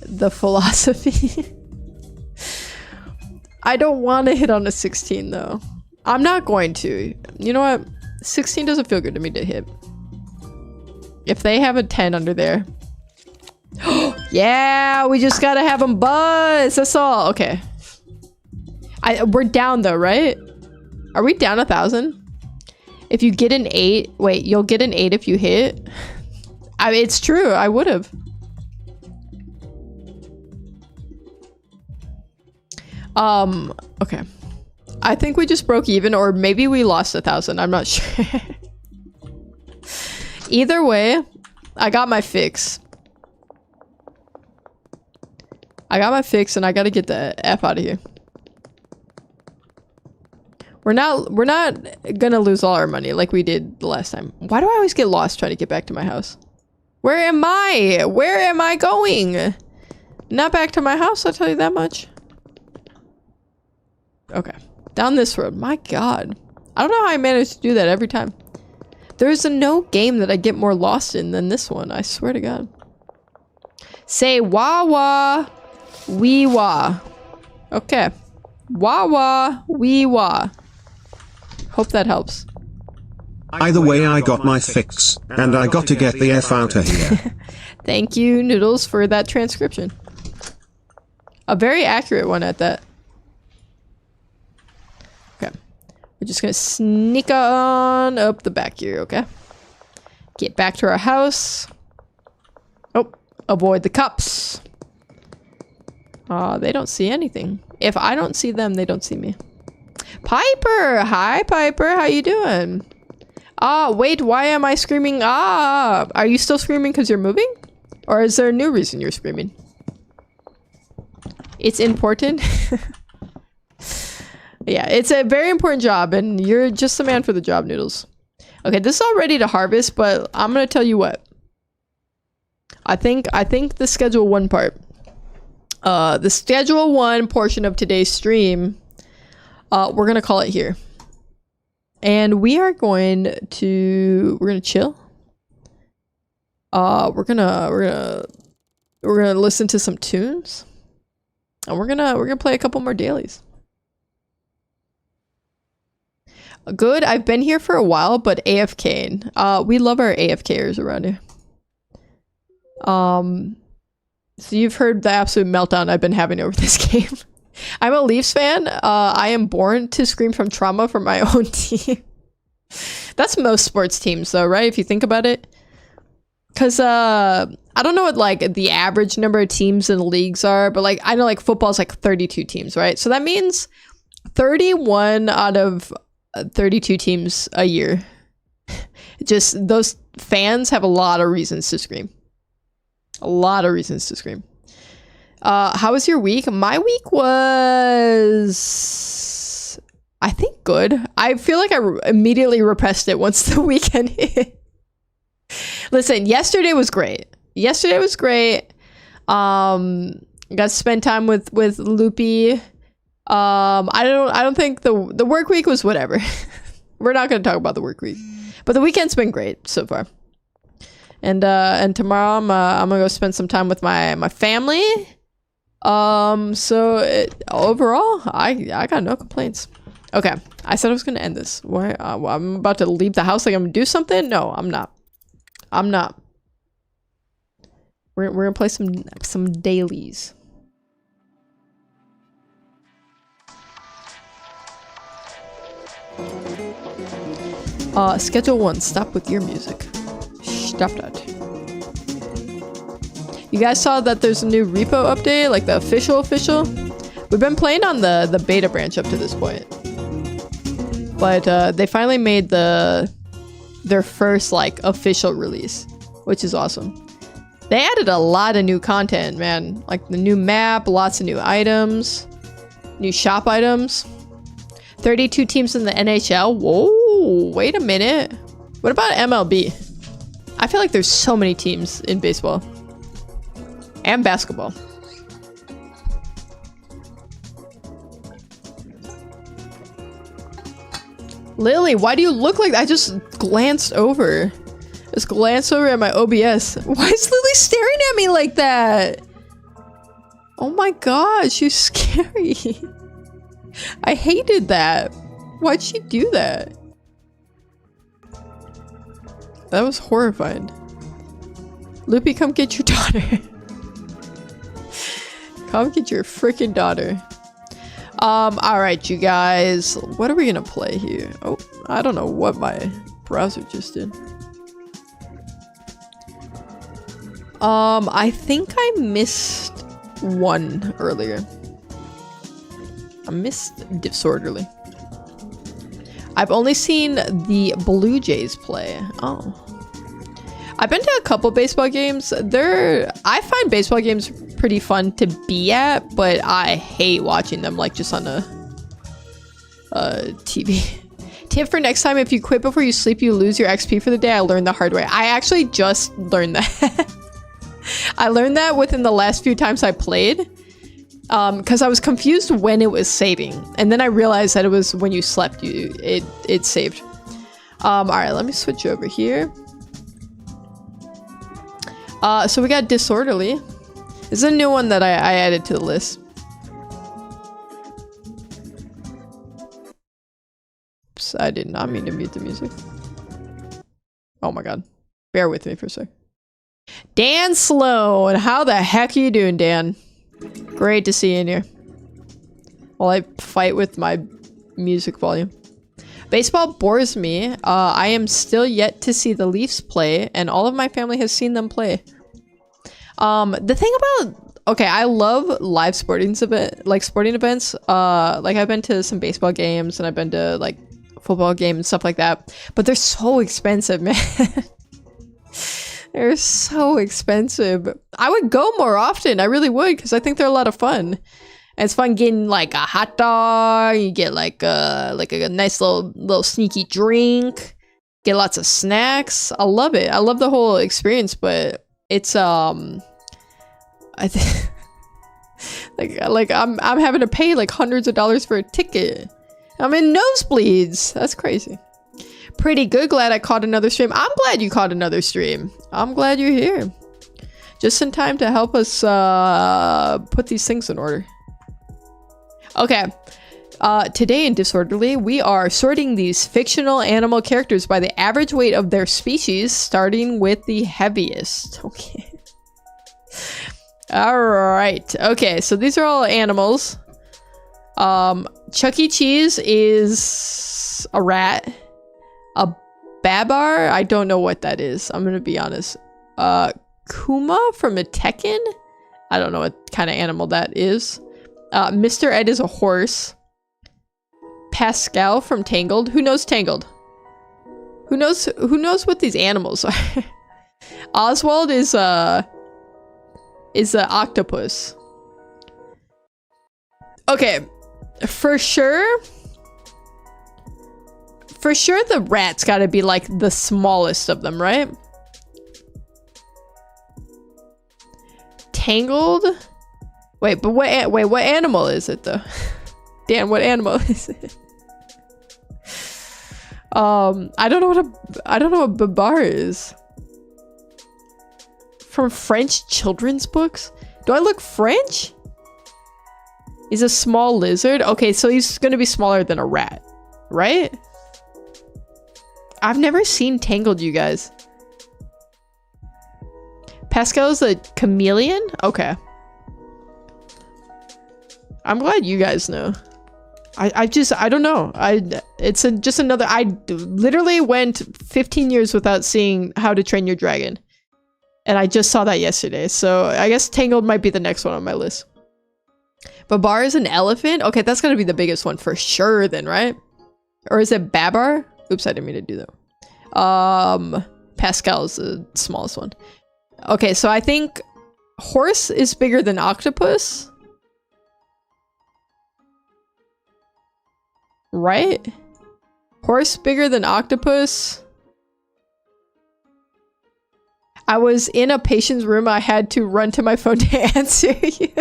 the philosophy. I don't want to hit on a 16 though. I'm not going to. You know what? 16 doesn't feel good to me to hit. If they have a 10 under there. Yeah, we just gotta have them buzz. That's all. Okay. We're down though, right? Are we down 1,000? If you get an 8, wait, you'll get an 8 if you hit. I mean, it's true. I would have. Okay. I think we just broke even, or maybe we lost 1,000. I'm not sure. Either way, I got my fix. I got my fix, and I gotta get the F out of here. We're not gonna lose all our money like we did the last time. Why do I always get lost trying to get back to my house? Where am I? Where am I going? Not back to my house, I'll tell you that much. Okay. Down this road. My God. I don't know how I managed to do that every time. There's no game that I get more lost in than this one. I swear to God. Say wah wah. Wee wah. Okay. Wah wah. Wee wah. Hope that helps. Either way, I got my fix, and I got to get the F out of here. Thank you, Noodles, for that transcription. A very accurate one at that. Okay. We're just gonna sneak on up the back here, okay? Get back to our house. Oh, avoid the cops. They don't see anything. If I don't see them, they don't see me. Piper! Hi, Piper. How you doing? Wait, why am I screaming? Are you still screaming because you're moving? Or is there a new reason you're screaming? It's important. Yeah, it's a very important job, and you're just the man for the job, Noodles. Okay, this is all ready to harvest, but I'm gonna tell you what. I think the schedule 1 part. The schedule 1 portion of today's stream, we're gonna call it here. And we're gonna chill. We're gonna listen to some tunes. And we're gonna play a couple more dailies. Good, I've been here for a while, but AFK'd. We love our AFKers around here. So you've heard the absolute meltdown I've been having over this game. I'm a Leafs fan. I am born to scream from trauma for my own team. That's most sports teams though, right? If you think about it. Cause I don't know what like the average number of teams in the leagues are, but like I know like football's like 32 teams, right? So that means 31 out of 32 teams a year. Just those fans have a lot of reasons to scream. A lot of reasons to scream. How was your week? My week was, I think, good. I feel like I immediately repressed it once the weekend hit. Listen, yesterday was great. Yesterday was great. Got to spend time with Loopy. I don't think the work week was whatever. We're not going to talk about the work week, but the weekend's been great so far. And tomorrow I'm gonna go spend some time with my family. So overall, I got no complaints. Okay, I said I was gonna end this. Why? I'm about to leave the house like I'm gonna do something. No, I'm not. I'm not. We're gonna play some dailies. Schedule 1. Stop with your music. Stop that. You guys saw that there's a new repo update, like the official. We've been playing on the beta branch up to this point, but they finally made their first like official release, which is awesome. They added a lot of new content, man. Like the new map, lots of new items, new shop items. 32 teams in the NHL. Whoa, wait a minute. What about MLB? I feel like there's so many teams in baseball and basketball. Lily, why do you look like that? I just glanced over. Just glanced over at my OBS. Why is Lily staring at me like that? Oh my god, she's scary. I hated that. Why'd she do that? That was horrifying. Loopy, come get your daughter. Come get your freaking daughter. Alright, you guys. What are we gonna play here? Oh, I don't know what my browser just did. I think I missed one earlier. I missed Disorderly. I've only seen the Blue Jays play. Oh. I've been to a couple baseball games. I find baseball games pretty fun to be at, but I hate watching them like just on a TV. Tip for next time, if you quit before you sleep, you lose your XP for the day. I learned the hard way. I actually just learned that. I learned that within the last few times I played. Because I was confused when it was saving, and then I realized that it was when you slept. It saved. All right, let me switch over here. So we got Disorderly. This is a new one that I added to the list. Oops, I did not mean to mute the music. Oh my god, bear with me for a sec. Dan Sloan, how the heck are you doing, Dan? Great to see you in here. While I fight with my music volume. Baseball bores me. I am still yet to see the Leafs play, and all of my family has seen them play. The thing about okay, I love live sporting events. Like I've been to some baseball games and I've been to like football games and stuff like that. But they're so expensive, man. They're so expensive. I would go more often. I really would, because I think they're a lot of fun. And it's fun getting like a hot dog. You get like a nice little sneaky drink. Get lots of snacks. I love it. I love the whole experience. But it's I think like I'm having to pay like hundreds of dollars for a ticket. I'm in nosebleeds. That's crazy. Pretty good. Glad I caught another stream. I'm glad you caught another stream. I'm glad you're here. Just in time to help us put these things in order. Okay. Today in Disorderly, we are sorting these fictional animal characters by the average weight of their species, starting with the heaviest. Okay. All right. Okay, so these are all animals. Chuck E. Cheese is a rat. A babar? I don't know what that is. I'm gonna be honest. Kuma from a Tekken? I don't know what kind of animal that is. Mr. Ed is a horse. Pascal from Tangled. Who knows Tangled? Who knows what these animals are? Oswald is a octopus. Okay, for sure the rat's gotta be like the smallest of them, right? Tangled? Wait, but what animal is it though? Dan, what animal is it? I don't know what babar is. From French children's books? Do I look French? He's a small lizard. Okay, so he's gonna be smaller than a rat, right? I've never seen Tangled, you guys. Pascal's a chameleon? Okay. I'm glad you guys know. I don't know. It's just another. I literally went 15 years without seeing How to Train Your Dragon. And I just saw that yesterday. So I guess Tangled might be the next one on my list. Babar is an elephant? Okay, that's gotta be the biggest one for sure then, right? Or is it Babar? Oops, I didn't mean to do that. Pascal is the smallest one. Okay, so I think horse is bigger than octopus. Right? Horse bigger than octopus. I was in a patient's room. I had to run to my phone to answer you.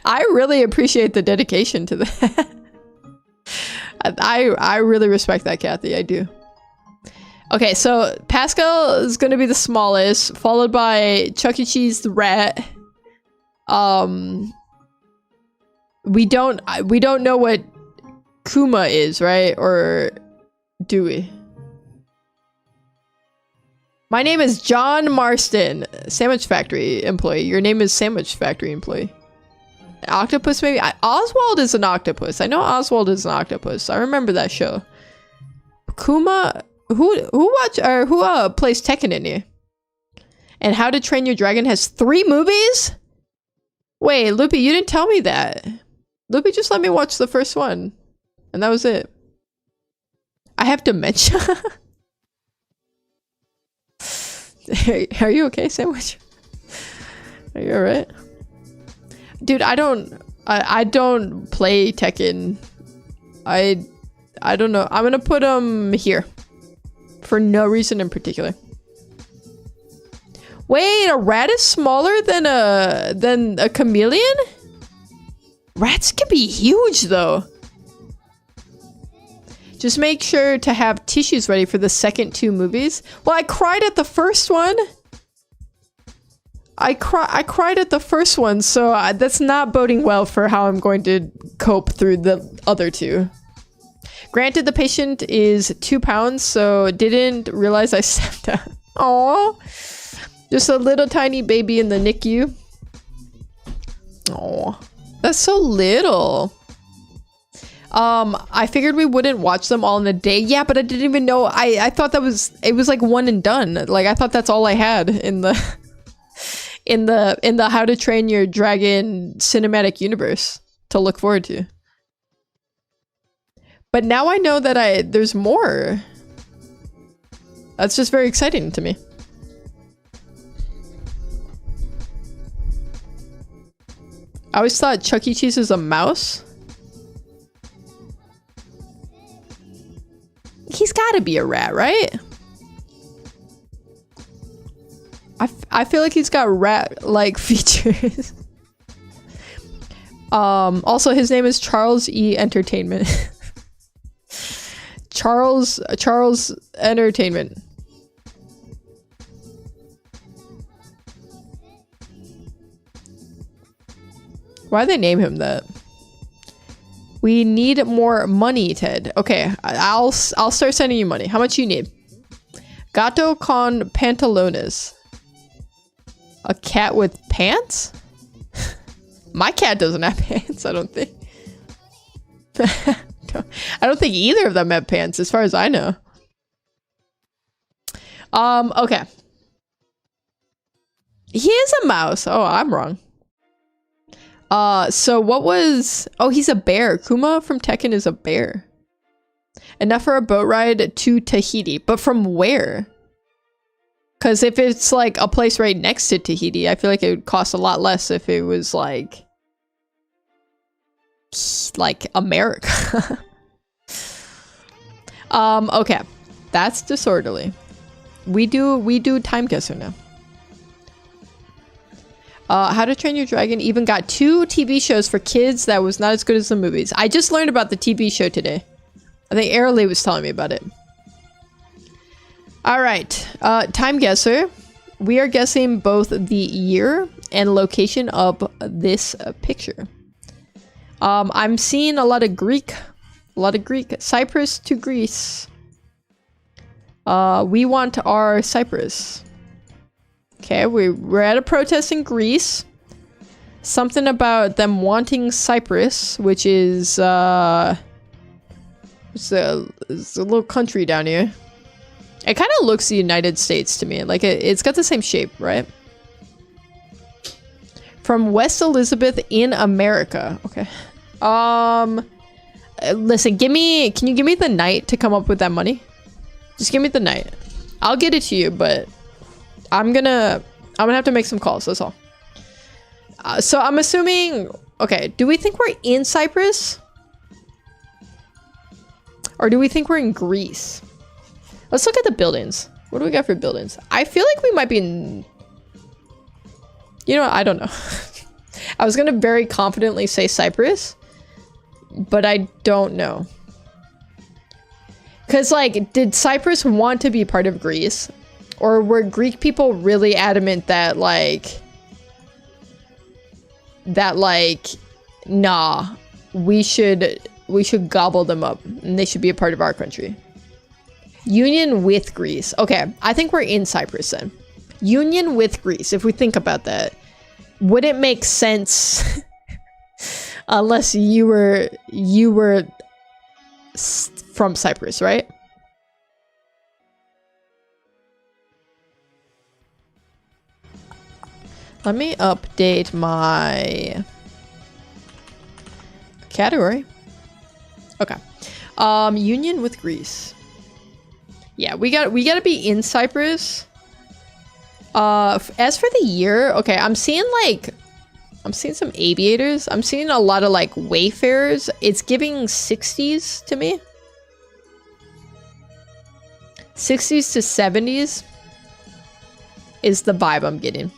I really appreciate the dedication to that. I really respect that, Kathy. I do. Okay, so Pascal is going to be the smallest, followed by Chuck E. Cheese the rat. We don't know what Kuma is, right? Or do we? My name is John Marston, Sandwich Factory employee. Your name is Sandwich Factory employee. Octopus, maybe? Oswald is an octopus. I know Oswald is an octopus. I remember that show. Kuma, who plays Tekken in here? And How to Train Your Dragon has 3 movies? Wait, Loopy, you didn't tell me that. Loopy just let me watch the first one. And that was it. I have dementia. Are you okay, Sandwich? Are you alright? Dude, I don't play Tekken. I don't know. I'm gonna put him here. For no reason in particular. Wait, a rat is smaller than a chameleon? Rats can be huge though. Just make sure to have tissues ready for the second 2 movies. Well, I cried at the first one. I cried at the first one, so that's not boding well for how I'm going to cope through the other 2. Granted, the patient is 2 pounds, so didn't realize I stepped out. Aww. Just a little tiny baby in the NICU. Aww. That's so little. I figured we wouldn't watch them all in a day. Yeah, but I didn't even know. I thought it was like one and done. Like, I thought that's all I had in the in the How to Train Your Dragon cinematic universe to look forward to. But now I know that there's more. That's just very exciting to me. I always thought Chuck E. Cheese was a mouse. He's gotta be a rat, right? I feel like he's got rat-like features. Also, his name is Charles E. Entertainment. Charles Entertainment. Why'd they name him that? We need more money, Ted. Okay, I'll start sending you money. How much you need? Gato con pantalones. A cat with pants? My cat doesn't have pants, I don't think. I don't think either of them have pants, as far as I know. Okay. He is a mouse. Oh, I'm wrong. So what was... Oh, he's a bear. Kuma from Tekken is a bear. Enough for a boat ride to Tahiti. But from where? Because if it's like a place right next to Tahiti, I feel like it would cost a lot less if it was like America. Okay. That's disorderly. We do time guesser now. How to Train Your Dragon even got 2 TV shows for kids that was not as good as the movies. I just learned about the TV show today. I think Airly was telling me about it. All right, time guesser. We are guessing both the year and location of this picture. I'm seeing a lot of Greek. Cyprus to Greece. We want our Cyprus. Okay, we're at a protest in Greece. Something about them wanting Cyprus, which is it's a little country down here. It kind of looks the United States to me. Like it's got the same shape, right? From West Elizabeth in America. Okay. Listen, can you give me the night to come up with that money? Just give me the night. I'll get it to you, but I'm gonna have to make some calls, that's all. So I'm assuming, okay, do we think we're in Cyprus? Or do we think we're in Greece? Let's look at the buildings. What do we got for buildings? I feel like we might be in... You know what? I don't know. I was gonna very confidently say Cyprus, but I don't know. Because, like, did Cyprus want to be part of Greece? Or were Greek people really adamant that, like, nah, we should gobble them up and they should be a part of our country? Union with Greece. Okay, I think we're in Cyprus then. Union with Greece, if we think about that. Wouldn't make sense unless you were from Cyprus, right? Let me update my category. Okay. Union with Greece. Yeah, we gotta be in Cyprus. As for the year, okay, I'm seeing some aviators. I'm seeing a lot of like wayfarers. It's giving 60s to me. 60s to 70s is the vibe I'm getting.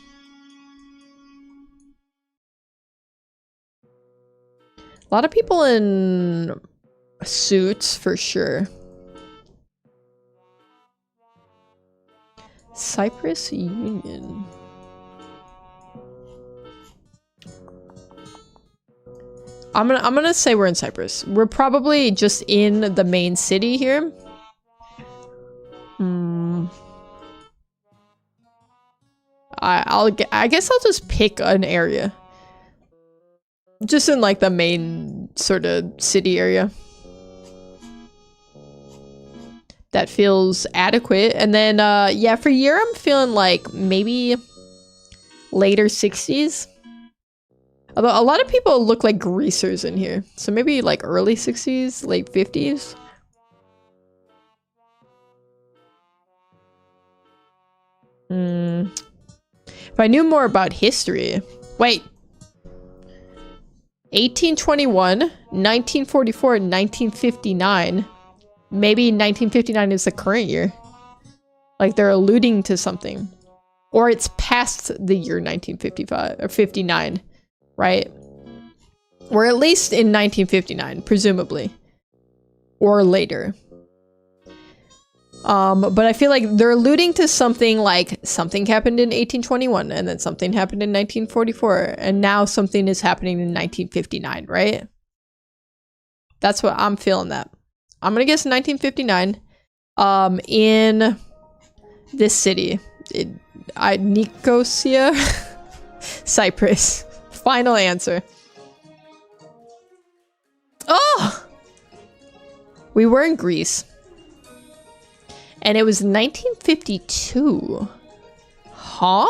A lot of people in suits for sure. Cyprus Union. I'm gonna say we're in Cyprus. We're probably just in the main city here. I guess I'll just pick an area. Just in like the main sort of city area. That feels adequate. And then yeah, for year I'm feeling like maybe later 60s. Although a lot of people look like greasers in here. So maybe like early 60s, late 50s. If I knew more about history. Wait. 1821, 1944, 1959. Maybe 1959 is the current year. Like they're alluding to something. Or it's past the year 1955 or 59, right? Or at least in 1959, presumably. Or later. But I feel like they're alluding to something like something happened in 1821 and then something happened in 1944 and now something is happening in 1959, right? That's what I'm feeling that. I'm gonna guess 1959 in this city. Nicosia? Cyprus. Final answer. Oh! We were in Greece. And it was 1952. Huh?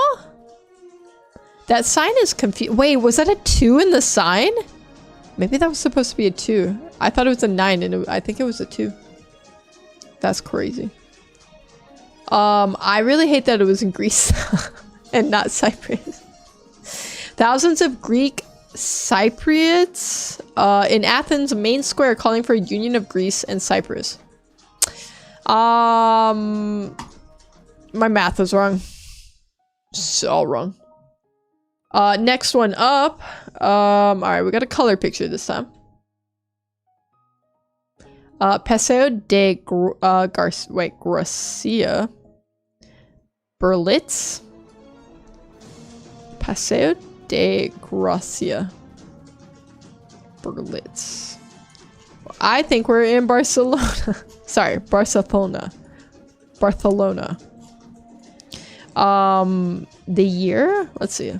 That sign is confused. Wait, was that a 2 in the sign? Maybe that was supposed to be a 2. I thought it was a 9 and I think it was a 2. That's crazy. I really hate that it was in Greece and not Cyprus. Thousands of Greek Cypriots in Athens' main square calling for a union of Greece and Cyprus. My math was wrong. So wrong. Next one up. Alright, we got a color picture this time. Paseo de Gracia. Berlitz. Paseo de Gracia. Berlitz. I think we're in Barcelona. Sorry, Barcelona. Barcelona. The year? Let's see.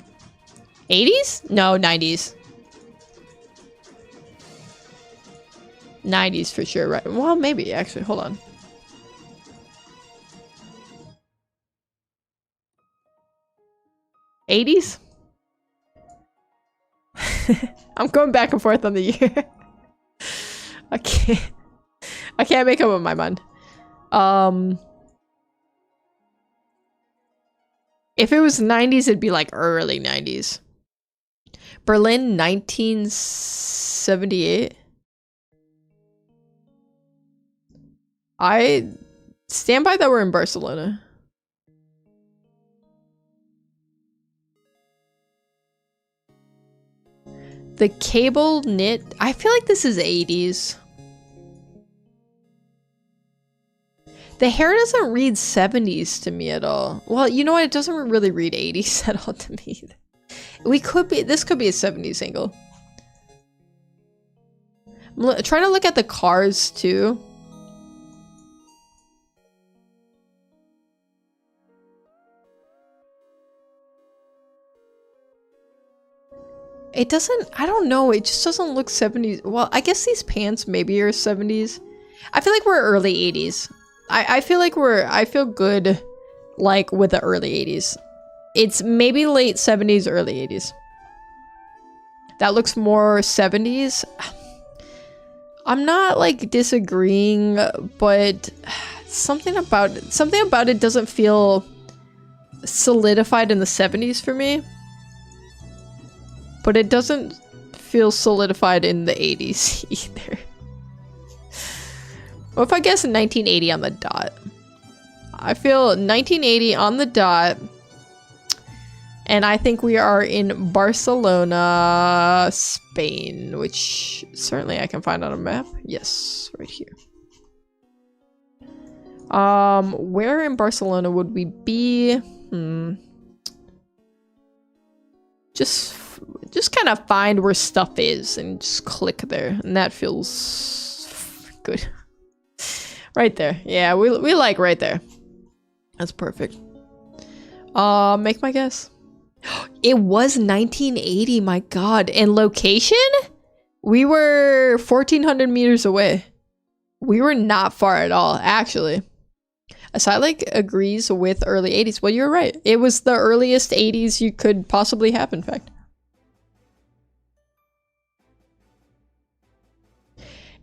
80s? No, 90s. 90s for sure, right? Well, maybe, actually. Hold on. '80s? I'm going back and forth on the year. I can't make up my mind. If it was 90s, it'd be like early 90s. Berlin, 1978. I stand by that we're in Barcelona. The cable knit. I feel like this is 80s. The hair doesn't read 70s to me at all. Well, you know what? It doesn't really read 80s at all to me. This could be a 70s angle. I'm trying to look at the cars too. It doesn't, I don't know, it just doesn't look 70s. Well, I guess these pants maybe are 70s. I feel like we're early 80s. I feel like I feel good, like, with the early 80s. It's maybe late 70s, early 80s. That looks more 70s. I'm not, like, disagreeing, but something about it doesn't feel solidified in the 70s for me. But it doesn't feel solidified in the 80s either. What if I guess 1980 on the dot? I feel 1980 on the dot. And I think we are in Barcelona, Spain, which certainly I can find on a map. Yes, right here. Where in Barcelona would we be? Just kind of find where stuff is and just click there, and that feels good. Right there. Yeah, we like right there. That's perfect. Make my guess. It was 1980, my god. And location? We were 1,400 meters away. We were not far at all, actually. Asylum agrees with early 80s. Well, you're right. It was the earliest 80s you could possibly have, in fact.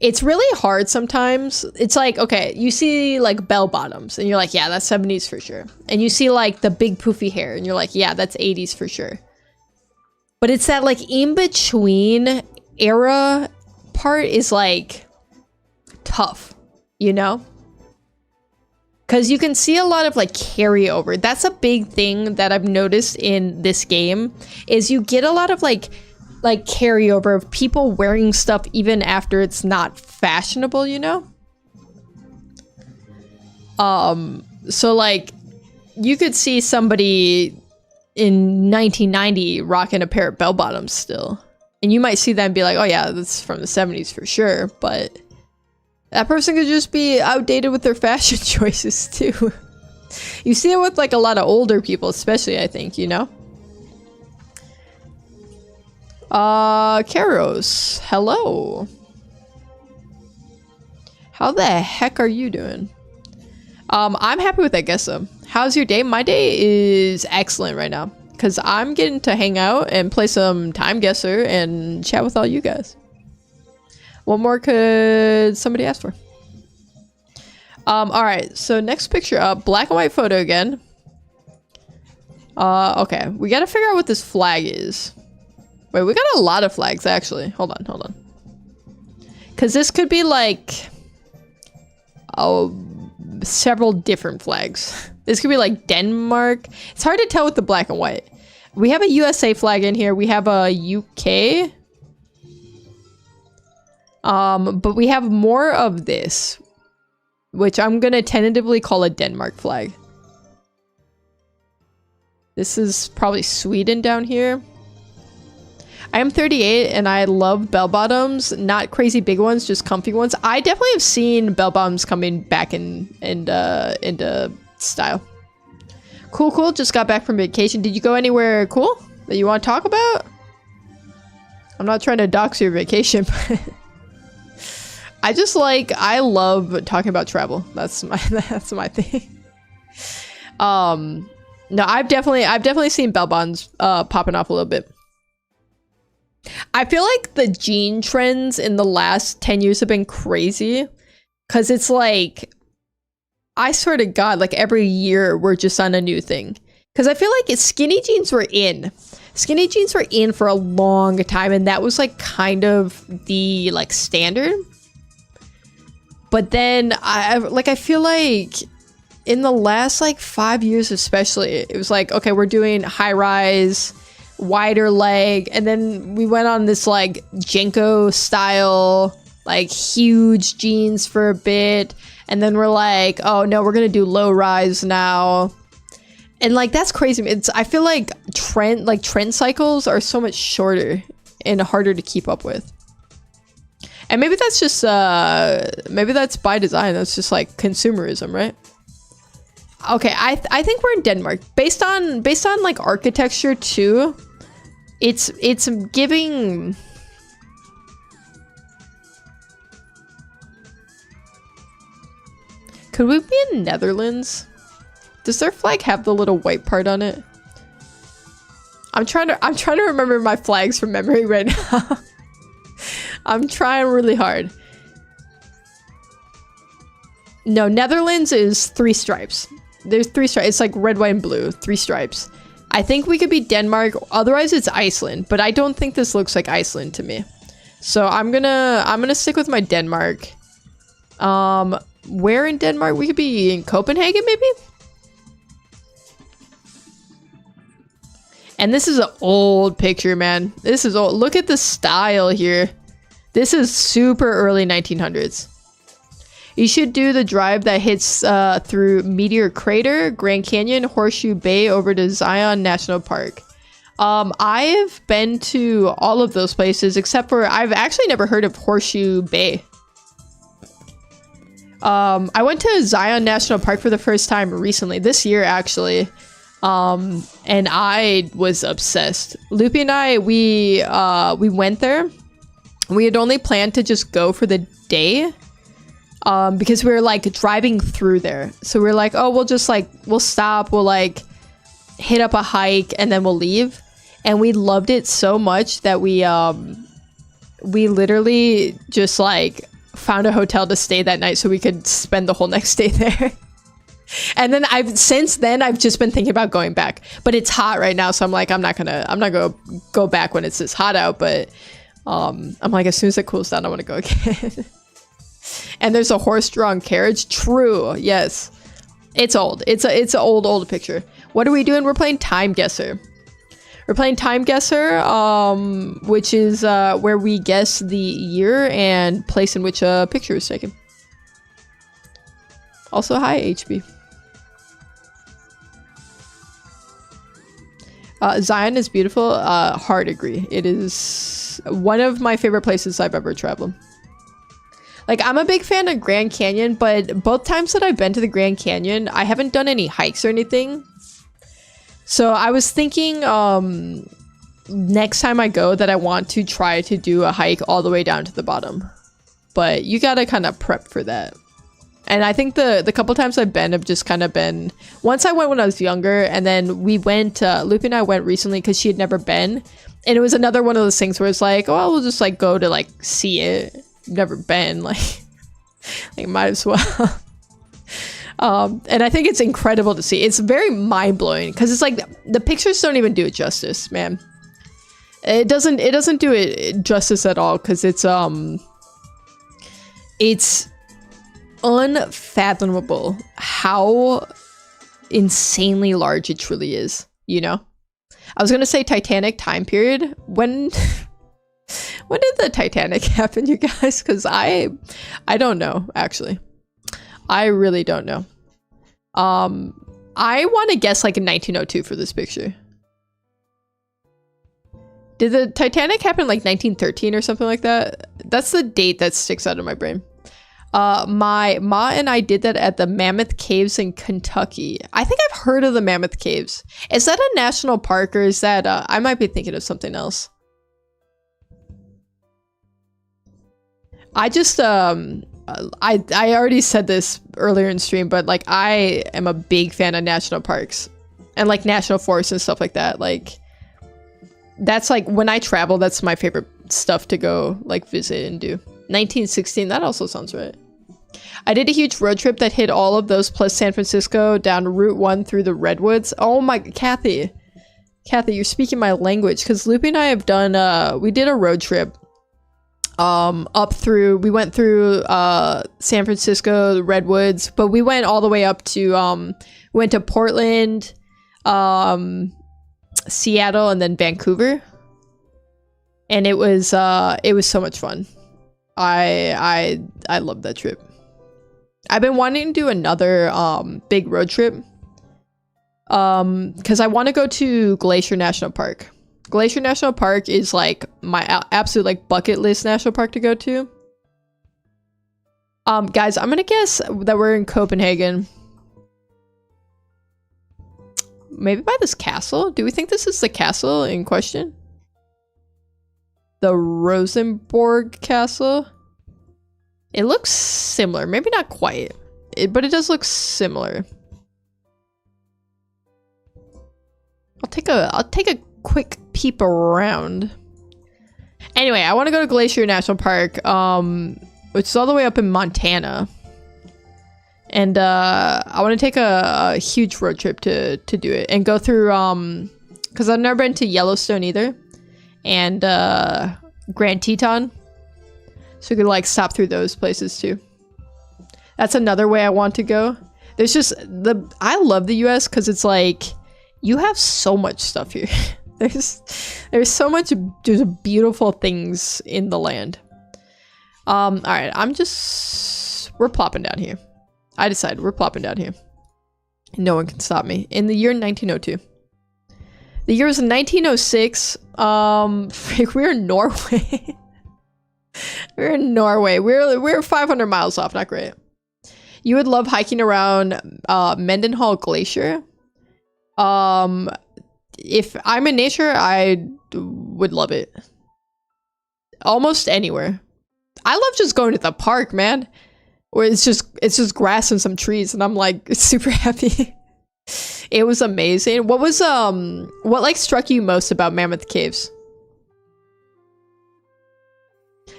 It's really hard sometimes. It's like, okay, you see like bell bottoms and you're like, yeah, that's 70s for sure. And you see like the big poofy hair and you're like, yeah, that's 80s for sure. But it's that like in-between era part is like tough, you know? Because you can see a lot of like carryover. That's a big thing that I've noticed in this game is you get a lot of like carryover of people wearing stuff even after it's not fashionable, you know? So like you could see somebody in 1990 rocking a pair of bell bottoms still. And you might see that and be like, oh yeah, that's from the 70s for sure. But that person could just be outdated with their fashion choices too. You see it with like a lot of older people, especially, I think, you know? Karos, hello. How the heck are you doing? I'm happy with that guess though. How's your day? My day is excellent right now because I'm getting to hang out and play some Time Guesser and chat with all you guys. What more could somebody ask for? All right, so next picture up, black and white photo again. Okay, we gotta figure out what this flag is. Wait, we got a lot of flags, actually. Hold on. Because this could be, like... oh, several different flags. This could be, like, Denmark. It's hard to tell with the black and white. We have a USA flag in here. We have a UK. But we have more of this. Which I'm gonna tentatively call a Denmark flag. This is probably Sweden down here. I am 38 and I love bell bottoms, not crazy big ones, just comfy ones. I definitely have seen bell bottoms coming back into style. Cool. Just got back from vacation. Did you go anywhere cool that you want to talk about? I'm not trying to dox your vacation, but I love talking about travel. That's my thing. No, I've definitely seen bell bottoms popping off a little bit. I feel like the jean trends in the last 10 years have been crazy because it's like, I swear to God, like every year we're just on a new thing. Because I feel like skinny jeans were in. Skinny jeans were in for a long time and that was like kind of the like standard. But then I feel like in the last like 5 years especially, it was like, okay, we're doing high rise, wider leg, and then we went on this like Jenko style like huge jeans for a bit, and then we're like, oh no, we're gonna do low rise now, and like that's crazy. I feel like trend cycles are so much shorter and harder to keep up with, and maybe that's just maybe that's by design. That's just like consumerism, right? Okay, I think we're in Denmark. Based on like architecture too, it's giving. Could we be in Netherlands? Does their flag have the little white part on it? I'm trying to remember my flags from memory right now. I'm trying really hard. No, Netherlands is 3 stripes. There's 3 stripes. It's like red, white, and blue. 3 stripes. I think we could be Denmark. Otherwise, it's Iceland. But I don't think this looks like Iceland to me. So I'm gonna stick with my Denmark. Where in Denmark? We could be in Copenhagen, maybe? And this is an old picture, man. This is old. Look at the style here. This is super early 1900s. You should do the drive that hits through Meteor Crater, Grand Canyon, Horseshoe Bay over to Zion National Park. I've been to all of those places except for I've actually never heard of Horseshoe Bay. I went to Zion National Park for the first time recently, this year actually. And I was obsessed. Loopy and I, we went there. We had only planned to just go for the day. because we were like driving through there. So we were like, oh, we'll stop, we'll like hit up a hike and then we'll leave. And we loved it so much that we literally just like found a hotel to stay that night so we could spend the whole next day there. And then since then I've just been thinking about going back, but it's hot right now, so I'm like, I'm not gonna go back when it's this hot out, but I'm like, as soon as it cools down I want to go again. And there's a horse-drawn carriage. True, yes. It's old. It's an old picture. What are we doing? We're playing Time Guesser. We're playing Time Guesser, which is where we guess the year and place in which a picture is taken. Also, hi, HB. Zion is beautiful. Hard agree. It is one of my favorite places I've ever traveled. Like, I'm a big fan of Grand Canyon, but both times that I've been to the Grand Canyon, I haven't done any hikes or anything. So I was thinking next time I go that I want to try to do a hike all the way down to the bottom. But you gotta kind of prep for that. And I think the couple times I've been have just kind of been... Once I went when I was younger, and then we went... Loopy and I went recently because she had never been. And it was another one of those things where it's like, oh, we'll just like go to like see it. Never been, like might as well. And I think it's incredible to see. It's very mind-blowing because it's like the pictures don't even do it justice, man. It doesn't do it justice at all because it's unfathomable how insanely large it truly is, you know? I was gonna say Titanic time period. When did the Titanic happen, you guys? Because I don't know, actually. I really don't know. I want to guess like in 1902 for this picture. Did the Titanic happen in like 1913 or something like that? That's the date that sticks out of my brain. My ma and I did that at the Mammoth Caves in Kentucky. I think I've heard of the Mammoth Caves. Is that a national park or is that, I might be thinking of something else. I just, I already said this earlier in stream, but like I am a big fan of national parks and like national forests and stuff like that. Like that's like when I travel, that's my favorite stuff to go like visit and do. 1916, that also sounds right. I did a huge road trip that hit all of those plus San Francisco down Route 1 through the Redwoods. Oh my, Kathy, you're speaking my language because Loopy and I have done, we did a road trip. We went through San Francisco, the Redwoods, but we went all the way up to went to Portland, Seattle, and then Vancouver, and it was so much fun. I loved that trip. I've been wanting to do another big road trip because I want to go to Glacier National Park. Glacier National Park is like my absolute like bucket list national park to go to. Guys, I'm gonna guess that we're in Copenhagen. Maybe by this castle? Do we think this is the castle in question? The Rosenborg Castle? It looks similar. Maybe not quite, but it does look similar. I'll take a quick peep around. Anyway, I want to go to Glacier National Park, which is all the way up in Montana. And I want to take a huge road trip to do it and go through, because I've never been to Yellowstone either, and Grand Teton. So we could like stop through those places too. That's another way I want to go. There's just I love the US because it's like you have so much stuff here. There's so much just beautiful things in the land. All right, we're plopping down here. I decided we're plopping down here. No one can stop me. In the year 1902. The year was 1906. We're in Norway. We're in Norway. We're 500 miles off. Not great. You would love hiking around Mendenhall Glacier. If I'm in nature, I would love it. Almost anywhere. I love just going to the park, man. Or it's just grass and some trees, and I'm like super happy. It was amazing. What was what like struck you most about Mammoth Caves?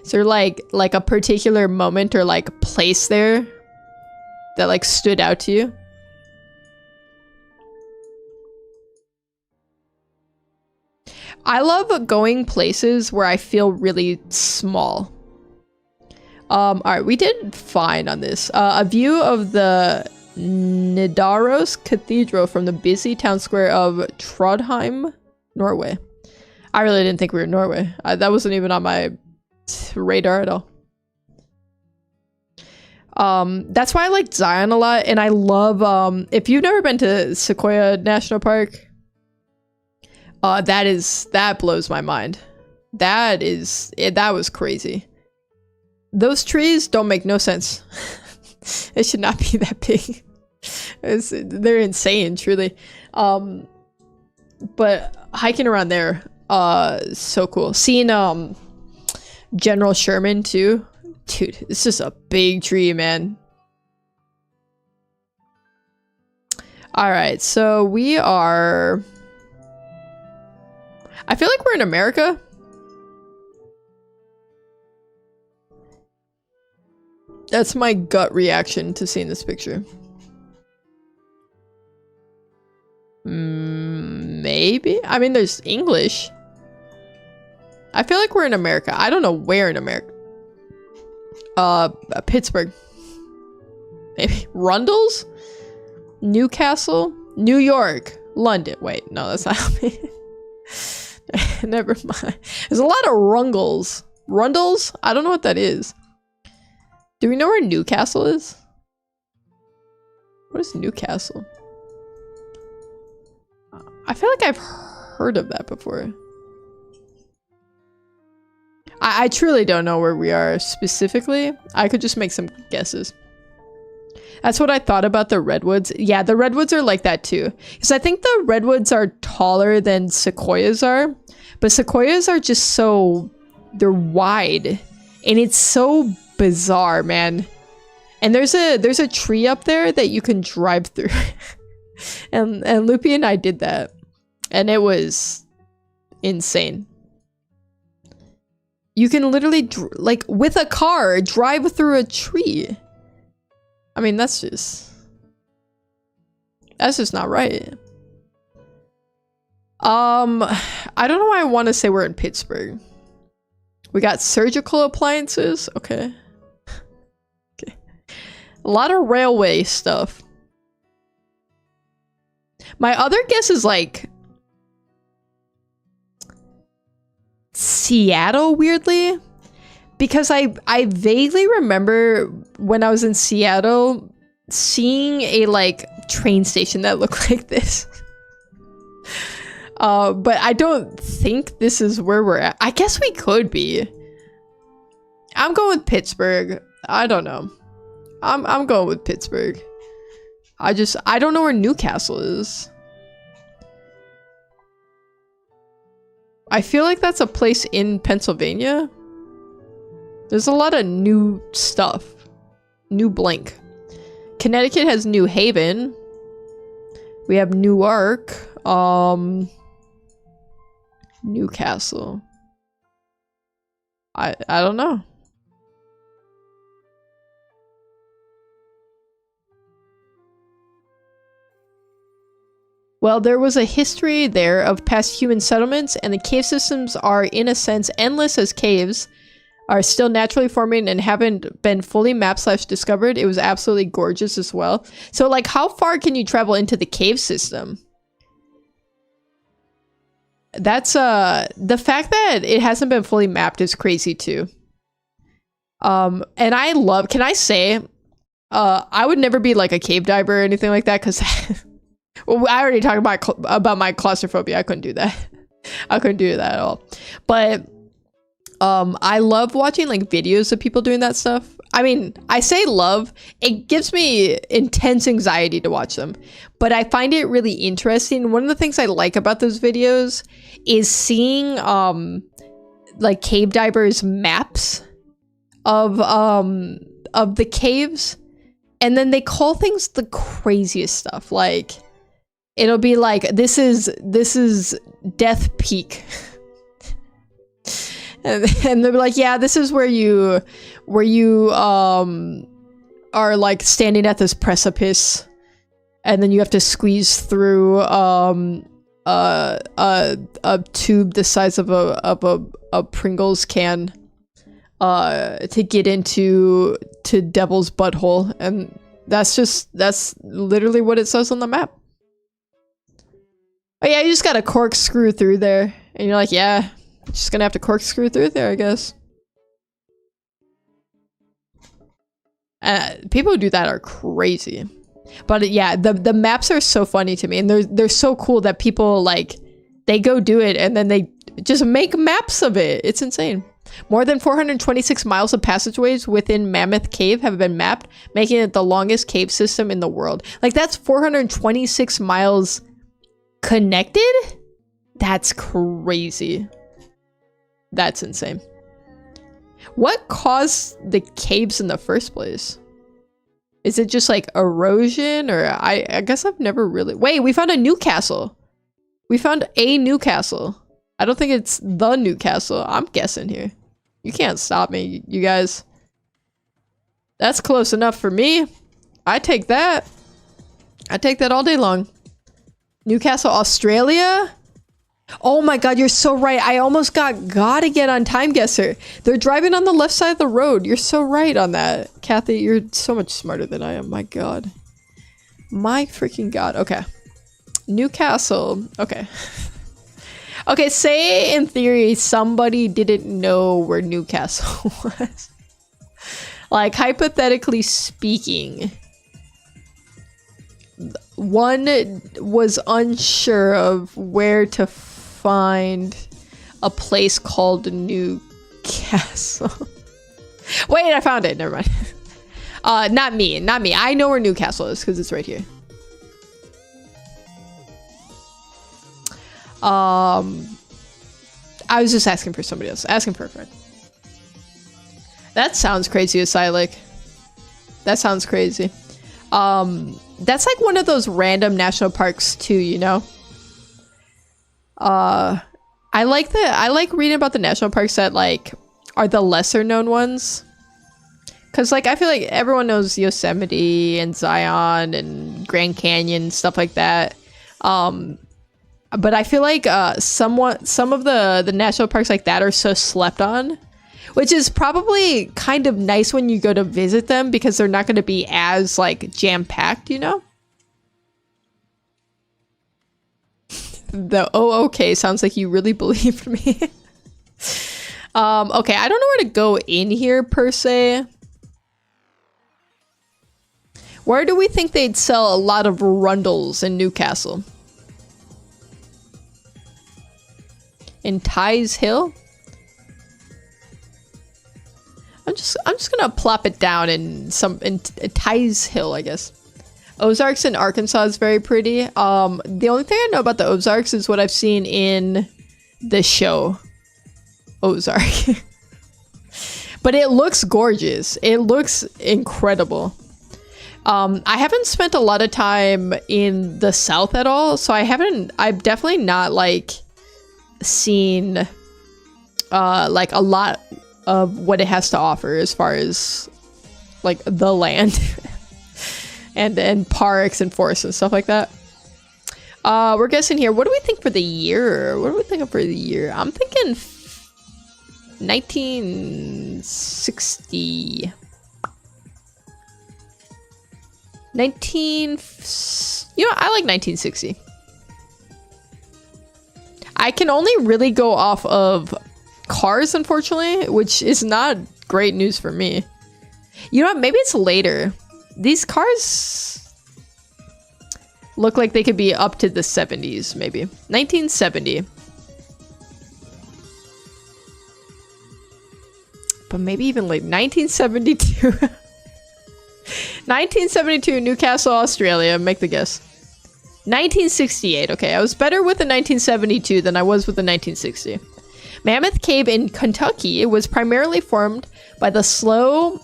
Is there like a particular moment or like place there that like stood out to you? I love going places where I feel really small. All right, we did fine on this. A view of the Nidaros Cathedral from the busy town square of Trondheim, Norway. I really didn't think we were in Norway. That wasn't even on my radar at all. That's why I like Zion a lot, and I love if you've never been to Sequoia National Park, that blows my mind. That was crazy. Those trees don't make no sense. It should not be that big. They're insane, truly. But hiking around there, so cool. Seeing General Sherman too. Dude, it's just a big tree, man. Alright, so we are... I feel like we're in America. That's my gut reaction to seeing this picture. Maybe? I mean, there's English. I feel like we're in America. I don't know where in America. Pittsburgh. Maybe. Rundles? Newcastle? New York. London. Wait, no, that's not me. Never mind. There's a lot of Rungles. Rundles? I don't know what that is. Do we know where Newcastle is? What is Newcastle? I feel like I've heard of that before. I truly don't know where we are specifically. I could just make some guesses. That's what I thought about the redwoods. Yeah, the redwoods are like that too. Because I think the redwoods are taller than sequoias are. But sequoias are just so... they're wide. And it's so bizarre, man. And there's a tree up there that you can drive through. and Loopy and I did that. And it was insane. You can literally, like, with a car, drive through a tree. I mean, that's just not right. I don't know why I want to say we're in Pittsburgh. We got surgical appliances. Okay. Okay. A lot of railway stuff. My other guess is like Seattle, weirdly, because I vaguely remember when I was in Seattle seeing a like train station that looked like this. But I don't think this is where we're at. I guess we could be. I'm going with Pittsburgh. I don't know. I'm going with Pittsburgh. I don't know where Newcastle is. I feel like that's a place in Pennsylvania. There's a lot of new stuff. New blank. Connecticut has New Haven. We have Newark. Newcastle. I don't know. Well, there was a history there of past human settlements, and the cave systems are, in a sense, endless as caves are still naturally forming and haven't been fully mapped/discovered. It was absolutely gorgeous as well. So, like, how far can you travel into the cave system? That's, the fact that it hasn't been fully mapped is crazy, too. And I love, can I say, I would never be, like, a cave diver or anything like that, because... Well, I already talked about my claustrophobia. I couldn't do that. I couldn't do that at all. But I love watching like videos of people doing that stuff. I mean, I say love. It gives me intense anxiety to watch them. But I find it really interesting. One of the things I like about those videos is seeing like cave divers maps of of the caves, and then they call things the craziest stuff. Like, it'll be like, this is Death Peak. and they'll be like, yeah, this is where you are like standing at this precipice, and then you have to squeeze through a tube the size of a Pringles can to get into Devil's Butthole, and that's literally what it says on the map. Oh yeah, you just gotta corkscrew through there, and you're like, yeah, just gonna have to corkscrew through there, I guess. People who do that are crazy. But yeah, the maps are so funny to me, and they're so cool that people, like, they go do it and then they just make maps of it. It's insane. More than 426 miles of passageways within Mammoth Cave have been mapped, making it the longest cave system in the world. Like, that's 426 miles connected? That's crazy. That's insane. What caused the caves in the first place? Is it just like erosion, or I guess I've never really... Wait, we found a new castle. We found a new castle. I don't think it's the new castle. I'm guessing here. You can't stop me, you guys. That's close enough for me. I take that. I take that all day long. Newcastle, Australia? Oh my god, you're so right. I almost got again on Time Guesser. They're driving on the left side of the road. You're so right on that. Kathy, you're so much smarter than I am. My god. My freaking god. Okay. Newcastle. Okay. Okay, say in theory somebody didn't know where Newcastle was. Like, hypothetically speaking, one was unsure of where to find a place called Newcastle. Wait, I found it. Never mind. Not me. I know where Newcastle is because it's right here. I was just asking for somebody else. Asking for a friend. That sounds crazy, Asylek. That sounds crazy. That's like one of those random national parks too, you know? I like reading about the national parks that, like, are the lesser known ones. Cause, like, I feel like everyone knows Yosemite and Zion and Grand Canyon, stuff like that. But I feel like some of the national parks like that are so slept on, which is probably kind of nice when you go to visit them because they're not going to be as, like, jam-packed, you know? The okay sounds like you really believed me. Okay, I don't know where to go in here per se. Where do we think they'd sell a lot of Rundles in Newcastle? In Ties Hill? I'm just gonna plop it down in Ties Hill, I guess. Ozarks in Arkansas is very pretty. The only thing I know about the Ozarks is what I've seen in the show Ozark. But it looks gorgeous. It looks incredible. I haven't spent a lot of time in the South at all, so I've definitely not, like, seen like a lot of what it has to offer as far as, like, the land. and parks and forests and stuff like that. We're guessing here. What do we think for the year? What are we thinking for the year? I'm thinking 1960. You know, I like 1960. I can only really go off of cars, unfortunately, which is not great news for me. You know what? Maybe it's later. These cars look like they could be up to the 70s, maybe. 1970. But maybe even late. 1972. 1972, Newcastle, Australia. Make the guess. 1968. Okay, I was better with the 1972 than I was with the 1960. Mammoth Cave in Kentucky was primarily formed by the slow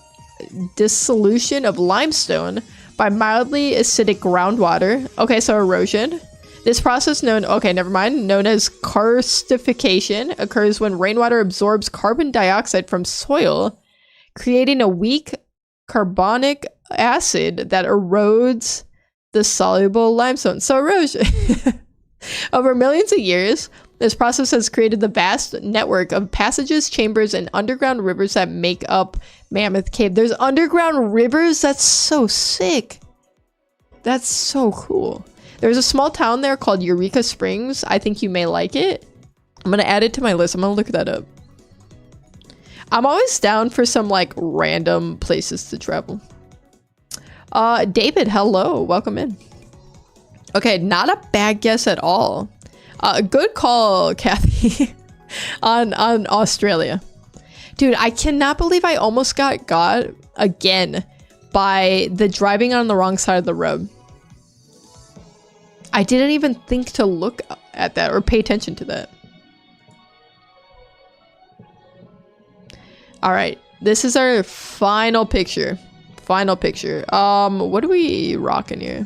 dissolution of limestone by mildly acidic groundwater. Okay, so erosion. This process known as karstification occurs when rainwater absorbs carbon dioxide from soil, creating a weak carbonic acid that erodes the soluble limestone. So erosion. Over millions of years, this process has created the vast network of passages, chambers, and underground rivers that make up Mammoth Cave. There's underground rivers? That's so sick. That's so cool. There's a small town there called Eureka Springs. I think you may like it. I'm gonna add it to my list. I'm gonna look that up. I'm always down for some like random places to travel. David, hello. Welcome in. Okay, not a bad guess at all. Good call, Kathy, on Australia. Dude, I cannot believe I almost got again by the driving on the wrong side of the road. I didn't even think to look at that or pay attention to that. All right, this is our final picture. Final picture. What are we rocking here?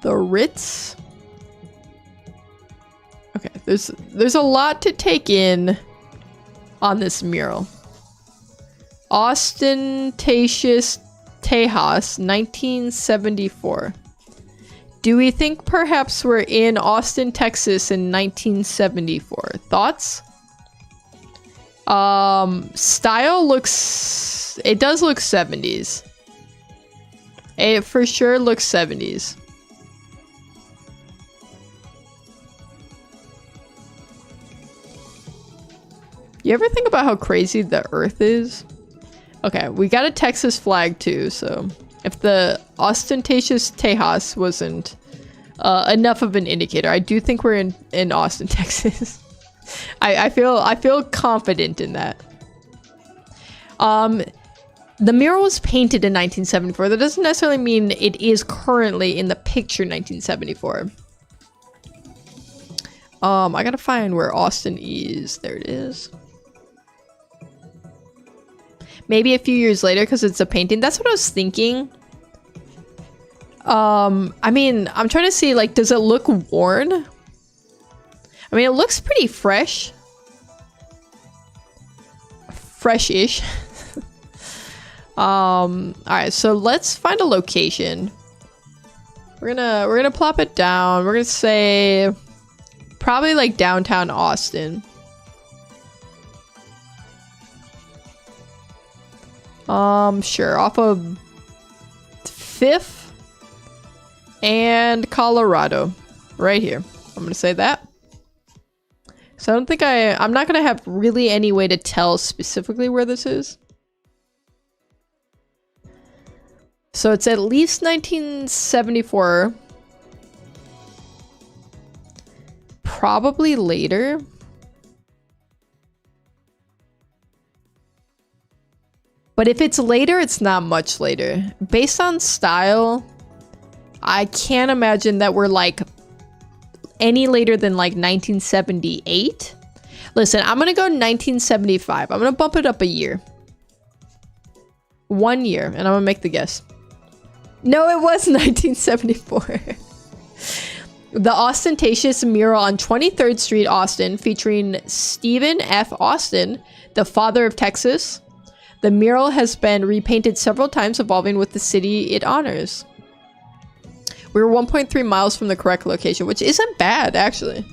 The Ritz. Okay, there's a lot to take in on this mural. Ostentatious Tejas, 1974. Do we think perhaps we're in Austin, Texas in 1974? Thoughts? Style looks... It does look 70s. It for sure looks 70s. You ever think about how crazy the Earth is? Okay, we got a Texas flag too, so if the ostentatious Tejas wasn't enough of an indicator, I do think we're in Austin, Texas. I feel confident in that. The mural was painted in 1974. That doesn't necessarily mean it is currently in the picture 1974. I gotta find where Austin is. There it is. Maybe a few years later because it's a painting. That's what I was thinking. I mean, I'm trying to see, like, does it look worn? I mean, it looks pretty fresh. Fresh-ish. Alright, so let's find a location. We're gonna plop it down. We're gonna say probably like downtown Austin. Sure, off of 5th and Colorado. Right here. I'm gonna say that. So I don't think I'm not gonna have really any way to tell specifically where this is. So it's at least 1974. Probably later. But if it's later, it's not much later. Based on style, I can't imagine that we're like any later than like 1978. Listen, I'm gonna go 1975. I'm gonna bump it up a year. 1 year, and I'm gonna make the guess. No, it was 1974. The ostentatious mural on 23rd Street, Austin, featuring Stephen F. Austin, the father of Texas. The mural has been repainted several times, evolving with the city it honors. We were 1.3 miles from the correct location, which isn't bad, actually.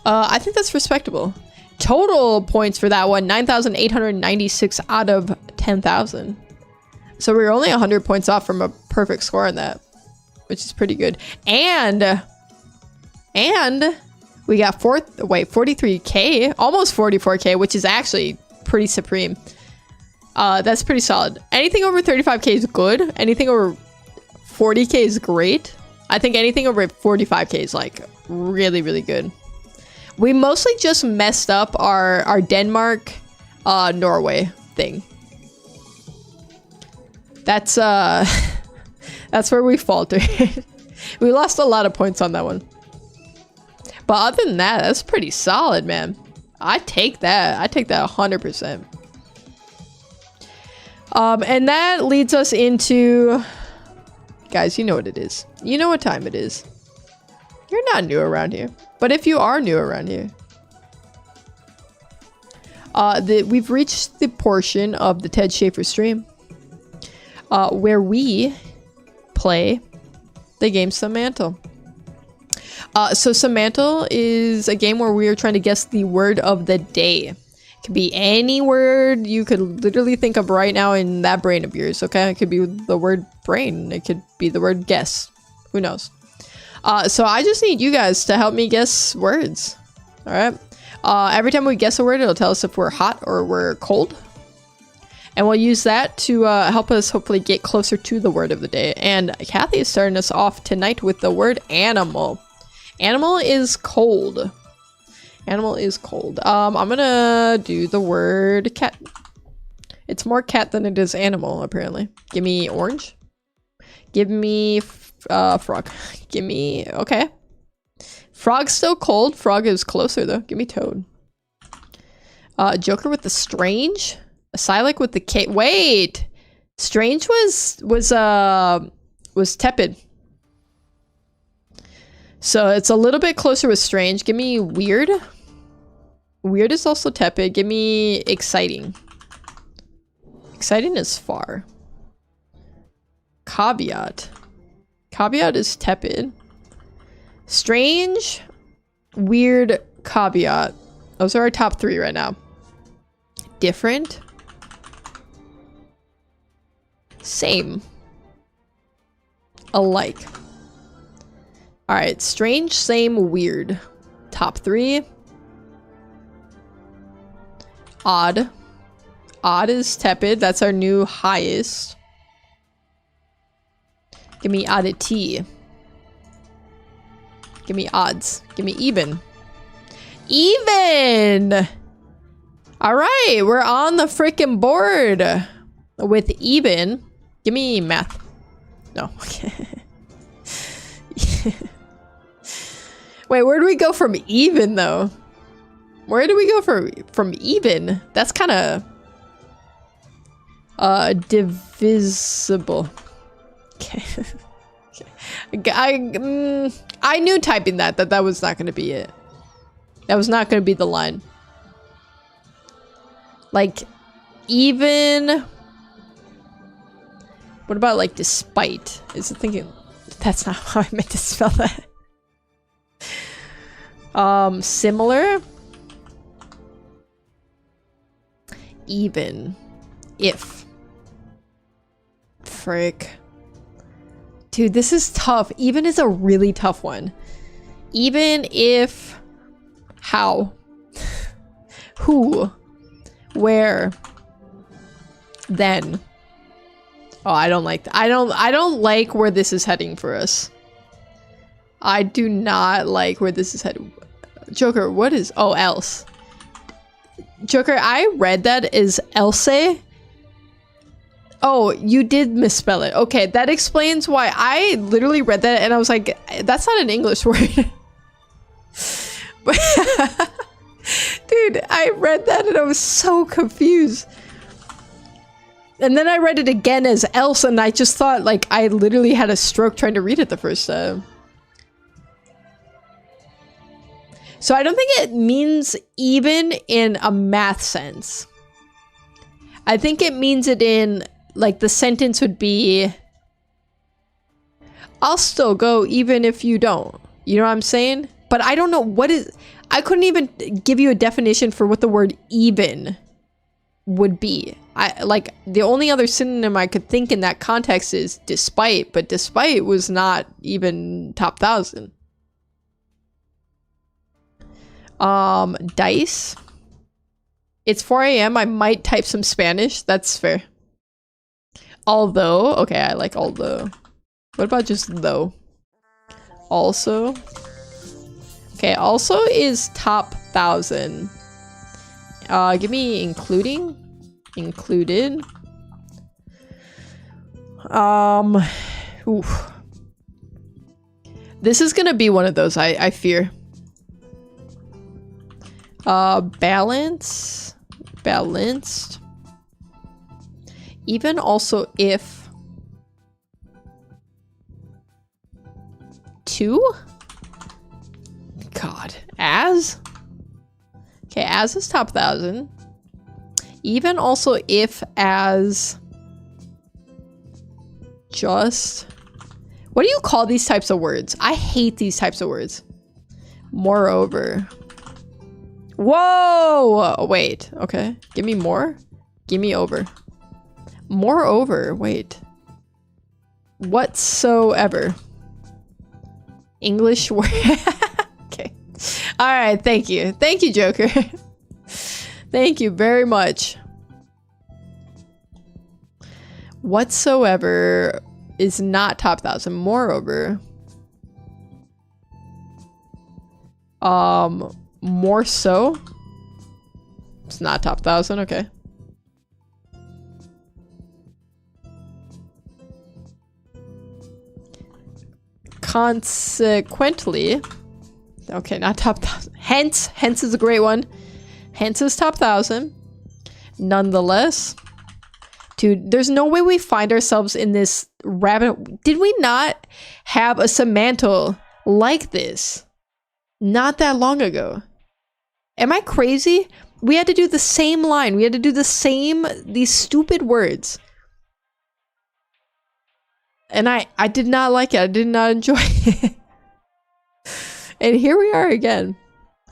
I think that's respectable. Total points for that one, 9,896 out of 10,000. So we were only 100 points off from a perfect score on that, which is pretty good. And we got 43k, almost 44k, which is actually pretty supreme. That's pretty solid. Anything over 35k is good. Anything over 40k is great. I think anything over 45k is like really, really good. We mostly just messed up our Denmark, Norway thing. That's that's where we faltered. We lost a lot of points on that one. But other than that, that's pretty solid, man. I take that. I take that 100%. And that leads us into... Guys, you know what it is. You know what time it is. You're not new around here. But if you are new around here... we've reached the portion of the Ted Schaefer stream where we play the game Semantle. So Semantle is a game where we are trying to guess the word of the day. It could be any word you could literally think of right now in that brain of yours, okay? It could be the word brain. It could be the word guess. Who knows? So I just need you guys to help me guess words. All right? Every time we guess a word, it'll tell us if we're hot or we're cold. And we'll use that to help us hopefully get closer to the word of the day. And Kathy is starting us off tonight with the word animal. Animal is cold. Animal is cold. I'm gonna do the word cat. It's more cat than it is animal, apparently. Give me orange. Give me frog. Give me... Okay. Frog's still cold. Frog is closer, though. Give me toad. Joker with the strange. Silac with the K. Wait! Strange was tepid. So it's a little bit closer with strange. Give me weird. Weird is also tepid. Give me exciting. Exciting is far. Caveat. Caveat is tepid. Strange, weird, caveat. Those are our top 3 right now. Different. Same. Alike. Alright, strange, same, weird. Top 3. Odd. Odd is tepid. That's our new highest. Give me oddity. Give me odds. Give me even. Even! Alright, we're on the freaking board with even. Give me math. No. Wait, where do we go from even, though? Where do we go from even? That's kind of divisible. Okay. I knew typing that was not going to be it. That was not going to be the line. Like, even... What about, like, despite? Is it thinking... That's not how I meant to spell that. Similar. Even. If. Frick. Dude, this is tough. Even is a really tough one. Even if... How? Who? Where? Then. Oh, I don't like that. I don't like where this is heading for us. I do not like where this is heading. Joker, what is... Oh, else. Joker, I read that as else. Oh, you did misspell it. Okay, that explains why I literally read that and I was like, that's not an English word. Dude, I read that and I was so confused. And then I read it again as else and I just thought like I literally had a stroke trying to read it the first time. So I don't think it means even in a math sense. I think it means it in, like, the sentence would be, I'll still go even if you don't. You know what I'm saying? But I don't know what is... I couldn't even give you a definition for what the word even would be. Like, the only other synonym I could think in that context is despite, but despite was not even top 1,000. Dice. It's 4 a.m. I might type some Spanish. That's fair. Although. Okay, I like although. What about just though? Also. Okay, also is top 1,000. Give me including. Included. Oof. This is gonna be one of those, I fear. Balance. Balanced. Even also if. 2? God. As? Okay, as is top 1,000. Even also if as. Just. What do you call these types of words? I hate these types of words. Moreover. Whoa! Wait. Okay. Give me more. Give me over. Moreover. Wait. Whatsoever. English word. Okay. Alright. Thank you. Thank you, Joker. Thank you very much. Whatsoever is not top 1,000. Moreover. More so. It's not top 1,000. Okay. Consequently. Okay, not top 1,000. Hence is a great one. Hence is top 1,000. Nonetheless. Dude, there's no way we find ourselves in this rabbit. Did we not have a semanto like this not that long ago? Am I crazy? We had to do the same line. We had to do these stupid words. And I did not like it. I did not enjoy it. And here we are again.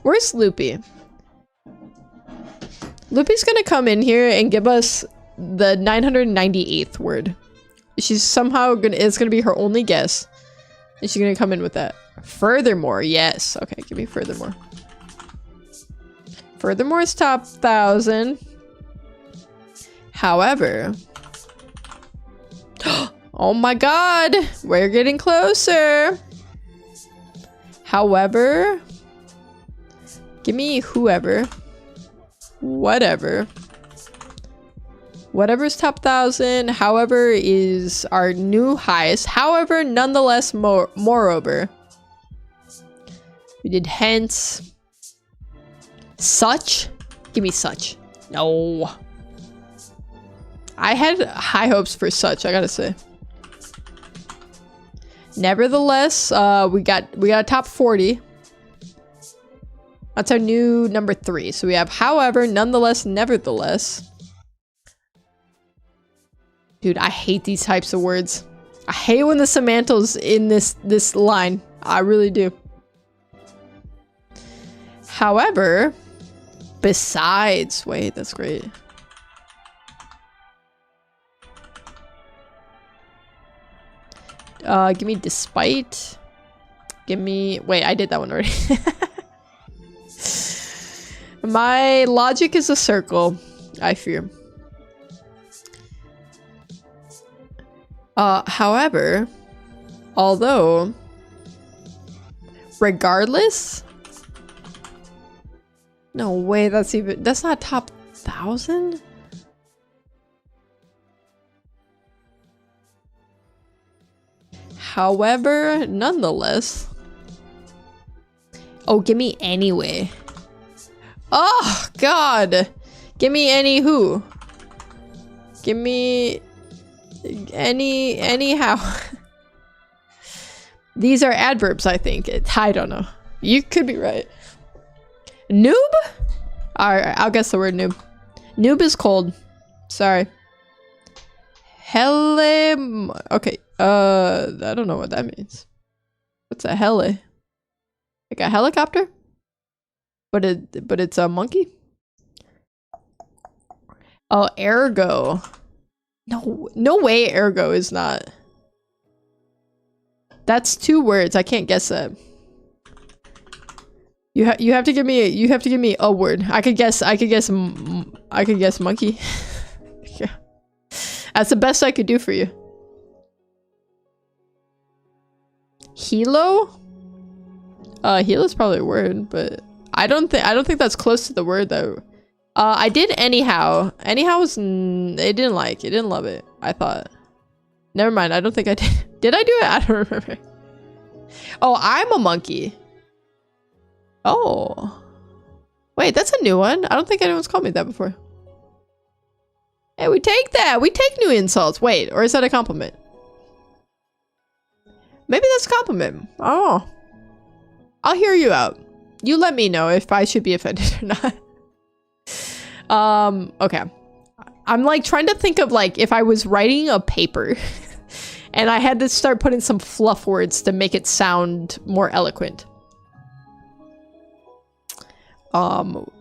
Where's Loopy? Loopy's gonna come in here and give us the 998th word. She's somehow it's gonna be her only guess. And she's gonna come in with that. Furthermore, yes. Okay, give me furthermore. Furthermore is top 1,000. However. Oh my god! We're getting closer! However. Give me whoever. Whatever. Whatever's top 1,000, however, is our new highest. However, nonetheless, moreover. We did hence. Such? Give me such. No. I had high hopes for such, I gotta say. Nevertheless, we got a top 40. That's our new number 3. So we have however, nonetheless, nevertheless. Dude, I hate these types of words. I hate when the semanto's in this line. I really do. However, besides, wait, that's great. Give me despite. Give me, wait, I did that one already. My logic is a circle, I fear. However, although, regardless, no way, that's not top 1,000? However, nonetheless, oh, give me anyway. Oh, God. Give me any who. Give me anyhow. These are adverbs, I think. I don't know. You could be right. Noob? Alright, I'll guess the word noob. Noob is cold. Sorry. Helle. Okay. I don't know what that means. What's a helle? Like a helicopter? But it's a monkey? Oh, ergo. No way ergo is not. That's 2 words. I can't guess that. You have to give me a word. I could guess monkey. Yeah. That's the best I could do for you. Hilo? Hilo's probably a word, but I don't think that's close to the word though. I did anyhow. Anyhow was it didn't love it, I thought. Never mind, I don't think I did. Did I do it? I don't remember. Oh, I'm a monkey. Oh. Wait, that's a new one. I don't think anyone's called me that before. Hey, we take that. We take new insults. Wait, or is that a compliment? Maybe that's a compliment. Oh. I'll hear you out. You let me know if I should be offended or not. Okay. I'm like trying to think of like if I was writing a paper and I had to start putting some fluff words to make it sound more eloquent.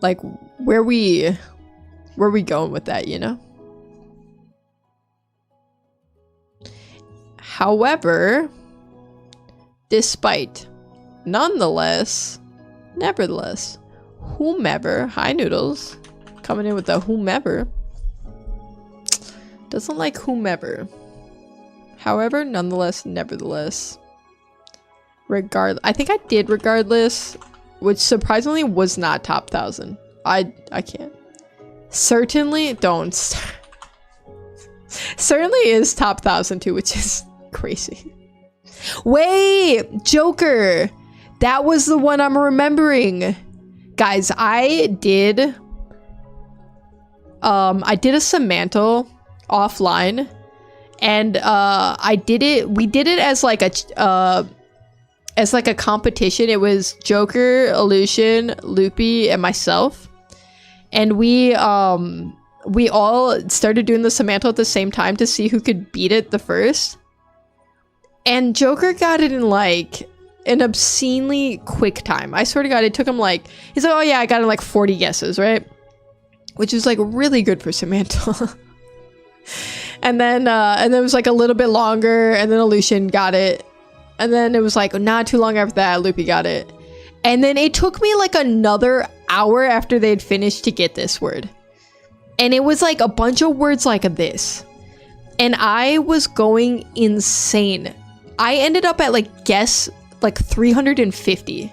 Like where we going with that, you know? However, despite, nonetheless, nevertheless, whomever, hi Noodles, coming in with the whomever, doesn't like whomever. However, nonetheless, nevertheless, I think I did regardless, which surprisingly was not top 1,000. I can't. Certainly don't. Certainly is top 1,000 too, which is crazy. Wait, Joker. That was the one I'm remembering. Guys, I did a Semantle offline, and we did it as like a competition. It was Joker, Illusion, Loopy, and myself, and we all started doing the Semantle at the same time to see who could beat it the first. And Joker got it in like an obscenely quick time. I swear to God, it took him like, he's like, oh yeah, I got it in like 40 guesses, right? Which is like really good for Semantle. And then it was like a little bit longer, and then Illusion got it. And then it was like not too long after that, Loopy got it. And then it took me like another hour after they'd finished to get this word. And it was like a bunch of words like this. And I was going insane. I ended up at like guess like 350.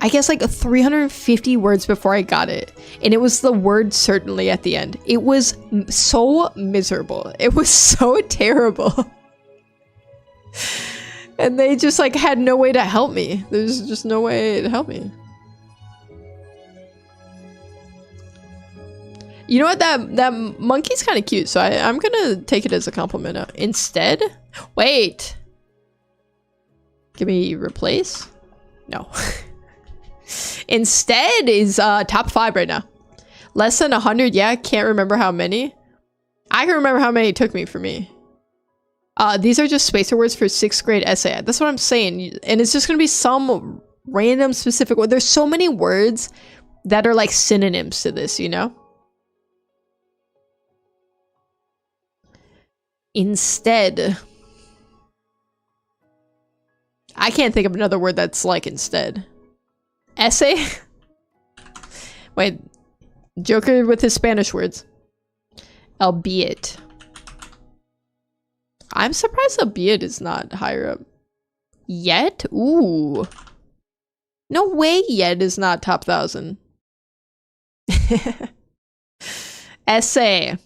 I guess like 350 words before I got it. And it was the word certainly at the end. It was so miserable. It was so terrible. And they just like had no way to help me. There's just no way to help me. You know what? That monkey's kind of cute, so I'm gonna take it as a compliment. Instead, wait. Give me replace? No. Instead is top 5 right now. Less than 100. Yeah, can't remember how many. I can remember how many it took me for me. These are just spacer words for 6th grade essay. That's what I'm saying. And it's just gonna be some random specific word. There's so many words that are like synonyms to this, you know? Instead. I can't think of another word that's like instead. Essay? Wait. Joker with his Spanish words. Albeit. I'm surprised albeit is not higher up. Yet? Ooh. No way yet is not top 1,000. Essay.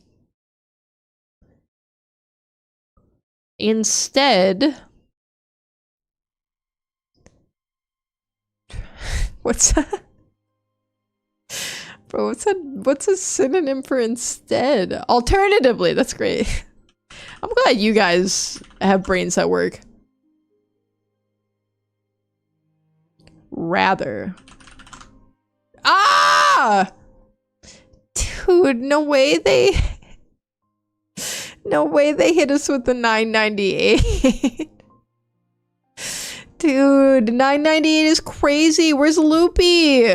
Instead, what's that? Bro, what's a synonym for instead? Alternatively, that's great. I'm glad you guys have brains that work. Rather. Ah! Dude, no way they hit us with the 998. Dude, 998 is crazy. Where's Loopy?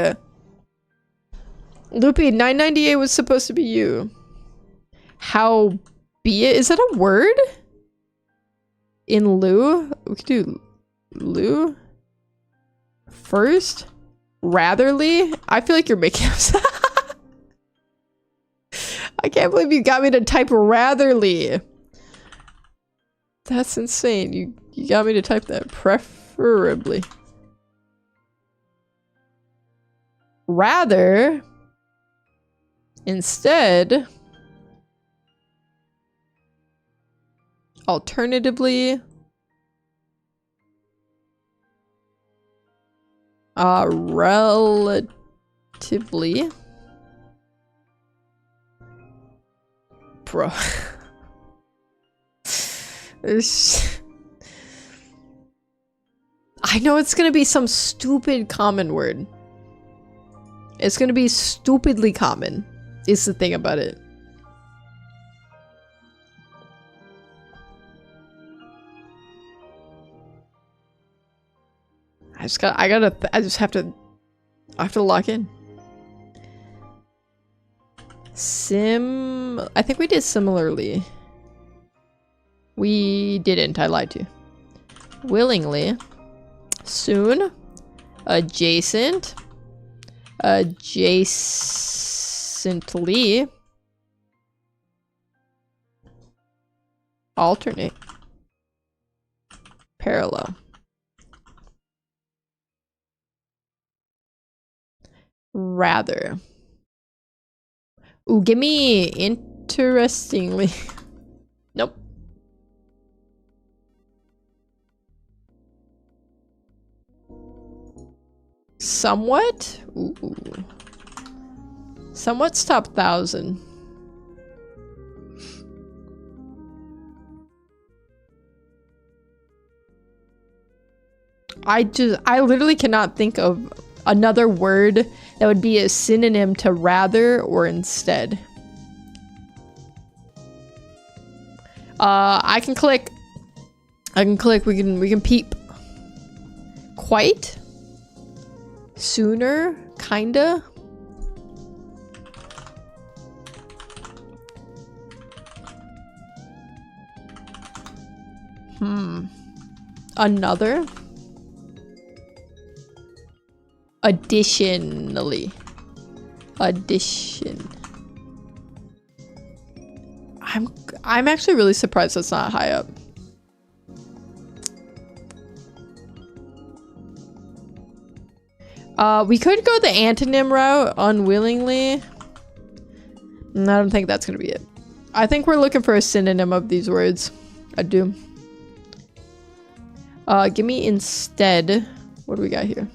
Loopy, 998 was supposed to be you. How be it? Is that a word? In lieu? We could do lieu? First? Ratherly? I feel like you're making up. I can't believe you got me to type ratherly. That's insane. You got me to type that. Preferably. Rather. Instead. Alternatively. Alternatively. Bro. I know it's gonna be some stupid common word. It's gonna be stupidly common, is the thing about it. I just have to lock in. I think we did similarly. We didn't, I lied to you. Willingly. Soon. Adjacent. Adjacently. Alternate. Parallel. Rather. Ooh, give me interestingly. Nope. Somewhat? Ooh. Somewhat's top 1,000. I literally cannot think of another word that would be a synonym to rather or instead. I can click, we can peep. Quite? Sooner? Kinda? Another? Additionally. Addition. I'm actually really surprised that's not high up. We could go the antonym route, unwillingly. I don't think that's gonna be it. I think we're looking for a synonym of these words. I do. Give me instead. What do we got here?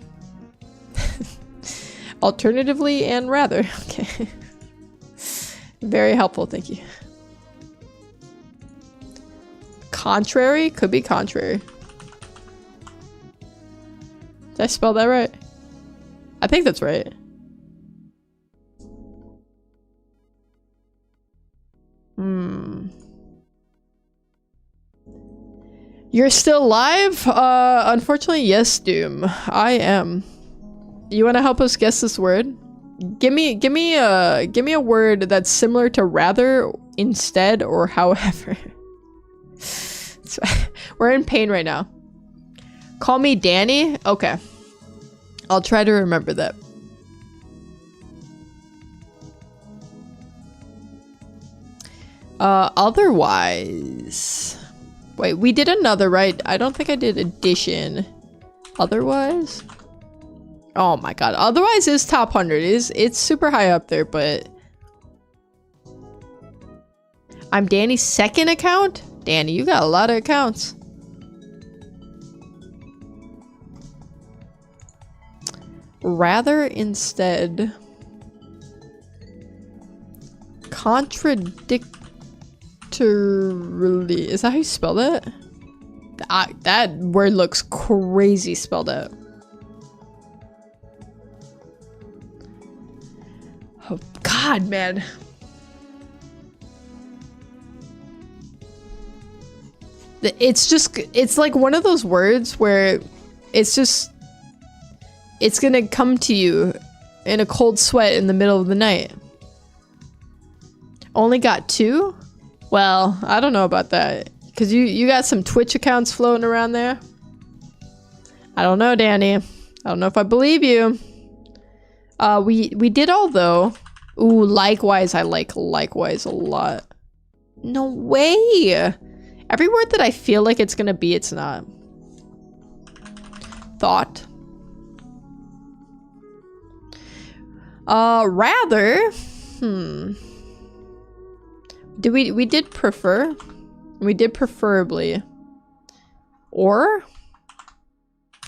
Alternatively and rather. Okay. Very helpful, thank you. Contrary? Could be contrary. Did I spell that right? I think that's right. You're still live? Unfortunately, yes, Doom. I am. You want to help us guess this word? Give me a word that's similar to rather, instead, or however. We're in pain right now. Call me Danny? Okay. I'll try to remember that. Otherwise. Wait, we did another, right? I don't think I did addition. Otherwise? Oh my god. Otherwise is top 100. It's super high up there, but... I'm Danny's second account? Danny, you got a lot of accounts. Rather, instead. Contradictorily. Is that how you spell that? That word looks crazy spelled out. Oh god, man. It's like one of those words where it's gonna come to you in a cold sweat in the middle of the night. Only got 2? Well, I don't know about that. Cause you got some Twitch accounts floating around there. I don't know, Danny. I don't know if I believe you. We did all though. Ooh, likewise, I like likewise a lot. No way! Every word that I feel like it's gonna be, it's not. Thought. Rather. We did prefer. We did preferably. Or?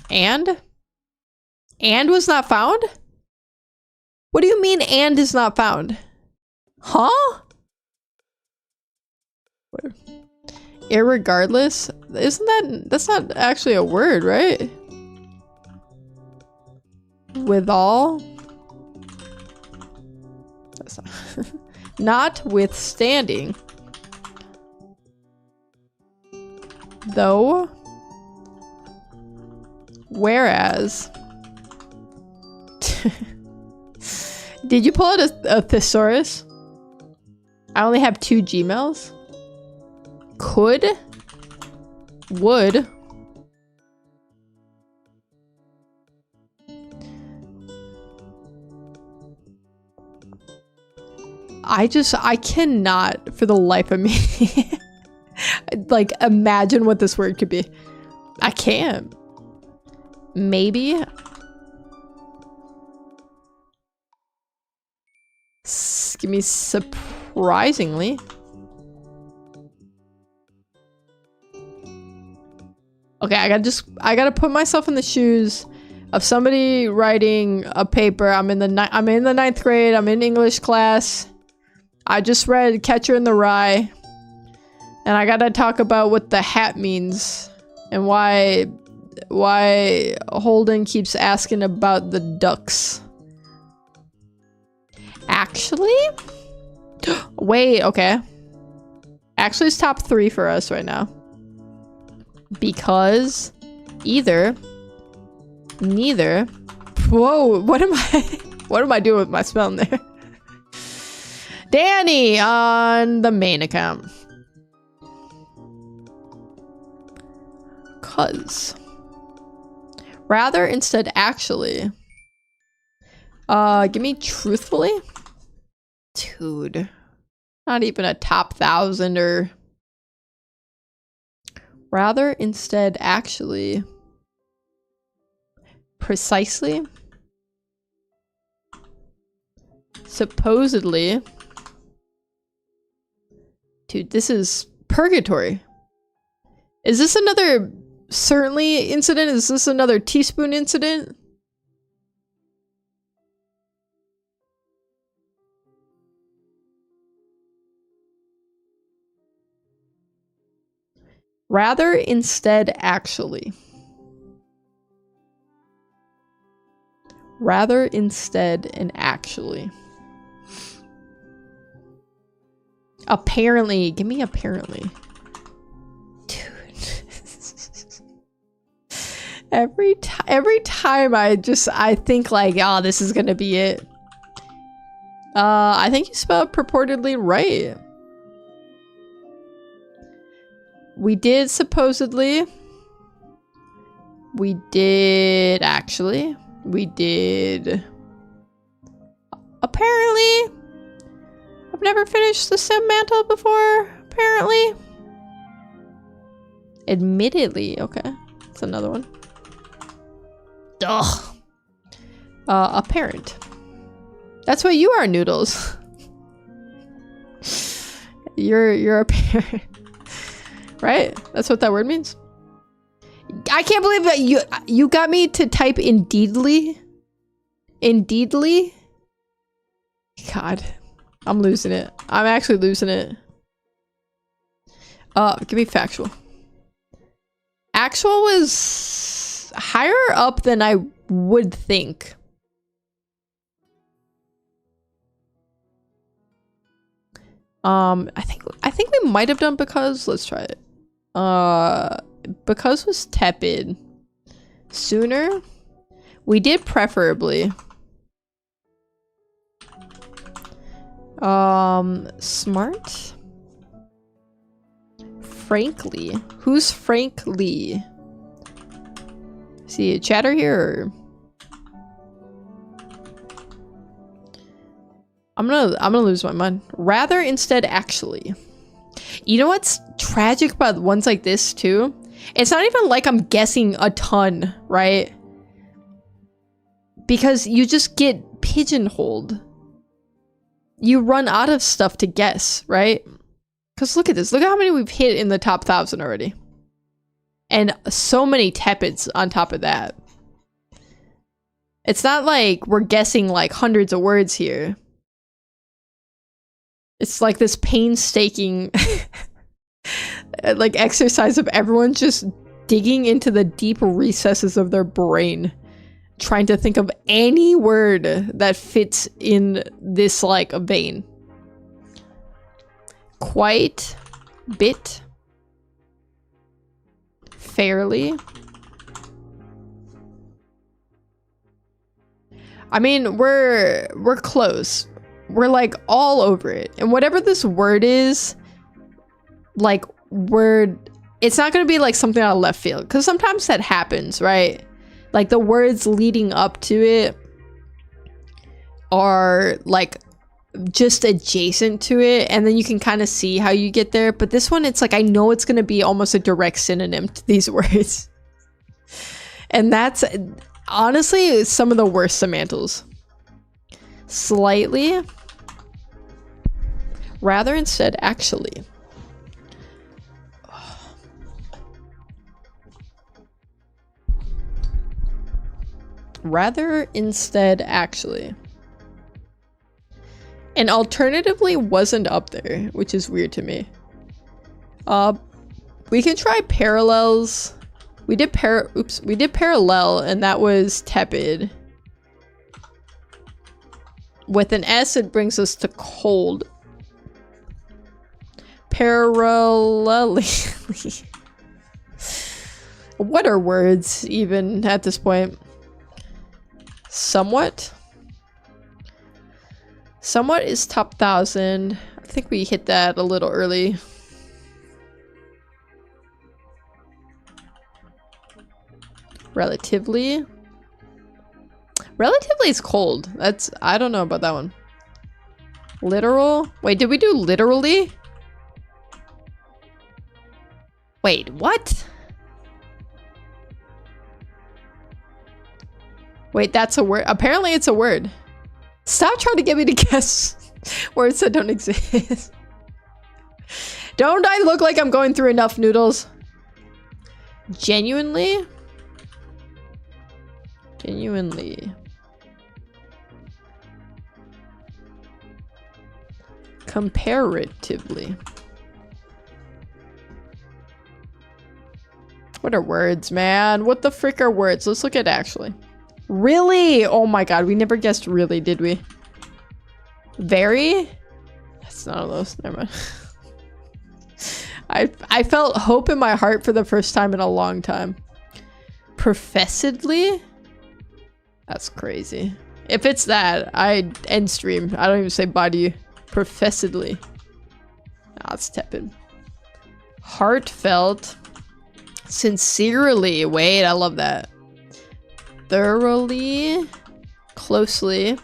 And? And was not found? What do you mean and is not found? Huh? Irregardless? That's not actually a word, right? Withal? That's not notwithstanding. Though. Whereas. Did you pull out a thesaurus? I only have 2 Gmails. Could. Would. I cannot for the life of me like imagine what this word could be. I can't. Maybe. Give me surprisingly. Okay, I gotta put myself in the shoes of somebody writing a paper. I'm in the 9th grade. I'm in English class. I just read Catcher in the Rye, and I gotta talk about what the hat means and why Holden keeps asking about the ducks. Actually, wait, okay. Actually, it's top 3 for us right now. Because either, neither. Whoa, what am I doing with my spelling there? Danny on the main account. Cause. Rather, instead, actually. Give me truthfully. Dude. Not even a top 1,000 or... Rather, instead, actually. Precisely. Supposedly. Dude, this is purgatory. Is this another certainly incident? Is this another teaspoon incident? Rather, instead, actually. Rather, instead, and actually. Apparently. Give me apparently. Dude. Every time I think like, oh, this is gonna be it. I think you spelled purportedly right. We did supposedly. We did actually. We did apparently. I've never finished the sim mantle before, apparently. Admittedly, okay. That's another one. Ugh. Apparent. That's what you are, Noodles. You're a parent. Right? That's what that word means. I can't believe that you got me to type indeedly. Indeedly? God. I'm losing it. I'm actually losing it. Give me factual. Actual was higher up than I would think. I think we might have done because. Let's try it. Because was tepid. Sooner? We did preferably. Smart? Frankly. Who's frankly? See a chatter here or? I'm gonna lose my mind. Rather, instead, actually. You know what's tragic about ones like this too? It's not even like I'm guessing a ton, right? Because you just get pigeonholed. You run out of stuff to guess, right? Because look at this. Look at how many we've hit in the top 1,000 already. And so many tepids on top of that. It's not like we're guessing like hundreds of words here. It's like this painstaking like exercise of everyone just digging into the deep recesses of their brain, trying to think of any word that fits in this like vein. Quite, bit, fairly. I mean, we're close. We're like all over it. And whatever this word is, like it's not going to be like something out of left field, because sometimes that happens, right? Like the words leading up to it are like just adjacent to it, and then you can kind of see how you get there. But this one, it's like I know it's going to be almost a direct synonym to these words. And that's honestly some of the worst semantals. Slightly. Rather, instead, actually. Rather, instead, actually. And alternatively wasn't up there, which is weird to me. We can try parallels. We did parallel, and that was tepid. With an S, it brings us to cold. Parallelly. What are words even at this point? Somewhat. Somewhat is top 1,000. I think we hit that a little early. Relatively. Relatively is cold. That's, I don't know about that one. Literal? Wait, did we do literally? Wait, what? Wait, that's a word. Apparently it's a word. Stop trying to get me to guess words that don't exist. Don't I look like I'm going through enough noodles? Genuinely? Genuinely. Comparatively. What are words, man? What the frick are words? Let's look at actually. Really? Oh my god, we never guessed really, did we? Very? That's none of those. Never mind. I felt hope in my heart for the first time in a long time. Professedly? That's crazy. If it's that, I end stream. I don't even say bye to you. Professedly. Ah, it's tepid. Heartfelt. Sincerely. Wait, I love that. Thoroughly. Closely.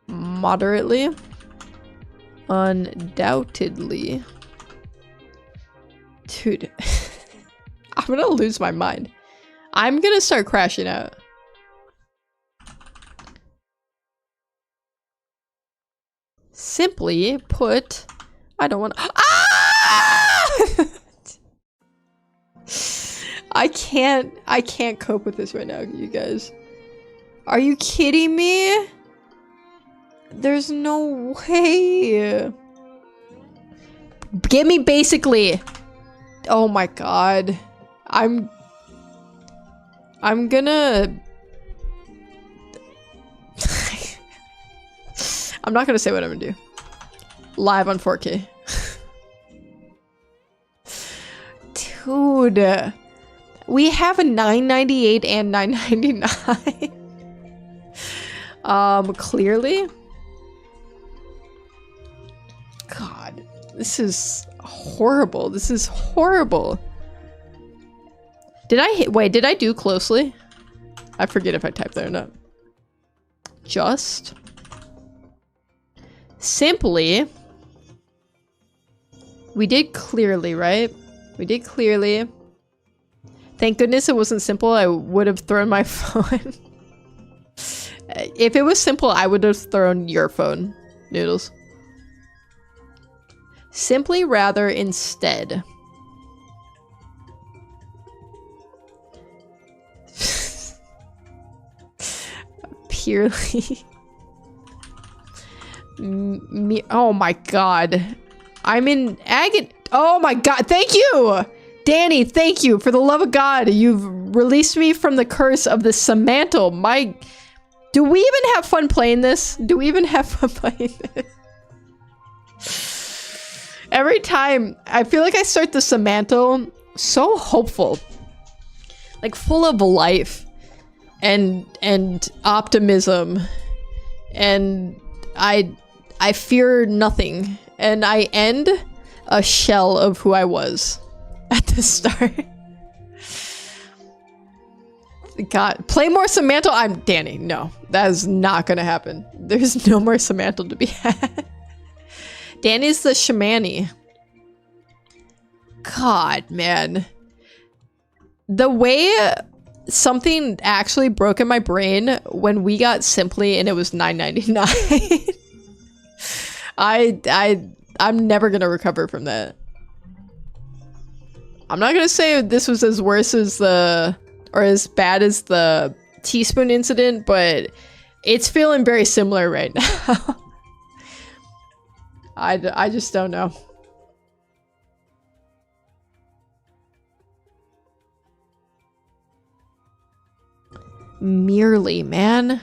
Moderately. Undoubtedly. Dude. I'm gonna lose my mind. I'm gonna start crashing out. Simply put, I don't want. Ah! I can't cope with this right now, you guys. Are you kidding me? There's no way. Give me basically. Oh my god. I'm gonna. I'm not gonna say what I'm gonna do. Live on 4K. Dude. We have a 998 and 999. Clearly. God. This is horrible. This is horrible. Did I hit? Wait, did I do closely? I forget if I typed there or not. Just. Simply. We did clearly, right? We did clearly. Thank goodness it wasn't simple. I would have thrown my phone. If it was simple, I would have thrown your phone, Noodles. Simply, rather, instead. Purely. Oh my god. I'm in agony. Oh my god. Thank you! Danny, thank you. For the love of God, you've released me from the curse of the Samantle. Do we even have fun playing this? Do we even have fun playing this? Every time, I feel like I start the Samantle so hopeful. Like full of life and optimism. And I fear nothing. And I end a shell of who I was at the start. God, play more Samantle? I'm Danny. No, that is not gonna happen. There's no more Samantle to be had. Danny's the shamani. God, man. The way something actually broke in my brain when we got Simply and it was $9.99. I'm never gonna recover from that. I'm not gonna say this was as worse as or as bad as the teaspoon incident, but it's feeling very similar right now. I just don't know. Merely, man.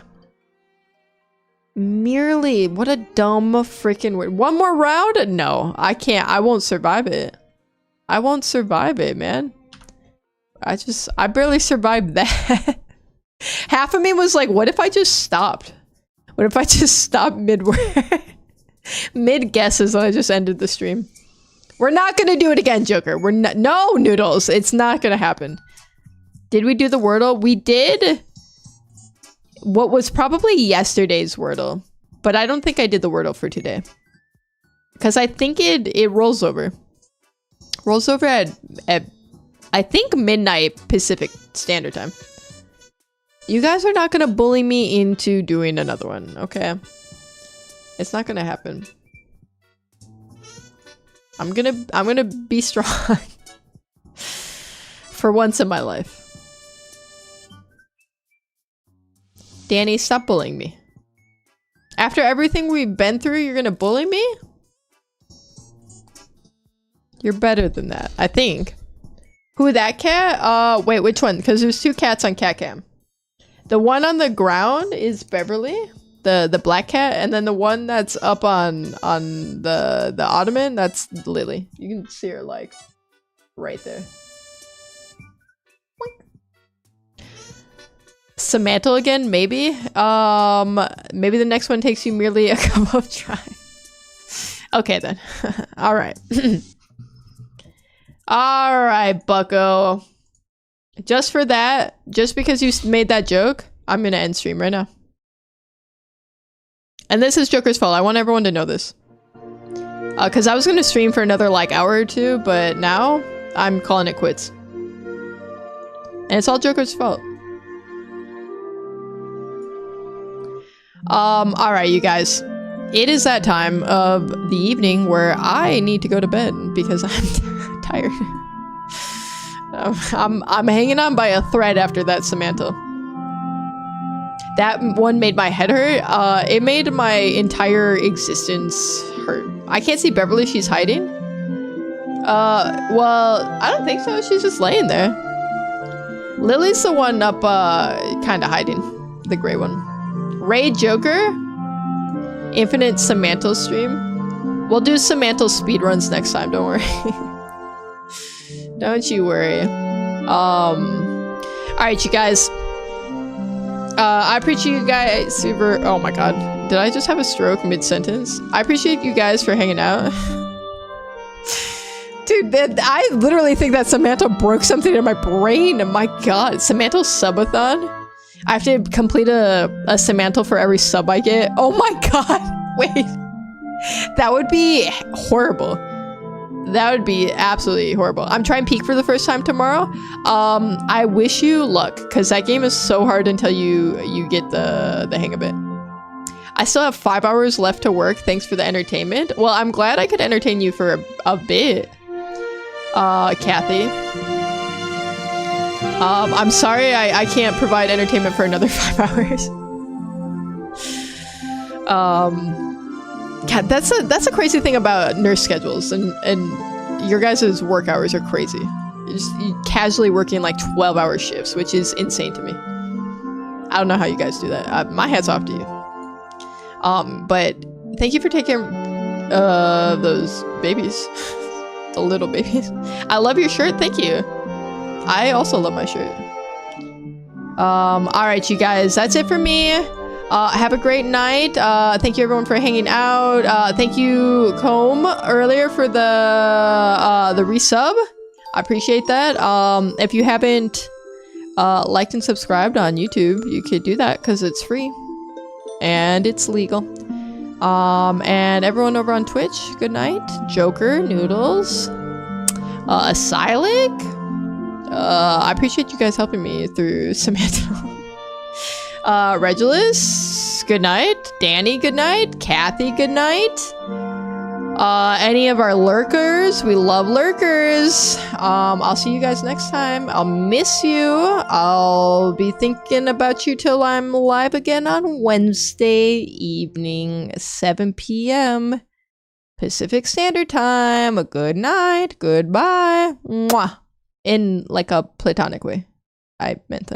Merely, what a dumb freaking word. One more round? No, I can't. I won't survive it. I won't survive it, man. I barely survived that. Half of me was like, what if I just stopped? What if I just stopped mid-word? Mid-guesses and I just ended the stream. We're not gonna do it again, Joker. We're not. No, Noodles. It's not gonna happen. Did we do the Wordle? We did what was probably yesterday's Wordle. But I don't think I did the Wordle for today. Because I think it rolls over. Rolls over at I think midnight Pacific Standard Time. You guys are not gonna bully me into doing another one, okay? It's not gonna happen. I'm gonna be strong. For once in my life. Danny, stop bullying me. After everything we've been through, you're gonna bully me? You're better than that, I think. Who, that cat? Wait, which one? Because there's two cats on cat cam. The one on the ground is Beverly, the black cat, and then the one that's up on the ottoman, that's Lily. You can see her like right there. Samantle again, maybe. Maybe the next one takes you merely a couple of tries. Okay then. All right. All right, bucko. Just for that, just because you made that joke, I'm gonna end stream right now. And this is Joker's fault. I want everyone to know this. Because I was gonna stream for another like hour or two, but now I'm calling it quits. And it's all Joker's fault. All right, you guys. It is that time of the evening where I need to go to bed because I'm tired. I'm hanging on by a thread after that Samantha. That one made my head hurt. It made my entire existence hurt. I can't see Beverly. She's hiding. Well, I don't think so. She's just laying there. Lily's the one up, kind of hiding. The gray one. Ray Joker? Infinite Samantle stream? We'll do Samantle speedruns next time, don't worry. Don't you worry. Alright, you guys. I appreciate you guys super. Oh my god. Did I just have a stroke mid-sentence? I appreciate you guys for hanging out. Dude, I literally think that Samantha broke something in my brain. My god. Samantha subathon? I have to complete a Samantha for every sub I get. Oh my god. Wait. That would be horrible. That would be absolutely horrible. I'm trying Peak for the first time tomorrow. I wish you luck, because that game is so hard until you get the hang of it. I still have 5 hours left to work. Thanks for the entertainment. Well, I'm glad I could entertain you for a bit. Kathy. I'm sorry I can't provide entertainment for another 5 hours. God, that's a crazy thing about nurse schedules, and your guys' work hours are crazy. You're casually working like 12-hour shifts, which is insane to me. I don't know how you guys do that. My hat's off to you. But thank you for taking those babies, the little babies. I love your shirt. Thank you. I also love my shirt. All right, you guys, that's it for me. Have a great night. Thank you everyone for hanging out. Thank you Comb earlier for the resub. I appreciate that. If you haven't liked and subscribed on YouTube, you could do that because it's free and it's legal. And everyone over on Twitch, good night. Joker, Noodles, Asylic. I appreciate you guys helping me through Samantha. Regulus, good night. Danny, good night. Kathy, good night. Any of our lurkers, we love lurkers. I'll see you guys next time. I'll miss you. I'll be thinking about you till I'm live again on Wednesday evening, 7 p.m. Pacific Standard Time. A good night. Goodbye. Mwah. In like a platonic way. I meant that.